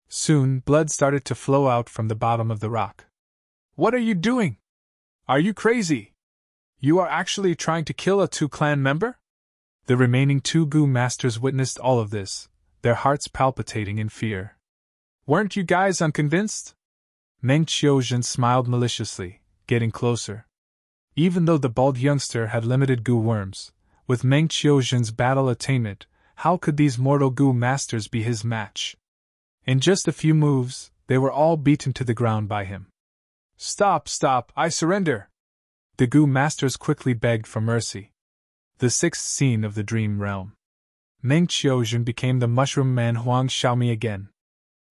Soon, blood started to flow out from the bottom of the rock. What are you doing? Are you crazy? You are actually trying to kill a Tu clan member? The remaining two Goo Masters witnessed all of this, their hearts palpitating in fear. Weren't you guys unconvinced? Meng Qiuzhen smiled maliciously, getting closer. Even though the bald youngster had limited Goo worms, with Meng Qiuzhen's battle attainment, how could these mortal Goo Masters be his match? In just a few moves, they were all beaten to the ground by him. Stop, I surrender! The Goo Masters quickly begged for mercy. The sixth scene of the Dream Realm. Meng Qiuzhen became the Mushroom Man Huang Xiaomi again.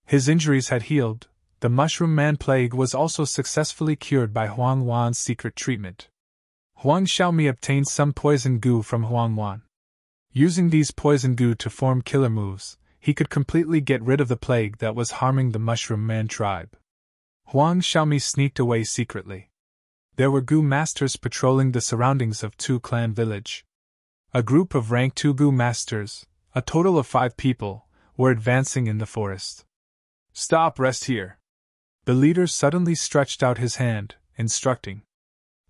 His injuries had healed. The Mushroom Man plague was also successfully cured by Huang Wan's secret treatment. Huang Xiaomi obtained some poison goo from Huang Wan. Using these poison goo to form killer moves, he could completely get rid of the plague that was harming the Mushroom Man tribe. Huang Xiaomi sneaked away secretly. There were Goo Masters patrolling the surroundings of Tu Clan Village. A group of rank 2 Goo Masters, a total of 5 people, were advancing in the forest. Stop, rest here. The leader suddenly stretched out his hand, instructing.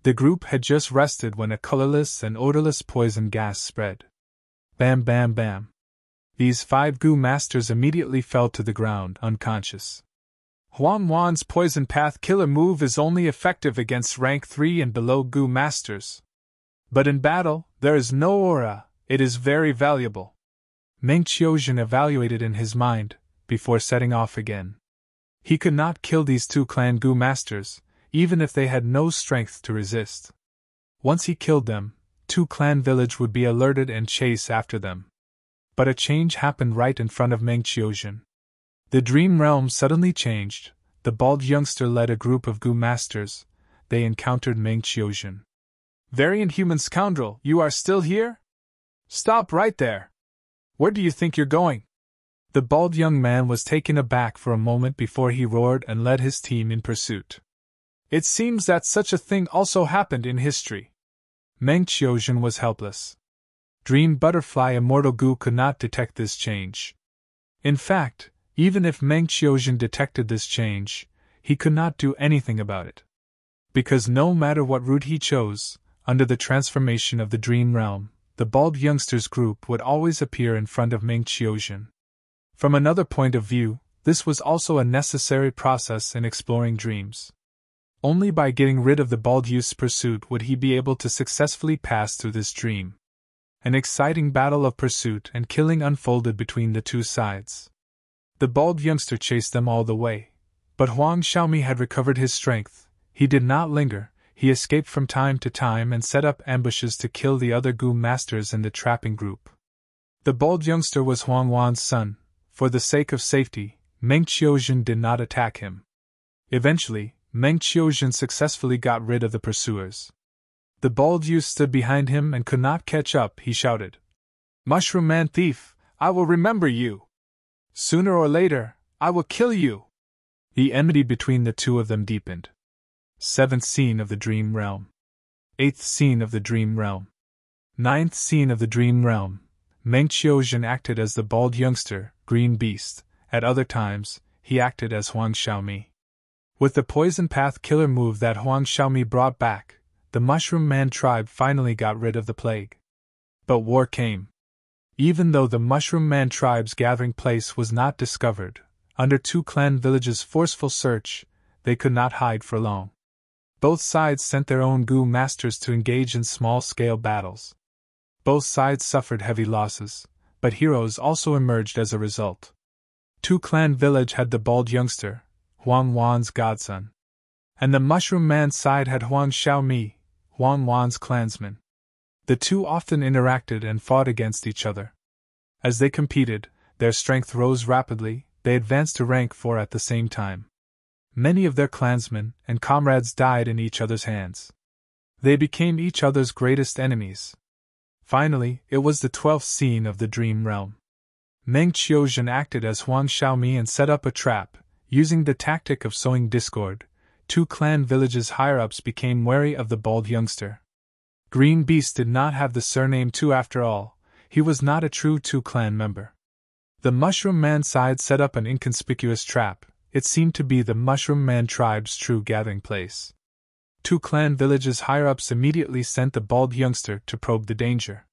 The group had just rested when a colorless and odorless poison gas spread. Bam, bam, bam. These 5 Goo Masters immediately fell to the ground, unconscious. Huang Wan's Poison Path Killer move is only effective against rank 3 and below Goo Masters. But in battle, there is no aura, it is very valuable. Meng Qiuzhen evaluated in his mind, before setting off again. He could not kill these 2 clan Goo Masters, even if they had no strength to resist. Once he killed them, Tu Clan Village would be alerted and chase after them. But a change happened right in front of Meng Qiuzhen. The dream realm suddenly changed. The bald youngster led a group of Goo Masters. They encountered Meng Qiuzhen. Very inhuman scoundrel, you are still here? Stop right there! Where do you think you're going? The bald young man was taken aback for a moment before he roared and led his team in pursuit. It seems that such a thing also happened in history. Meng Qiuzhen was helpless. Dream Butterfly Immortal Goo could not detect this change. In fact, even if Meng Qiuzhen detected this change, he could not do anything about it. Because no matter what route he chose, under the transformation of the dream realm, the bald youngsters group would always appear in front of Meng Qiuzhen. From another point of view, this was also a necessary process in exploring dreams. Only by getting rid of the bald youth's pursuit would he be able to successfully pass through this dream. An exciting battle of pursuit and killing unfolded between the two sides. The bald youngster chased them all the way, but Huang Xiaomi had recovered his strength. He did not linger. He escaped from time to time and set up ambushes to kill the other Gu masters in the trapping group. The bald youngster was Huang Wan's son. For the sake of safety, Meng Qiuzhen did not attack him. Eventually, Meng Qiuzhen successfully got rid of the pursuers. The bald youth stood behind him and could not catch up. He shouted, "Mushroom Man thief, I will remember you! Sooner or later, I will kill you!" The enmity between the two of them deepened. 7th scene of the dream realm. 8th scene of the dream realm. 9th scene of the dream realm. Meng Qiuzhen acted as the bald youngster, Green Beast. At other times, he acted as Huang Xiaomi. With the poison path killer move that Huang Xiaomi brought back, the Mushroom Man tribe finally got rid of the plague. But war came. Even though the Mushroom Man tribe's gathering place was not discovered, under two clan villages' forceful search, they could not hide for long. Both sides sent their own Gu masters to engage in small-scale battles. Both sides suffered heavy losses, but heroes also emerged as a result. Two clan village had the bald youngster, Huang Wan's godson. And the Mushroom Man side had Huang Xiaomi, Huang Wan's clansman. The two often interacted and fought against each other. As they competed, their strength rose rapidly. They advanced to rank 4 at the same time. Many of their clansmen and comrades died in each other's hands. They became each other's greatest enemies. Finally, it was the 12th scene of the dream realm. Meng Qiuzhen acted as Huang Xiaomi and set up a trap. Using the tactic of sowing discord, two clan villages' higher-ups became wary of the bald youngster. Green Beast did not have the surname Tu after all. He was not a true Tu clan member. The Mushroom Man side set up an inconspicuous trap. It seemed to be the Mushroom Man tribe's true gathering place. Two clan villages' higher-ups immediately sent the bald youngster to probe the danger.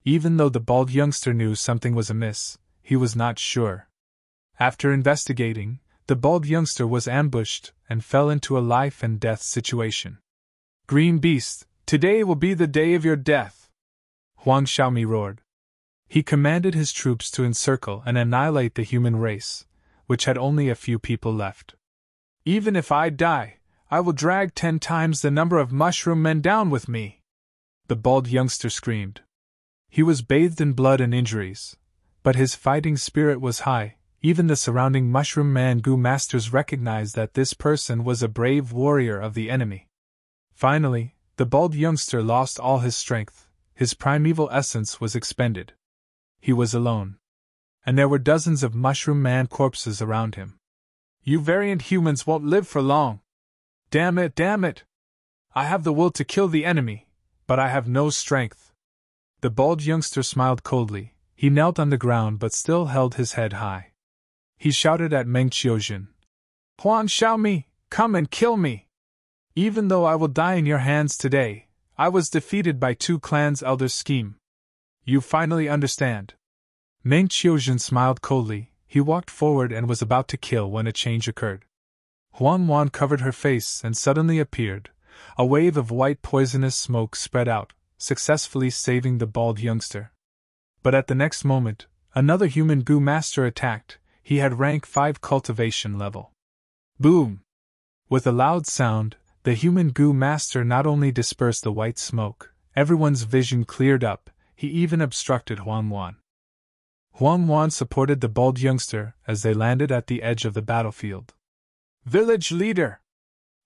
Even though the bald youngster knew something was amiss, he was not sure. After investigating, the bald youngster was ambushed and fell into a life-and-death situation. "Green Beast, today will be the day of your death!" Huang Xiaomi roared. He commanded his troops to encircle and annihilate the human race, which had only a few people left. "Even if I die, I will drag 10 times the number of mushroom men down with me!" The bald youngster screamed. He was bathed in blood and injuries, but his fighting spirit was high. Even the surrounding Mushroom Man Gu masters recognized that this person was a brave warrior of the enemy. Finally, the bald youngster lost all his strength. His primeval essence was expended. He was alone. And there were dozens of Mushroom Man corpses around him. "You variant humans won't live for long. Damn it, damn it! I have the will to kill the enemy, but I have no strength." The bald youngster smiled coldly. He knelt on the ground but still held his head high. He shouted at Meng Qiuzhen, "Huang Xiaomi, come and kill me! Even though I will die in your hands today, I was defeated by two clans' elders' scheme. You finally understand." Meng Qiuzhen smiled coldly. He walked forward and was about to kill when a change occurred. Huang Wan covered her face and suddenly appeared. A wave of white poisonous smoke spread out, successfully saving the bald youngster. But at the next moment, another human Gu master attacked. He had rank 5 cultivation level. Boom! With a loud sound, the human Gu master not only dispersed the white smoke, everyone's vision cleared up. He even obstructed Huang Wan. Huang Wan supported the bald youngster as they landed at the edge of the battlefield. "Village leader!"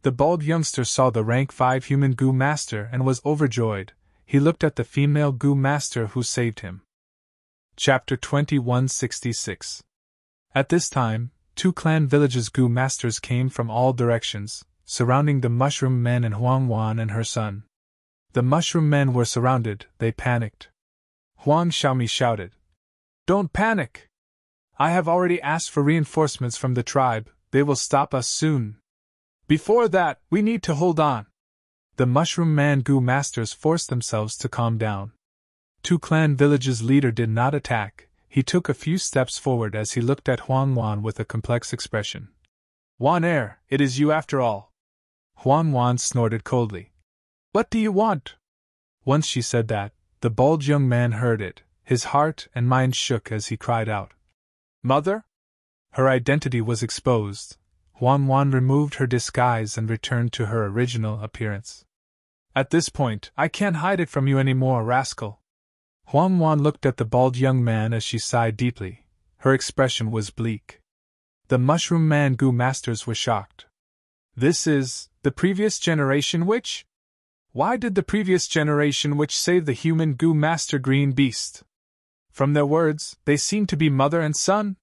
The bald youngster saw the rank 5 human Gu master and was overjoyed. He looked at the female Gu master who saved him. Chapter 2166. At this time, two clan villages' Gu masters came from all directions, surrounding the Mushroom Men and Huang Wan and her son. The Mushroom Men were surrounded. They panicked. Huang Xiaomi shouted, "Don't panic! I have already asked for reinforcements from the tribe. They will stop us soon." Before that, we need to hold on. The Mushroom Man Goo Masters forced themselves to calm down. Two Clan Village's leader did not attack. He took a few steps forward as he looked at Huan Wan with a complex expression. Wan Air, it is you after all. Huan Wan snorted coldly. What do you want? Once she said that, the bald young man heard it. His heart and mind shook as he cried out. Mother? Her identity was exposed. Huan Wan removed her disguise and returned to her original appearance. At this point, I can't hide it from you anymore, rascal. Huan Wan looked at the bald young man as she sighed deeply. Her expression was bleak. The Mushroom Man Goo Masters were shocked. This is the previous generation witch? Why did the previous generation witch save the human Goo Master Green Beast? From their words, they seemed to be mother and son.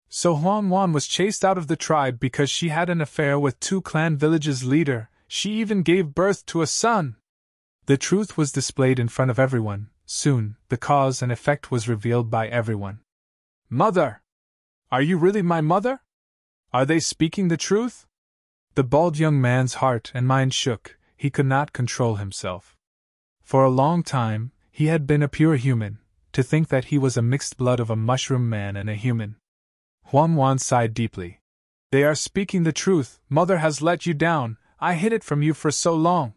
So Huan Wan was chased out of the tribe because she had an affair with Two Clan Village's leader. She even gave birth to a son. The truth was displayed in front of everyone. Soon, the cause and effect was revealed by everyone. Mother! Are you really my mother? Are they speaking the truth? The bald young man's heart and mind shook. He could not control himself. For a long time, he had been a pure human. To think that he was a mixed blood of a mushroom man and a human. Huan Wan sighed deeply. They are speaking the truth. Mother has let you down. I hid it from you for so long.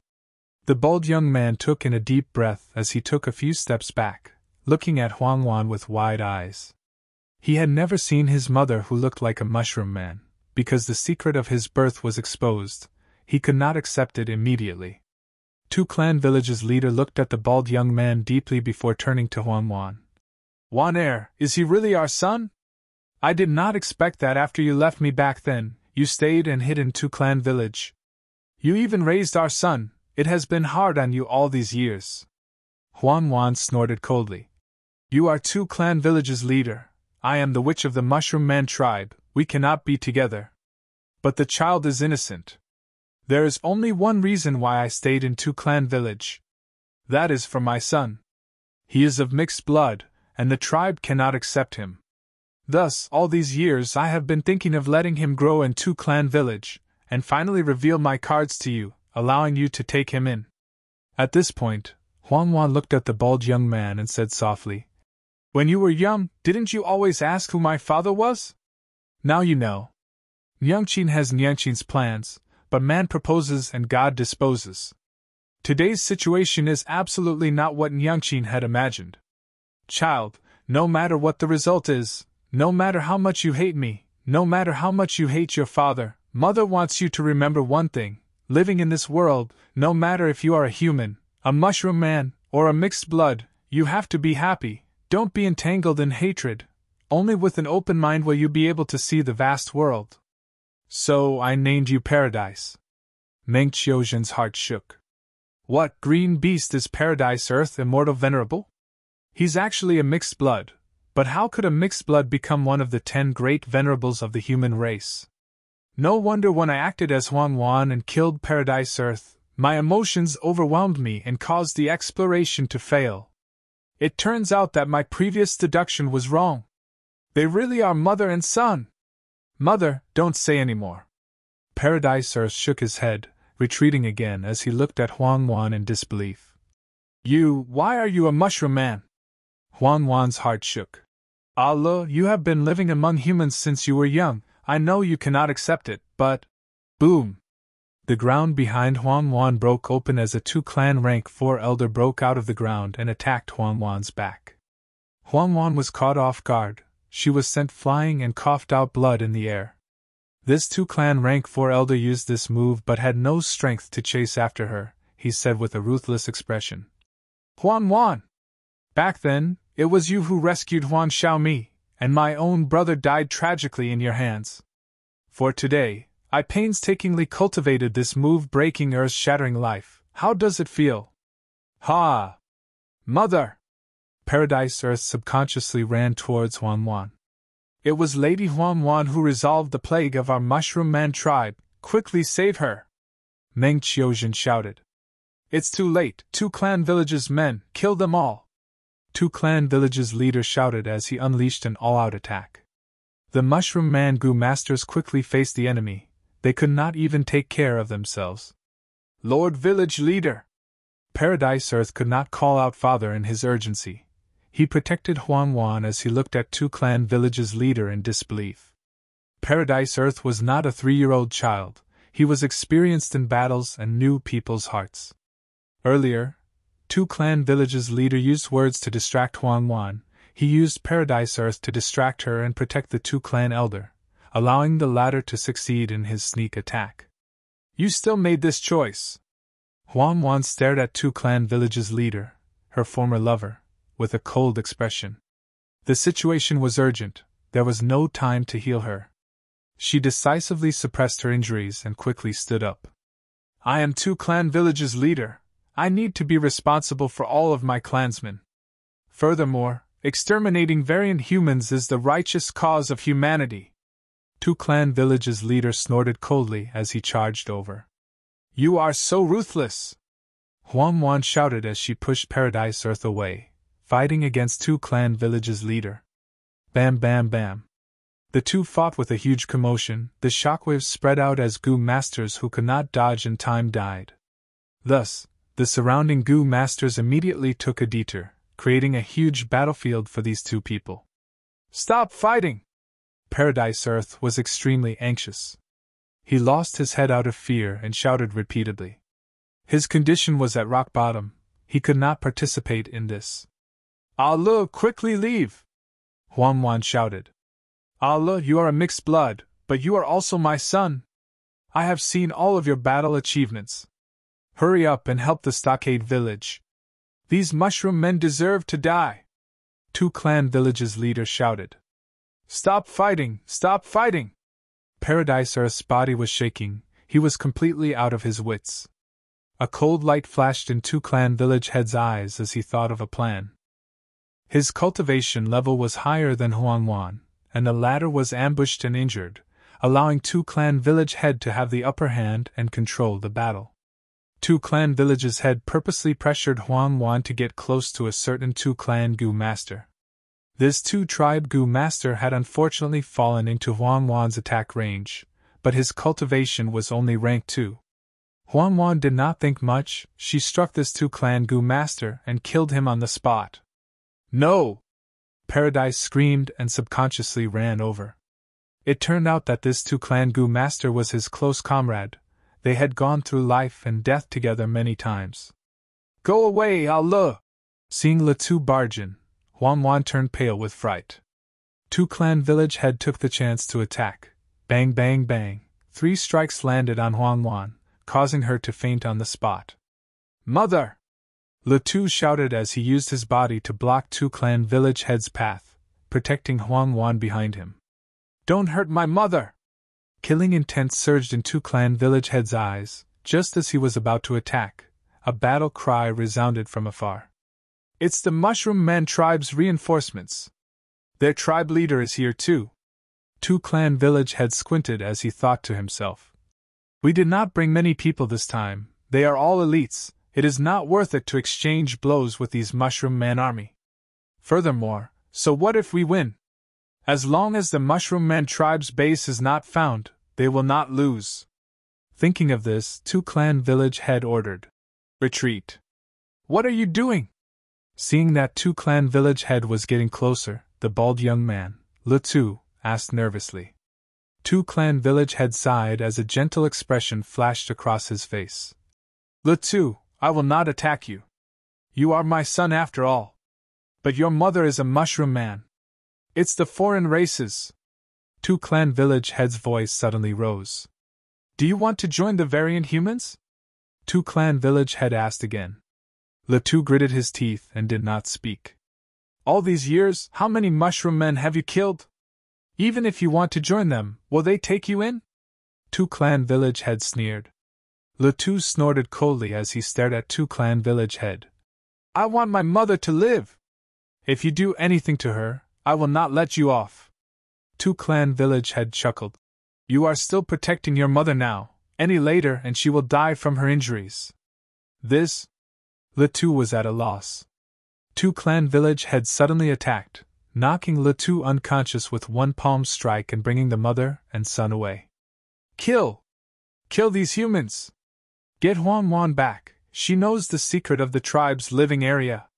The bald young man took in a deep breath as he took a few steps back, looking at Huan Wan with wide eyes. He had never seen his mother who looked like a mushroom man. Because the secret of his birth was exposed, he could not accept it immediately. Two Clan Village's leader looked at the bald young man deeply before turning to Huan Wan. Wan Air, is he really our son? I did not expect that after you left me back then. You stayed and hid in Two Clan Village. You even raised our son. It has been hard on you all these years. Huan Wan snorted coldly. You are Two Clan Village's leader. I am the witch of the Mushroom Man tribe. We cannot be together. But the child is innocent. There is only one reason why I stayed in Two Clan Village. That is for my son. He is of mixed blood, and the tribe cannot accept him. Thus, all these years I have been thinking of letting him grow in Two Clan Village, and finally reveal my cards to you, allowing you to take him in. At this point, Huan Wan looked at the bald young man and said softly, When you were young, didn't you always ask who my father was? Now you know. Nyangqin has Nyangqin's plans, but man proposes and God disposes. Today's situation is absolutely not what Nyangqin had imagined. Child, no matter what the result is, no matter how much you hate me, no matter how much you hate your father, Mother wants you to remember one thing. Living in this world, no matter if you are a human, a mushroom man, or a mixed blood, you have to be happy. Don't be entangled in hatred. Only with an open mind will you be able to see the vast world. So I named you Paradise. Meng Qiuzhen's heart shook. What green beast is Paradise Earth Immortal Venerable? He's actually a mixed blood, but how could a mixed blood become one of the 10 great venerables of the human race? No wonder when I acted as Huan Wan and killed Paradise Earth, my emotions overwhelmed me and caused the exploration to fail. It turns out that my previous deduction was wrong. They really are mother and son. Mother, don't say any more. Paradise Earth shook his head, retreating again as he looked at Huan Wan in disbelief. Why are you a mushroom man? Huan Wan's heart shook. Allah, you have been living among humans since you were young. I know you cannot accept it, but… Boom! The ground behind Huan Wan broke open as a 2 Clan rank 4 elder broke out of the ground and attacked Huan Wan's back. Huan Wan was caught off guard. She was sent flying and coughed out blood in the air. This 2 Clan rank 4 elder used this move but had no strength to chase after her, he said with a ruthless expression. Huan Wan! Back then, it was you who rescued Huan Xiaomi, and my own brother died tragically in your hands. For today, I painstakingly cultivated this move breaking earth-shattering life. How does it feel? Ha! Mother! Paradise Earth subconsciously ran towards Huan Wan. It was Lady Huan Wan who resolved the plague of our Mushroom Man tribe. Quickly save her! Meng Qiuzhen shouted. It's too late. 2 Clan Village's men, kill them all! 2 Clan Village's leader shouted as he unleashed an all-out attack. The Mushroom Man Goo Masters quickly faced the enemy. They could not even take care of themselves. Lord Village Leader! Paradise Earth could not call out father in his urgency. He protected Huan Huan as he looked at Two Clan Village's leader in disbelief. Paradise Earth was not a 3-year-old child. He was experienced in battles and knew people's hearts. Earlier, Two Clan Village's leader used words to distract Huan Huan. He used Paradise Earth to distract her and protect the Two Clan elder, allowing the latter to succeed in his sneak attack. You still made this choice. Huan Huan stared at Two Clan Village's leader, her former lover, with a cold expression. The situation was urgent. There was no time to heal her. She decisively suppressed her injuries and quickly stood up. I am Two Clan Village's leader. I need to be responsible for all of my clansmen. Furthermore, exterminating variant humans is the righteous cause of humanity. Two Clan Village's leader snorted coldly as he charged over. You are so ruthless! Huan Huan shouted as she pushed Paradise Earth away, fighting against Two Clan Village's leader. Bam bam bam. The two fought with a huge commotion. The shockwaves spread out as Goo Masters who could not dodge in time died. Thus, the surrounding Goo Masters immediately took a detour, creating a huge battlefield for these two people. Stop fighting! Paradise Earth was extremely anxious. He lost his head out of fear and shouted repeatedly. His condition was at rock bottom. He could not participate in this. Allah, quickly leave! Huan Huan shouted. Allah, you are a mixed blood, but you are also my son. I have seen all of your battle achievements. Hurry up and help the Stockade Village. These mushroom men deserve to die. Two Clan Village's leader shouted. Stop fighting! Stop fighting! Paradise Earth's body was shaking. He was completely out of his wits. A cold light flashed in Two Clan Village head's eyes as he thought of a plan. His cultivation level was higher than Huan Huan, and the latter was ambushed and injured, allowing Two Clan Village head to have the upper hand and control the battle. Two Clan Village's head purposely pressured Huan Huan to get close to a certain Two Clan Goo Master. This two-tribe Goo Master had unfortunately fallen into Huan Huan's attack range, but his cultivation was only rank 2. Huan Huan did not think much. She struck this Two Clan Goo Master and killed him on the spot. No! Paradise screamed and subconsciously ran over. It turned out that this Two Clan Goo Master was his close comrade. They had gone through life and death together many times. Go away, Allah! Seeing Latu barge in, Huan Huan turned pale with fright. Two Clan Village head took the chance to attack. Bang bang bang. 3 strikes landed on Huan Huan, causing her to faint on the spot. Mother! Latu shouted as he used his body to block Two Clan Village head's path, protecting Huan Huan behind him. Don't hurt my mother! Killing intent surged in Two Clan Village head's eyes. Just as he was about to attack, a battle cry resounded from afar. It's the Mushroom Man tribe's reinforcements. Their tribe leader is here too. Two Clan Village head squinted as he thought to himself. We did not bring many people this time. They are all elites. It is not worth it to exchange blows with these Mushroom Man army. Furthermore, so what if we win? As long as the Mushroom Man tribe's base is not found, they will not lose. Thinking of this, Two Clan Village head ordered. Retreat. What are you doing? Seeing that Two Clan Village head was getting closer, the bald young man, Latu, asked nervously. Two Clan Village head sighed as a gentle expression flashed across his face. Latu, I will not attack you. You are my son after all. But your mother is a Mushroom Man. It's the foreign races. Two Clan Village head's voice suddenly rose. Do you want to join the variant humans? Two Clan Village head asked again. Latu gritted his teeth and did not speak. All these years, how many Mushroom Men have you killed? Even if you want to join them, will they take you in? Two Clan Village head sneered. Latu snorted coldly as he stared at Two Clan Village head. I want my mother to live. If you do anything to her, I will not let you off. Two Clan Village head chuckled. You are still protecting your mother now. Any later and she will die from her injuries. This? Latu was at a loss. Two Clan Village head suddenly attacked, knocking Latu unconscious with one palm strike and bringing the mother and son away. Kill! Kill these humans! Get Huan Huan back, she knows the secret of the tribe's living area.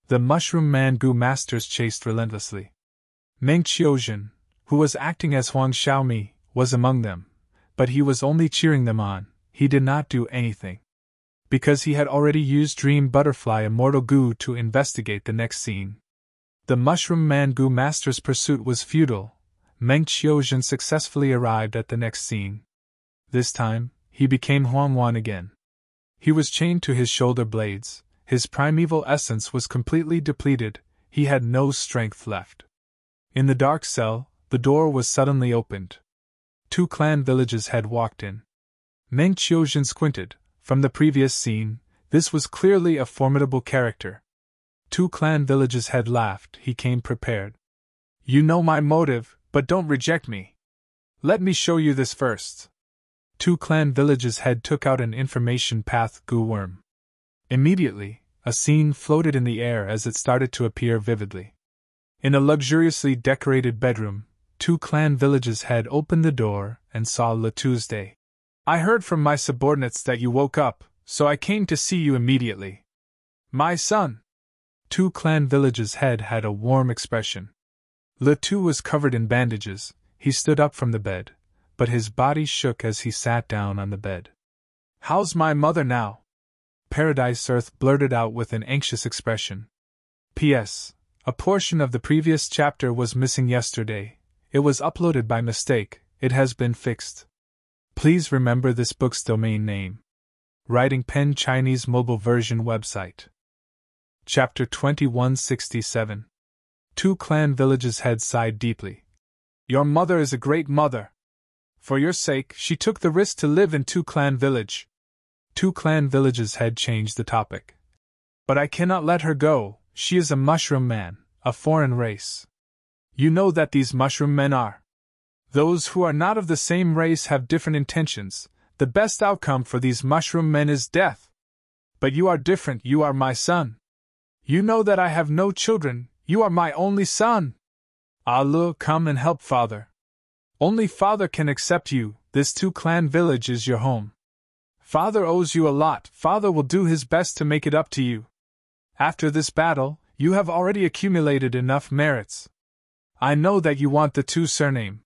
The Mushroom Man Gu masters chased relentlessly. Meng Qiuzhen, who was acting as Huang Xiaomi, was among them, but he was only cheering them on, he did not do anything. Because he had already used Dream Butterfly Immortal Gu to investigate the next scene. The Mushroom Man Gu master's pursuit was futile. Meng Qiuzhen successfully arrived at the next scene. This time, he became Huan Huan again. He was chained to his shoulder blades, his primeval essence was completely depleted, he had no strength left. In the dark cell, the door was suddenly opened. 2 clan villages had walked in. Meng Qiuzhen squinted. From the previous scene, this was clearly a formidable character. 2 clan villages had laughed, he came prepared. You know my motive, but don't reject me. Let me show you this first. 2 clan villages head took out an information path Gu worm. Immediately, a scene floated in the air as it started to appear vividly. In a luxuriously decorated bedroom, 2 clan villages head opened the door and saw Le Tuesday. I heard from my subordinates that you woke up, so I came to see you immediately. My son! 2 clan villages head had a warm expression. Le Tu was covered in bandages, he stood up from the bed, but his body shook as he sat down on the bed. How's my mother now? Paradise Earth blurted out with an anxious expression. P.S. A portion of the previous chapter was missing yesterday. It was uploaded by mistake, it has been fixed. Please remember this book's domain name. Writing Pen Chinese Mobile Version website. Chapter 2167. 2 clan villages head sighed deeply. Your mother is a great mother. For your sake, she took the risk to live in 2 clan village. 2 clan villages head changed the topic. But I cannot let her go, she is a mushroom man, a foreign race. You know that these mushroom men are. Those who are not of the same race have different intentions, the best outcome for these mushroom men is death. But you are different, you are my son. You know that I have no children, you are my only son. Allah, come and help father. Only father can accept you, this 2 clan village is your home. Father owes you a lot, father will do his best to make it up to you. After this battle, you have already accumulated enough merits. I know that you want the 2 surname.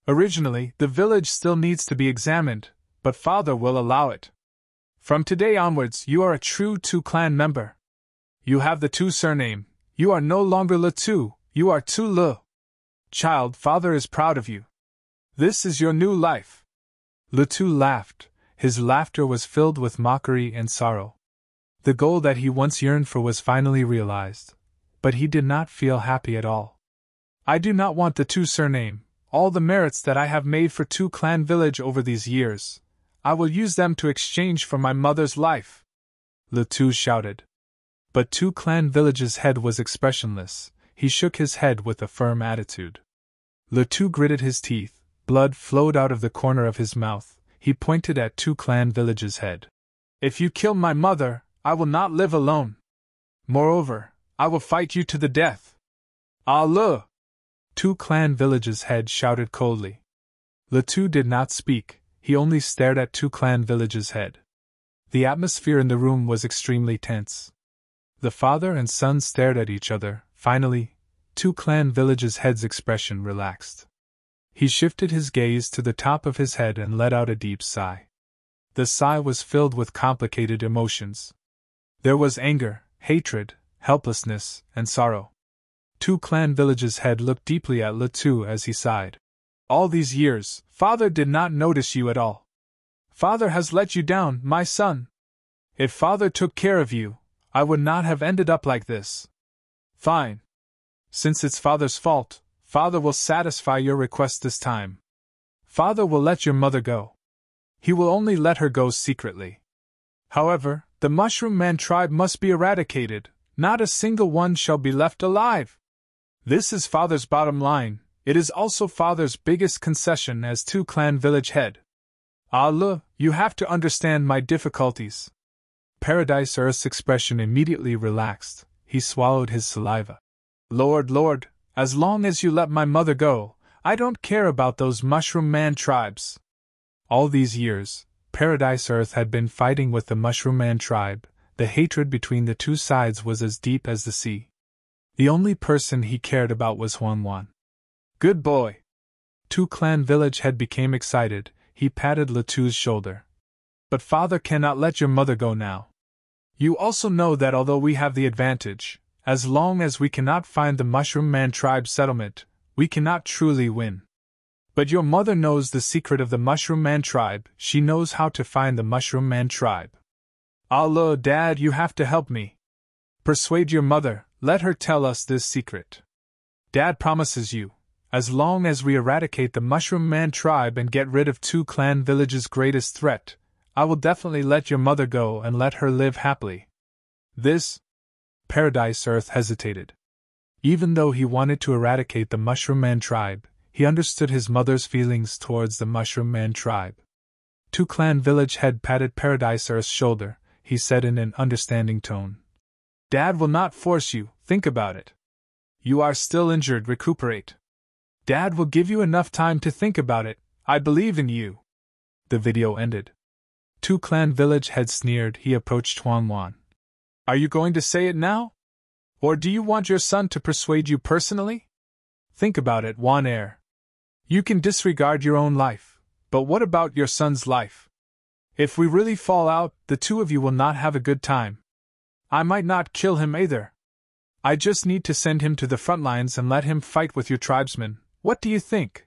Originally, the village still needs to be examined, but father will allow it. From today onwards, you are a true 2 clan member. You have the 2 surname, you are no longer Le Tu, you are Tu Le. Child, father is proud of you. This is your new life. Le Tu laughed, his laughter was filled with mockery and sorrow. The goal that he once yearned for was finally realized, but he did not feel happy at all. I do not want the 2 surname. All the merits that I have made for 2 clan village over these years, I will use them to exchange for my mother's life. Le Tu shouted. But 2 clan village's head was expressionless, he shook his head with a firm attitude. Le Tu gritted his teeth, blood flowed out of the corner of his mouth, he pointed at 2 clan village's head. If you kill my mother, I will not live alone. Moreover, I will fight you to the death. Allah! 2 clan village's head shouted coldly. Le Tu did not speak, he only stared at 2 clan village's head. The atmosphere in the room was extremely tense. The father and son stared at each other. Finally, 2 clan village's head's expression relaxed. He shifted his gaze to the top of his head and let out a deep sigh. The sigh was filled with complicated emotions. There was anger, hatred, helplessness, and sorrow. 2 clan village's head looked deeply at Le Tu as he sighed. All these years, father did not notice you at all. Father has let you down, my son. If father took care of you, I would not have ended up like this. Fine. Since it's father's fault, father will satisfy your request this time. Father will let your mother go. He will only let her go secretly. However, the Mushroom Man tribe must be eradicated, not a single one shall be left alive. This is father's bottom line, it is also father's biggest concession as 2 clan village head. Allah, you have to understand my difficulties. Paradise Earth's expression immediately relaxed, he swallowed his saliva. Lord, as long as you let my mother go, I don't care about those Mushroom Man tribes. All these years, Paradise Earth had been fighting with the Mushroom Man tribe. The hatred between the two sides was as deep as the sea. The only person he cared about was Huan. Good boy! Two-Clan Village Head became excited. He patted Latu's shoulder. But father cannot let your mother go now. You also know that although we have the advantage, as long as we cannot find the Mushroom Man tribe settlement, we cannot truly win. But your mother knows the secret of the Mushroom Man tribe. She knows how to find the Mushroom Man tribe. Allah, Dad, you have to help me. Persuade your mother, let her tell us this secret. Dad promises you, as long as we eradicate the Mushroom Man tribe and get rid of Two-Clan Village's greatest threat, I will definitely let your mother go and let her live happily. This? Paradise Earth hesitated. Even though he wanted to eradicate the Mushroom Man tribe, he understood his mother's feelings towards the Mushroom Man tribe. Two-Clan Village Head patted Paradise Earth's shoulder. He said in an understanding tone. Dad will not force you, think about it. You are still injured, recuperate. Dad will give you enough time to think about it, I believe in you. The video ended. Two-Clan Village Head sneered. He approached Huan. Are you going to say it now? Or do you want your son to persuade you personally? Think about it, Huan Heir. You can disregard your own life, but what about your son's life? If we really fall out, the two of you will not have a good time. I might not kill him either. I just need to send him to the front lines and let him fight with your tribesmen. What do you think?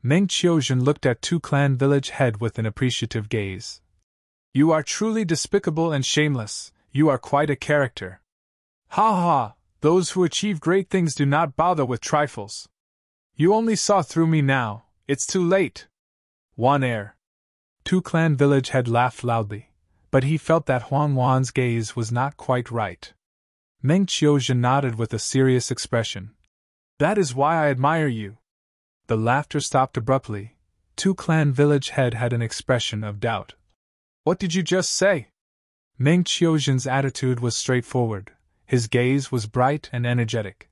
Meng Qiuzhen looked at Two-Clan Village Head with an appreciative gaze. You are truly despicable and shameless. You are quite a character. Ha ha! Those who achieve great things do not bother with trifles. You only saw through me now. It's too late. Huan Heir. Two-Clan Village Head laughed loudly, but he felt that Huan's gaze was not quite right. Meng Qiuzhen nodded with a serious expression. That is why I admire you. The laughter stopped abruptly. Two-Clan Village Head had an expression of doubt. What did you just say? Meng Qiuzhen's attitude was straightforward. His gaze was bright and energetic.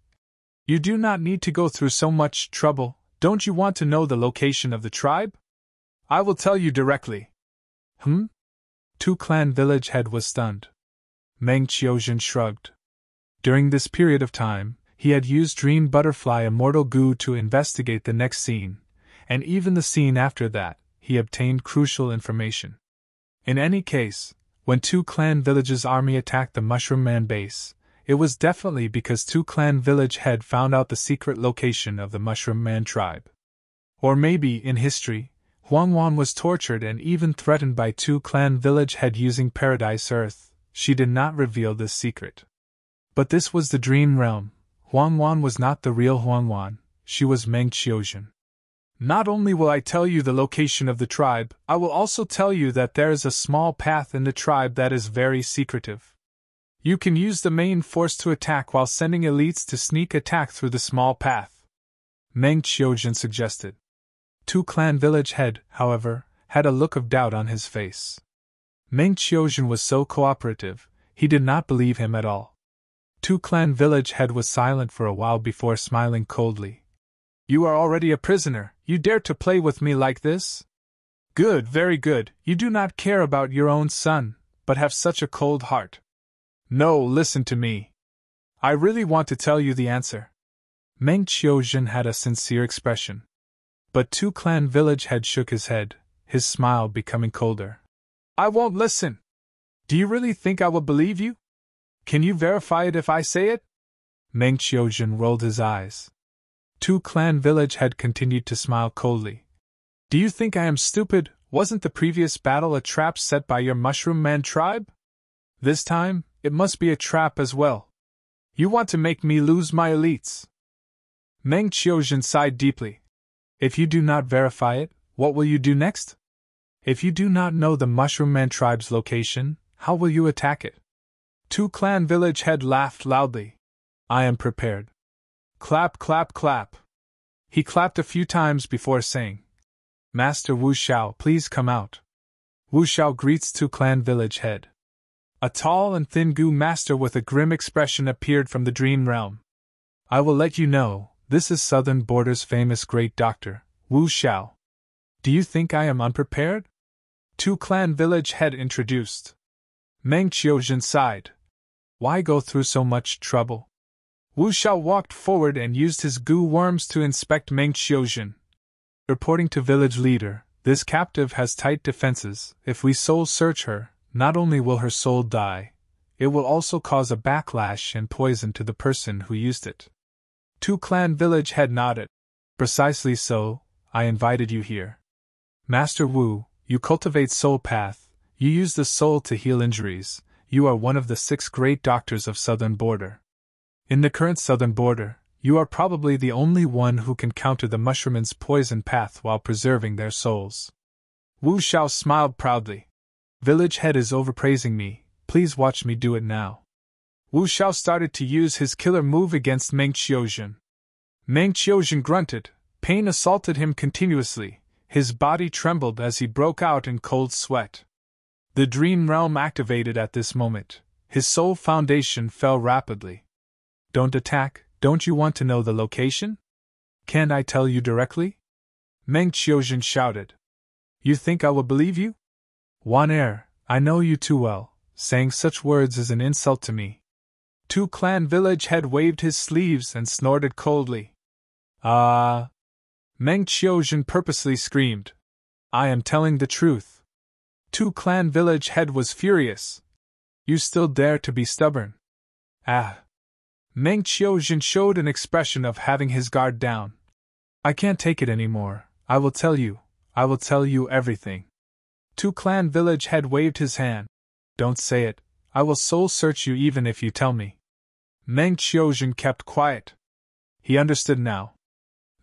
You do not need to go through so much trouble. Don't you want to know the location of the tribe? I will tell you directly. Two-Clan Village Head was stunned. Meng Qiuzhen shrugged. During this period of time, he had used Dream Butterfly Immortal Goo to investigate the next scene, and even the scene after that, he obtained crucial information. In any case, when Two-Clan Village's army attacked the Mushroom Man base, it was definitely because Two-Clan Village Head found out the secret location of the Mushroom Man tribe. Or maybe, in history, Huan was tortured and even threatened by Two-Clan Village Head using Paradise Earth. She did not reveal this secret. But this was the dream realm. Huan was not the real Huan, she was Meng Qiuzhen. Not only will I tell you the location of the tribe, I will also tell you that there is a small path in the tribe that is very secretive. You can use the main force to attack while sending elites to sneak attack through the small path. Meng Qiuzhen suggested. Two-Clan Village Head, however, had a look of doubt on his face. Meng Qiuzhen was so cooperative, he did not believe him at all. Two-Clan Village Head was silent for a while before smiling coldly. You are already a prisoner, you dare to play with me like this? Good, very good, you do not care about your own son, but have such a cold heart. No, listen to me. I really want to tell you the answer. Meng Qiuzhen had a sincere expression. But Two-Clan Village Head shook his head, his smile becoming colder. I won't listen. Do you really think I will believe you? Can you verify it if I say it? Meng Qiuzhen rolled his eyes. Two-Clan Village Head continued to smile coldly. Do you think I am stupid? Wasn't the previous battle a trap set by your Mushroom Man tribe? This time, it must be a trap as well. You want to make me lose my elites. Meng Qiuzhen sighed deeply. If you do not verify it, what will you do next? If you do not know the Mushroom Man tribe's location, how will you attack it? Two-Clan Village Head laughed loudly. I am prepared. Clap, clap, clap. He clapped a few times before saying, Master Wu Xiao, please come out. Wu Xiao greets Two-Clan Village Head. A tall and thin Gu master with a grim expression appeared from the dream realm. I will let you know, this is Southern Border's famous great doctor, Wu Xiao. Do you think I am unprepared? Two clan village head introduced. Meng Qiuzhen sighed. Why go through so much trouble? Wu Xiao walked forward and used his goo worms to inspect Meng Qiuzhen. Reporting to village leader, this captive has tight defenses. If we soul search her, not only will her soul die, it will also cause a backlash and poison to the person who used it. Two clan village head nodded. Precisely so, I invited you here. Master Wu, you cultivate soul path, you use the soul to heal injuries, you are one of the 6 great doctors of Southern Border. In the current Southern Border, you are probably the only one who can counter the mushroom's poison path while preserving their souls. Wu Xiao smiled proudly. Village head is overpraising me, please watch me do it now. Wu Xiao started to use his killer move against Meng Qiuzhen. Meng Qiuzhen grunted, pain assaulted him continuously, his body trembled as he broke out in cold sweat. The dream realm activated at this moment, his soul foundation fell rapidly. Don't attack, don't you want to know the location? Can't I tell you directly? Meng Qiuzhen shouted. You think I will believe you? Wan Er, I know you too well, saying such words is an insult to me. Two clan village head waved his sleeves and snorted coldly. Ah! Meng Qiuzhen purposely screamed. I am telling the truth. Two clan village head was furious. You still dare to be stubborn? Ah! Meng Qiuzhen showed an expression of having his guard down. I can't take it anymore, I will tell you everything. Two clan village head waved his hand. Don't say it, I will soul search you even if you tell me. Meng Qiuzhen kept quiet. He understood now.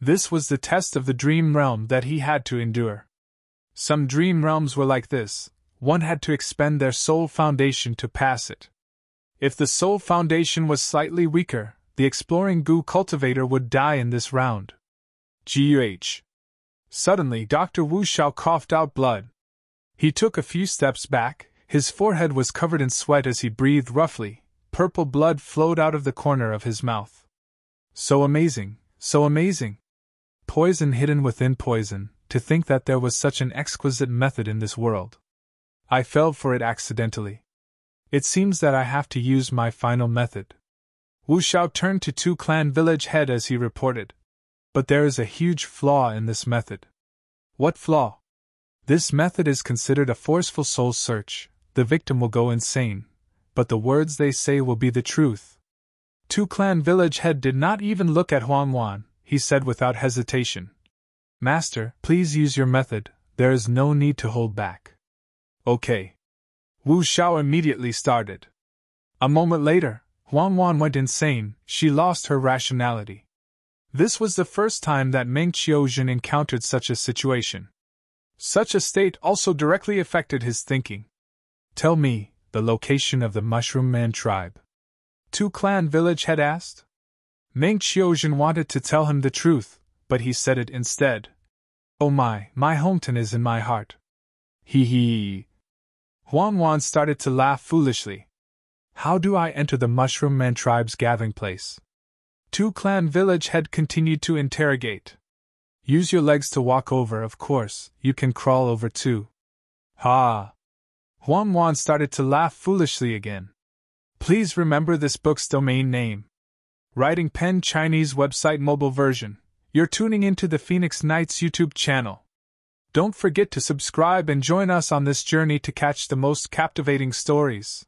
This was the test of the dream realm that he had to endure. Some dream realms were like this, one had to expend their soul foundation to pass it. If the soul foundation was slightly weaker, the exploring goo cultivator would die in this round. Guh. Suddenly Dr. Wu Xiao coughed out blood. He took a few steps back, his forehead was covered in sweat as he breathed roughly, purple blood flowed out of the corner of his mouth. So amazing, so amazing. Poison hidden within poison, to think that there was such an exquisite method in this world. I fell for it accidentally. It seems that I have to use my final method. Wu Xiao turned to Two Clan village head as he reported. But there is a huge flaw in this method. What flaw? This method is considered a forceful soul search. The victim will go insane, but the words they say will be the truth. Two Clan village head did not even look at Huang Wan, he said without hesitation. Master, please use your method, there is no need to hold back. Okay. Wu Xiao immediately started. A moment later, Huang Wan went insane, she lost her rationality. This was the first time that Meng Qiuzhen encountered such a situation. Such a state also directly affected his thinking. Tell me, the location of the Mushroom Man tribe. Two Clan village head asked. Meng Qiuzhen wanted to tell him the truth, but he said it instead. Oh my hometown is in my heart. Hee hee. Huang Wan started to laugh foolishly. How do I enter the Mushroom Man tribe's gathering place? Two Clan village head continued to interrogate. Use your legs to walk over, of course, you can crawl over too. Ha! Huang Wan started to laugh foolishly again. Please remember this book's domain name. Writing Pen Chinese website mobile version. You're tuning into the Phoenix Knights YouTube channel. Don't forget to subscribe and join us on this journey to catch the most captivating stories.